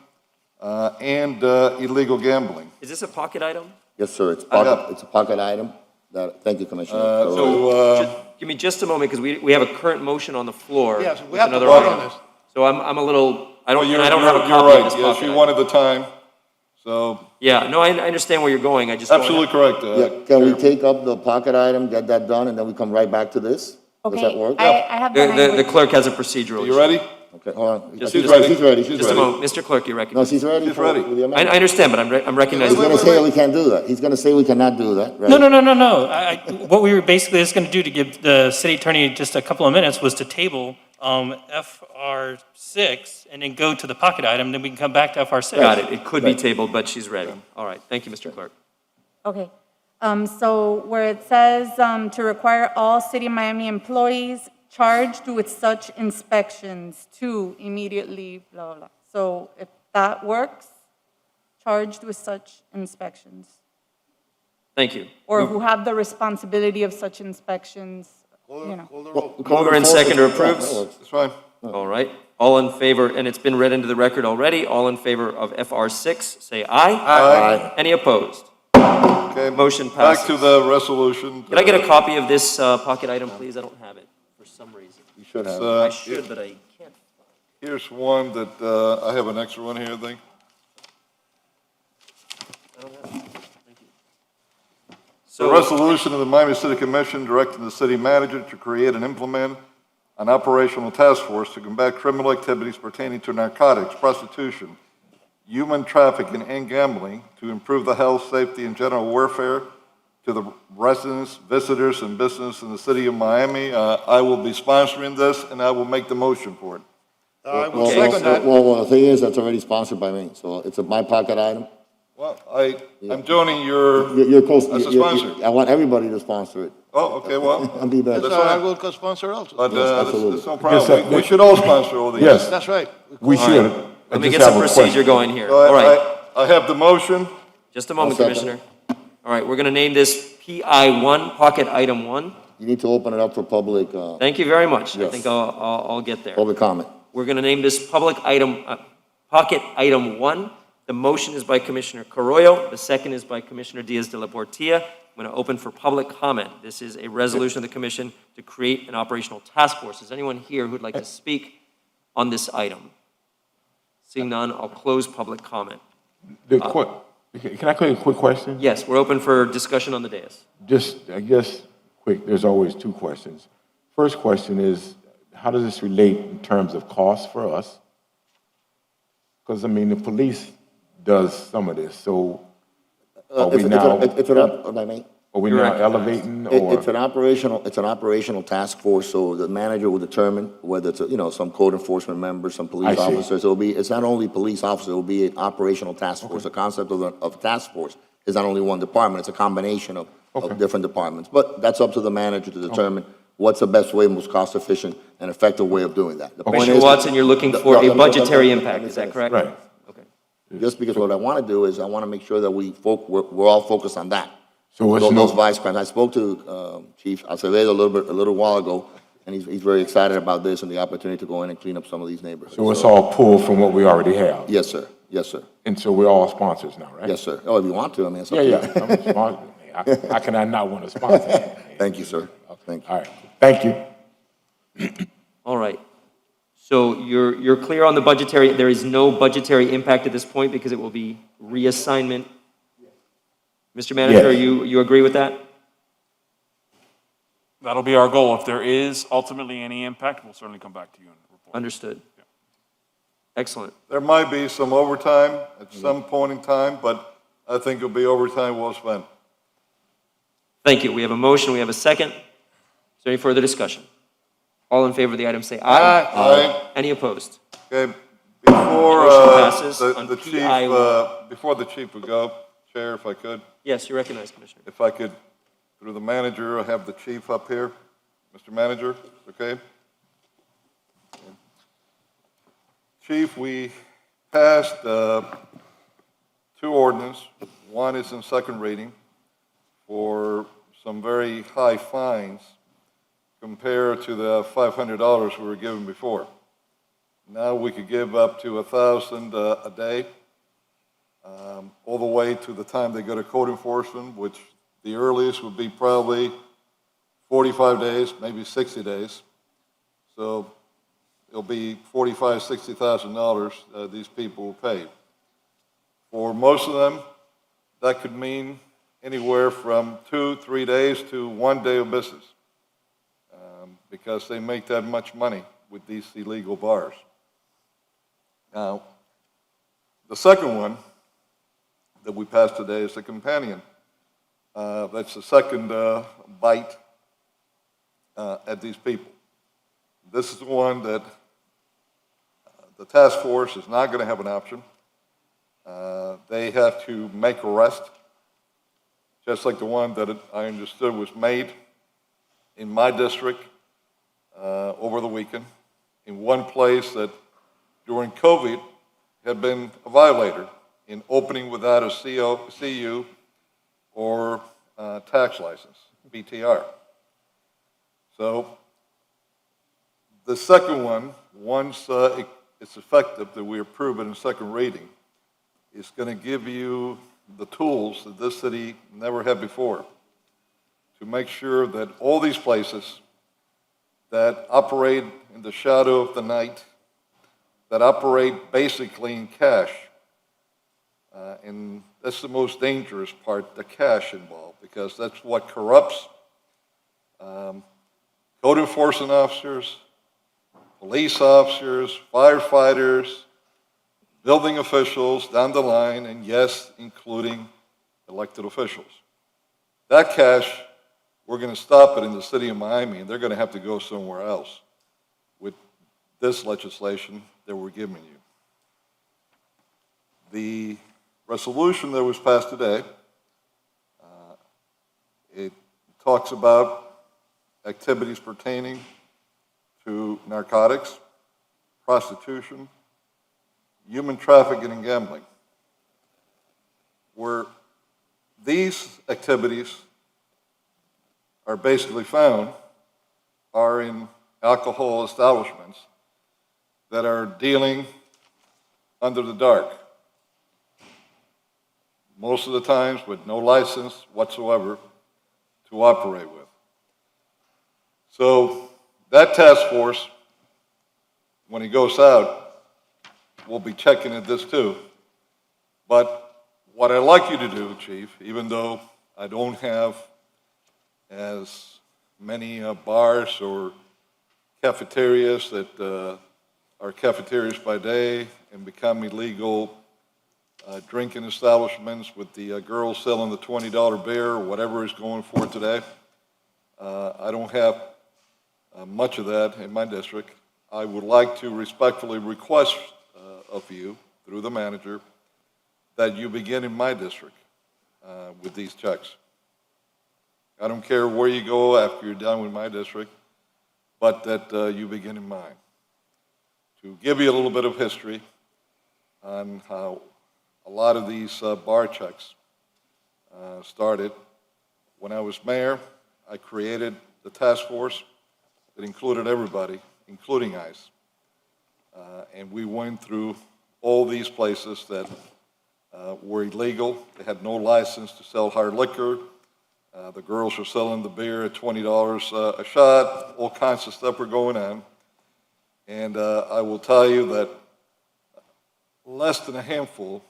and illegal gambling. Is this a pocket item? Yes, sir. It's I have- pocket, it's a pocket item Thank you, Commissioner. So, Just give me just a moment, because we have a current motion on the floor. Yes, we with have to another vote item. on this. So I'm a little, I don't you're have a you're copy right. of this Yes, pocket you item. wanted the time, so Yeah, no, I understand where you're going, I just don't have. absolutely correct. Yeah, can we take up the pocket item, get that done, and then we come right back to this? Does that Okay, work? I have the The language. clerk has a procedural You issue. ready? Okay, hold on. Just- She's just- ready, she's ready, she's Just a ready. moment, Mr. Clerk, you're No, recognized. she's ready. She's for- ready. for the I amendment. understand, but I'm He's recognizing. gonna say we can't do that. He's gonna say we cannot do that, right? No. What we were basically just going to do to give the city attorney just a couple of minutes was to table FR6 and then go to the pocket item, then we can come back to FR6. Got it, it could be tabled, but she's ready. All right, thank you, Mr. Clerk. Okay, so where it says to require all City of Miami employees charged with such inspections to immediately, blah, blah, blah. So if that works, charged with such inspections, Thank you. or who have the responsibility of such inspections, you know. Mover and seconder Yeah, that approves. works. That's fine. All right, all in favor, and it's been read into the record already, all in favor of FR6, say aye. Aye. Any opposed? Okay. Motion Back passes. to the resolution. Can I get a copy of this pocket item, please? I don't have it for some reason. You should have. I should, but I can't. Here's one that, I have an extra one here, I think. I don't have it. Thank you. The So, resolution of the Miami City Commission directing the city manager to create and implement an operational task force to combat criminal activities pertaining to narcotics, prostitution, human trafficking, and gambling to improve the health, safety, and general welfare to the residents, visitors, and business in the city of Miami. I will be sponsoring this, and I will make the motion for it. I will Well, second that. well, the thing is, that's already sponsored by me, so it's my pocket item. Well, I'm joining your, You're close. as a sponsor. I want everybody to sponsor it. Oh, okay, well, I'll be back. So I will co-sponsor also. but, Yes, that's absolutely. no problem. We should all sponsor all these. Yes, That's right. we should. let me get some procedure going here. So All right, I have the motion. just a moment, I'll second. Commissioner. All right, we're going to name this PI1, Pocket Item 1. You need to open it up for public, Thank you very much. I Yes. think I'll get there. public comment. We're going to name this Pocket Item 1. The motion is by Commissioner Carollo. The second is by Commissioner Diaz de la Portilla. I'm going to open for public comment. This is a resolution of the commission to create an operational task force. Is anyone here who'd like to speak on this item? Seeing none, I'll close public comment. Can I ask you a quick question? Yes, we're open for discussion on the dais. Just, I guess, quick, there's always two questions. First question is, how does this relate in terms of cost for us? Because, I mean, the police does some of this, so are we now, It's an, I mean, are we You're now right. elevating it's or? an operational task force, so the manager will determine whether it's, some code enforcement members, some police I see. officers. it's not only police officers, it'll be an operational task force. The concept of task force is not only one department, it's a combination of different departments. But that's up to the manager to determine what's the best way, most cost-efficient and effective way of doing that. The point Commissioner is- Watson, you're looking for No, a let me- budgetary let me impact, is that finish. correct? Right. Okay. Just because what I want to do is I want to make sure that we're all focused on that. So it's Those no, vice crimes. I spoke to Chief Acevedo a little while ago, and he's very excited about this and the opportunity to go in and clean up some of these neighborhoods. so it's all pulled from what we already have? Yes, sir. Yes, sir. And so we're all sponsors now, right? Yes, sir. Oh, if you want to, I mean, it's up Yeah, to yeah, you. I'm a sponsor. How can I not want to sponsor that? Thank you, sir. Thank you. All right, thank you. All right. So you're clear on the budgetary, there is no budgetary impact at this point because it will be reassignment? Mr. Manager, Yes. you agree with that? That'll be our goal. If there is ultimately any impact, we'll certainly come back to you and report. Understood. Excellent. There might be some overtime at some point in time, but I think it'll be overtime well spent. Thank you. We have a motion, we have a second. Is there any further discussion? All in favor of the item say aye. Aye. Any opposed? Okay, before, Motion passes the on the chief, PI1. before the chief would go, Chair, if I could, Yes, you're recognized, Commissioner. if I could, through the manager, have the chief up here. Mr. Manager, okay? Chief, we passed two ordinances. One is in second reading for some very high fines compared to the $500 we were given before. Now we could give up to $1,000 a day, all the way to the time they go to code enforcement, which The earliest would be probably 45 days, maybe 60 days. So it'll be $45,000, $60,000 these people will pay. For most of them, that could mean anywhere from 2-3 days to 1 day of business, because they make that much money with these illegal bars. Now, the second one that we passed today is the companion. That's the second bite at these people. This is the one that the task force is not going to have an option. They have to make arrest, just like the one that I understood was made in my district over the weekend, in one place that during COVID had been a violator in opening without a CU or tax license, BTR. So the second one, once it's effective, that we approve it in second reading, is going to give you the tools that this city never had before to make sure that all these places that operate in the shadow of the night, that operate basically in cash, and that's the most dangerous part, the cash involved, because that's what corrupts code enforcement officers, police officers, firefighters, building officials down the line, and yes, including elected officials. That cash, we're going to stop it in the city of Miami, and they're going to have to go somewhere else with this legislation that we're giving you. The resolution that was passed today, it talks about activities pertaining to narcotics, prostitution, human trafficking, and gambling. Where these activities are basically found are in alcohol establishments that are dealing under the dark, most of the times with no license whatsoever to operate with. So that task force, when it goes out, will be checking at this too. But what I'd like you to do, Chief, even though I don't have as many bars or cafeterias that are cafeterias by day and become illegal drinking establishments with the girls selling the $20 beer or whatever is going for today. I don't have much of that in my district. I would like to respectfully request of you, through the manager, that you begin in my district with these checks. I don't care where you go after you're done with my district, but that you begin in mine. To give you a little bit of history on how a lot of these bar checks started. When I was mayor, I created the task force that included everybody, including ICE. And we went through all these places that were illegal. They had no license to sell hard liquor. The girls were selling the beer at $20 a shot. All kinds of stuff were going on. And I will tell you that less than a handful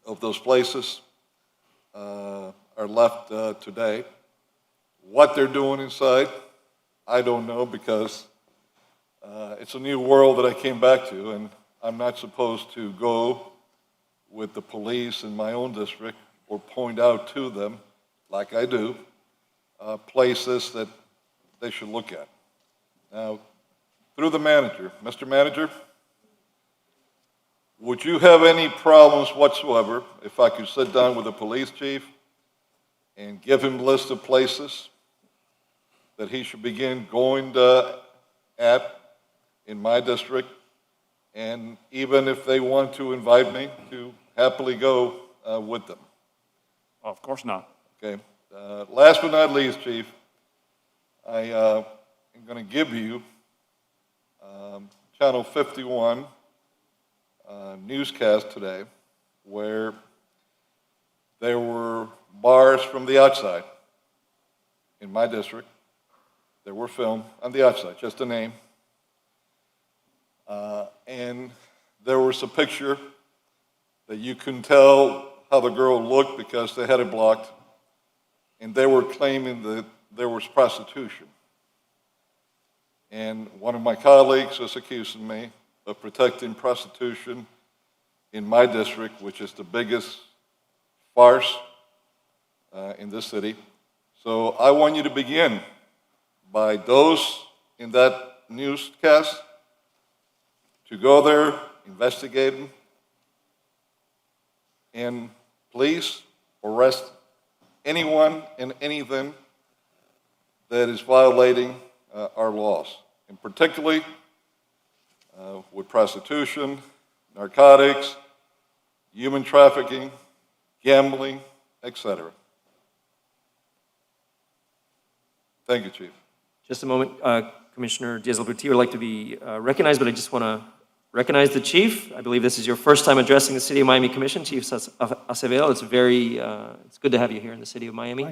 of those places are left today. What they're doing inside, I don't know, because it's a new world that I came back to, and I'm not supposed to go with the police in my own district or point out to them, like I do, places that they should look at. Now, through the manager, Mr. Manager, would you have any problems whatsoever if I could sit down with the police chief and give him a list of places that he should begin going at in my district, and even if they want to invite me, to happily go with them? Of course not. Okay. Last but not least, Chief, I am going to give you Channel 51 newscast today, where there were bars from the outside in my district. There were filmed on the outside, just a name. And there was a picture that you couldn't tell how the girl looked because they had it blocked. And they were claiming that there was prostitution. And one of my colleagues was accusing me of protecting prostitution in my district, which is the biggest farce in this city. So I want you to begin by those in that newscast to go there, investigate them, and please arrest anyone and anything that is violating our laws, and particularly with prostitution, narcotics, human trafficking, gambling, etc. Thank you, Chief. Just a moment, Commissioner Diaz-Alberti would like to be recognized, but I just want to recognize the chief. I believe this is your first time addressing the City of Miami Commission, Chief Acevedo. It's good to have you here in the City of Miami.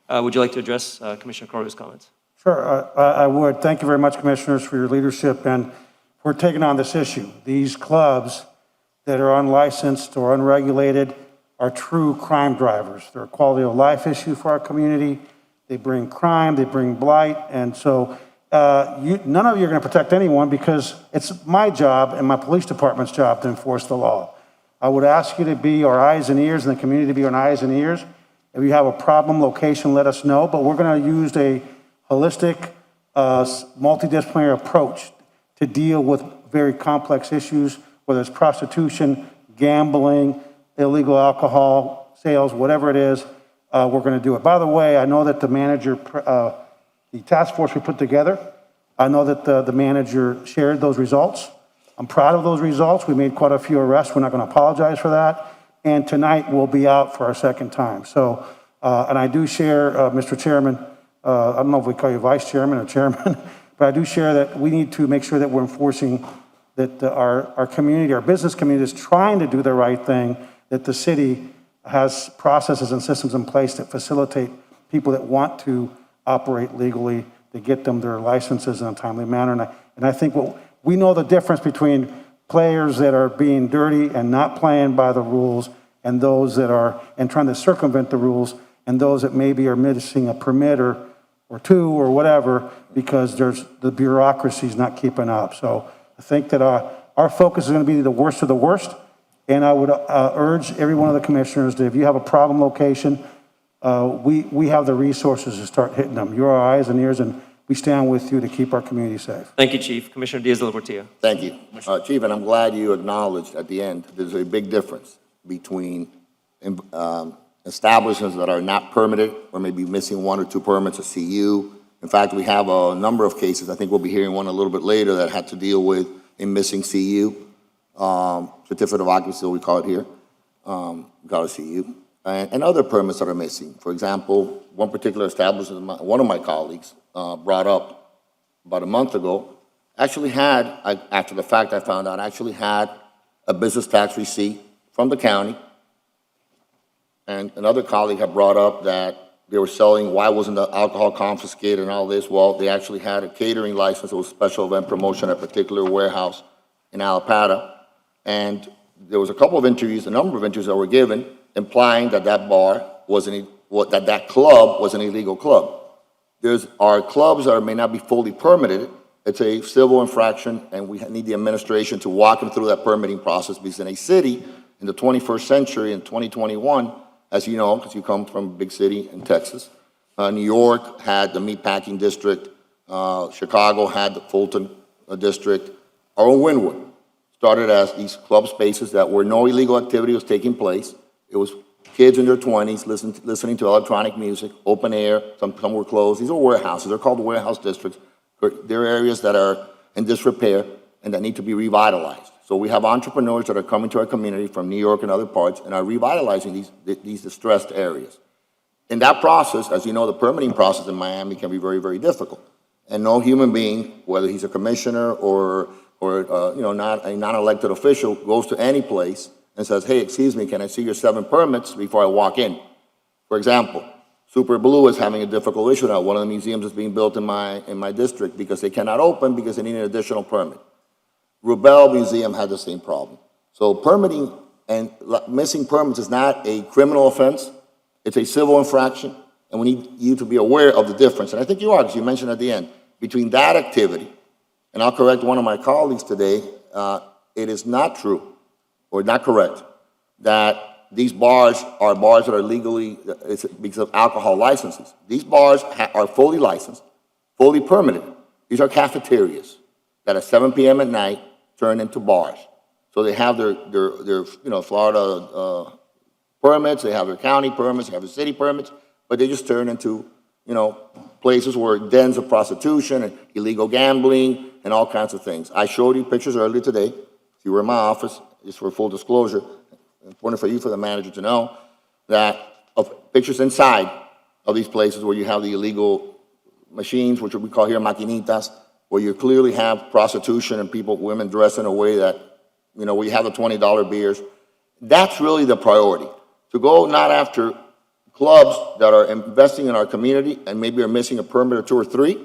Would you like to address Commissioner Carrillo's comments? Sure, I would. Thank you very much, Commissioners, for your leadership and for taking on this issue. These clubs that are unlicensed or unregulated are true crime drivers. They're a quality of life issue for our community. They bring crime, they bring blight, and so none of you are going to protect anyone because it's my job and my police department's job to enforce the law. I would ask you to be our eyes and ears and the community to be our eyes and ears. If you have a problem location, let us know, but we're going to use a holistic, multidisciplinary approach to deal with very complex issues, whether it's prostitution, gambling, illegal alcohol sales, whatever it is, we're going to do it. By the way, I know that the manager, the task force we put together, I know that the manager shared those results. I'm proud of those results. We made quite a few arrests. We're not going to apologize for that. And tonight we'll be out for our second time. So, and I do share, Mr. Chairman, I don't know if we call you Vice Chairman or Chairman, but I do share that we need to make sure that we're enforcing that our community, our business community is trying to do the right thing, that the city has processes and systems in place that facilitate people that want to operate legally, to get them their licenses in a timely manner. And I think we know the difference between players that are being dirty and not playing by the rules and those that are, and trying to circumvent the rules, and those that maybe are missing a permit or two or whatever because the bureaucracy is not keeping up. So I think that our focus is going to be the worst of the worst. And I would urge every one of the commissioners that if you have a problem location, we have the resources to start hitting them. You're our eyes and ears, and we stand with you to keep our community safe. Thank you, Chief. Commissioner Diaz-Alberti. Thank you. Chief, and I'm glad you acknowledged at the end, there's a big difference between establishments that are not permitted or maybe missing one or two permits, a CU. In fact, we have a number of cases, I think we'll be hearing one a little bit later, that had to deal with a missing CU, certificate of occupancy, we call it here, we call it CU, and other permits that are missing. For example, one particular establishment, one of my colleagues brought up about a month ago, actually had, after the fact I found out, actually had a business tax receipt from the county. And another colleague had brought up that they were selling, why wasn't the alcohol confiscated and all this? Well, they actually had a catering license. It was special event promotion at a particular warehouse in Alapata. And there was a couple of interviews, a number of interviews that were given, implying that that bar wasn't, that club was an illegal club. Our clubs may not be fully permitted. It's a civil infraction, and we need the administration to walk them through that permitting process, because in a city in the 21st century, in 2021, as you know, because you come from a big city in Texas, New York had the meatpacking district, Chicago had the Fulton district. Our own Wynwood started as these club spaces that where no illegal activity was taking place. It was kids in their 20s listening to electronic music, open air, some were closed. These are warehouses. They're called warehouse districts. They're areas that are in disrepair and that need to be revitalized. So we have entrepreneurs that are coming to our community from New York and other parts and are revitalizing these distressed areas. In that process, as you know, the permitting process in Miami can be very, very difficult. And no human being, whether he's a commissioner or not a non-elected official, goes to any place and says, hey, excuse me, can I see your 7 permits before I walk in? For example, Super Blue is having a difficult issue now. One of the museums is being built in my district because they cannot open because they need an additional permit. Rubel Museum had the same problem. So permitting and missing permits is not a criminal offense. It's a civil infraction, and we need you to be aware of the difference. And I think you are, because you mentioned at the end, between that activity, and I'll correct one of my colleagues today, it is not true, or not correct, that these bars are bars that are legally, it's because of alcohol licenses. These bars are fully licensed, fully permitted. These are cafeterias that at 7 p.m. at night turn into bars. So they have their Florida permits, they have their county permits, they have their city permits, but they just turn into, places where dens of prostitution and illegal gambling and all kinds of things. I showed you pictures earlier today. If you were in my office, just for full disclosure, important for you, for the manager to know, that of pictures inside of these places where you have the illegal machines, which we call here maquinitas, where you clearly have prostitution and women dress in a way that, where you have the $20 beers. That's really the priority. To go not after clubs that are investing in our community and maybe are missing a permit or 2 or 3,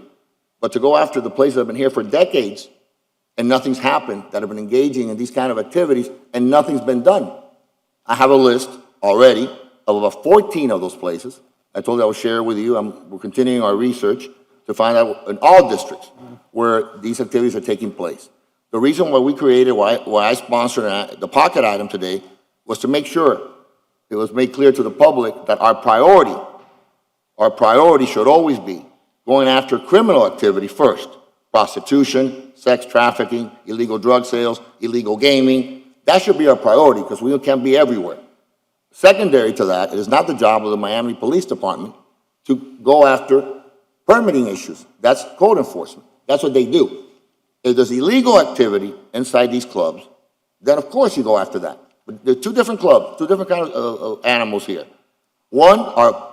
but to go after the places that have been here for decades and nothing's happened, that have been engaging in these kind of activities and nothing's been done. I have a list already of about 14 of those places. I told you I would share with you. We're continuing our research to find out in all districts where these activities are taking place. The reason why we created, why I sponsored the pocket item today, was to make sure it was made clear to the public that our priority should always be going after criminal activity first. Prostitution, sex trafficking, illegal drug sales, illegal gaming. That should be our priority because we can't be everywhere. Secondary to that, it is not the job of the Miami Police Department to go after permitting issues. That's code enforcement. That's what they do. If there's illegal activity inside these clubs, then of course you go after that. But there are 2 different clubs, 2 different kinds of animals here. One are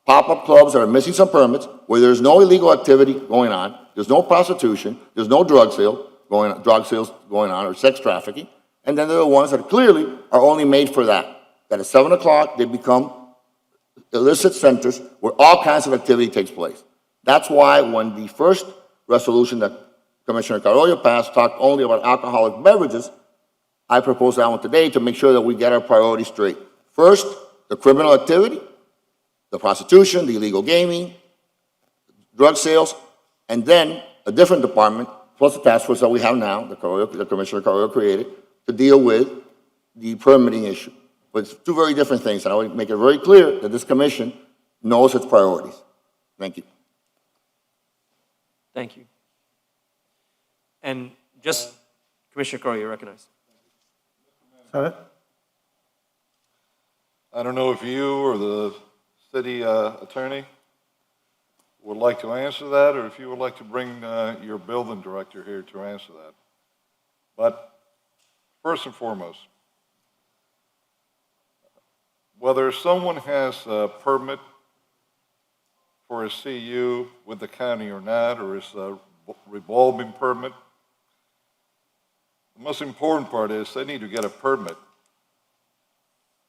pop-up clubs that are missing some permits, where there's no illegal activity going on, there's no prostitution, there's no drug sales going on, or sex trafficking. And then there are the ones that clearly are only made for that at 7 o'clock they become illicit centers where all kinds of activity takes place. That's why when the first resolution that Commissioner Carollo passed talked only about alcoholic beverages, I proposed that one today to make sure that we get our priorities straight. First, the criminal activity, the prostitution, the illegal gaming, drug sales, and then a different department, plus the task force that we have now, the Commissioner Carollo created, to deal with the permitting issue. But it's 2 very different things, and I want to make it very clear that this commission knows its priorities. Thank you. Thank you. And just, Commissioner Carrillo, you're recognized. Is that it? I don't know if you or the city attorney would like to answer that, or if you would like to bring your building director here to answer that. But first and foremost, whether someone has a permit for a CU with the county or not, or is a revolving permit, the most important part is they need to get a permit,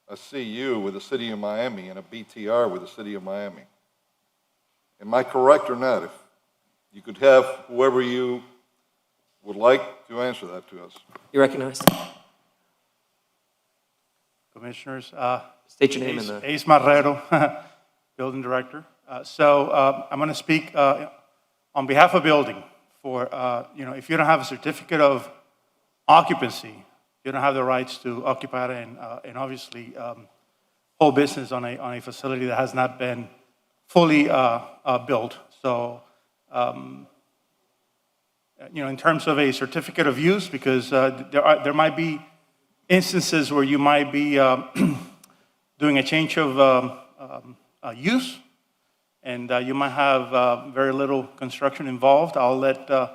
a CU with the City of Miami and a BTR with the City of Miami. Am I correct or not? If you could have whoever you would like to answer that to us. You're recognized. Commissioners. State your name and the... Ace Marrero, Building Director. I'm going to speak on behalf of building for, if you don't have a certificate of occupancy, you don't have the rights to occupy and obviously hold business on a facility that has not been fully built. So, in terms of a certificate of use, because there might be instances where you might be doing a change of use, and you might have very little construction involved. I'll let other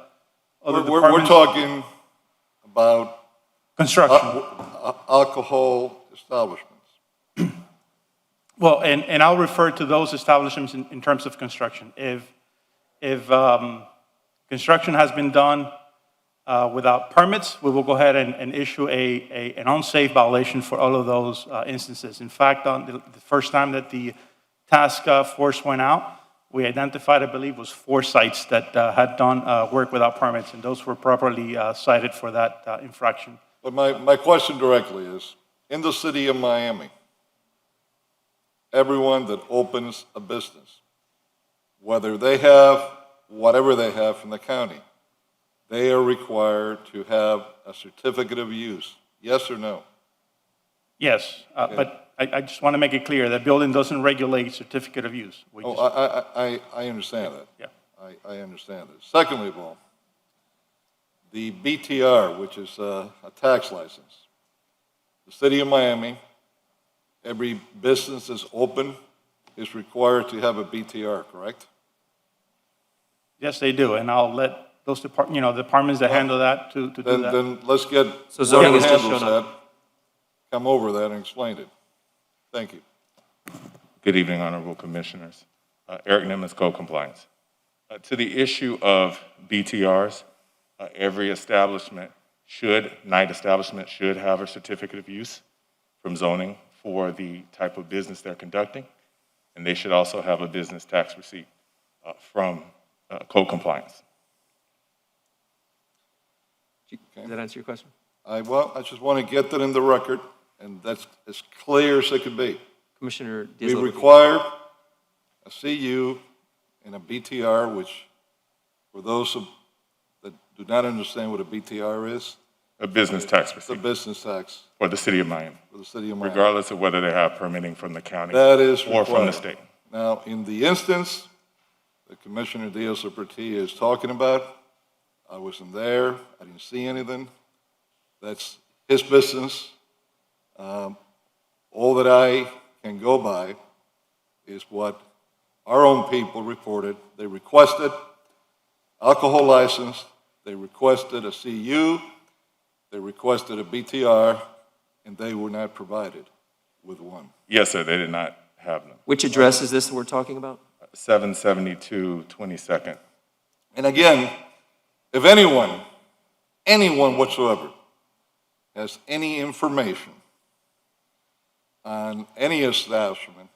We're talking about construction. Alcohol establishments. Well, and I'll refer to those establishments in terms of construction. If construction has been done without permits, we will go ahead and issue an unsafe violation for all of those instances. In fact, on the first time that the task force went out, we identified, I believe, was 4 sites that had done work without permits, and those were properly cited for that infraction. But my question directly is, in the city of Miami, everyone that opens a business, whether they have whatever they have from the county, they are required to have a certificate of use, yes or no? Yes, but I just want to make it clear that building doesn't regulate certificate of use. We Oh, just- I understand that. Yeah. I understand that. Secondly of all, the BTR, which is a tax license, the city of Miami, every business that's open is required to have a BTR, correct? Yes, they do, and I'll let those departments that handle that to do that. Then let's get So zoning whoever is just handles shown up. that, come over that and explain it. Thank you. Good evening, Honorable Commissioners. Eric Nimitz, Code Compliance. To the issue of BTRs, every night establishment should have a certificate of use from zoning for the type of business they're conducting, and they should also have a business tax receipt from Code Compliance. Does that answer your question? I just want to get that in the record, and that's as clear as it can be. Commissioner We Diaz-Lopez. require a CU and a BTR, which, for those that do not understand what a BTR is, A business tax it's a receipt business tax for the city of Miami, for the city of Miami. regardless of whether they have permitting from the county That is or from the required. state. Now, in the instance that Commissioner Diaz-Lopez is talking about, I wasn't there, I didn't see anything. That's his business. All that I can go by is what our own people reported. They requested alcohol license, they requested a CU, they requested a BTR, and they were not provided with one. Yes, sir, they did not have them. Which address is this that we're talking about? 772 22nd. And again, if anyone whatsoever has any information on any establishment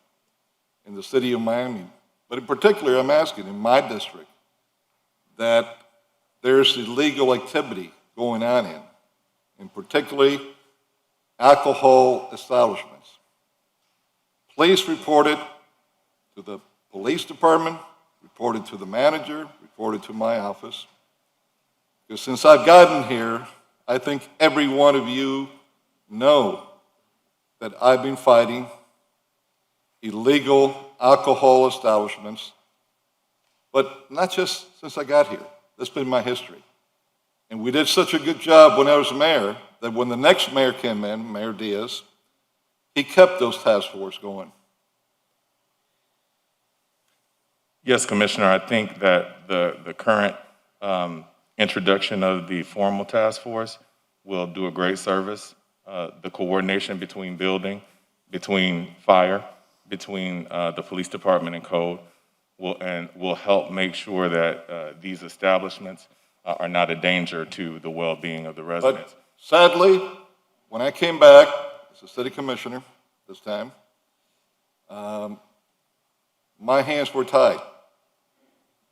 in the city of Miami, but in particular, I'm asking in my district, that there's illegal activity going on in particularly alcohol establishments, please report it to the police department, report it to the manager, report it to my office. Because since I've gotten here, I think every one of you know that I've been fighting illegal alcohol establishments, but not just since I got here. That's been my history. And we did such a good job when I was mayor that when the next mayor came in, Mayor Diaz, he kept those task force going. Yes, Commissioner, I think that the current introduction of the formal task force will do a great service. The coordination between building, between fire, between the police department and code will help make sure that these establishments are not a danger to the well-being of the residents. But sadly, when I came back as a city commissioner this time, my hands were tied.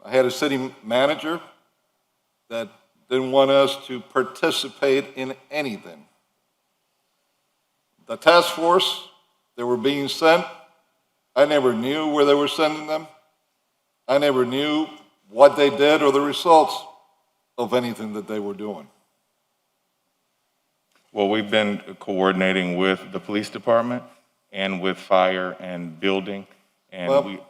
I had a city manager that didn't want us to participate in anything. The task force, they were being sent. I never knew where they were sending them. I never knew what they did or the results of anything that they were doing. Well, we've been coordinating with the police department and with fire and building, and Well,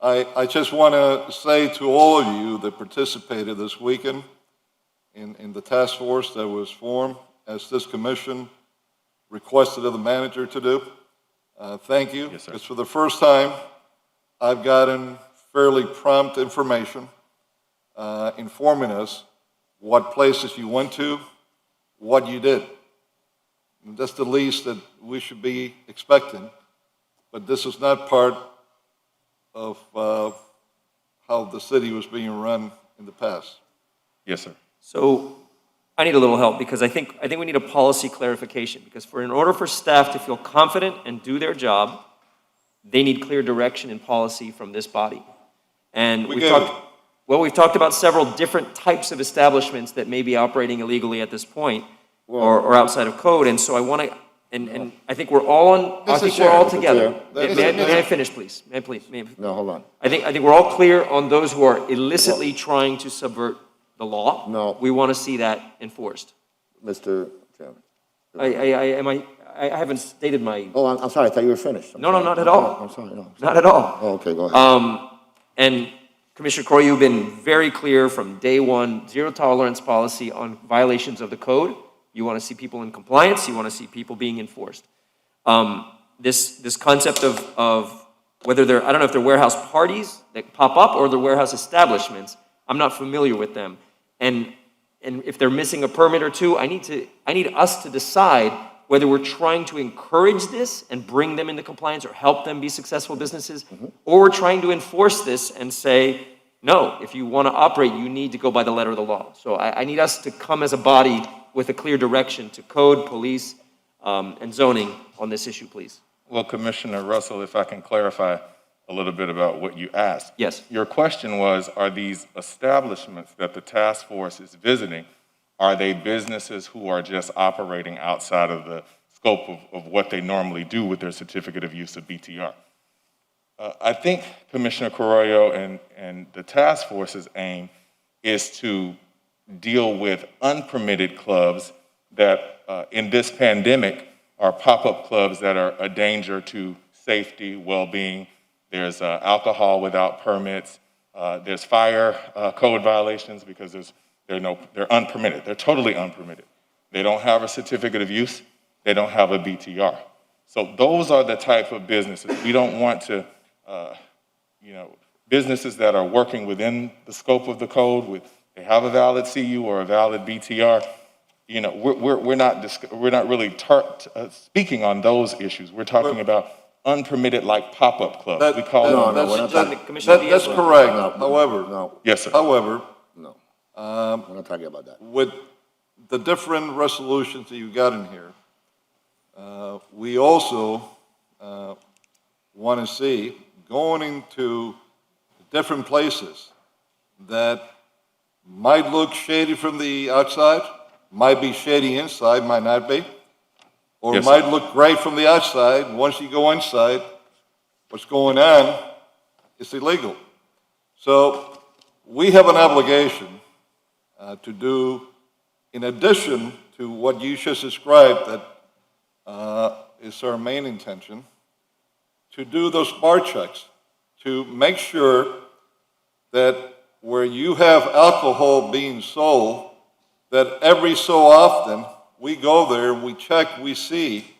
I just want to say to all of you that participated this weekend in the task force that was formed, as this commission requested of the manager to do, thank you. Yes, sir. Because for the first time, I've gotten fairly prompt information informing us what places you went to, what you did. And that's the least that we should be expecting, but this is not part of how the city was being run in the past. yes, sir. So I need a little help because I think we need a policy clarification because in order for staff to feel confident and do their job, they need clear direction and policy from this body. And we've talked about several different types of establishments that may be operating illegally at this point or outside of code. And so I want to, and I think we're all together. May I finish, please? May I please? No, hold on. I think we're all clear on those who are illicitly trying to subvert the law. No. We want to see that enforced. Mr. Chairman. I haven't stated my. Oh, I'm sorry, I thought you were finished. No, not at all. I'm sorry, no. Not at all. Oh, okay, go ahead. And Commissioner Corey, you've been very clear from day one, zero tolerance policy on violations of the code. You want to see people in compliance. You want to see people being enforced. This concept of whether I don't know if they're warehouse parties that pop up or they're warehouse establishments. I'm not familiar with them. And if they're missing a permit or two, I need us to decide whether we're trying to encourage this and bring them into compliance or help them be successful businesses, or we're trying to enforce this and say, no, if you want to operate, you need to go by the letter of the law. So I need us to come as a body with a clear direction to code, police, and zoning on this issue, please. Well, Commissioner Russell, if I can clarify a little bit about what you asked. Yes. Your question was, are these establishments that the task force is visiting, are they businesses who are just operating outside of the scope of what they normally do with their certificate of use of BTR? I think Commissioner Carollo and the task force's aim is to deal with unpermitted clubs that in this pandemic are pop-up clubs that are a danger to safety, well-being. There's alcohol without permits. There's fire code violations because they're unpermitted. They're totally unpermitted. They don't have a certificate of use. They don't have a BTR. So those are the type of businesses. We don't want to, businesses that are working within the scope of the code, they have a valid CU or a valid BTR. We're not really speaking on those issues. We're talking about unpermitted like pop-up clubs. We call them. That's correct. However. Yes, sir. However. No. We're not talking about that. With the different resolutions that you got in here, we also want to see going into different places that might look shady from the outside, might be shady inside, might not be, or Yes, might sir. look great from the outside. Once you go inside, what's going on is illegal. So we have an obligation to do, in addition to what you just described, that is our main intention, to do those bar checks, to make sure that where you have alcohol being sold, that every so often we go there, we check, we see,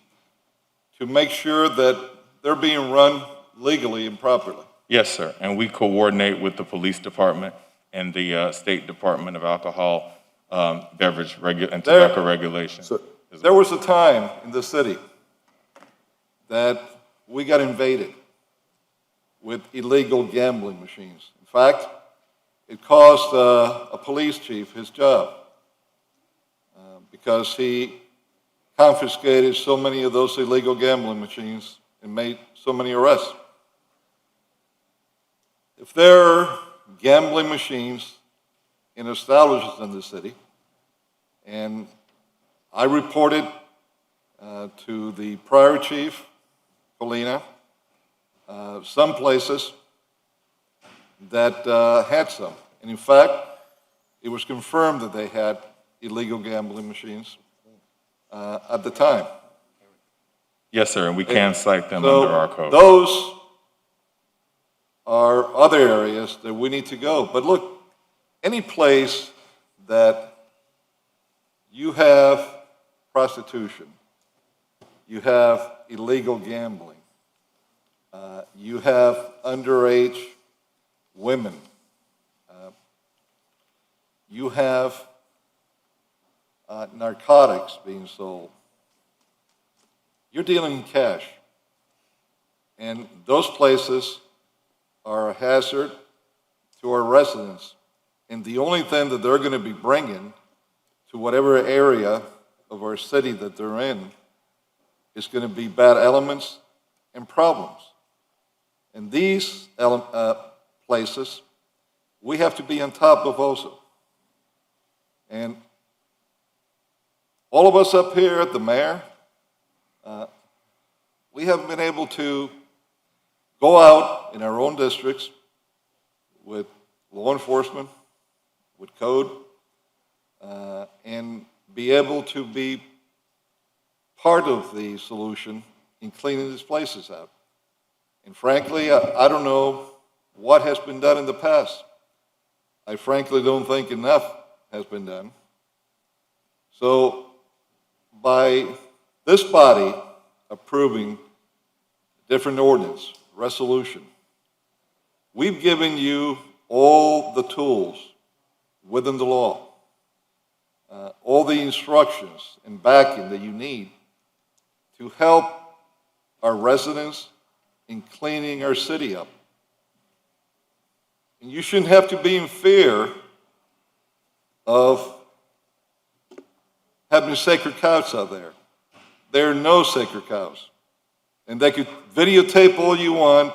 to make sure that they're being run legally and properly. Yes, sir. And we coordinate with the police department and the State Department of Alcohol, Beverage and Tobacco Regulation. There was a time in the city that we got invaded with illegal gambling machines. In fact, it cost a police chief his job because he confiscated so many of those illegal gambling machines and made so many arrests. If there are gambling machines in establishments in the city, and I reported to the prior chief, Polina, some places that had some. And in fact, it was confirmed that they had illegal gambling machines at the time. Yes, sir, and we can cite them So under our code. those are other areas that we need to go. But look, any place that you have prostitution, you have illegal gambling, you have underage women, you have narcotics being sold, you're dealing in cash. And those places are a hazard to our residents. And the only thing that they're going to be bringing to whatever area of our city that they're in is going to be bad elements and problems. And these places, we have to be on top of also. And all of us up here, the mayor, we haven't been able to go out in our own districts with law enforcement, with code, and be able to be part of the solution in cleaning these places out. And frankly, I don't know what has been done in the past. I frankly don't think enough has been done. So by this body approving different ordinance, resolution, we've given you all the tools within the law, all the instructions and backing that you need to help our residents in cleaning our city up. And you shouldn't have to be in fear of having sacred cows out there. There are no sacred cows. And they could videotape all you want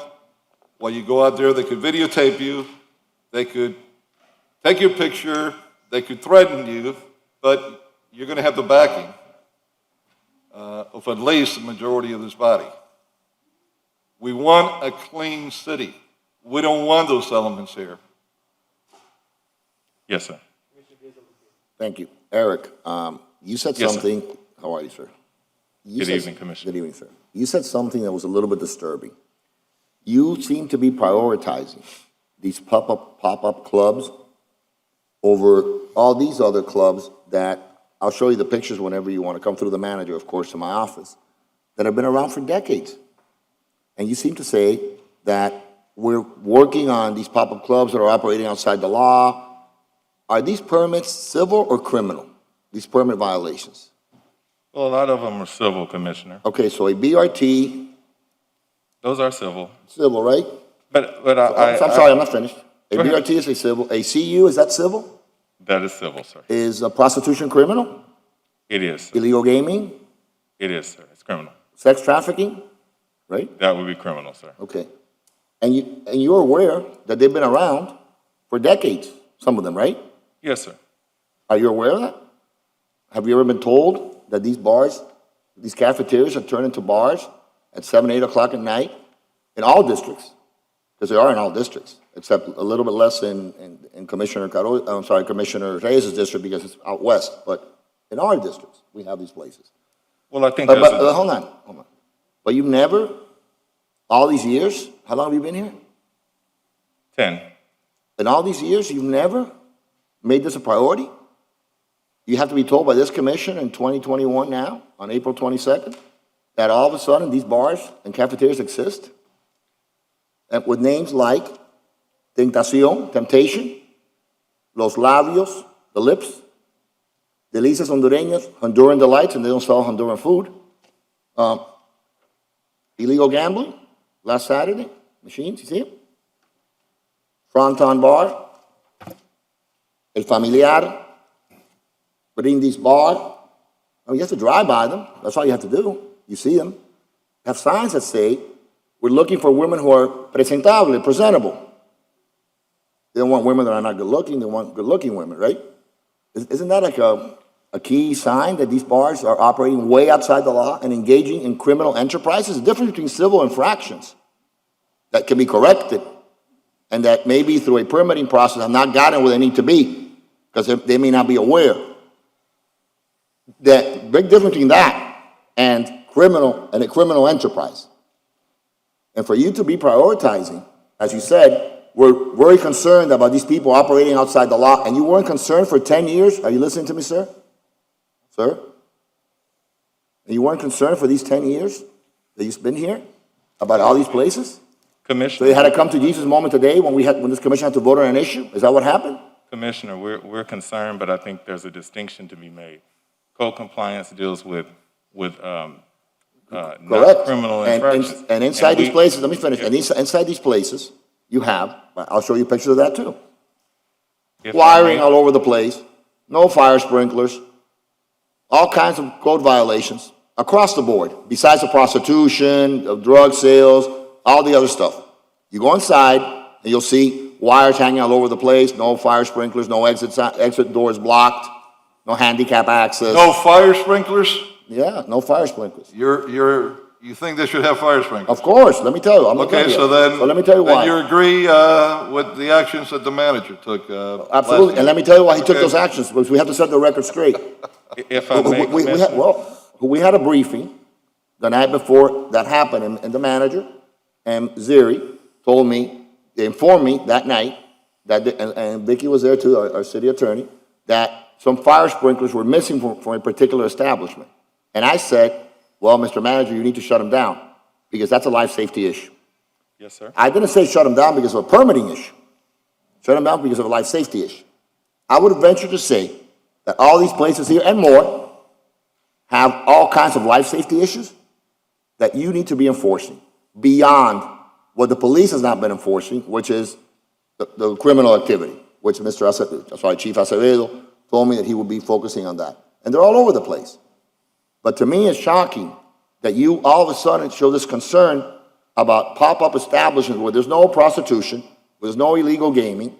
while you go out there. They could videotape you. They could take your picture. They could threaten you. But you're going to have the backing of at least the majority of this body. We want a clean city. We don't want those elements here. Yes, sir. Thank you. Eric, you said Yes, sir. something. How are you, sir? Good evening, Commissioner. Good evening, sir. You said something that was a little bit disturbing. You seem to be prioritizing these pop-up clubs over all these other clubs that, I'll show you the pictures whenever you want to come through the manager, of course, to my office, that have been around for decades. And you seem to say that we're working on these pop-up clubs that are operating outside the law. Are these permits civil or criminal, these permit violations? Well, a lot of them are civil, Commissioner. Okay, so a BRT, Those are civil. civil, right? But I'm sorry, I'm not finished. A Go ahead. BRT is a civil. A CU, is that civil? That is civil, sir. Is prostitution criminal? It is, sir. Illegal gaming? It is, sir. It's criminal. Sex trafficking? Right? That would be criminal, sir. Okay. And you're aware that they've been around for decades, some of them, right? Yes, sir. Are you aware of that? Have you ever been told that these bars, these cafeterias are turned into bars at 7, 8 o'clock at night in all districts? Because they are in all districts, except a little bit less in Commissioner Reyes' district because it's out west. But in our districts, we have these places. Well, I think But there's a- hold on. But you've never, all these years, how long have you been here? 10. In all these years, you've never made this a priority? You have to be told by this commission in 2021 now, on April 22nd, that all of a sudden these bars and cafeterias exist? And with names like Tentación, Temptation, Los Labios, the Lips, Delicias Hondureñas, Honduran Delights, and they don't sell Honduran food. Illegal gambling, last Saturday, machines, you see them? Fronton Bar, El Familiar, Brindis Bar. I mean, you have to drive by them. That's all you have to do. You see them. Have signs that say, we're looking for women who are presentable, presentable. They don't want women that are not good looking, they want good looking women, right? Isn't that like a key sign that these bars are operating way outside the law and engaging in criminal enterprises? The difference between civil infractions that can be corrected and that maybe through a permitting process have not gotten where they need to be because they may not be aware. The big difference between that and a criminal enterprise. And for you to be prioritizing, as you said, we're very concerned about these people operating outside the law, and you weren't concerned for 10 years? Are you listening to me, sir? Sir? And you weren't concerned for these 10 years that you've been here about all these places? Commissioner. So you had to come to Jesus' moment today when this commission had to vote on an issue? Is that what happened? Commissioner, we're concerned, but I think there's a distinction to be made. Code compliance deals with not Correct. criminal And infractions. inside these we- places, let me finish. And inside these places, you have, I'll show you pictures of that too. if I Wiring may- all over the place, no fire sprinklers, all kinds of code violations across the board, besides the prostitution, the drug sales, all the other stuff. You go inside and you'll see wires hanging all over the place, no fire sprinklers, no exit doors blocked, no handicap access. No fire sprinklers? Yeah, no fire sprinklers. You think they should have fire sprinklers? Of course, let me tell you. I'm gonna tell Okay, you. so then. let me tell you then why. you agree, with the actions that the manager took, Absolutely, and let me tell you why he took Okay. those actions, because we have to set the record straight. If I may, Commissioner. We had a briefing the night before that happened, and the manager and Ziri told me, they informed me that night, and Vicky was there too, our city attorney, that some fire sprinklers were missing from a particular establishment. And I said, well, Mr. Manager, you need to shut them down, because that's a life safety issue. Yes, sir. I didn't say shut them down because of a permitting issue. Shut them down because of a life safety issue. I would venture to say that all these places here and more have all kinds of life safety issues that you need to be enforcing beyond what the police has not been enforcing, which is the criminal activity, which Chief Acevedo told me that he would be focusing on that. And they're all over the place. But to me, it's shocking that you all of a sudden show this concern about pop-up establishments where there's no prostitution, where there's no illegal gaming,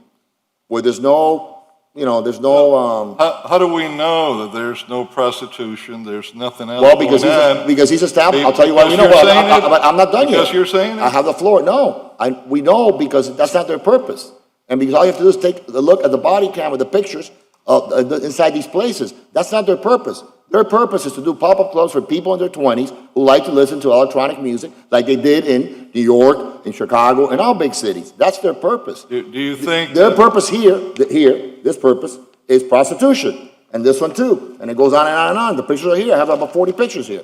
where there's no, How do we know that there's no prostitution, there's nothing else well, going on? because he's established, I'll tell you why we Because know, you're saying it? but I'm not done yet. Because you're saying it? I have the floor, no, we know because that's not their purpose. And because all you have to do is take a look at the body cam with the pictures of, inside these places, that's not their purpose. Their purpose is to do pop-up clubs for people in their 20s who like to listen to electronic music like they did in New York, in Chicago, and all big cities. That's their purpose. Do you think? Their purpose this purpose is prostitution, and this one too, and it goes on and on and on. The pictures are here, I have about 40 pictures here.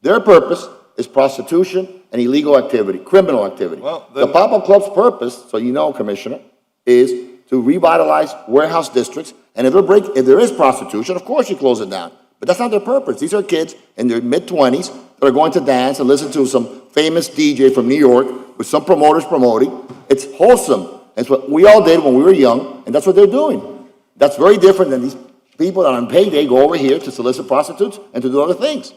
Their purpose is prostitution and illegal activity, criminal activity. Well, The pop-up club's purpose, so you know, Commissioner, is to revitalize warehouse districts, and if there is prostitution, of course you close it down. But that's not their purpose. These are kids in their mid-20s that are going to dance and listen to some famous DJ from New York with some promoters promoting. It's wholesome. It's what we all did when we were young, and that's what they're doing. That's very different than these people that on payday go over here to solicit prostitutes and to do other things.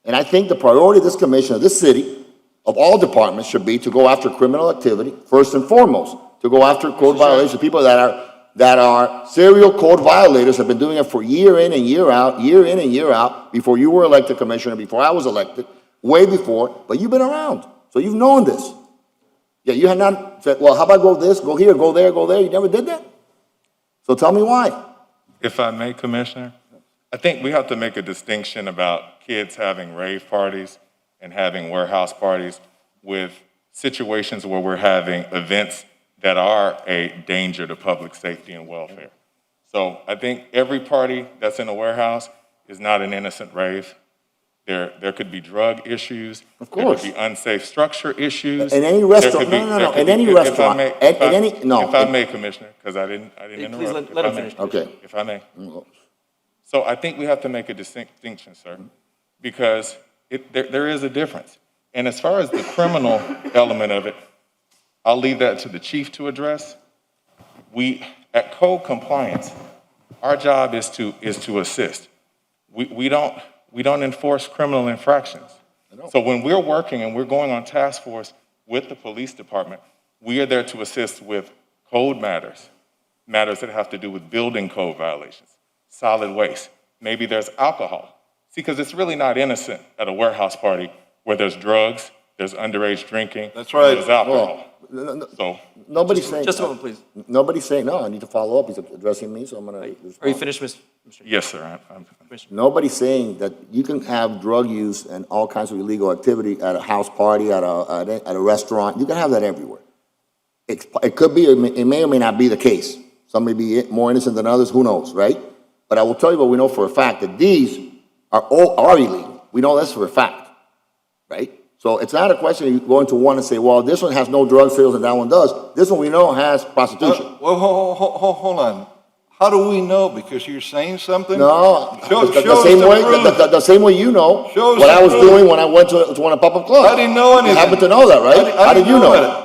And I think the priority of this commission, of this city, of all departments, should be to go after criminal activity, first and foremost, to go after code violations, people that are serial code violators, have been doing it for year in and year out, before you were elected, Commissioner, before I was elected, way before, but you've been around, so you've known this. Yeah, you had not said, well, how about go this, go here, go there, you never did that? So tell me why. If I may, Commissioner, I think we have to make a distinction about kids having rave parties and having warehouse parties with situations where we're having events that are a danger to public safety and welfare. So I think every party that's in a warehouse is not an innocent rave. There could be drug issues. Of course. There could be unsafe structure issues. In any restaurant, no, in any restaurant, If I may, Commissioner, because I didn't interrupt. Please let him finish. Okay. If I may. So I think we have to make a distinction, sir, because there is a difference. And as far as the criminal element of it, I'll leave that to the chief to address. At code compliance, our job is to assist. We don't enforce criminal infractions. So when we're working and we're going on task force with the police department, we are there to assist with code matters that have to do with building code violations, solid waste. Maybe there's alcohol. See, because it's really not innocent at a warehouse party where there's drugs, there's underage drinking. That's right. There's alcohol. So nobody's saying. Just a moment, please. Nobody's saying, no, I need to follow up. He's addressing me, so I'm going to respond. Are you finished, Mr.? Yes, sir. Nobody's saying that you can have drug use and all kinds of illegal activity at a house party, at a restaurant. You can have that everywhere. It could be, it may or may not be the case. Some may be more innocent than others, who knows, right? But I will tell you what we know for a fact, that these are illegal. We know this for a fact, right? So it's not a question of you going to one and say, well, this one has no drug sales and that one does. This one we know has prostitution. Well, hold on. How do we know? Because you're saying something? No, Show the same way you know what I was doing when I went to one of pop-up clubs. I didn't know anything. You happen to know that, right? How did you know it?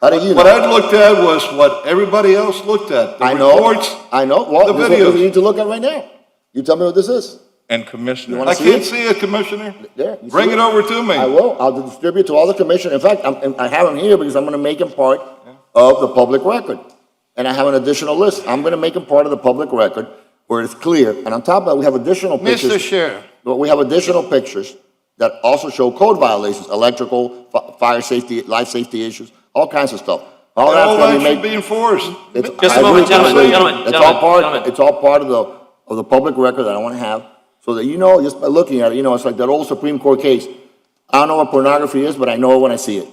How did you know? What I looked at was what everybody else looked at. The reports, I know. Well, the this is what videos. we need to look at right now. You tell me what this is. and commissioners. wanna I see can't it? see it, Commissioner. There. you Bring see it over to me. I will. I'll distribute to all the commissioners. In fact, I have them here because I'm gonna make them part of the public record. And I have an additional list. I'm gonna make them part of the public record where it's clear. And on top of that, we have additional pictures. Mr. Chair, But we have additional pictures that also show code violations, electrical, fire safety, life safety issues, all kinds of stuff. All And that's all gonna that be should made. be enforced. Just I a moment, agree, gentlemen, Councilman. gentlemen, It's all part, gentlemen. it's all part of the public record that I want to have, so that you know, just by looking at it, you know, it's like that old Supreme Court case. I don't know what pornography is, but I know it when I see it.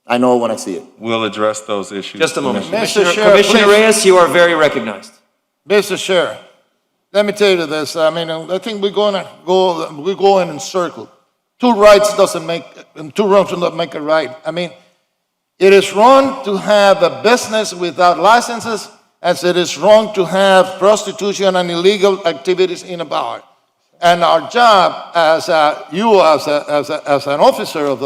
I know it when I see it. We'll address those issues. Just a moment. Commissioner. Mr. Chair, Commissioner please. Reyes, you are very recognized. Mr. Chair, let me tell you this. I mean, I think we're going in circle. Two rights doesn't make, and two wrongs do not make a right. I mean, it is wrong to have a business without licenses, as it is wrong to have prostitution and illegal activities in a bar. And our job as an officer of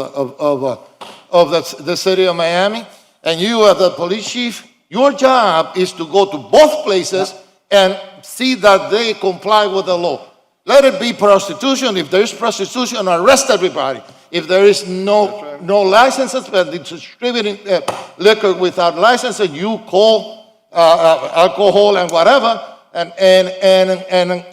the city of Miami, and you as the police chief, your job is to go to both places and see that they comply with the law. Let it be prostitution. If there is prostitution, arrest everybody. If there is no licenses, but it's distributing liquor without licenses, you call alcohol and whatever, and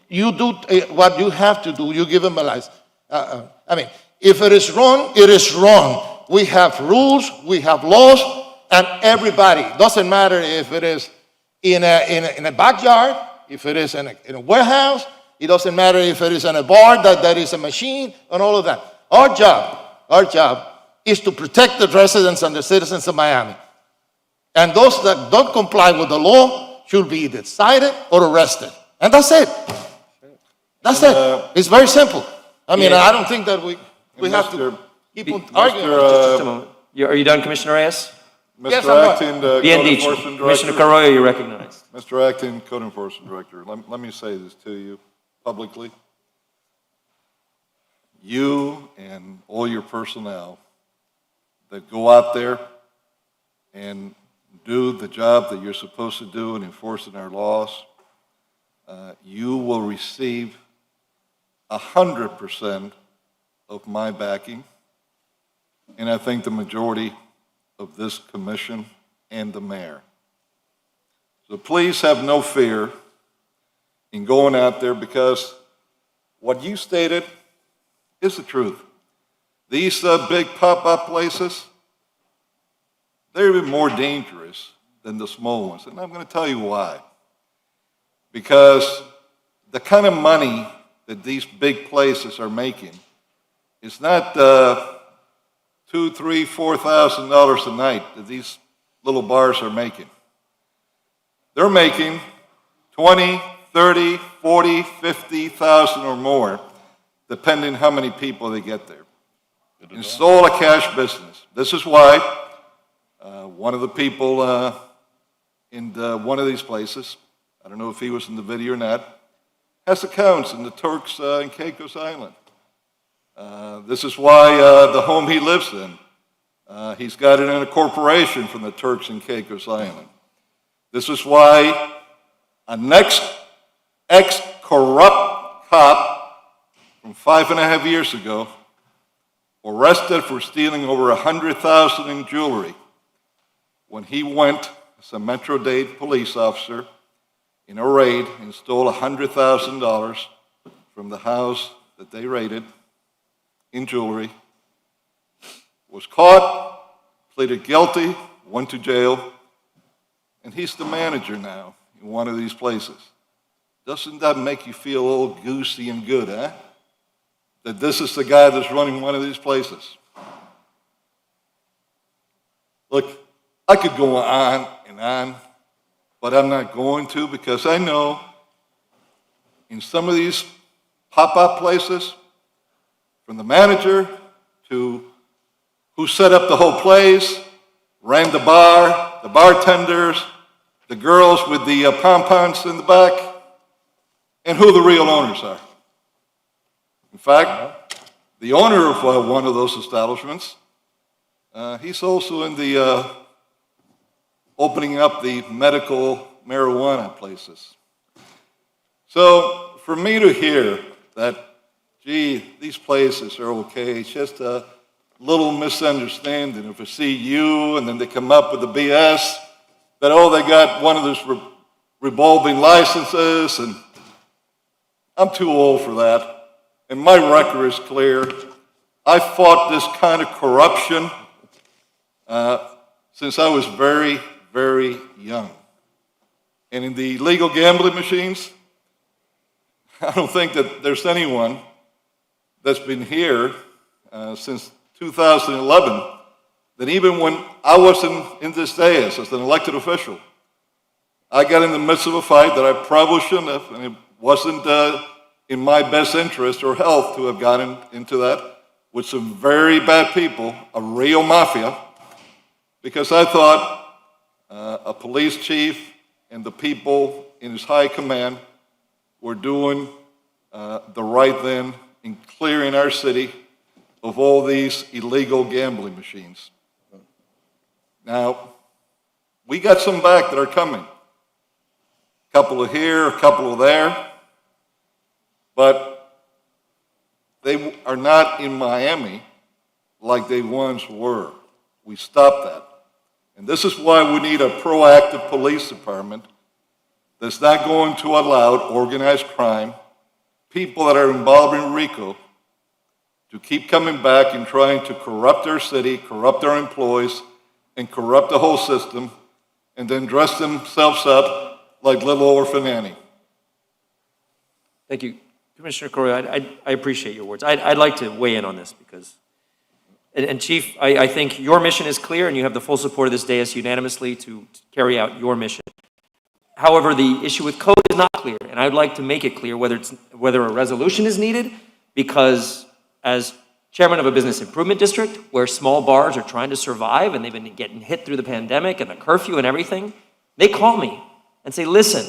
you do what you have to do. You give them a license. I mean, if it is wrong, it is wrong. We have rules, we have laws, and everybody, doesn't matter if it is in a backyard, if it is in a warehouse, it doesn't matter if it is in a bar, that is a machine, and all of that. Our job is to protect the residents and the citizens of Miami. And those that don't comply with the law should be either cited or arrested. And that's it. That's it. It's very simple. I mean, I don't think that we have to keep on arguing. Just a moment. Are you done, Commissioner Reyes? Yes, Mr. I'm done. Acting Code Bien dicho. Enforcement Commissioner Director. Carroyo, you're recognized. Mr. Acting Code Enforcement Director, let me say this to you publicly. You and all your personnel that go out there and do the job that you're supposed to do in enforcing our laws, you will receive 100% of my backing, and I think the majority of this commission and the mayor. So please have no fear in going out there, because what you stated is the truth. These big pop-up places, they're even more dangerous than the small ones. And I'm going to tell you why. Because the kind of money that these big places are making is not $2,000, $3,000, $4,000 a night that these little bars are making. They're making 20, 30, 40, 50,000 or more, depending how many people they get there. It's all a cash business. This is why one of the people in one of these places, I don't know if he was in the video or not, has accounts in the Turks and Caicos Island. This is why the home he lives in, he's got it in a corporation from the Turks and Caicos Island. This is why an ex-corrupt cop from 5.5 years ago, arrested for stealing over $100,000 in jewelry when he went as a Metro-Dade police officer in a raid and stole $100,000 from the house that they raided in jewelry, was caught, pleaded guilty, went to jail, and he's the manager now in one of these places. Doesn't that make you feel all goosey and good, huh? That this is the guy that's running one of these places. Look, I could go on and on, but I'm not going to, because I know in some of these pop-up places, from the manager to who set up the whole place, ran the bar, the bartenders, the girls with the pom-poms in the back, and who the real owners are. In fact, the owner of one of those establishments, he's also in the opening up the medical marijuana places. So for me to hear that, gee, these places are okay, it's just a little misunderstanding. If I see you and then they come up with the BS that, oh, they got one of those revolving licenses, and I'm too old for that. And my record is clear. I fought this kind of corruption since I was very, very young. And in the illegal gambling machines, I don't think that there's anyone that's been here since 2011 that even when I wasn't in this dais as an elected official, I got in the midst of a fight that I probably shouldn't have, and it wasn't in my best interest or health to have gotten into that with some very bad people, a real mafia, because I thought a police chief and the people in his high command were doing the right thing in clearing our city of all these illegal gambling machines. Now, we got some back that are coming. A couple of here, a couple of there, but they are not in Miami like they once were. We stopped that. And this is why we need a proactive police department that's not going to allow organized crime, people that are involved in RICO, to keep coming back and trying to corrupt our city, corrupt our employees, and corrupt the whole system, and then dress themselves up like little orphan Annie. Thank you. Commissioner Correa, I appreciate your words. I'd like to weigh in on this because, and Chief, I think your mission is clear and you have the full support of this dais unanimously to carry out your mission. However, the issue with code is not clear, and I'd like to make it clear whether a resolution is needed, because as chairman of a business improvement district where small bars are trying to survive and they've been getting hit through the pandemic and the curfew and everything, they call me and say, listen,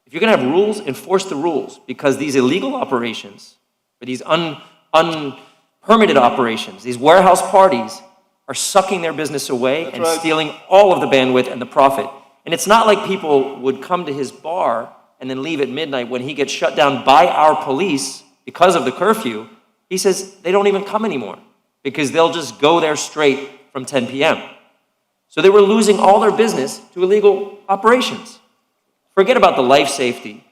if you're gonna have rules, enforce the rules, because these illegal operations, or these unpermitted operations, these warehouse parties are sucking their business away and stealing all of the bandwidth and the profit. And it's not like people would come to his bar and then leave at midnight when he gets shut down by our police because of the curfew. He says they don't even come anymore because they'll just go there straight from 10 p.m. So they were losing all their business to illegal operations. Forget about the life safety.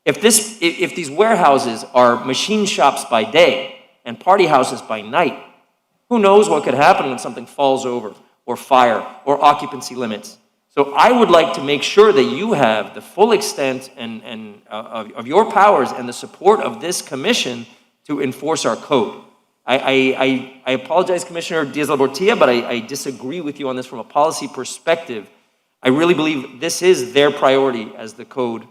If these warehouses are machine shops by day and party houses by night, who knows what could happen when something falls over or fire or occupancy limits. So I would like to make sure that you have the full extent of your powers and the support of this commission to enforce our code. I apologize, Commissioner Diaz-Labortilla, but I disagree with you on this from a policy perspective. I really believe this is their priority as the code,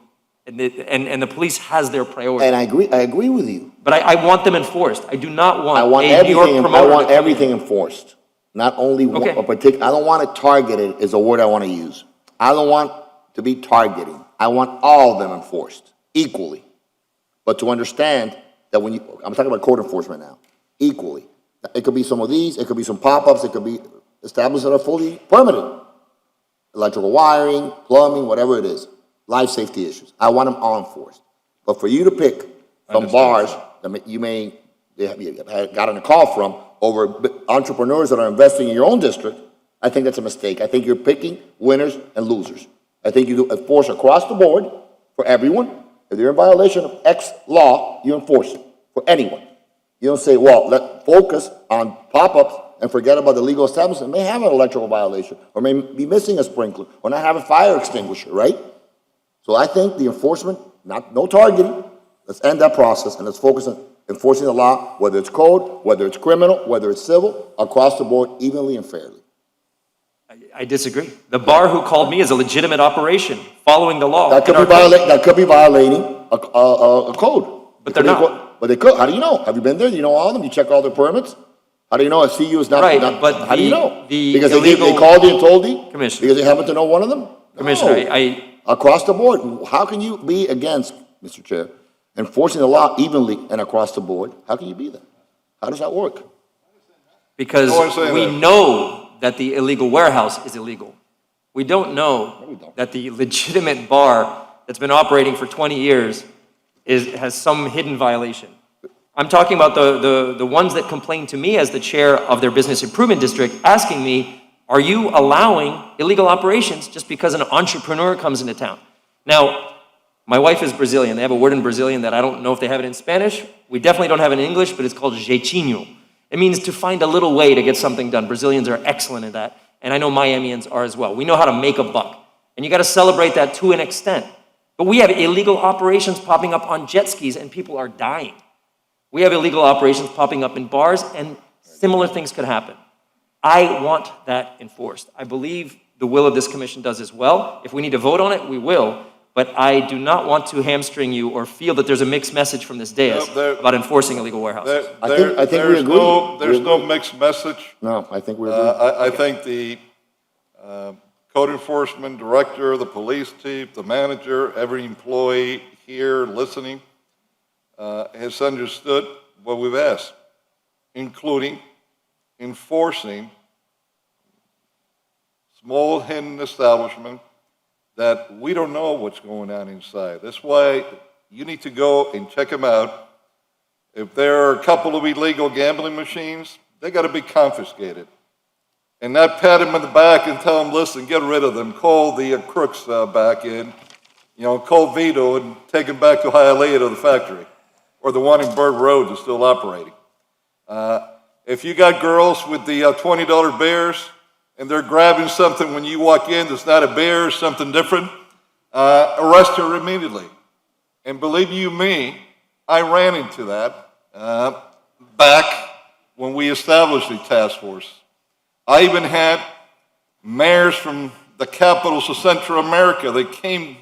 and the police has their priority. And I agree with you. But I want them enforced. I do not want I want a New York promoter. I want everything enforced. Not only a particular, I don't want to target it is a word I want to use. I don't want to be targeting. I want all of them enforced equally. But to understand that when I'm talking about code enforcement now, equally. It could be some of these, it could be some pop-ups, it could be established that are fully permitted. Electrical wiring, plumbing, whatever it is. Life safety issues. I want them all enforced. But for you to pick some bars that you may have gotten a call from over entrepreneurs that are investing in your own district, I think that's a mistake. I think you're picking winners and losers. I think you enforce across the board for everyone. If they're in violation of X law, you enforce it for anyone. You don't say, well, let's focus on pop-ups and forget about the legal establishment. May have an electrical violation, or may be missing a sprinkler, or not have a fire extinguisher, right? So I think the enforcement, no targeting, let's end that process and let's focus on enforcing the law, whether it's code, whether it's criminal, whether it's civil, across the board, evenly and fairly. I disagree. The bar who called me is a legitimate operation, following the law. That could be violating a code. But they're not. But they could. How do you know? Have you been there? You know all of them? You check all their permits? How do you know a CU is not? Right, but how do you know? Because illegal, they called you and told you? Commissioner. Because they happen to know one of them? Commissioner, No. Across the board. How can you be against, Mr. Chair, enforcing the law evenly and across the board? How can you be that? How does that work? Because we know that the illegal warehouse is illegal. We don't know that the legitimate bar that's been operating for 20 years has some hidden violation. I'm talking about the ones that complain to me as the chair of their business improvement district, asking me, are you allowing illegal operations just because an entrepreneur comes into town? Now, my wife is Brazilian. They have a word in Brazilian that I don't know if they have it in Spanish. We definitely don't have it in English, but it's called jeitinho. It means to find a little way to get something done. Brazilians are excellent at that, and I know Miamians are as well. We know how to make a buck, and you got to celebrate that to an extent. But we have illegal operations popping up on jet skis, and people are dying. We have illegal operations popping up in bars, and similar things could happen. I want that enforced. I believe the will of this commission does as well. If we need to vote on it, we will. But I do not want to hamstring you or feel that there's a mixed message from this dais about enforcing illegal warehouses. I think we agree. There's no mixed message. No, I think we agree. I think the code enforcement director, the police chief, the manager, every employee here listening has understood what we've asked, including enforcing small hidden establishment that we don't know what's going on inside. That's why you need to go and check them out. If there are a couple of illegal gambling machines, they got to be confiscated. And not pat them in the back and tell them, listen, get rid of them. Call the crooks back in. Call Vito and take them back to Hialeah to the factory. Or the one in Bird Road that's still operating. If you got girls with the $20 bears and they're grabbing something when you walk in that's not a bear, something different, arrest her immediately. And believe you me, I ran into that back when we established the task force. I even had mayors from the capitals of Central America that came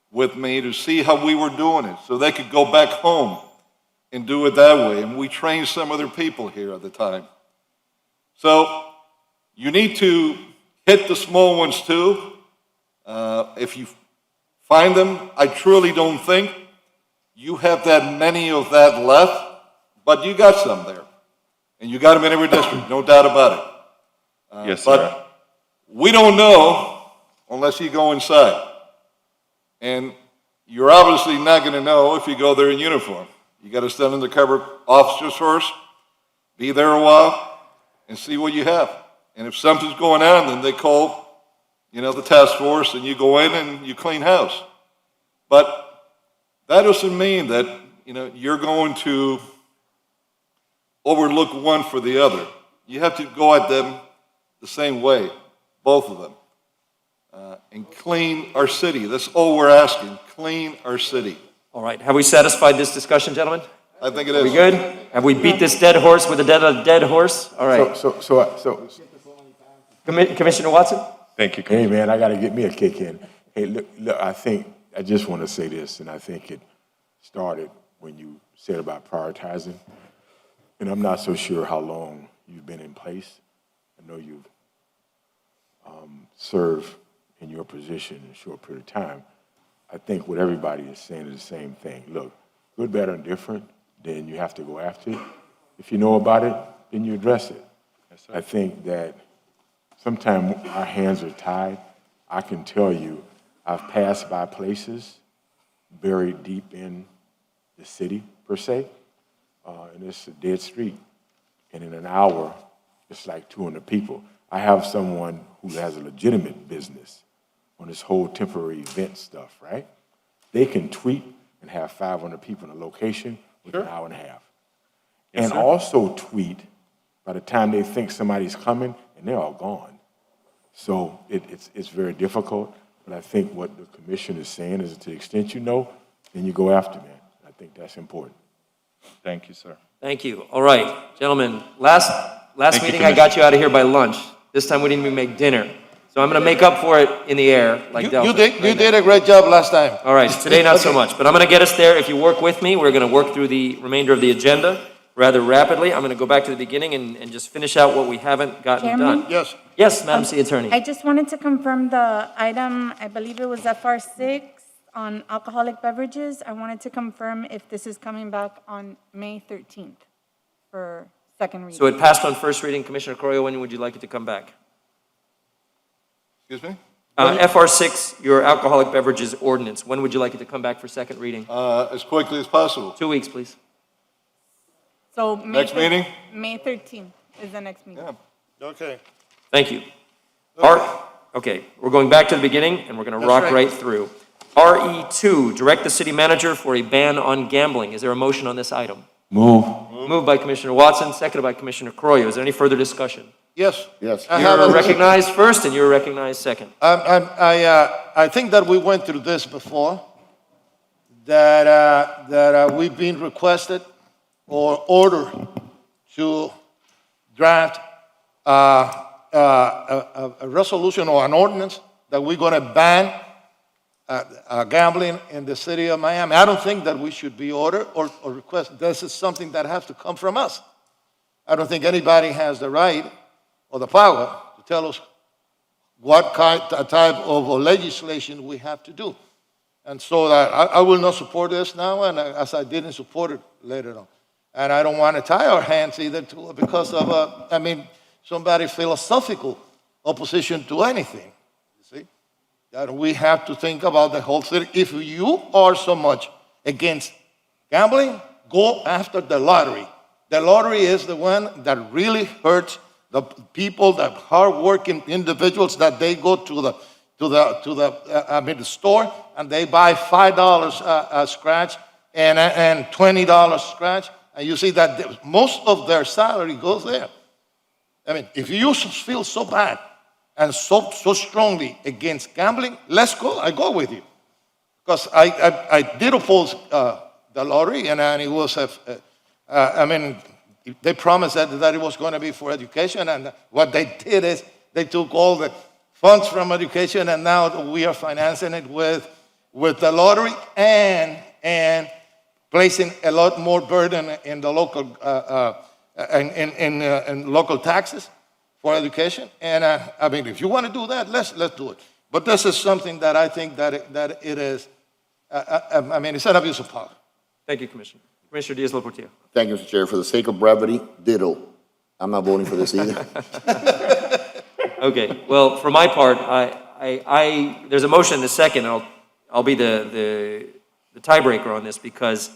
with me to see how we were doing it so they could go back home and do it that way. And we trained some other people here at the time. So you need to hit the small ones too. If you find them, I truly don't think you have that many of that left, but you got some there. And you got them in every district, no doubt about it. Yes, sir. But we don't know unless you go inside. And you're obviously not going to know if you go there in uniform. You got to send undercover officers first, be there a while, and see what you have. And if something's going on, then they call, the task force, and you go in and you clean house. But that doesn't mean that, you're going to overlook one for the other. You have to go at them the same way, both of them. And clean our city. That's all we're asking. Clean our city. All right, have we satisfied this discussion, gentlemen? I think it is. Are we good? Have we beat this dead horse with a dead horse? All right. So Commissioner Watson? Thank you, hey, man, I got to get me a kick in. Hey, look, I just want to say this, and I think it started when you said about prioritizing. And I'm not so sure how long you've been in place. I know you've served in your position in a short period of time. I think what everybody is saying is the same thing. Look, good, better, and different, then you have to go after it. If you know about it, then you address it. Yes, sir. I think that sometimes our hands are tied. I can tell you, I've passed by places buried deep in the city, per se, and it's a dead street. And in an hour, it's like 200 people. I have someone who has a legitimate business on this whole temporary event stuff, right? They can tweet and have 500 people in a location within an hour and a half. Yes, And sir. also tweet by the time they think somebody's coming, and they're all gone. So it's very difficult, but I think what the commission is saying is to the extent you know, then you go after man. I think that's important. Thank you, sir. Thank you. All right, gentlemen, last Thank you, meeting I got you out of here by lunch. This time we didn't even make dinner. So I'm going to make up for it in the air, like Delta. You did a great job last time. All right, today not so Okay. much, but I'm going to get us there. If you work with me, we're going to work through the remainder of the agenda rather rapidly. I'm going to go back to the beginning and just finish out what we haven't gotten Chairman? done. Yes. Yes, Madam City Attorney. I just wanted to confirm the item, I believe it was FR6 on alcoholic beverages. I wanted to confirm if this is coming back on May 13th for second reading. So it passed on first reading. Commissioner Correa, when would you like it to come back? Excuse me? FR6, your alcoholic beverages ordinance, when would you like it to come back for second reading? As quickly as possible. 2 weeks, please. So Next meeting? May 13th is the next meeting. Okay. Thank you. Okay, we're going back to the beginning, and we're going to That's rock right. right through. RE2, direct the city manager for a ban on gambling. Is there a motion on this item? Move. Moved by Commissioner Watson, seconded by Commissioner Croyo. Is there any further discussion? Yes. Yes. I have You're a- recognized first, and you're recognized second. I think that we went through this before, that we've been requested or ordered to draft a resolution or an ordinance that we're going to ban gambling in the city of Miami. I don't think that we should be ordered or request. This is something that has to come from us. I don't think anybody has the right or the power to tell us what type of legislation we have to do. And so that I will not support this now, and as I didn't support it later on. And I don't want to tie our hands either to, because of, somebody's philosophical opposition to anything, you see? That we have to think about the whole city. If you are so much against gambling, go after the lottery. The lottery is the one that really hurts the people, the hardworking individuals, that they go to the store and they buy $5 scratch and $20 scratch, and you see that most of their salary goes there. If you feel so bad and so strongly against gambling, let's go. I go with you, because I did oppose the lottery, and it was they promised that it was going to be for education, and what they did is they took all the funds from education, and now we are financing it with the lottery and placing a lot more burden in the local in local taxes for education. And if you want to do that, let's do it. But this is something that I think that it is. It's an abuse of power. Thank you, Commissioner. Commissioner Diaz-Portillo. Thank you, Mr. Chair. For the sake of brevity, ditto. I'm not voting for this either. Okay, well, for my part, there's a motion in a second. I'll be the tiebreaker on this, because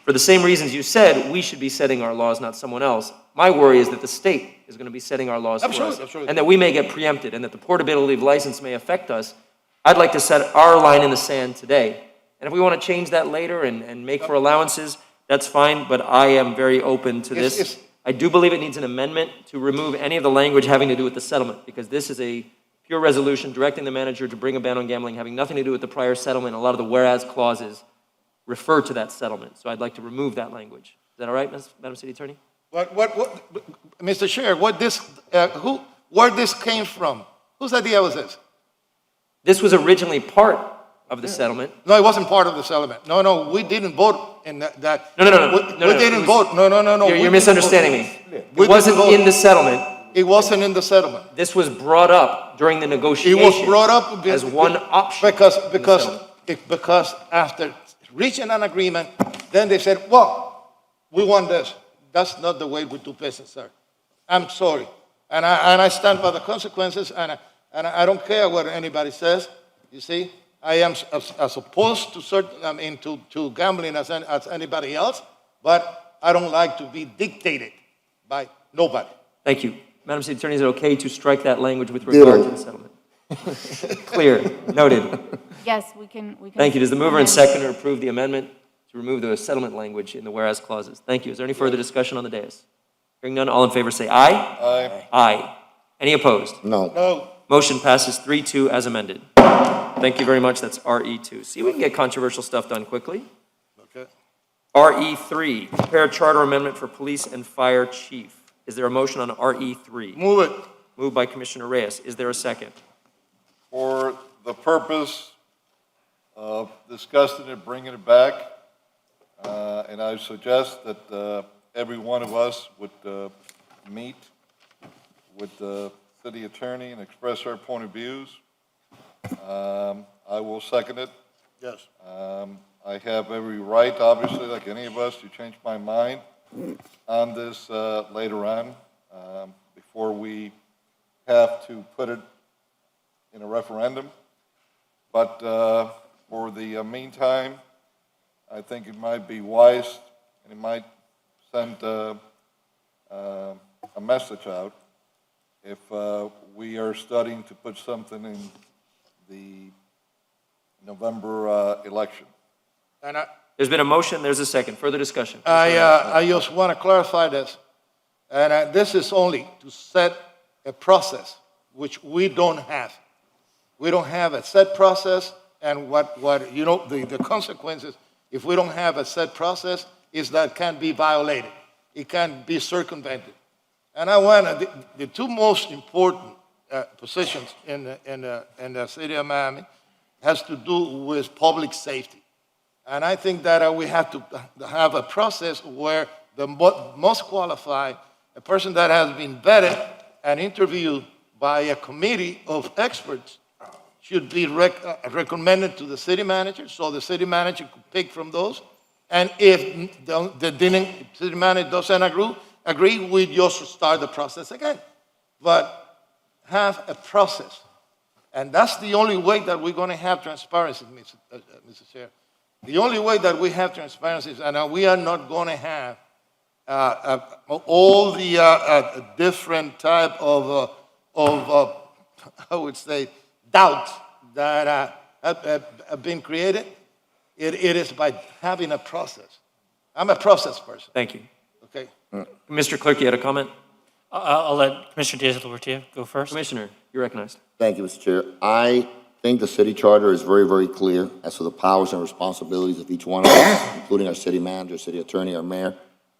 for the same reasons you said, we should be setting our laws, not someone else. My worry is that the state is going to be setting our laws for us, Absolutely. and that we may get preempted, and that the portability of license may affect us. I'd like to set our line in the sand today. And if we want to change that later and make for allowances, that's fine, but I am very open to this. I do believe it needs an amendment to remove any of the language having to do with the settlement, because this is a pure resolution directing the manager to bring a ban on gambling, having nothing to do with the prior settlement. A lot of the whereas clauses refer to that settlement, so I'd like to remove that language. Is that all right, Madam City Attorney? Mr. Chair, where this came from? Whose idea was this? This was originally part of the settlement. No, it wasn't part of the settlement. No, we didn't vote in that. No. We didn't vote. No. You're misunderstanding me. It wasn't in the settlement. It wasn't in the settlement. This was brought up during the It negotiation. was brought up as one option. Because after reaching an agreement, then they said, well, we want this. That's not the way we do business, sir. I'm sorry. And I stand by the consequences, and I don't care what anybody says. You see, I am as opposed to to gambling as anybody else, but I don't like to be dictated by nobody. Thank you. Madam City Attorney, is it okay to strike that language with regard to the settlement? Clear, noted. Yes, we can. Thank you. Does the mover and seconder approve the amendment to remove the settlement language in the whereas clauses? Thank you. Is there any further discussion on the dais? Hearing none, all in favor say aye. Aye. Aye. Any opposed? No. No. Motion passes 3-2 as amended. Thank you very much. That's RE2. See, we can get controversial stuff done quickly. Okay. RE3, prepare charter amendment for police and fire chief. Is there a motion on RE3? Move it. Moved by Commissioner Reyes. Is there a second? For the purpose of discussing it, bringing it back, and I suggest that every one of us would meet with the city attorney and express our point of views. I will second it. Yes. I have every right, obviously, like any of us, to change my mind on this later on, before we have to put it in a referendum. But for the meantime, I think it might be wise, and it might send a message out if we are studying to put something in the November election. And There's been a motion, there's a second. Further discussion. I just want to clarify this. And this is only to set a process which we don't have. We don't have a set process, and the consequences, if we don't have a set process, is that can be violated. It can be circumvented. And I want the two most important positions in the city of Miami has to do with public safety. And I think that we have to have a process where the most qualified, a person that has been vetted and interviewed by a committee of experts, should be recommended to the city manager, so the city manager could pick from those. And if the city manager doesn't agree, we just start the process again. But have a process. And that's the only way that we're going to have transparency, Mr. Chair. The only way that we have transparency is, and we are not going to have all the different type of I would say, doubts that have been created. It is by having a process. I'm a process person. Thank you. Okay. Mr. Clerk, you had a comment? I'll let Commissioner Diaz-Olortia go first. Commissioner, you're recognized. Thank you, Mr. Chair. I think the city charter is very, very clear as to the powers and responsibilities of each one of us, including our city manager, city attorney, our mayor.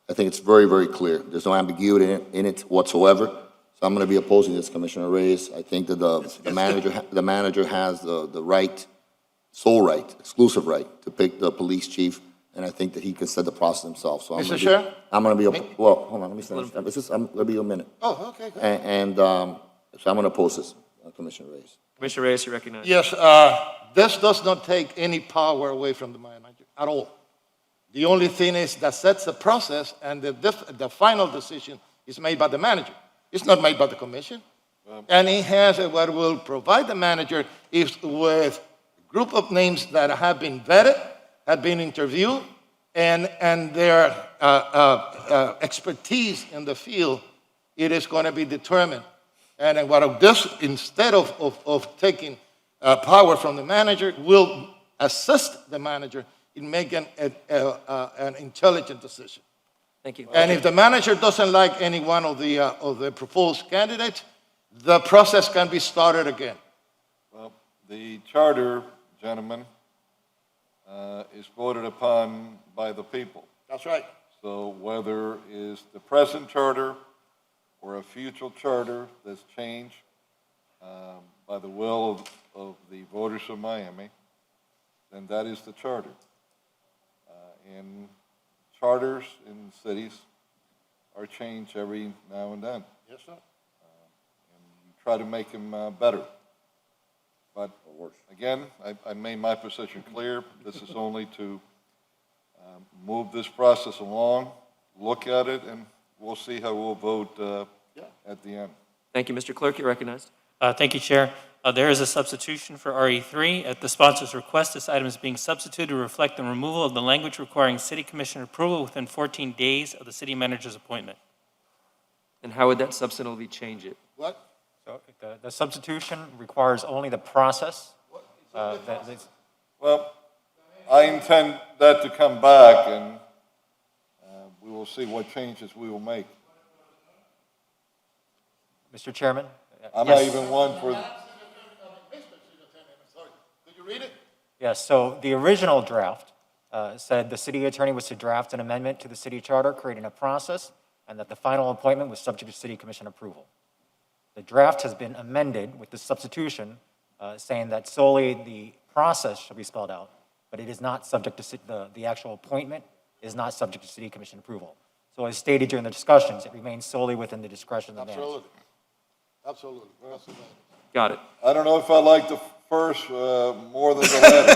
I think it's very, very clear. There's no ambiguity in it whatsoever. So I'm going to be opposing this, Commissioner Reyes. I think that the manager has the right, sole right, exclusive right to pick the police chief, and I think that he can set the process himself. So Mr. Chair? I'm going to be, well, hold on, let me finish. I'm going to be a minute. Oh, okay. Good. And so I'm going to oppose this, Commissioner Reyes. Commissioner Reyes, you're recognized. Yes, this does not take any power away from the manager at all. The only thing is that sets the process, and the final decision is made by the manager. It's not made by the commission. And he has what will provide the manager is with a group of names that have been vetted, have been interviewed, and their expertise in the field, it is going to be determined. And what of this, instead of taking power from the manager, will assist the manager in making an intelligent decision. Thank you. And if the manager doesn't like any one of the proposed candidates, the process can be started again. Well, the charter, gentlemen, is voted upon by the people. That's right. So whether is the present charter or a future charter that's changed by the will of the voters of Miami, then that is the charter. And charters in cities are changed every now and then. Yes, sir. And you try to make them better. But again, I made my position clear. This is only to move this process along, look at it, and we'll see how we'll vote at the end. Thank you, Mr. Clerk, you're recognized. Thank you, Chair. There is a substitution for RE3. At the sponsor's request, this item is being substituted to reflect the removal of the language requiring city commission approval within 14 days of the city manager's appointment. And how would that substantively change it? What? So the substitution requires only the process. Well, I intend that to come back, and we will see what changes we will make. Mr. Chairman? I'm Yes. not even one for... Could you read it? Yes, so the original draft said the city attorney was to draft an amendment to the city charter, creating a process, and that the final appointment was subject to city commission approval. The draft has been amended with the substitution saying that solely the process shall be spelled out, but it is not subject to, the actual appointment is not subject to city commission approval. So as stated during the discussions, it remains solely within the discretion of the manager. Absolutely. Absolutely. Got it. I don't know if I like the first more than the latter.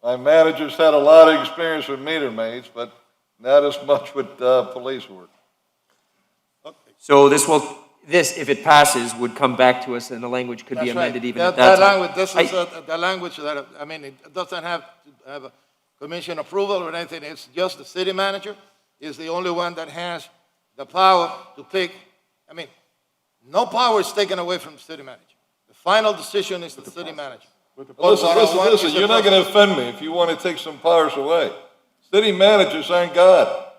My managers had a lot of experience with meter maids, but not as much with police work. So this, if it passes, would come back to us and the language could be That's right. amended even at that time. Language, this is the language that, I mean, it doesn't have to have a commission approval or anything. It's just the city manager is the only one that has the power to pick. I mean, no power is taken away from the city manager. The final decision is the city manager. Listen, you're not going to offend me if you want to take some powers away. City managers aren't God.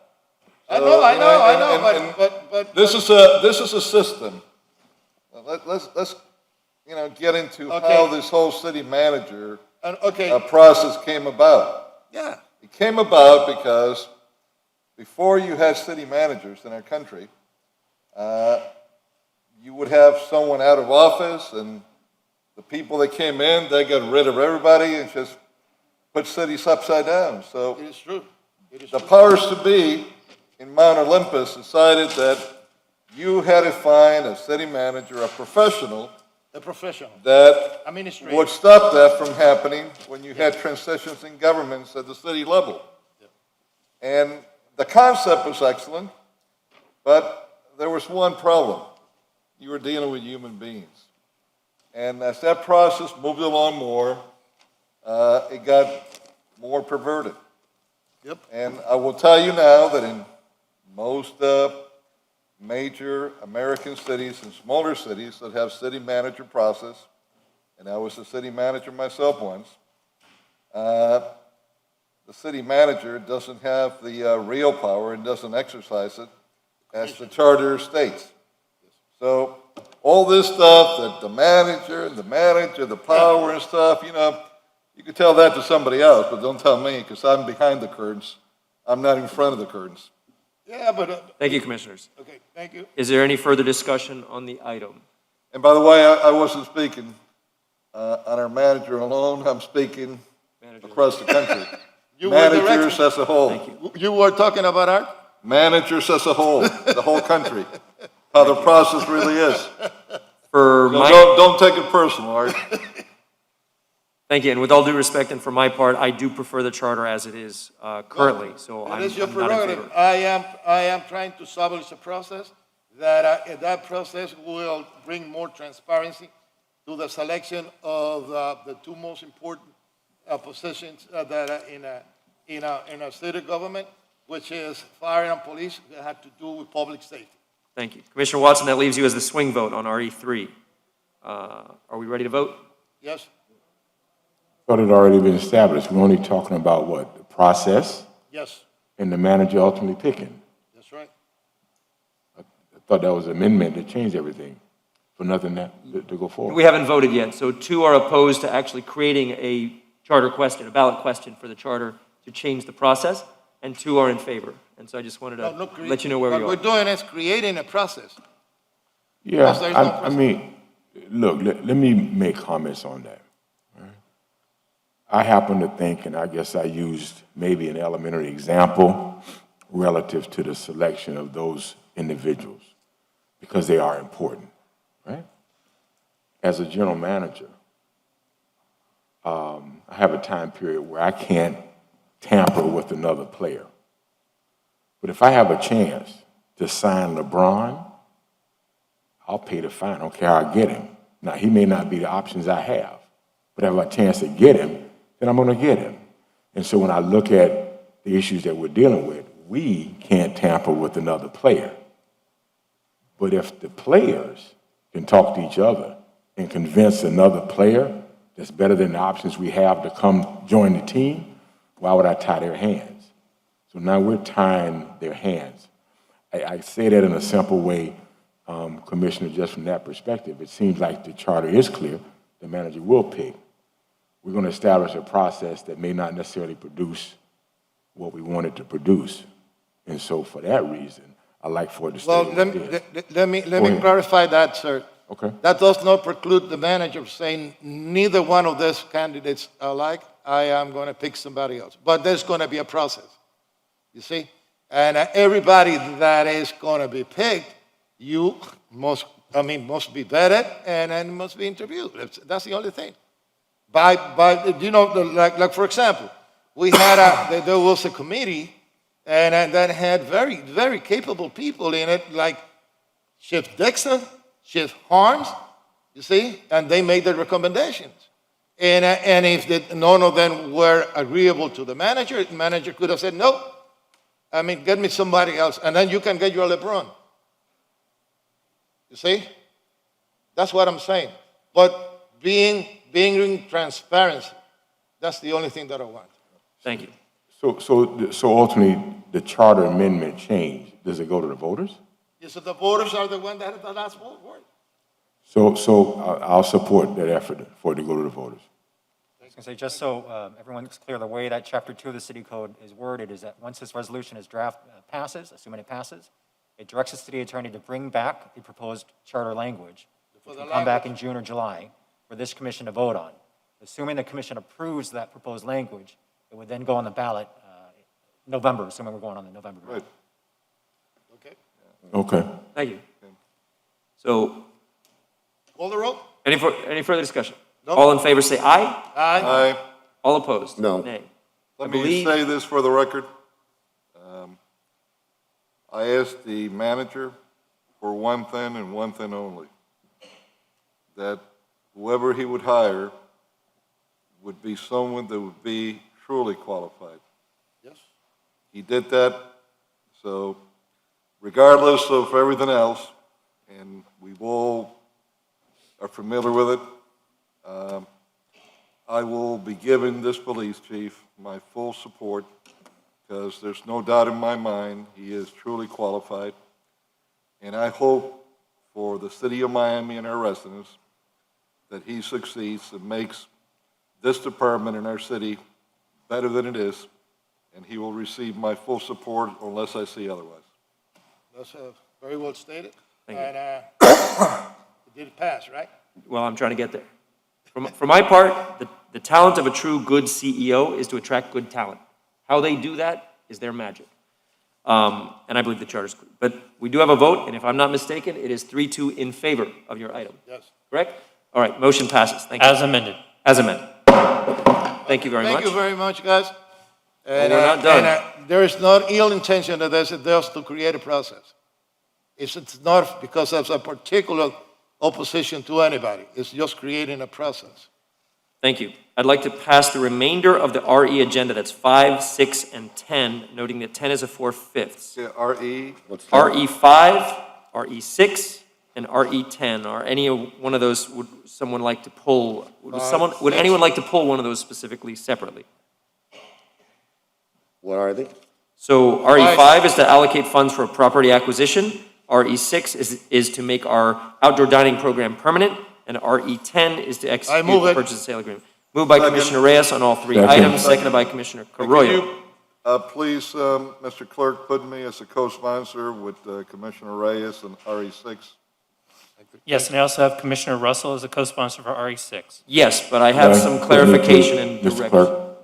I know, but This is a system. Let's get into how this whole city manager process came about. Yeah. It came about because before you had city managers in our country, you would have someone out of office, and the people that came in, they got rid of everybody and just put cities upside down. So it is true. the powers to be in Mount Olympus decided that you had to find a city manager, a professional, that administrator, would stop that from happening when you had transitions in governments at the city level. And the concept was excellent, but there was one problem. You were dealing with human beings. And as that process moved along more, it got more perverted. Yep. And I will tell you now that in most major American cities and smaller cities that have city manager process, and I was a city manager myself once, the city manager doesn't have the real power and doesn't exercise it as the charter states. So all this stuff that the manager, the power and stuff, you could tell that to somebody else, but don't tell me because I'm behind the curtains. I'm not in front of the curtains. Yeah, but... Thank you, Commissioners. Okay, thank you. Is there any further discussion on the item? And by the way, I wasn't speaking on our manager alone. I'm speaking across the country. Managers as a whole. Thank you. You were talking about Art? Managers as a whole, the whole country. How the process really is. For So my, don't take it personal, Art. thank you, and with all due respect, and for my part, I do prefer the charter as it is currently, so It I'm is your I'm not in prerogative. favor. I am trying to establish a process that process will bring more transparency to the selection of the two most important positions that are in a city government, which is fire and police, that have to do with public safety. Thank you. Commissioner Watson, that leaves you as the swing vote on RE3. Are we ready to vote? Yes? Thought it had already been established. We're only talking about what? The process Yes, and the manager ultimately picking. that's right. I thought that was an amendment that changed everything for nothing to go forward. We haven't voted yet, so two are opposed to actually creating a charter question, a ballot question for the charter to change the process, and two are in favor. And so I just wanted to let you know where we What we're are. doing is creating a process. Yeah, Because there's no I mean, look, let me make comments on that. all right? I happen to think, and I guess I used maybe an elementary example relative to the selection of those individuals, because they are important, right? As a general manager, I have a time period where I can't tamper with another player. But if I have a chance to sign LeBron, I'll pay the fine. I don't care how I get him. Now, he may not be the options I have, but if I have a chance to get him, then I'm going to get him. And so when I look at the issues that we're dealing with, we can't tamper with another player. But if the players can talk to each other and convince another player that's better than the options we have to come join the team, why would I tie their hands? So now we're tying their hands. I say that in a simple way, Commissioner, just from that perspective. It seems like the charter is clear. The manager will pick. We're going to establish a process that may not necessarily produce what we want it to produce. And so for that reason, I like for it to stay Well, where let it is. me clarify that, sir. Okay. That does not preclude the manager saying neither one of these candidates I like, I am going to pick somebody else. But there's going to be a process, you see? And everybody that is going to be picked, you must be vetted and must be interviewed. That's the only thing. Like for example, we had there was a committee and that had very, very capable people in it, like Chief Dixon, Chief Harms, you see, and they made the recommendations. And if none of them were agreeable to the manager could have said, no, I mean, get me somebody else, and then you can get your LeBron. You see? That's what I'm saying. But being transparency, that's the only thing that I want. Thank you. So ultimately, the charter amendment change, does it go to the voters? Yes, so the voters are the one that have the last word. So I'll support that effort for it to go to the voters. I was going to say, just so everyone's clear, the way that Chapter 2 of the City Code is worded is that once this resolution is passes, assuming it passes, it directs the city attorney to bring back the proposed charter language, which will come back in June or July for this commission to vote on. Assuming the commission approves that proposed language, it would then go on the ballot November, assuming we're going on the November ballot. Okay. Okay. Thank you. So, Call the roll? any further discussion? No. All in favor say aye. Aye. All opposed? No. Nay. Let I me believe- say this for the record. I asked the manager for one thing and one thing only, that whoever he would hire would be someone that would be truly qualified. Yes. He did that, so regardless of everything else, and we all are familiar with it, I will be giving this police chief my full support, because there's no doubt in my mind he is truly qualified. And I hope for the city of Miami and our residents that he succeeds and makes this department in our city better than it is, and he will receive my full support unless I see otherwise. That's very well stated. Thank you. And it did pass, right? Well, I'm trying to get there. For my part, the talent of a true good CEO is to attract good talent. How they do that is their magic. And I believe the charter's clear. But we do have a vote, and if I'm not mistaken, it is 3-2 in favor of your item. Yes. Correct? All right, motion passes. Thank you. As amended. As amended. Thank you very much. Thank you very much, guys. And, we're not done. There is no ill intention of this, it's just to create a process. It's not because of a particular opposition to anybody. It's just creating a process. Thank you. I'd like to pass the remainder of the RE agenda, that's 5, 6, and 10, noting that 10 is a 4/5. Yeah, RE, What's that? RE5, RE6, and RE10. Are any one of those, would someone like to pull? Would anyone like to pull one of those specifically separately? What are they? So RE5 is to allocate funds for property acquisition. RE6 is to make our outdoor dining program permanent. And RE10 is to execute move the it. purchase and sale agreement. Moved by Second. Commissioner Reyes on all three Second. items, seconded by Commissioner Can Carollo. you, please, Mr. Clerk, put me as a co-sponsor with Commissioner Reyes and RE6? Yes, and I also have Commissioner Russell as a co-sponsor for RE6. Yes, but I have some clarification and Mr. direction. Clerk.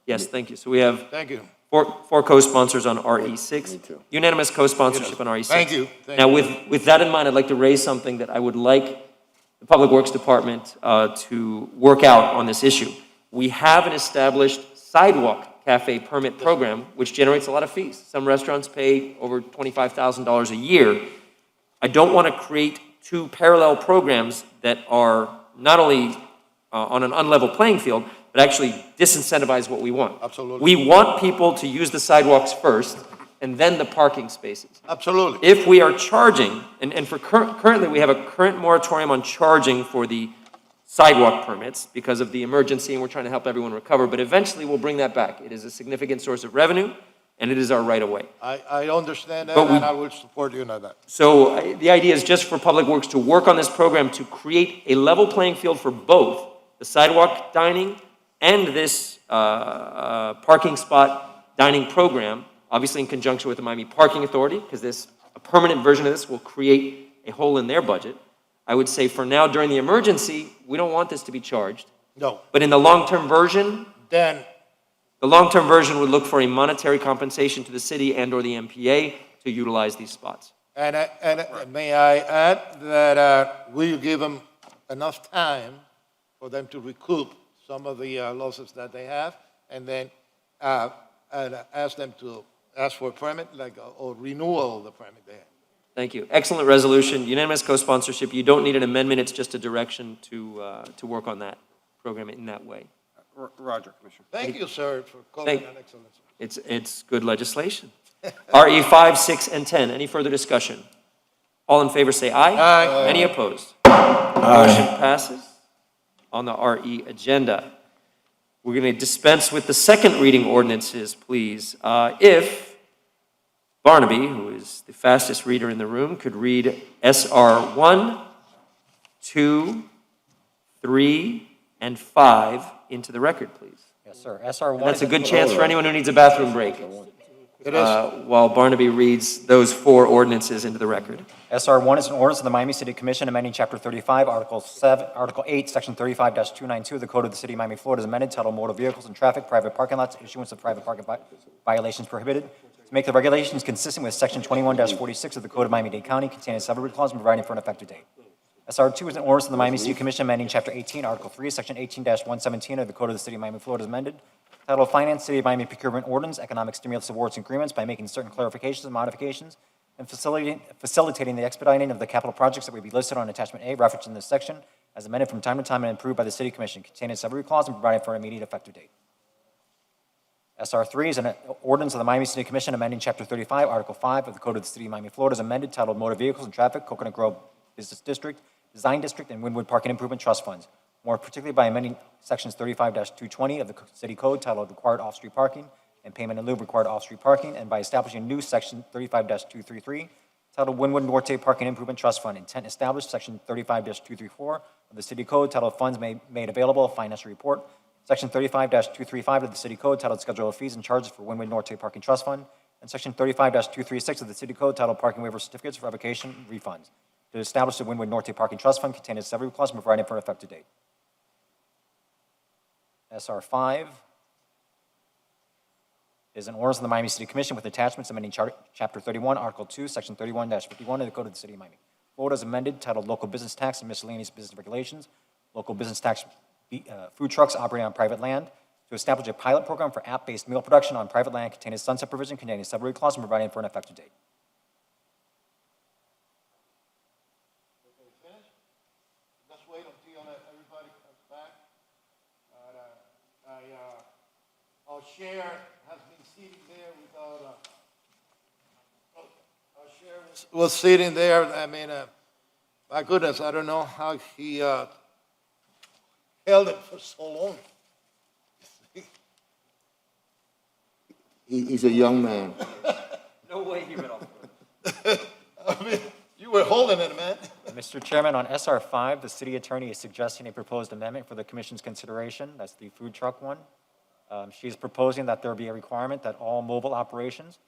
Yes, thank you. So we have Thank you. four co-sponsors on RE6. Me too. Unanimous co-sponsorship on RE6. Thank you. Thank Now, you. with that in mind, I'd like to raise something that I would like the Public Works Department to work out on this issue. We have an established sidewalk cafe permit program, which generates a lot of fees. Some restaurants pay over $25,000 a year. I don't want to create two parallel programs that are not only on an unlevel playing field, but actually disincentivize what we want. Absolutely. We want people to use the sidewalks first, and then the parking spaces. Absolutely. If we are charging, and for currently we have a current moratorium on charging for the sidewalk permits because of the emergency, and we're trying to help everyone recover, but eventually we'll bring that back. It is a significant source of revenue, and it is our right of way. I understand that, But we- and I will support you on that. So the idea is just for Public Works to work on this program to create a level playing field for both the sidewalk dining and this parking spot dining program, obviously in conjunction with the Miami Parking Authority, because a permanent version of this will create a hole in their budget. I would say for now, during the emergency, we don't want this to be charged. No. But in the long-term version, Then, the long-term version would look for a monetary compensation to the city and/or the MPA to utilize these spots. and may I add that we'll give them enough time for them to recoup some of the losses that they have, and then and ask them to ask for a permit, like, or renewal of the permit they have. Thank you. Excellent resolution, unanimous co-sponsorship. You don't need an amendment, it's just a direction to work on that program in that way. Roger, Commissioner. Thank you, sir, for calling Thank- an excellent. It's good legislation. RE 5, 6, and 10, any further discussion? All in favor say aye. Aye. Any opposed? Motion passes on the RE agenda. We're going to dispense with the second reading ordinances, please. If Barnaby, who is the fastest reader in the room, could read SR 1, 2, 3, and 5 into the record, please. Yes, sir. SR1. And that's a good chance for anyone who needs a bathroom break. It is. While Barnaby reads those four ordinances into the record. SR1 is an ordinance of the Miami City Commission amending Chapter 35, Article 8, Section 35-292 of the Code of the City of Miami, Florida, as amended, titled Motor Vehicles and Traffic, Private Parking Lots, Issuance of Private Parking Violations Prohibited, to make the regulations consistent with Section 21-46 of the Code of Miami-Dade County, containing a subrogation clause and providing for an effective date. SR2 is an ordinance of the Miami City Commission amending Chapter 18, Article 3, Section 18-117 of the Code of the City of Miami, Florida, as amended, titled Finance, City of Miami Procurement Ordinance, Economic Stimulus Awards and Agreements, by making certain clarifications and modifications and facilitating the expediting of the capital projects that would be listed on Attachment A, referenced in this section, as amended from time to time and approved by the City Commission, containing a subrogation clause and providing for an immediate effective date. SR3 is an ordinance of the Miami City Commission amending Chapter 35, Article 5 of the Code of the City of Miami, Florida, as amended, titled Motor Vehicles and Traffic, Coconut Grove Business District, Design District, and Wynwood Park and Improvement Trust Funds, more particularly by amending Sections 35-220 of the City Code, titled Required Off-Street Parking and Payment in lieu of Required Off-Street Parking, and by establishing a new Section 35-233, titled Wynwood Norte Park and Improvement Trust Fund, intent established, Section 35-234 of the City Code, titled Funds Made Available, Financial Report, Section 35-235 of the City Code, titled Schedule of Fees and Charges for Wynwood Norte Parking Trust Fund, and Section 35-236 of the City Code, titled Parking Waiver Certificates for Revocation and Refunds, to establish the Wynwood Norte Parking Trust Fund, containing a subrogation clause and providing for an effective date. SR5 is an ordinance of the Miami City Commission with attachments amending Chapter 31, Article 2, Section 31-51 of the Code of the City of Miami, Florida, as amended, titled Local Business Tax and Miscellaneous Business Regulations, Local Business Tax Food Trucks Operating on Private Land, to establish a pilot program for app-based meal production on private land containing a sunset provision containing a subrogation clause and providing for an effective date. Let's wait until everybody comes back. Our chair has been sitting there without, our chair was sitting there, I mean, my goodness, I don't know how he held it for so long. He's a young man. No way he read all I mean, you were holding it, man. Mr. Chairman, on SR5, the city attorney is suggesting a proposed amendment for the commission's consideration. That's the food truck one. She is proposing that there be a requirement that all mobile operations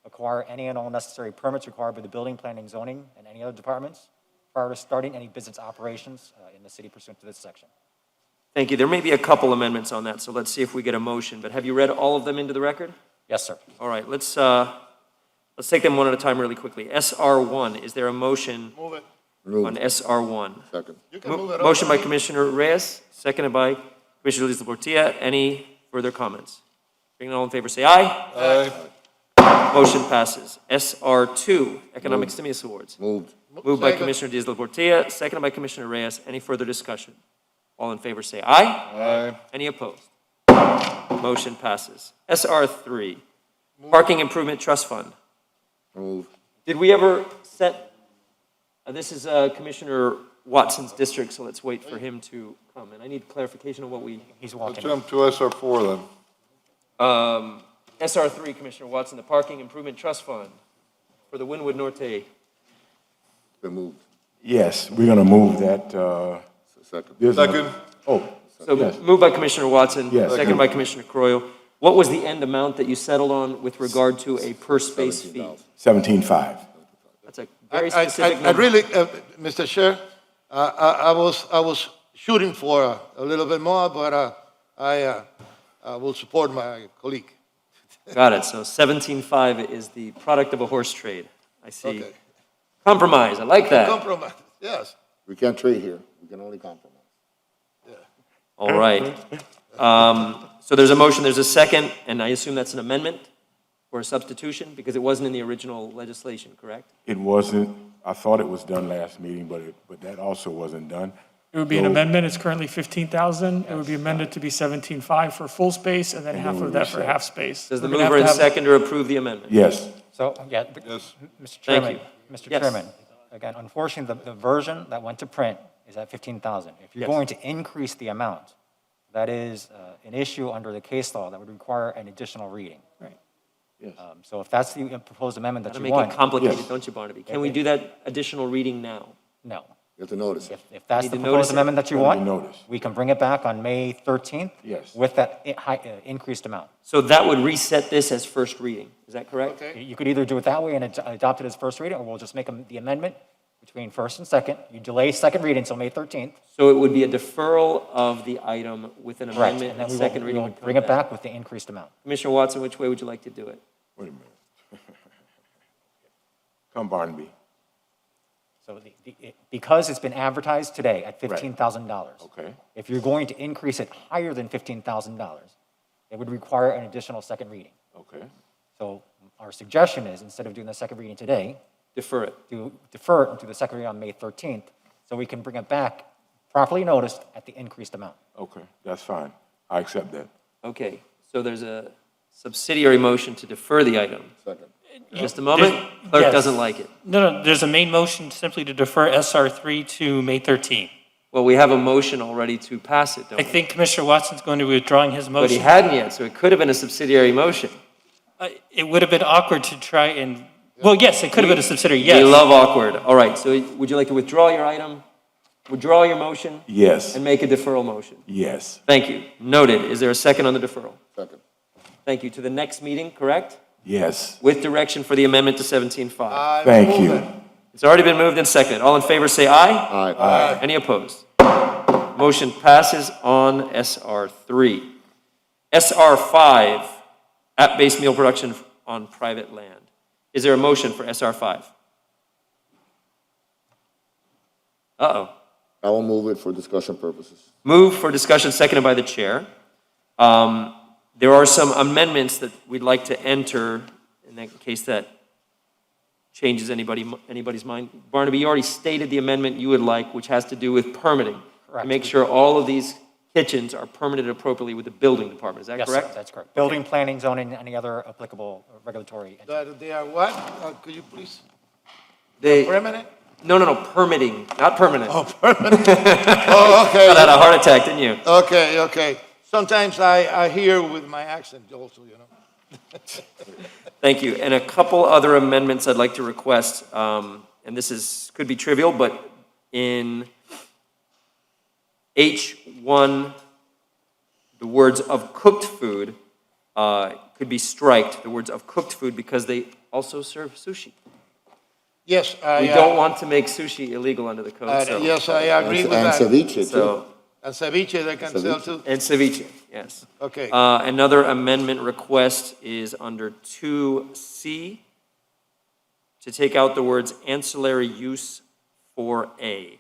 acquire any and all necessary permits required by the building, planning, zoning, and any other departments prior to starting any business operations in the city pursuant to this section. Thank you. There may be a couple amendments on that, so let's see if we get a motion. But have you read all of them into the record? Yes, sir. All right, let's take them one at a time really quickly. SR1, is there a motion Move it. on SR1? Second. You can move it up. Motion by Commissioner Reyes, seconded by Commissioner Luis Portilla. Any further comments? Being all in favor, say aye. Aye. Motion passes. SR2, Economic Stimulus Awards. Moved. Moved by Second. Commissioner Diaz-Portilla, seconded by Commissioner Reyes. Any further discussion? All in favor, say aye. Aye. Any opposed? Motion passes. SR3, Parking Improvement Trust Fund. Moved. Did we ever set, this is Commissioner Watson's district, so let's wait for him to come. And I need clarification on what we, He's Let's walking. jump to SR4 then. SR3, Commissioner Watson, the Parking Improvement Trust Fund for the Wynwood Norte. Been moved. Yes, we're going to move that. Second. there's a- Second. Oh, So yes. moved by Commissioner Watson, Yes. seconded by Commissioner Croyle. What was the end amount that you settled on with regard to a per space fee? 17.5. That's a very specific I number. really, Mr. Chair, I was shooting for a little bit more, but I will support my colleague. Got it. So 17.5 is the product of a horse trade. I see. Okay. Compromise. I like that. Compromise, yes. We can't trade here. We can only compromise. All right. So there's a motion, there's a second, and I assume that's an amendment? for a substitution? Because it wasn't in the original legislation, correct? It wasn't, I thought it was done last meeting, but that also wasn't done. It would be an So- amendment, it's currently 15,000. It would be amended to be 17.5 for full space, and then And half then of we that for reset. half space. Does the We're gonna mover and have to have- seconder approve the amendment? Yes. So, yeah, Yes. Mr. Thank Chairman, you. Mr. Yes. Chairman, again, unfortunately, the version that went to print is at 15,000. If you're Yes. going to increase the amount, that is an issue under the case law that would require an additional reading. Right. Yes. So if that's the proposed amendment that Gotta you make want. it complicated, Yes. don't you, Barnaby? Can we do that additional reading now? No. You have to notice it. If that's Need the to proposed notice it? amendment that you Gotta be want, noticed. we can bring it back on May 13th. Yes. With that increased amount. So that would reset this as first reading, is that correct? You could either do it that way and adopt it as first reading, or we'll just make the amendment between first and second. You delay second reading until May 13th. So it would be a deferral of the item with an Correct. amendment And then and we second will reading would come bring it back with the increased amount. Commissioner Watson, which way would you like to do it? Wait a minute. Come Barnaby. So because it's been advertised today at $15,000. Okay. If you're going to increase it higher than $15,000, it would require an additional second reading. Okay. So our suggestion is, instead of doing the second reading today, Defer it. to defer it and do the second reading on May 13th, so we can bring it back properly noticed at the increased amount. Okay, that's fine. I accept that. Okay, so there's a subsidiary motion to defer the item. Second. Just a moment, clerk Yes. doesn't like it. No, there's a main motion simply to defer SR3 to May 13th. Well, we have a motion already to pass it, don't I we? think Commissioner Watson's going to be withdrawing his But he motion. hadn't yet, so it could have been a subsidiary motion. It would have been awkward to try and, well, yes, it could have been a subsidiary, yes. We love awkward. All right, so would you like to withdraw your item, withdraw your motion, Yes. and make a deferral motion? Yes. Thank you. Noted. Is there a second on the deferral? Second. Thank you. To the next meeting, correct? Yes. With direction for the amendment to 17.5. Thank you. It's already been moved and seconded. All in favor, say aye. Aye. Any opposed? Motion passes on SR3. SR5, app-based meal production on private land. Is there a motion for SR5? Uh-oh. I will move it for discussion purposes. Move for discussion, seconded by the chair. There are some amendments that we'd like to enter in that case that changes anybody's mind. Barnaby, you already stated the amendment you would like, which has to do with permitting. Correct. To make sure all of these kitchens are permitted appropriately with the building department. Is that Yes, sir, correct? that's correct. Building, planning, zoning, any other applicable regulatory. That they are what? Could you please? They, Permanent? no, permitting, not permanent. Oh, permanent. Oh, okay. You had a heart attack, didn't you? Okay. Sometimes I hear with my accent also, you know. Thank you. And a couple other amendments I'd like to request, and this could be trivial, but in H1, the words of cooked food could be striked, the words of cooked food, because they also serve sushi. Yes, We don't want to make sushi illegal under the code, so. yes, I agree with And that. ceviche, too. So, And ceviche they can sell too. and ceviche, yes. Okay. Another amendment request is under 2C, to take out the words ancillary use for A.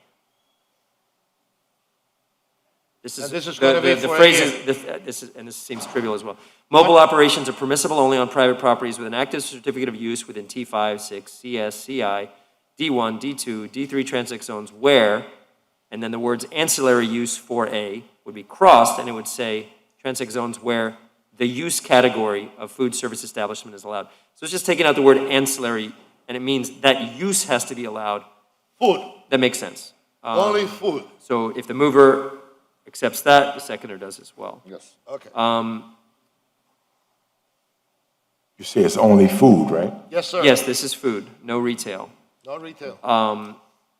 This is, And this is gonna be the for phrase A. is, and this seems trivial as well. Mobile operations are permissible only on private properties with an active certificate of use within T5, 6, CS, CI, D1, D2, D3 transect zones where, and then the words ancillary use for A would be crossed, and it would say transect zones where the use category of food service establishment is allowed. So it's just taking out the word ancillary, and it means that use has to be allowed. Food, That makes sense. only food. So if the mover accepts that, the seconder does as well. Yes. Okay. You say it's only food, right? Yes, sir. Yes, this is food, no retail. No retail.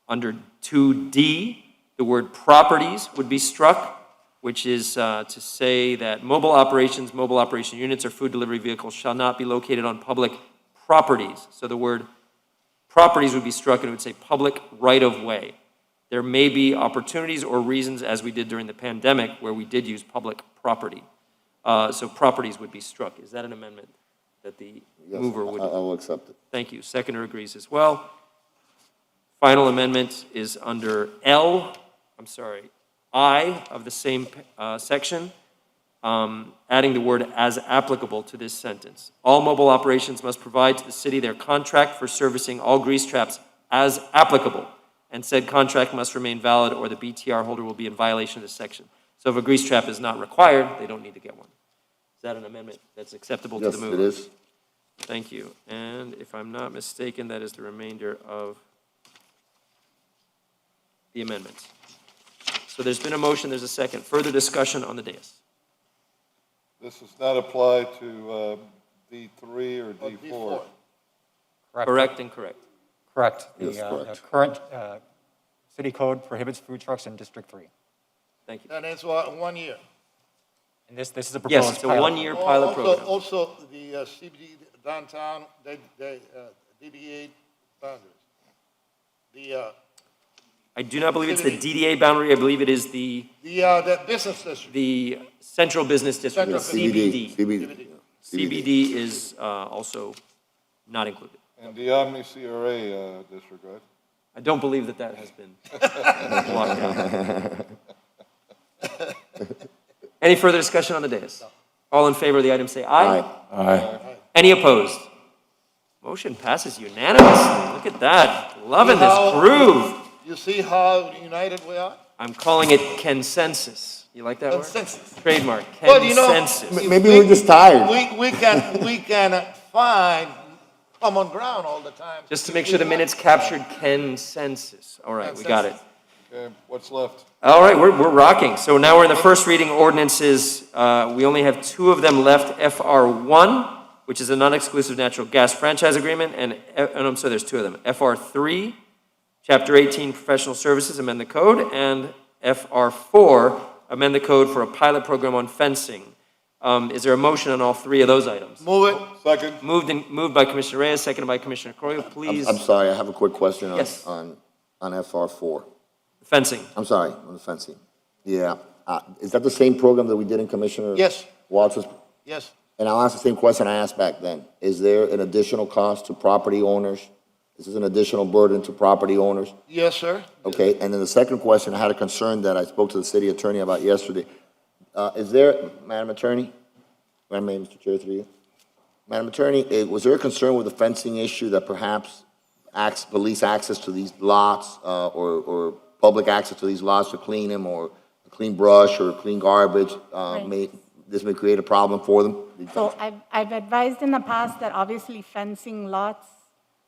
Under 2D, the word properties would be struck, which is to say that mobile operation units, or food delivery vehicles shall not be located on public properties. So the word properties would be struck, and it would say public right-of-way. There may be opportunities or reasons, as we did during the pandemic, where we did use public property. So properties would be struck. Is that an amendment that the Yes, mover would? I will accept it. Thank you. Seconder agrees as well. Final amendment is under I of the same section, adding the word "as applicable" to this sentence. All mobile operations must provide to the city their contract for servicing all grease traps as applicable, and said contract must remain valid or the BTR holder will be in violation of this section. So if a grease trap is not required, they don't need to get one. Is that an amendment that's acceptable to the Yes, mover? it is. Thank you. And if I'm not mistaken, that is the remainder of the amendments. So there's been a motion, there's a second. Further discussion on the dais? This does not apply to D3 or D4. Correct and correct. Correct. Yes, The correct. current city code prohibits food trucks in District 3. Thank you. And it's 1 year. And this is a proposed Yes, it's a pilot. one-year pilot program. Also, the CBD downtown, they DDA boundaries. I do not believe it's the DDA boundary, I believe it is the Business district. the Central Business District, Central CBD. CBD. CBD is also not included. And the Omni CRA district, right? I don't believe that that has been locked down. Any further discussion on the dais? All in favor of the item say aye. Aye. Any opposed? Motion passes unanimously. Look at that. Loving this groove. You see how united we are? I'm calling it consensus. You like that word? Consensus. Trademark, Well, you know, consensus. Maybe we're just tired. We can find common ground all the time. Just to make sure the minutes captured consensus. All right, we got it. Okay, what's left? All right, we're rocking. So now we're in the first reading ordinances. We only have two of them left, FR1, which is a non-exclusive natural gas franchise agreement, and I'm sorry, there's two of them. FR3, Chapter 18, Professional Services, amend the code, and FR4, amend the code for a pilot program on fencing. Is there a motion on all three of those items? Move it. Second. Moved by Commissioner Reyes, seconded by Commissioner Arroyo. Please. I'm sorry, I have a quick question Yes. on FR4. Fencing. I'm sorry, on the fencing. Yeah, is that the same program that we did in Commissioner? Yes. Walters? Yes. And I'll ask the same question I asked back then. Is there an additional cost to property owners? Is this an additional burden to property owners? Yes, sir. Okay, and then the second question, I had a concern that I spoke to the city attorney about yesterday. Is there, Madam Attorney, Mr. Chair, through you. Madam Attorney, was there a concern with the fencing issue that perhaps police access to these lots or public access to these lots to clean them or clean brush or clean garbage this may create a problem for them? So I've advised in the past that obviously fencing lots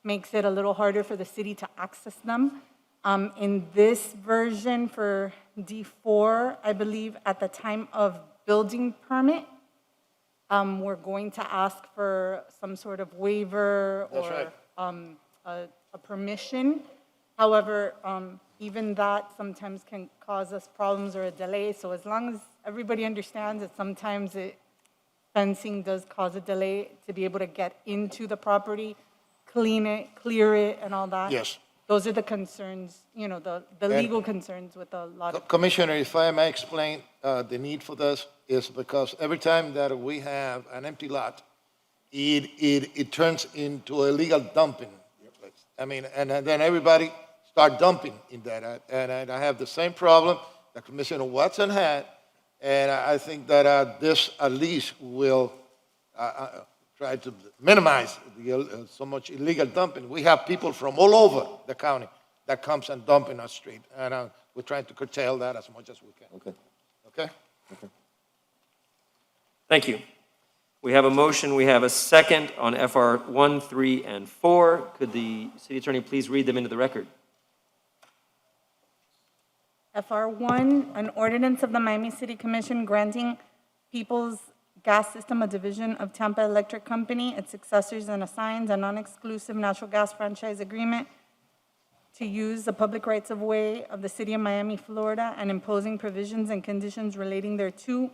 makes it a little harder for the city to access them. In this version for D4, I believe at the time of building permit, we're going to ask for some sort of waiver That's or right. a permission. However, even that sometimes can cause us problems or a delay. So as long as everybody understands that sometimes fencing does cause a delay to be able to get into the property, clean it, clear it, and all that. Yes. Those are the concerns, the legal concerns with a lot of. Commissioner, if I may explain, the need for this is because every time that we have an empty lot, it turns into illegal dumping. I mean, and then everybody start dumping in that. And I have the same problem that Commissioner Watson had, and I think that this at least will try to minimize so much illegal dumping. We have people from all over the county that comes and dump in our street, and we're trying to curtail that as much as we can. Okay. Okay? Thank you. We have a motion, we have a second on FR 1, 3, and 4. Could the city attorney please read them into the record? FR1, an ordinance of the Miami City Commission granting People's Gas System, a division of Tampa Electric Company, its successors and assigns a non-exclusive natural gas franchise agreement to use the public rights of way of the city of Miami, Florida, and imposing provisions and conditions relating thereto,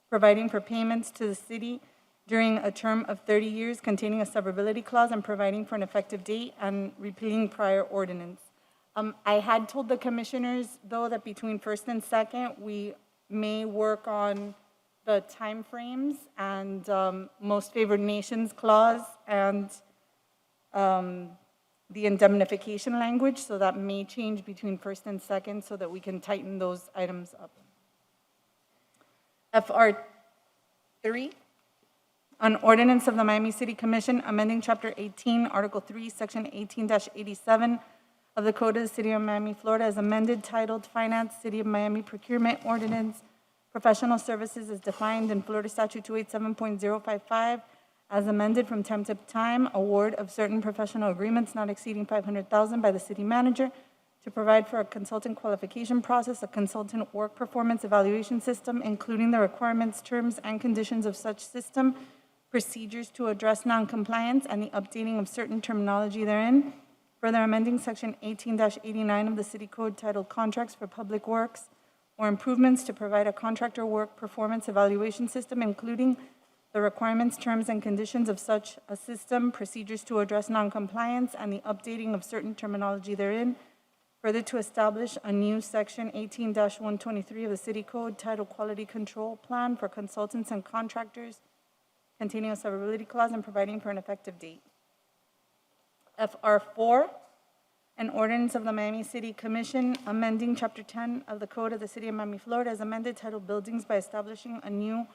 providing for payments to the city during a term of 30 years, containing a severability clause, and providing for an effective date, and repealing prior ordinance. I had told the commissioners, though, that between first and second, we may work on the timeframes and most favored nations clause and the indemnification language, so that may change between first and second so that we can tighten those items up. 3, an ordinance of the Miami City Commission amending Chapter 18, Article 3, Section 18-87 of the Code of the City of Miami, Florida, as amended, titled Finance, City of Miami Procurement Ordinance, Professional Services as defined in Florida Statute 287.055, as amended from time to time, award of certain professional agreements not exceeding $500,000 by the city manager to provide for a consultant qualification process, a consultant work performance evaluation system, including the requirements, terms, and conditions of such system, procedures to address noncompliance, and the updating of certain terminology therein. Further amending Section 18-89 of the City Code titled Contracts for Public Works or Improvements to provide a contractor work performance evaluation system, including the requirements, terms, and conditions of such a system, procedures to address noncompliance, and the updating of certain terminology therein. Further, to establish a new Section 18-123 of the City Code titled Quality Control Plan for Consultants and Contractors, containing a severability clause and providing for an effective date. FR4, an ordinance of the Miami City Commission amending Chapter 10 of the Code of the City of Miami, Florida, as amended, titled Buildings, by establishing a new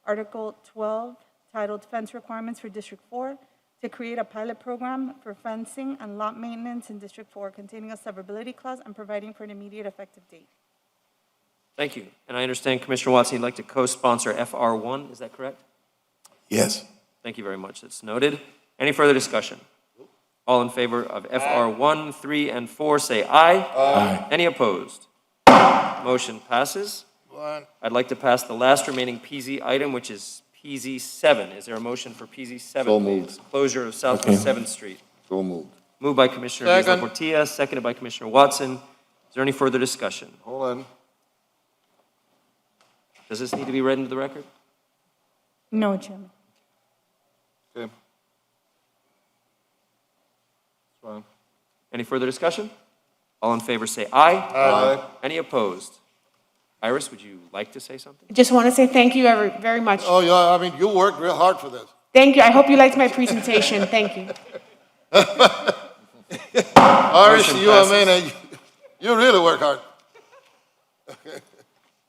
Article 12 titled Fence Requirements for District 4 to create a pilot program for fencing and lot maintenance in District 4, containing a severability clause and providing for an immediate effective date. Thank you. And I understand Commissioner Watson, you'd like to co-sponsor FR1, is that correct? Yes. Thank you very much. That's noted. Any further discussion? All in favor of FR1, 3, and 4, say aye. Aye. Any opposed? Motion passes. One. I'd like to pass the last remaining PZ item, which is PZ7. Is there a motion for PZ7? So moved. please? Closure of Southwest 7th Street. So moved. Moved by Commissioner Isla Second. Portilla, seconded by Commissioner Watson. Is there any further discussion? Hold on. Does this need to be read into the record? No, Chairman. Okay. That's fine. Any further discussion? All in favor say aye. Aye. Any opposed? Iris, would you like to say something? I just want to say thank you very much. Oh, yeah, I mean, you worked real hard for this. Thank you. I hope you liked my presentation. Thank you. Iris, you, I passes. mean, you really work hard.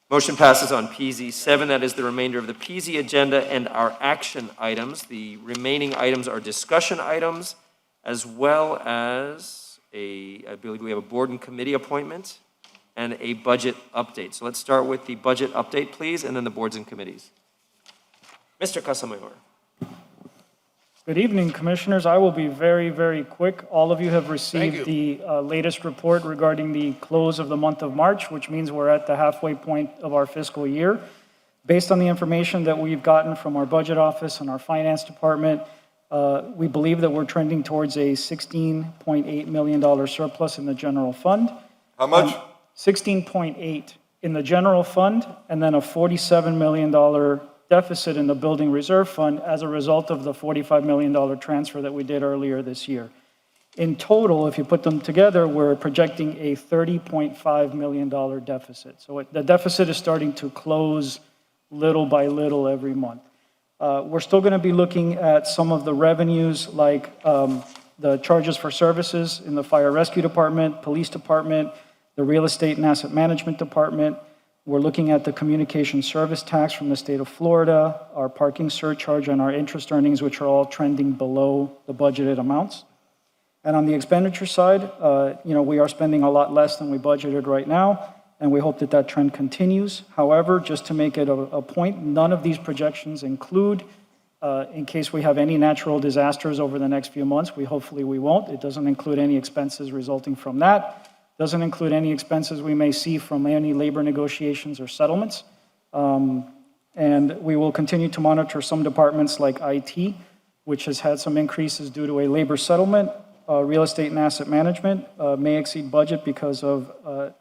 Motion passes on PZ7. That is the remainder of the PZ agenda and our action items. The remaining items are discussion items, as well as I believe we have a board and committee appointment and a budget update. So let's start with the budget update, please, and then the boards and committees. Mr. Casamayor. Good evening, Commissioners. I will be very quick. All of you have received the latest report regarding the close of the month of March, which means we're at the halfway point of our fiscal year. Based on the information that we've gotten from our budget office and our finance department, we believe that we're trending towards a $16.8 million surplus in the general fund. How much? 16.8 in the general fund, and then a $47 million deficit in the building reserve fund as a result of the $45 million transfer that we did earlier this year. In total, if you put them together, we're projecting a $30.5 million deficit. So the deficit is starting to close little by little every month. We're still going to be looking at some of the revenues, like the charges for services in the fire rescue department, police department, the real estate and asset management department. We're looking at the communication service tax from the state of Florida, our parking surcharge, and our interest earnings, which are all trending below the budgeted amounts. And on the expenditure side, we are spending a lot less than we budgeted right now, and we hope that that trend continues. However, just to make it a point, none of these projections include, in case we have any natural disasters over the next few months, hopefully we won't. It doesn't include any expenses resulting from that. Doesn't include any expenses we may see from any labor negotiations or settlements. And we will continue to monitor some departments like IT, which has had some increases due to a labor settlement. Real estate and asset management may exceed budget because of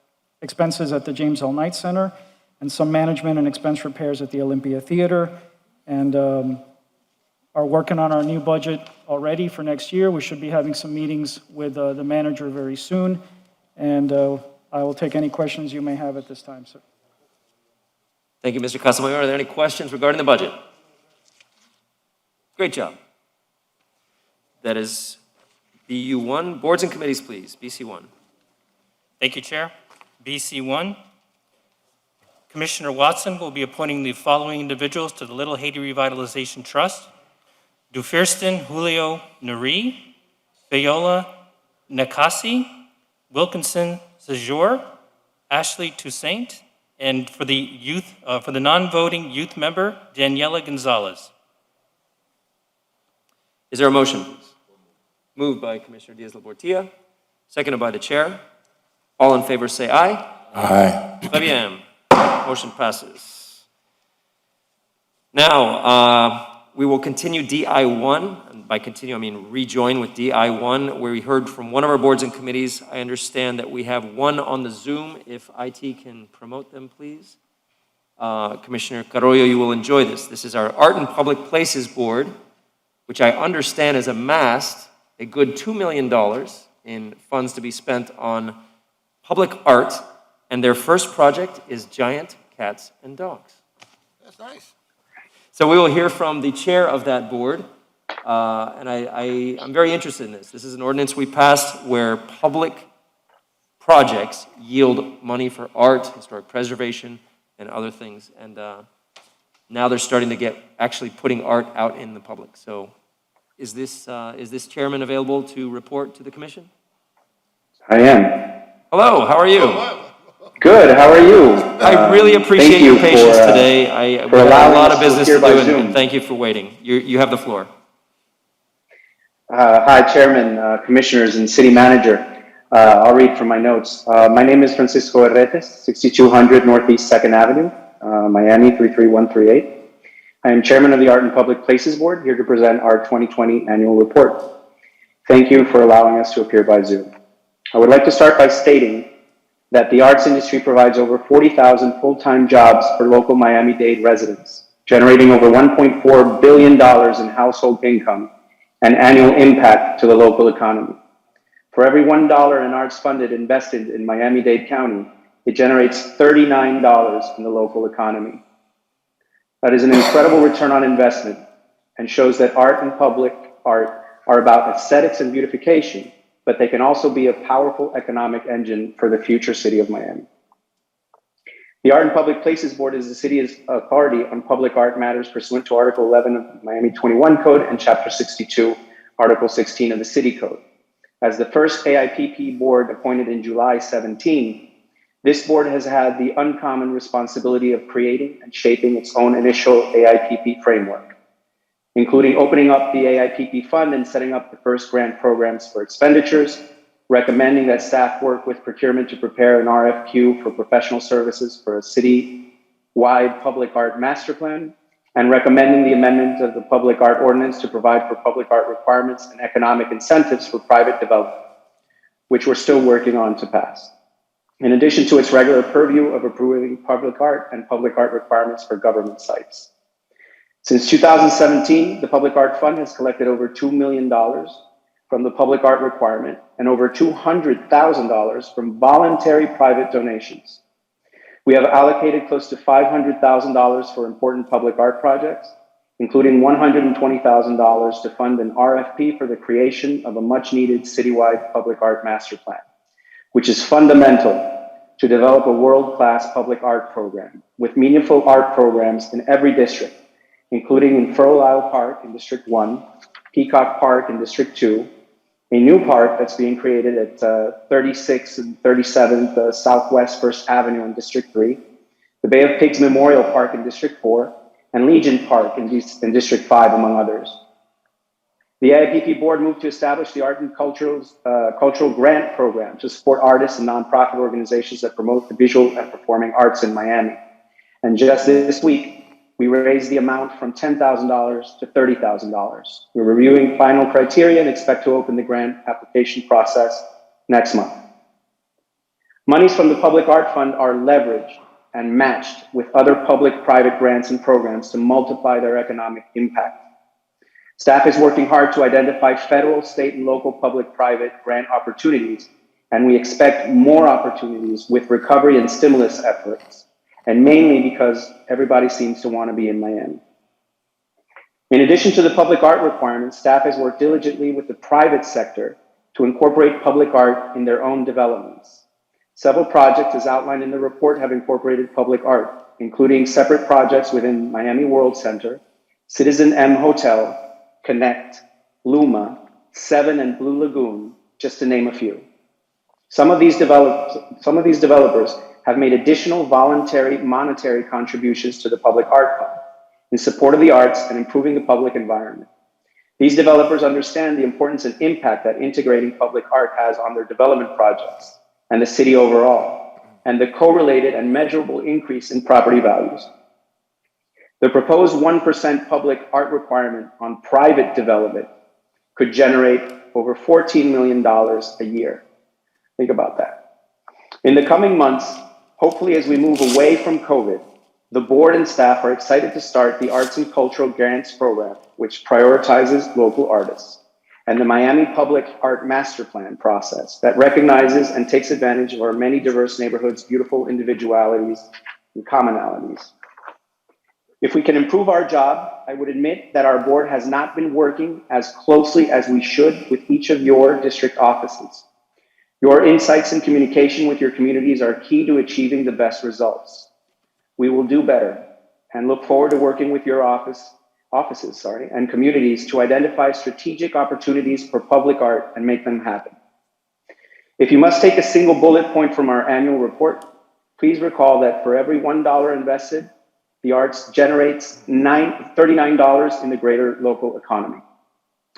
expenses at the James L. Knight Center and some management and expense repairs at the Olympia Theater. And are working on our new budget already for next year. We should be having some meetings with the manager very soon. And I will take any questions you may have at this time, sir. Thank you, Mr. Casamayor. Are there any questions regarding the budget? Great job. That is BU1. Boards and committees, please. BC1. Thank you, Chair. BC1, Commissioner Watson will be appointing the following individuals to the Little Haiti Revitalization Trust: Dufirsten Julio Nuri, Viola Nakasi, Wilkinson Sejour, Ashley Toussaint, and for the non-voting youth member, Daniela Gonzalez. Is there a motion, please? Moved by Commissioner Diaz-Labortilla, seconded by the chair. All in favor say aye. Aye. Très bien. Motion passes. Now, we will continue DI1, and by continue I mean rejoin with DI1, where we heard from one of our boards and committees. I understand that we have one on the Zoom. If IT can promote them, please. Commissioner Carollo, you will enjoy this. This is our Art and Public Places Board, which I understand has amassed a good $2 million in funds to be spent on public art, and their first project is giant cats and dogs. That's nice. So we will hear from the chair of that board, and I'm very interested in this. This is an ordinance we passed where public projects yield money for art, historic preservation, and other things, and now they're starting to get actually putting art out in the public. So is this chairman available to report to the commission? I am. Hello, how are you? Good, how are you? I really appreciate your patience today. We have a lot of business to do, Zoom. and thank you for waiting. You have the floor. Hi, Chairman, Commissioners, and City Manager. I'll read from my notes. My name is Francisco Herretes, 6200 Northeast 2nd Avenue, Miami 33138. I am Chairman of the Art and Public Places Board, here to present our 2020 annual report. Thank you for allowing us to appear by Zoom. I would like to start by stating that the arts industry provides over 40,000 full-time jobs for local Miami-Dade residents, generating over $1.4 billion in household income and annual impact to the local economy. For every $1 in arts funded invested in Miami-Dade County, it generates $39 in the local economy. That is an incredible return on investment and shows that art and public art are about aesthetics and beautification, but they can also be a powerful economic engine for the future city of Miami. The Art and Public Places Board is the city's authority on public art matters pursuant to Article 11 of the Miami 21 Code and Chapter 62, Article 16 of the City Code. As the first AIPP board appointed in July 17, this board has had the uncommon responsibility of creating and shaping its own initial AIPP framework, including opening up the AIPP fund and setting up the first grant programs for expenditures, recommending that staff work with procurement to prepare an RFQ for professional services for a city-wide public art master plan, and recommending the amendment of the public art ordinance to provide for public art requirements and economic incentives for private development, which we're still working on to pass. In addition to its regular purview of approving public art and public art requirements for government sites. Since 2017, the Public Art Fund has collected over $2 million from the public art requirement and over $200,000 from voluntary private donations. We have allocated close to $500,000 for important public art projects, including $120,000 to fund an RFP for the creation of a much-needed citywide public art master plan, which is fundamental to develop a world-class public art program with meaningful art programs in every district, including in Furl Isle Park in District 1, Peacock Park in District 2, a new park that's being created at 36th and 37th Southwest 1st Avenue in District 3, the Bay of Pigs Memorial Park in District 4, and Legion Park in District 5, among others. The AIPP board moved to establish the Art and Cultural Grant Program to support artists and nonprofit organizations that promote the visual and performing arts in Miami. And just this week, we raised the amount from $10,000 to $30,000. We're reviewing final criteria and expect to open the grant application process next month. Monies from the Public Art Fund are leveraged and matched with other public-private grants and programs to multiply their economic impact. Staff is working hard to identify federal, state, and local public-private grant opportunities, and we expect more opportunities with recovery and stimulus efforts, and mainly because everybody seems to want to be in Miami. In addition to the public art requirements, staff has worked diligently with the private sector to incorporate public art in their own developments. Several projects, as outlined in the report, have incorporated public art, including separate projects within Miami World Center, Citizen M Hotel, Connect, Luma, Seven, and Blue Lagoon, just to name a few. Some of these developers have made additional voluntary monetary contributions to the Public Art Fund in support of the arts and improving the public environment. These developers understand the importance and impact that integrating public art has on their development projects and the city overall, and the correlated and measurable increase in property values. The proposed 1% public art requirement on private development could generate over $14 million a year. Think about that. In the coming months, hopefully as we move away from COVID, the board and staff are excited to start the Arts and Cultural Grants Program, which prioritizes local artists, and the Miami Public Art Master Plan process that recognizes and takes advantage of our many diverse neighborhoods' beautiful individualities and commonalities. If we can improve our job, I would admit that our board has not been working as closely as we should with each of your district offices. Your insights and communication with your communities are key to achieving the best results. We will do better and look forward to working with your offices and communities to identify strategic opportunities for public art and make them happen. If you must take a single bullet point from our annual report, please recall that for every $1 invested, the arts generates $39 in the greater local economy.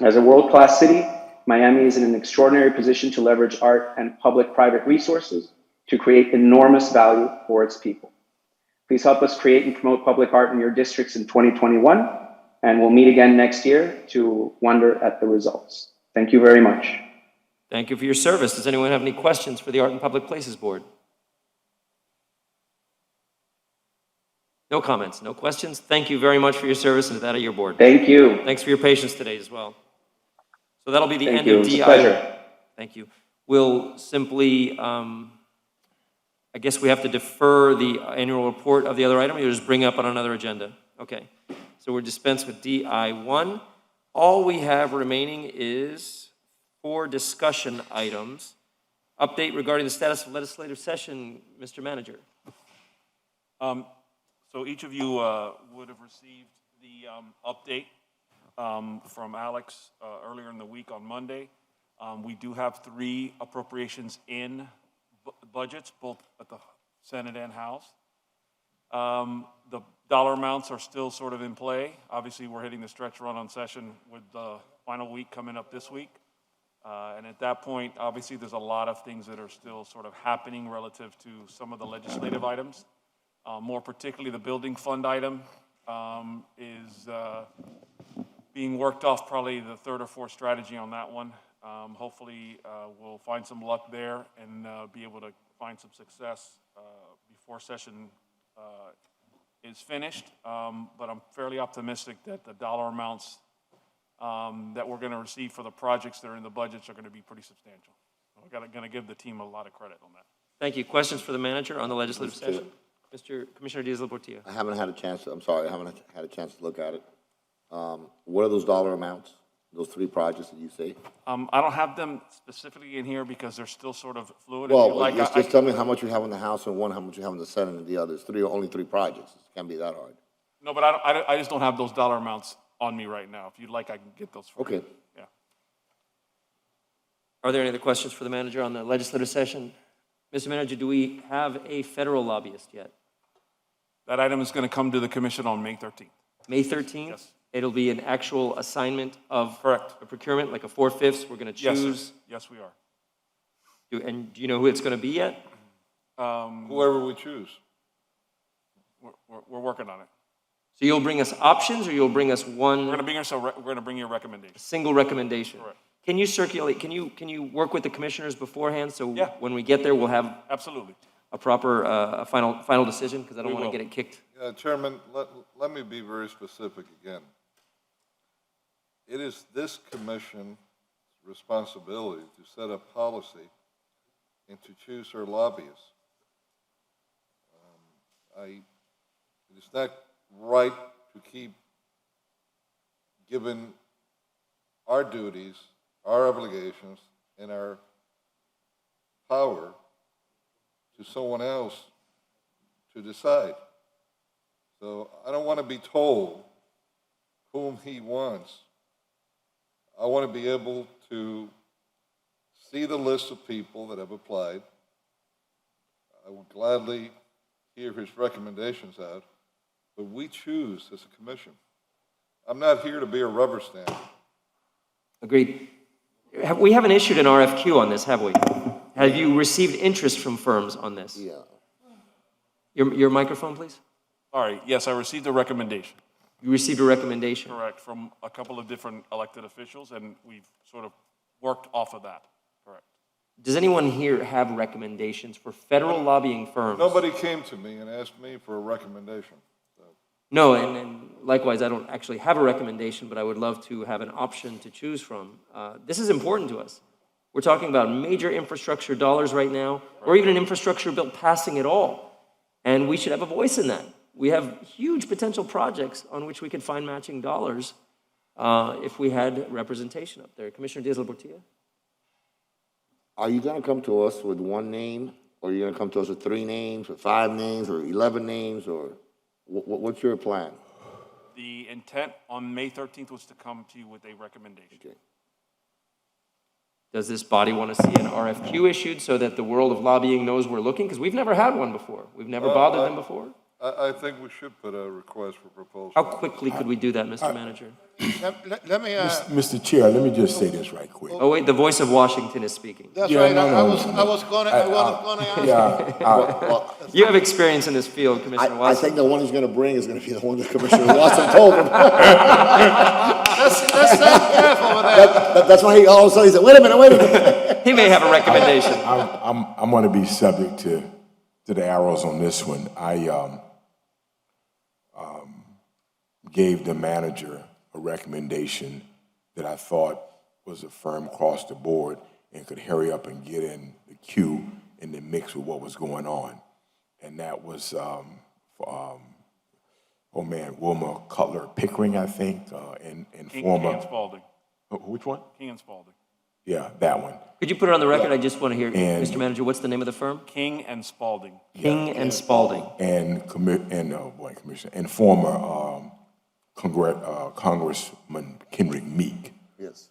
As a world-class city, Miami is in an extraordinary position to leverage art and public-private resources to create enormous value for its people. Please help us create and promote public art in your districts in 2021, and we'll meet again next year to wonder at the results. Thank you very much. Thank you for your service. Does anyone have any questions for the Art and Public Places Board? No comments, no questions. Thank you very much for your service and to that of your board. Thank you. Thanks for your patience today as well. So that'll be the Thank end you. of It's a DI. pleasure. Thank you. We'll simply, I guess we have to defer the annual report of the other item, or you'll just bring up on another agenda? Okay. So we're dispensed with DI1. All we have remaining is 4 discussion items. Update regarding the status of legislative session, Mr. Manager. So each of you would have received the update from Alex earlier in the week on Monday. We do have 3 appropriations in budgets, both at the Senate and House. The dollar amounts are still sort of in play. Obviously, we're hitting the stretch run on session with the final week coming up this week. And at that point, obviously, there's a lot of things that are still sort of happening relative to some of the legislative items. More particularly, the building fund item is being worked off, probably the 3rd or 4th strategy on that one. Hopefully, we'll find some luck there and be able to find some success before session is finished. But I'm fairly optimistic that the dollar amounts that we're going to receive for the projects that are in the budgets are going to be pretty substantial. I'm going to give the team a lot of credit on that. Thank you. Questions for the manager on the legislative session? Mr. Commissioner Diaz-Portillo. I haven't had a chance, I'm sorry, I haven't had a chance to look at it. What are those dollar amounts, those 3 projects that you say? I don't have them specifically in here because they're still sort of fluid. Well, just tell me how much you have in the House and one, how much you have in the Senate and the others. Only 3 projects. It can't be that hard. No, but I just don't have those dollar amounts on me right now. If you'd like, I can get those for you. Okay. Yeah. Are there any other questions for the manager on the legislative session? Mr. Manager, do we have a federal lobbyist yet? That item is going to come to the commission on May 13th. May 13th? Yes. It'll be an actual assignment of Correct. a procurement, like a 4/5. We're going to Yes, sir. choose. Yes, we are. And do you know who it's going to be yet? Whoever we choose. We're working on it. So you'll bring us options, or you'll bring us one? We're going to bring you a recommendation. Single recommendation. Correct. Can you circulate? Can you work with the commissioners beforehand so Yeah. when we get there we'll have Absolutely. a proper a final decision? Because I don't We want to will. get it kicked. Chairman, let me be very specific again. It is this commission's responsibility to set a policy and to choose their lobbyists. It is not right to keep giving our duties, our obligations, and our power to someone else to decide. So I don't want to be told whom he wants. I want to be able to see the list of people that have applied. I would gladly hear his recommendations out, but we choose as a commission. I'm not here to be a rubber stamp. Agreed. We haven't issued an RFQ on this, have we? Have you received interest from firms on this? Yeah. Your microphone, please? Sorry, yes, I received a recommendation. You received a recommendation? Correct, from a couple of different elected officials, and we've sort of worked off of that. Correct. Does anyone here have recommendations for federal lobbying firms? Nobody came to me and asked me for a recommendation. No, and likewise, I don't actually have a recommendation, but I would love to have an option to choose from. This is important to us. We're talking about major infrastructure dollars right now, or even an infrastructure bill passing at all. And we should have a voice in that. We have huge potential projects on which we could find matching dollars if we had representation up there. Commissioner Diaz-Labortilla? Are you going to come to us with one name, or are you going to come to us with 3 names, or 5 names, or 11 names, or what's your plan? The intent on May 13th was to come to you with a recommendation. Okay. Does this body want to see an RFQ issued so that the world of lobbying knows we're looking? Because we've never had one before. We've never bothered them before. I think we should put a request for proposal. How quickly could we do that, Mr. Manager? Let me, Mr. Chair, let me just say this right quick. Oh, wait, the voice of Washington is speaking. that's Yeah, right, no, I no, was, no, I was gonna, I was gonna ask. Yeah, You have experience in this field, Commissioner I Watson. think the one he's going to bring is going to be the one that Commissioner Watson told him. Let's stay careful with that. That's why he all of a sudden he said, wait a minute. He may have a recommendation. I'm going to be subject to the arrows on this one. I gave the manager a recommendation that I thought was a firm across the board and could hurry up and get in the queue in the mix with what was going on. And that was, Wilma Cutler Pickering, I think, and King former. and Spalding. Which one? King and Spalding. Yeah, that one. Could you put it on the record? I just want to hear, And- Mr. Manager, what's the name of the firm? King and Spalding. King and Spalding. And Commissioner, and former Congressman Kendrick Meek. Yes.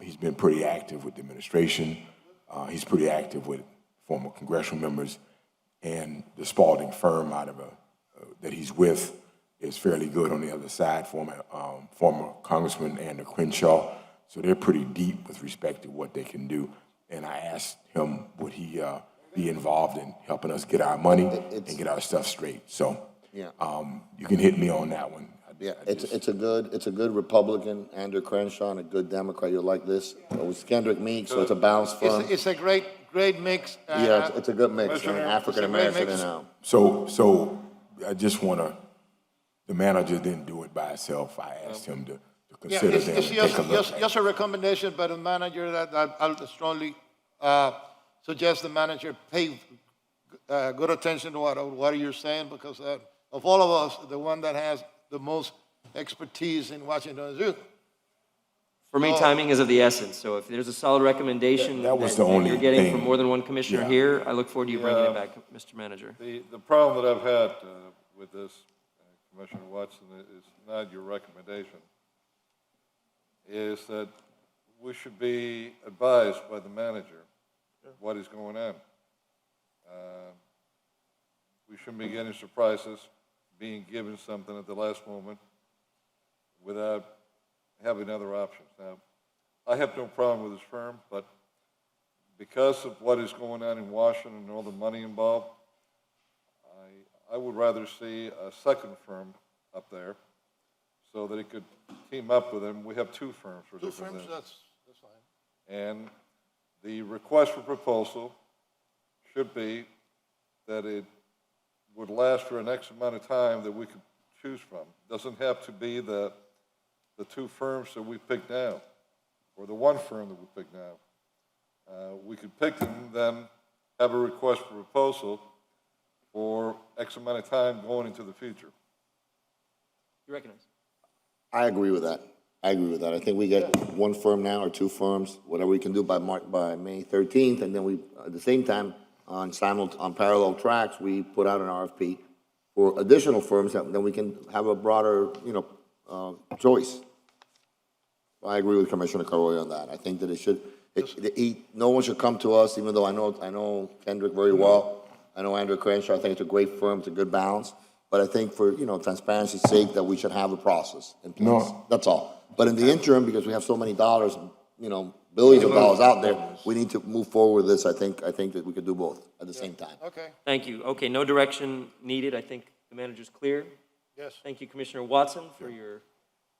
He's been pretty active with the administration. He's pretty active with former congressional members, and the Spalding firm that he's with is fairly good on the other side. Former Congressman Andrew Crenshaw, so they're pretty deep with respect to what they can do. And I asked him, would he be involved in helping us get our money and get our stuff straight? So, Yeah. you can hit me on that one. Yeah, it's a good Republican, Andrew Crenshaw, and a good Democrat. You'll like this. It was Kendrick Meek, so it's a balanced firm. It's a great mix. Yeah, it's a good mix, Commissioner, African it's a great American mix. and So I just want to, the manager didn't do it by himself. I asked him to Yeah, consider it's them and take a look. just a recommendation by the manager that I'll strongly suggest the manager pay good attention to what you're saying, because of all of us, the one that has the most expertise in Washington is you. For me, timing is of the essence, so if there's a solid recommendation That was the only you're getting thing. from more than one commissioner Yeah. here, I look forward to you bringing it back, Mr. Manager. The problem that I've had with this, Commissioner Watson, is not your recommendation, is that we should be advised by the manager what is going on. We shouldn't be getting surprises, being given something at the last moment without having other options. Now, I have no problem with this firm, but because of what is going on in Washington and all the money involved, I would rather see a second firm up there so that it could team up with them. We have 2 firms for Two different firms, things. that's fine. And the request for proposal should be that it would last for an X amount of time that we could choose from. Doesn't have to be the 2 firms that we picked now, or the 1 firm that we picked now. We could pick them, then have a request for proposal for X amount of time going into the future. You recognize? I agree with that. I think we get 1 firm now or 2 firms, whatever we can do by May 13th, and then we, at the same time, on parallel tracks, we put out an RFP for additional firms that then we can have a broader, choice. I agree with Commissioner Carroll on that. I think that no one should come to us, even though I know Kendrick very well. I know Andrew Crenshaw. I think it's a great firm. It's a good balance. But I think for, transparency's sake, that we should have a process in place. No. That's all. But in the interim, because we have so many dollars, billions of dollars out there, we need to move forward with this. I think that we could do both at the same time. Okay, Thank you. Okay, no direction needed. I think the manager's clear. yes. Thank you, Commissioner Watson, for your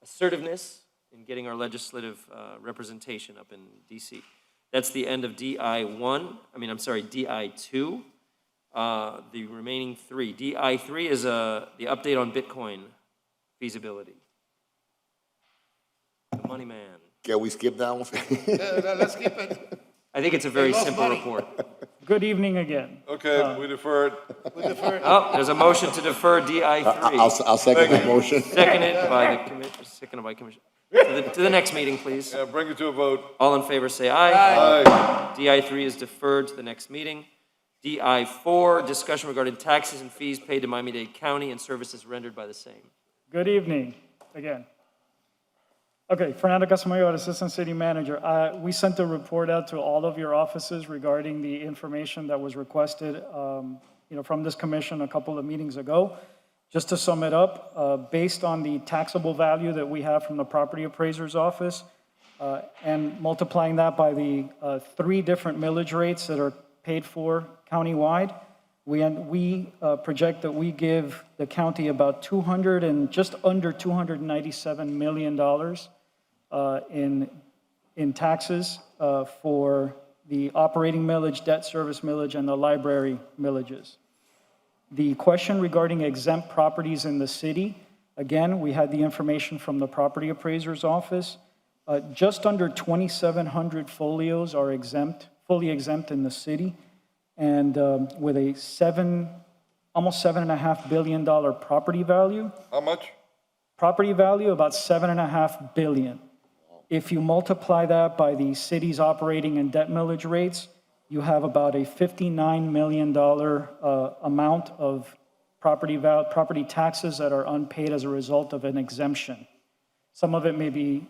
assertiveness in getting our legislative representation up in DC. That's the end of DI2. The remaining three. DI3 is the update on Bitcoin feasibility. The money man. Can we skip that one? Let's keep it. I think it's a very lost simple money. report. Good evening again. Okay, we defer it. We defer. Oh, there's a motion to defer DI3. I'll second that motion. Seconded by Commissioner. To the next meeting, please. Yeah, bring it to a vote. All in favor, say aye. Aye. DI3 is deferred to the next meeting. DI4, discussion regarding taxes and fees paid to Miami-Dade County and services rendered by the same. Good evening again. Okay, Fernando Casamayor, Assistant City Manager. We sent a report out to all of your offices regarding the information that was requested, from this commission a couple of meetings ago. Just to sum it up, based on the taxable value that we have from the property appraiser's office, and multiplying that by the 3 different millage rates that are paid for countywide, we project that we give the county about just under $297 million in taxes for the operating millage, debt service millage, and the library millages. The question regarding exempt properties in the city, again, we had the information from the property appraiser's office. Just under 2,700 folios are fully exempt in the city, and with a almost $7.5 billion property value. How much? Property value, about $7.5 billion. If you multiply that by the city's operating and debt millage rates, you have about a $59 million amount of property taxes that are unpaid as a result of an exemption. Some of it may be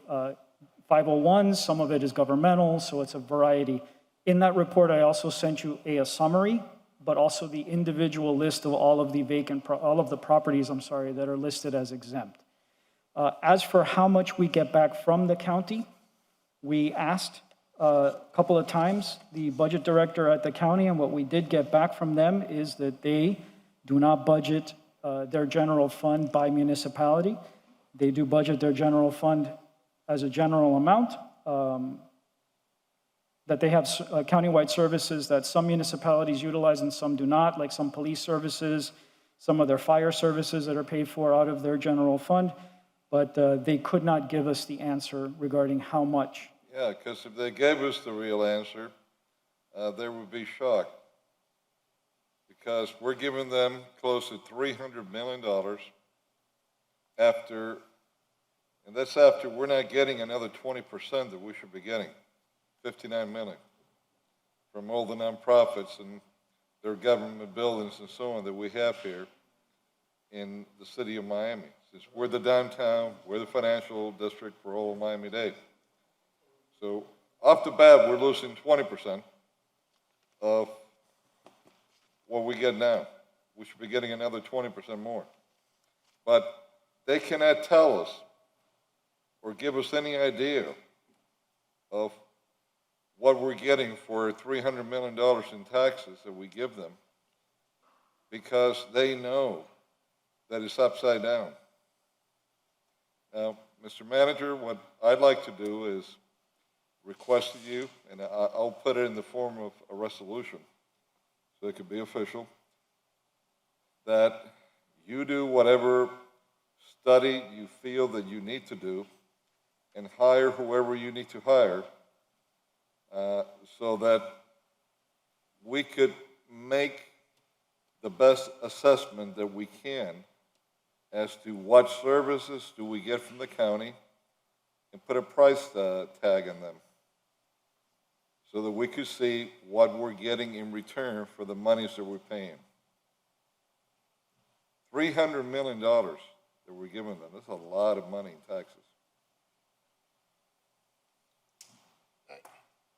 501s, some of it is governmental, so it's a variety. In that report, I also sent you a summary, but also the individual list of all of the properties that are listed as exempt. As for how much we get back from the county, we asked a couple of times the budget director at the county, and what we did get back from them is that they do not budget their general fund by municipality. They do budget their general fund as a general amount, that they have countywide services that some municipalities utilize and some do not, like some police services, some of their fire services that are paid for out of their general fund, but they could not give us the answer regarding how much. Yeah, because if they gave us the real answer, they would be shocked. Because we're giving them close to $300 million after, and that's after we're not getting another 20% that we should be getting, $59 million, from all the nonprofits and their government buildings and so on that we have here in the city of Miami. Since we're the downtown, we're the financial district for all of Miami-Dade. So off the bat, we're losing 20% of what we get now. We should be getting another 20% more. But they cannot tell us or give us any idea of what we're getting for $300 million in taxes that we give them, because they know that it's upside down. Now, Mr. Manager, what I'd like to do is request of you, and I'll put it in the form of a resolution, so it could be official, that you do whatever study you feel that you need to do and hire whoever you need to hire, so that we could make the best assessment that we can as to what services do we get from the county and put a price tag on them. so that we could see what we're getting in return for the monies that we're paying. $300 million that we're giving them, that's a lot of money in taxes.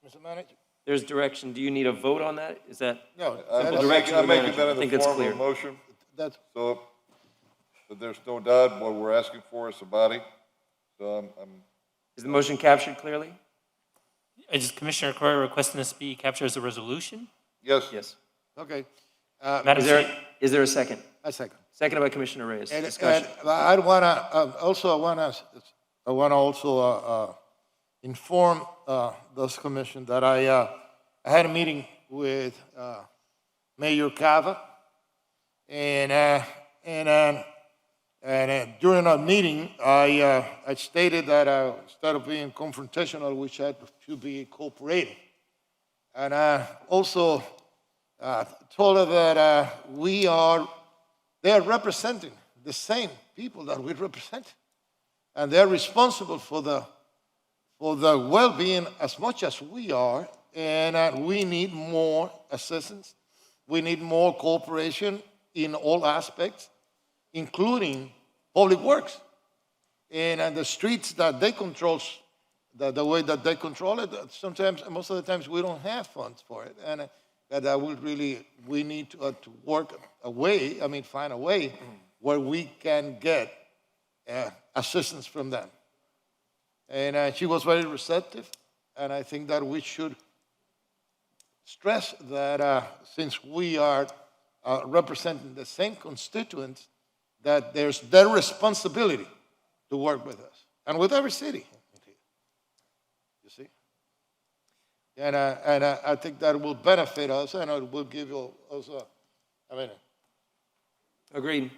Mr. Manager? There's direction. Do you need a vote on that? Is that? No, I'm The direction of the making manager. that I in think the it's form of clear. a motion, That's, so that there's no doubt what we're asking for as a body. So I'm Is the motion captured clearly? Is Commissioner Correa requesting this be captured as a resolution? yes. Yes. okay. Madam Is City. there a second? A second. Seconded by Commissioner Reyes. And Discussion. I want to also inform this commission that I had a meeting with Mayor Cava, and during our meeting, I stated that instead of being confrontational, we should be cooperating. And I also told her that they are representing the same people that we represent. And they're responsible for the well-being as much as we are, and we need more assistance. We need more cooperation in all aspects, including public works. And the streets that they control, the way that they control it, sometimes, most of the times, we don't have funds for it. And that we need to work a way, find a way where we can get assistance from them. And she was very receptive, and I think that we should stress that since we are representing the same constituents, that there's their responsibility to work with us, and with every city, you see? And I think that will benefit us, and it will give us Agreed.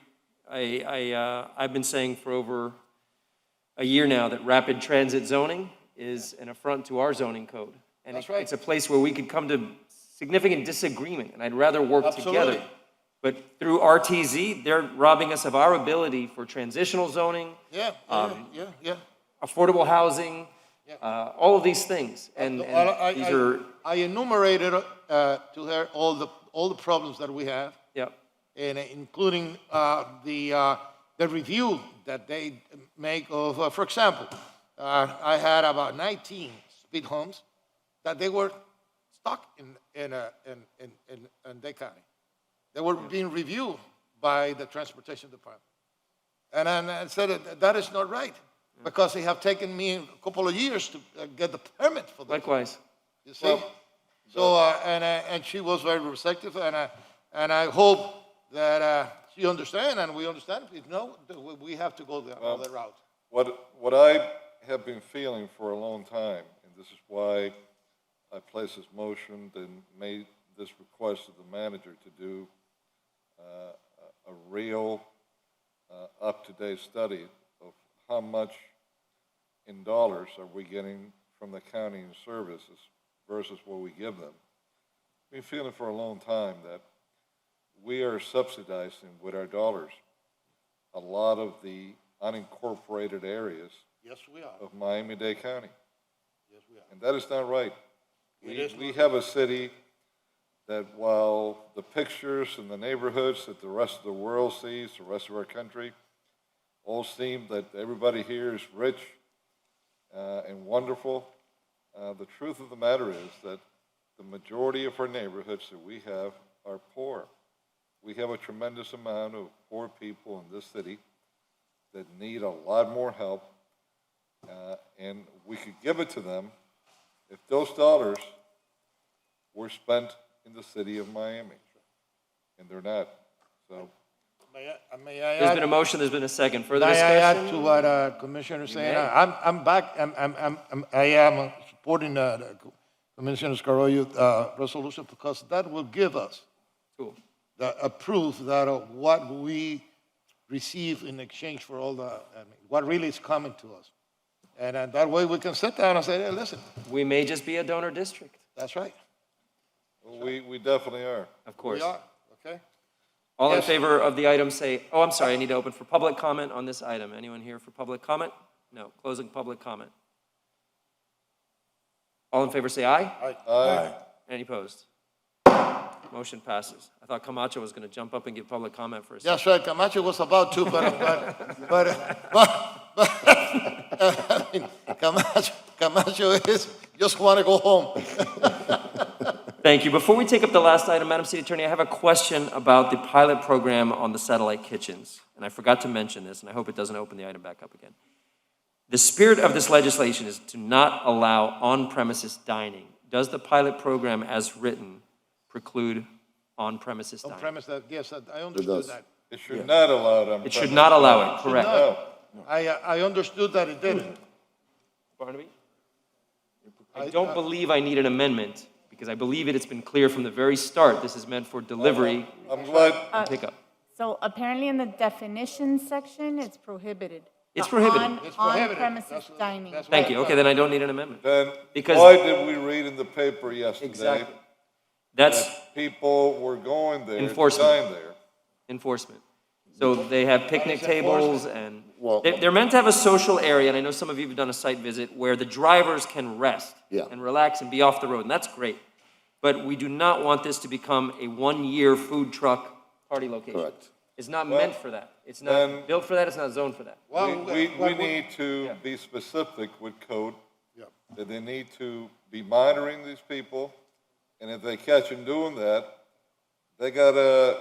I've been saying for over a year now that rapid transit zoning is an affront to our zoning code. And That's right. it's a place where we could come to significant disagreement, and I'd rather work Absolutely. together. But through RTZ, they're robbing us of our ability for transitional zoning, yeah. affordable housing, all of these things. And these are, I enumerated to her all the problems that we have, yeah. and including the review that they make of, for example, I had about 19 speed homes that they were stuck in Dade County. They were being reviewed by the Transportation Department. And I said that is not right, because it have taken me a couple of years to get the permit for that. Likewise. You see? And she was very receptive, and I hope that she understands, and we understand. We have to go the other route. What I have been feeling for a long time, and this is why I placed this motion and made this request to the manager to do a real up-to-date study of how much in dollars are we getting from the county in services versus what we give them. I've been feeling for a long time that we are subsidizing with our dollars a lot of the unincorporated areas Yes, we are. of Miami-Dade County. Yes, we are. And that is not right. It is We not have a city that while the pictures and the neighborhoods that the rest of the world sees, the rest of our country, all seem that everybody here is rich and wonderful, the truth of the matter is that the majority of our neighborhoods that we have are poor. We have a tremendous amount of poor people in this city that need a lot more help, and we could give it to them if those dollars were spent in the city of Miami, and they're not. So May I There's add? been a motion, there's been a second. Further May I add discussion? to what Commissioner is You saying? may. I'm back. I am supporting the Commissioner Carollo resolution, because that will give us Cool. a proof that what we receive in exchange for all what really is coming to us. And that way we can sit down and say, hey, listen, We may just be a donor district. that's right. we definitely are. Of course. We are, okay? All in Yes. favor of the item say, oh, I'm sorry, I need to open for public comment on this item. Anyone here for public comment? No. Closing public comment. All in favor, say aye. Aye. Any opposed? Motion passes. I thought Camacho was going to jump up and give public comment for a second. That's right, Camacho was about to, but I mean, Camacho is, just want to go home. Thank you. Before we take up the last item, Madam City Attorney, I have a question about the pilot program on the satellite kitchens. And I forgot to mention this, and I hope it doesn't open the item back up again. The spirit of this legislation is to not allow on-premises dining. Does the pilot program as written preclude on-premises On dining? premise that, yes, I understood that. It should not allow them. It should not allow it, correct. No. I understood that it didn't. Barnaby? I don't believe I need an amendment, because I believe it's been clear from the very start, this is meant for delivery I'm glad, and pickup. So apparently in the definition section, it's prohibited. It's The prohibited. It's prohibited. On-premises dining. Thank you. Okay, then I don't need an amendment. then Because- why did we read in the paper yesterday? Exactly. That's That people were going there to Enforcement. dine there. enforcement. So they have picnic tables and, Well- they're meant to have a social area, and I know some of you have done a site visit, where the drivers can rest Yeah. and relax and be off the road, and that's great. But we do not want this to become a one-year food truck party location. Correct. It's not Well, meant for that. It's then- not built for that, it's not zoned for that. We need to be specific with code, that they need to be monitoring these people, and if they catch them doing that, they gotta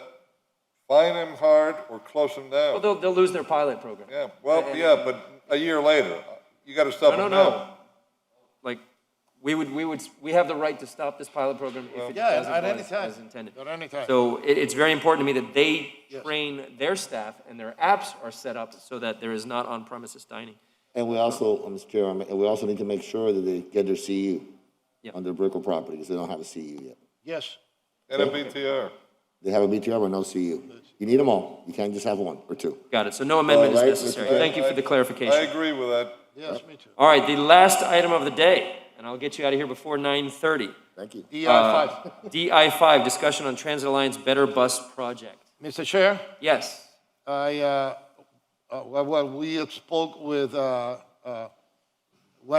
fine them hard or close them Well, down. they'll lose their pilot program. Yeah, well, yeah, but a year later, you gotta stop No, them no, now. no. Like, we have the right to stop this pilot program if it Yeah, doesn't at go any as time. intended. At any time. So it's very important to me that they Yes. train their staff and their apps are set up so that there is not on-premises dining. And we also, Mr. Chairman, and we also need to make sure that they get their CU Yeah. on their Brickell property, because they don't have a CU yet. Yes. And a BTR. They have a BTR but no CU. You need them all. You can't just have one or two. Got it. So no amendment is All right, necessary. Mr. Thank you for the I clarification. agree with that. Yes, me too. All right, the last item of the day, and I'll get you out of here before 9:30. Thank you. DI 5. DI-5, discussion on Transit Alliance Better Bus Project. Mr. Chair? Yes. Well, we had spoke with, when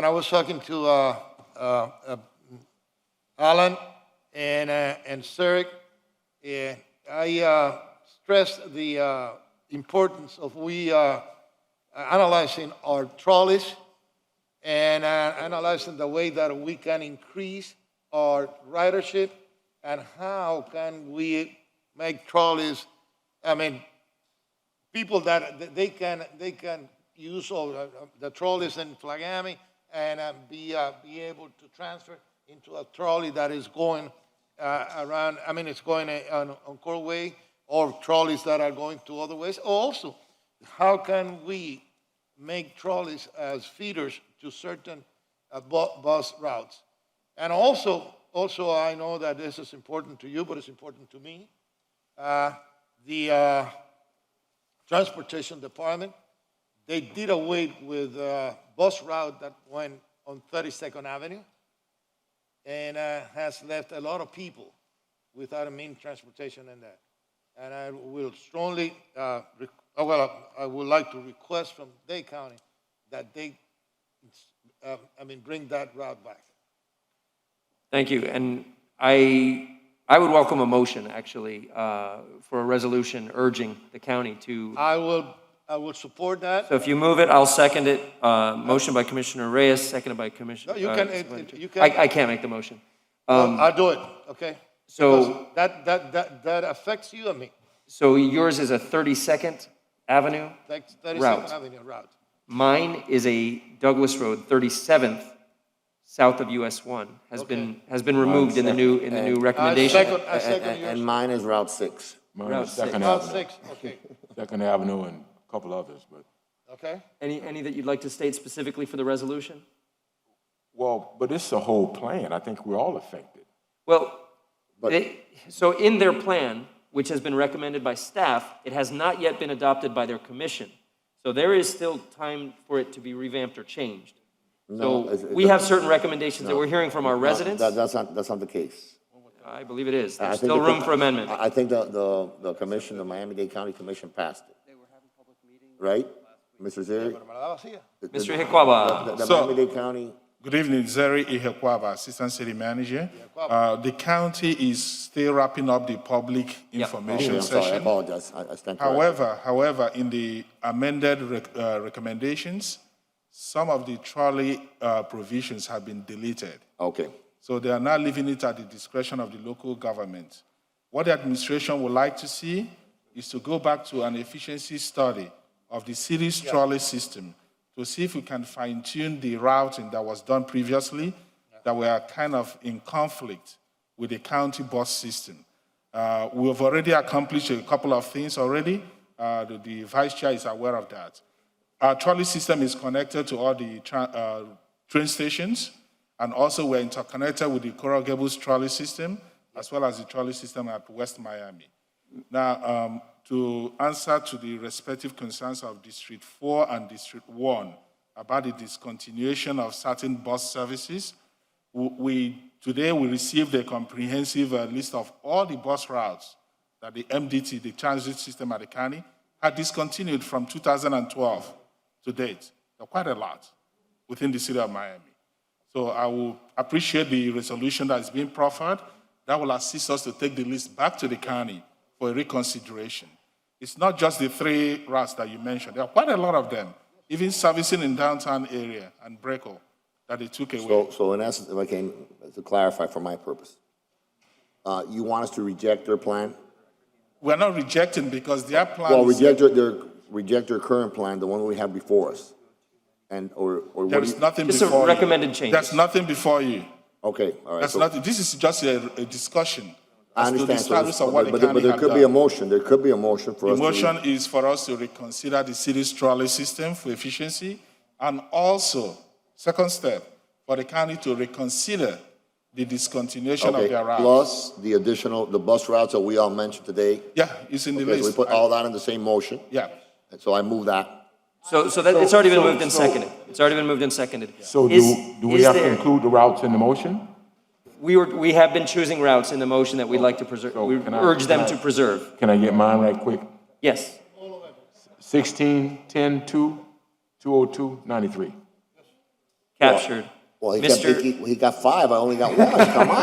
I was talking to Alan and Sarek, I stressed the importance of we analyzing our trolleys and analyzing the way that we can increase our ridership and how can we make trolleys, I mean, people that they can use all the trolleys in Flagami and be able to transfer into a trolley that is going around. I mean, it's going on Court Way, or trolleys that are going to other ways. Also, how can we make trolleys as feeders to certain bus routes? And also, I know that this is important to you, but it's important to me. The Transportation Department, they did away with a bus route that went on 32nd Avenue and has left a lot of people without a means of transportation in that. And I will strongly, I would like to request from Dade County that they, bring that route back. Thank you. And I would welcome a motion, actually, for a resolution urging the county to. I will support that. So if you move it, I'll second it. Motion by Commissioner Reyes, seconded by Commissioner. No, you can, you can. I can't make the motion. I'll do it, okay? So- Because that affects you and me. So yours is a 32nd Avenue That's 32nd route. Avenue route. Mine is a Douglas Road, 37th, south of US 1, has been removed in the new recommendation. I second yours. And mine is Route 6. Mine Route is Second Route Avenue. 6, okay, Second Avenue and a couple others, but, okay? Any that you'd like to state specifically for the resolution? well, but it's a whole plan. I think we're all affected. Well, so in their plan, which has been recommended by staff, it has not yet been adopted by their commission. So there is still time for it to be revamped or changed. No, So we have certain recommendations that we're hearing from our residents. That's not the case. I believe it is. I There's think still the- room for amendment. I think the commission, the Miami-Dade County Commission passed it. Right? Mr. Zeri? Mr. Hikwaba. The Miami-Dade County Good evening, Zeri Ihekwaba, Assistant City Manager. The county is still wrapping up the public information I'm sorry, I session. apologize. I stand corrected. However, in the amended recommendations, some of the trolley provisions have been deleted. Okay. So they are now leaving it at the discretion of the local government. What the administration would like to see is to go back to an efficiency study of the city's trolley system to see if we can fine-tune the routing that was done previously that were kind of in conflict with the county bus system. We have already accomplished a couple of things already. The vice chair is aware of that. Our trolley system is connected to all the train stations, and also we're interconnected with the Coral Gables trolley system, as well as the trolley system at West Miami. Now, to answer to the respective concerns of District 4 and District 1 about the discontinuation of certain bus services, today we received a comprehensive list of all the bus routes that the MDT, the transit system at the county, had discontinued from 2012 to date. There are quite a lot within the city of Miami. So I will appreciate the resolution that is being proffered. That will assist us to take the list back to the county for a reconsideration. It's not just the 3 routes that you mentioned. There are quite a lot of them, even servicing in downtown area and Breco that they took away. So in essence, if I can, to clarify for my purpose, you want us to reject their plan? We're not rejecting because their plan Well, is... reject their current plan, the one we have before us. And, or what There do is you- nothing Just before a you. recommended change. There's nothing before you. Okay, all right. That's so- nothing. This is just a discussion I as to the understand, so status this- of what the but county there have could be a done. motion, there could be a motion for The us to. motion is for us to reconsider the city's trolley system for efficiency, and also, second step, for the county to reconsider the discontinuation of Okay, their routes. plus the additional, the bus routes that we all mentioned today. Yeah, it's in the Okay, so we list. put all that in the same motion. Yeah. And so I move that. So that, it's already been moved and seconded. It's already been moved and seconded. So do we is have to there- include the routes in the motion? We have been choosing routes in the motion that we'd like to preserve, we can I- urge them can I- to preserve. Can I get mine right quick? Yes. 16, 10, 2, 202, 93. Captured. Well, Mr. he got 5, I only got 1, come on.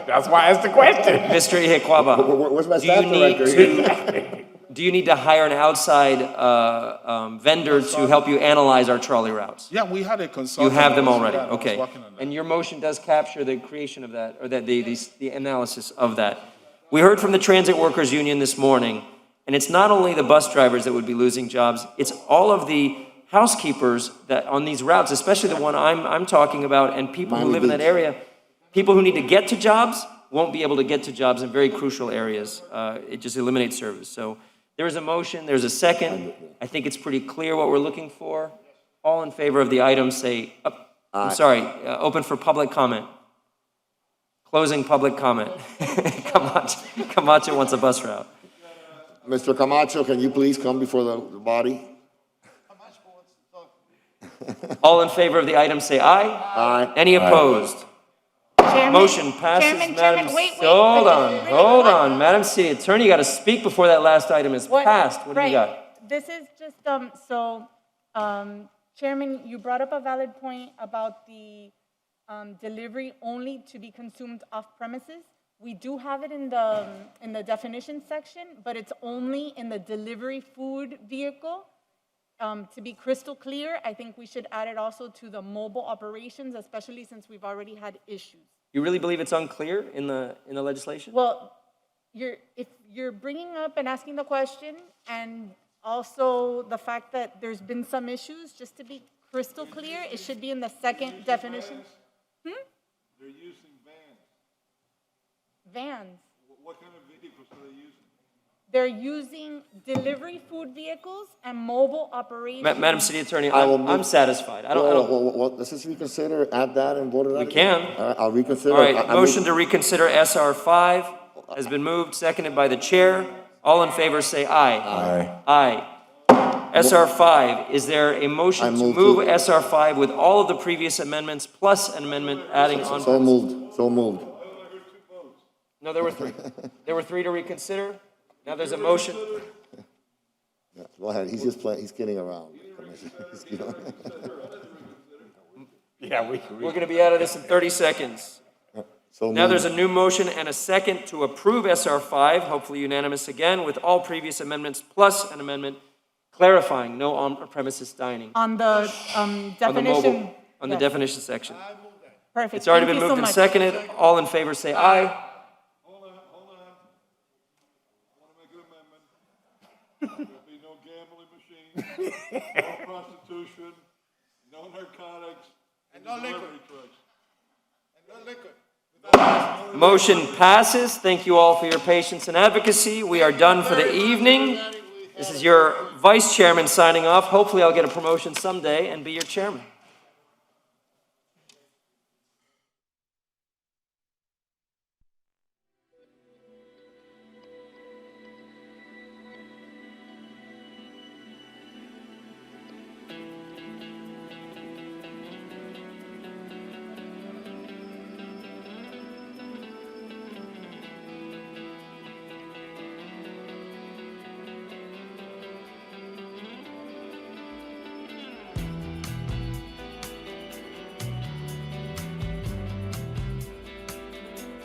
That's why I asked the question. Mr. Ihekwaba, Where's my do staff you need director? do you need to hire an outside vendor to help you analyze our trolley routes? Yeah, we had a You consultant. have them that was already, that was okay. working on that. And your motion does capture the creation of that, or the analysis of that. We heard from the Transit Workers Union this morning, and it's not only the bus drivers that would be losing jobs, it's all of the housekeepers that on these routes, especially the one I'm talking about, and people who Miami live in that Beach. area, people who need to get to jobs won't be able to get to jobs in very crucial areas. It just eliminates service. So there is a motion, there's a second. I think it's pretty clear what we're looking for. All in favor of the item say, I'm sorry, open for public comment. Closing public comment. Camacho wants a bus route. Mr. Camacho, can you please come before the body? All in favor of the item say aye. Aye. Any opposed? Motion passes, Madam. Hold on. Madam City Attorney, you got to speak before that last item is passed. What do you got? This is just, Chairman, you brought up a valid point about the delivery only to be consumed off premises. We do have it in the definition section, but it's only in the delivery food vehicle. To be crystal clear, I think we should add it also to the mobile operations, especially since we've already had issues. You really believe it's unclear in the legislation? Well, if you're bringing up and asking the question, and also the fact that there's been some issues, just to be crystal clear, it should be in the second definition. They're using vans. Vans. What kind of vehicles are they using? They're using delivery food vehicles and mobile operations. Madam City Attorney, I will I'm move- satisfied. I don't. Well, let's just reconsider, add that and vote it out. We again. can. All right, I'll reconsider. All right, I motion move- to reconsider SR 5 has been moved, seconded by the chair. All in favor say aye. Aye. SR 5, is there a motion I to move move to- SR 5 with all of the previous amendments plus an amendment adding on? So moved. No, there were 3. There were 3 to reconsider. Now there's a motion. Yeah, go ahead, he's just playing, he's kidding around. Commissioner. He's kidding. Yeah, We're going to be out of this in 30 seconds. So Now moved. there's a new motion and a second to approve SR 5, hopefully unanimous again, with all previous amendments plus an amendment clarifying no on-premises dining On the on the definition. mobile, on the Yes. definition section. Perfect. It's already Thank been you so moved and much. seconded. All in favor, say aye. Hold on. I want to make an amendment. There'll be no gambling machines, no prostitution, no narcotics, and no delivery trucks. And no liquor. Motion passes. Thank you all for your patience and advocacy. We are done for the evening. This is your vice chairman signing off. Hopefully I'll get a promotion someday and be your chairman.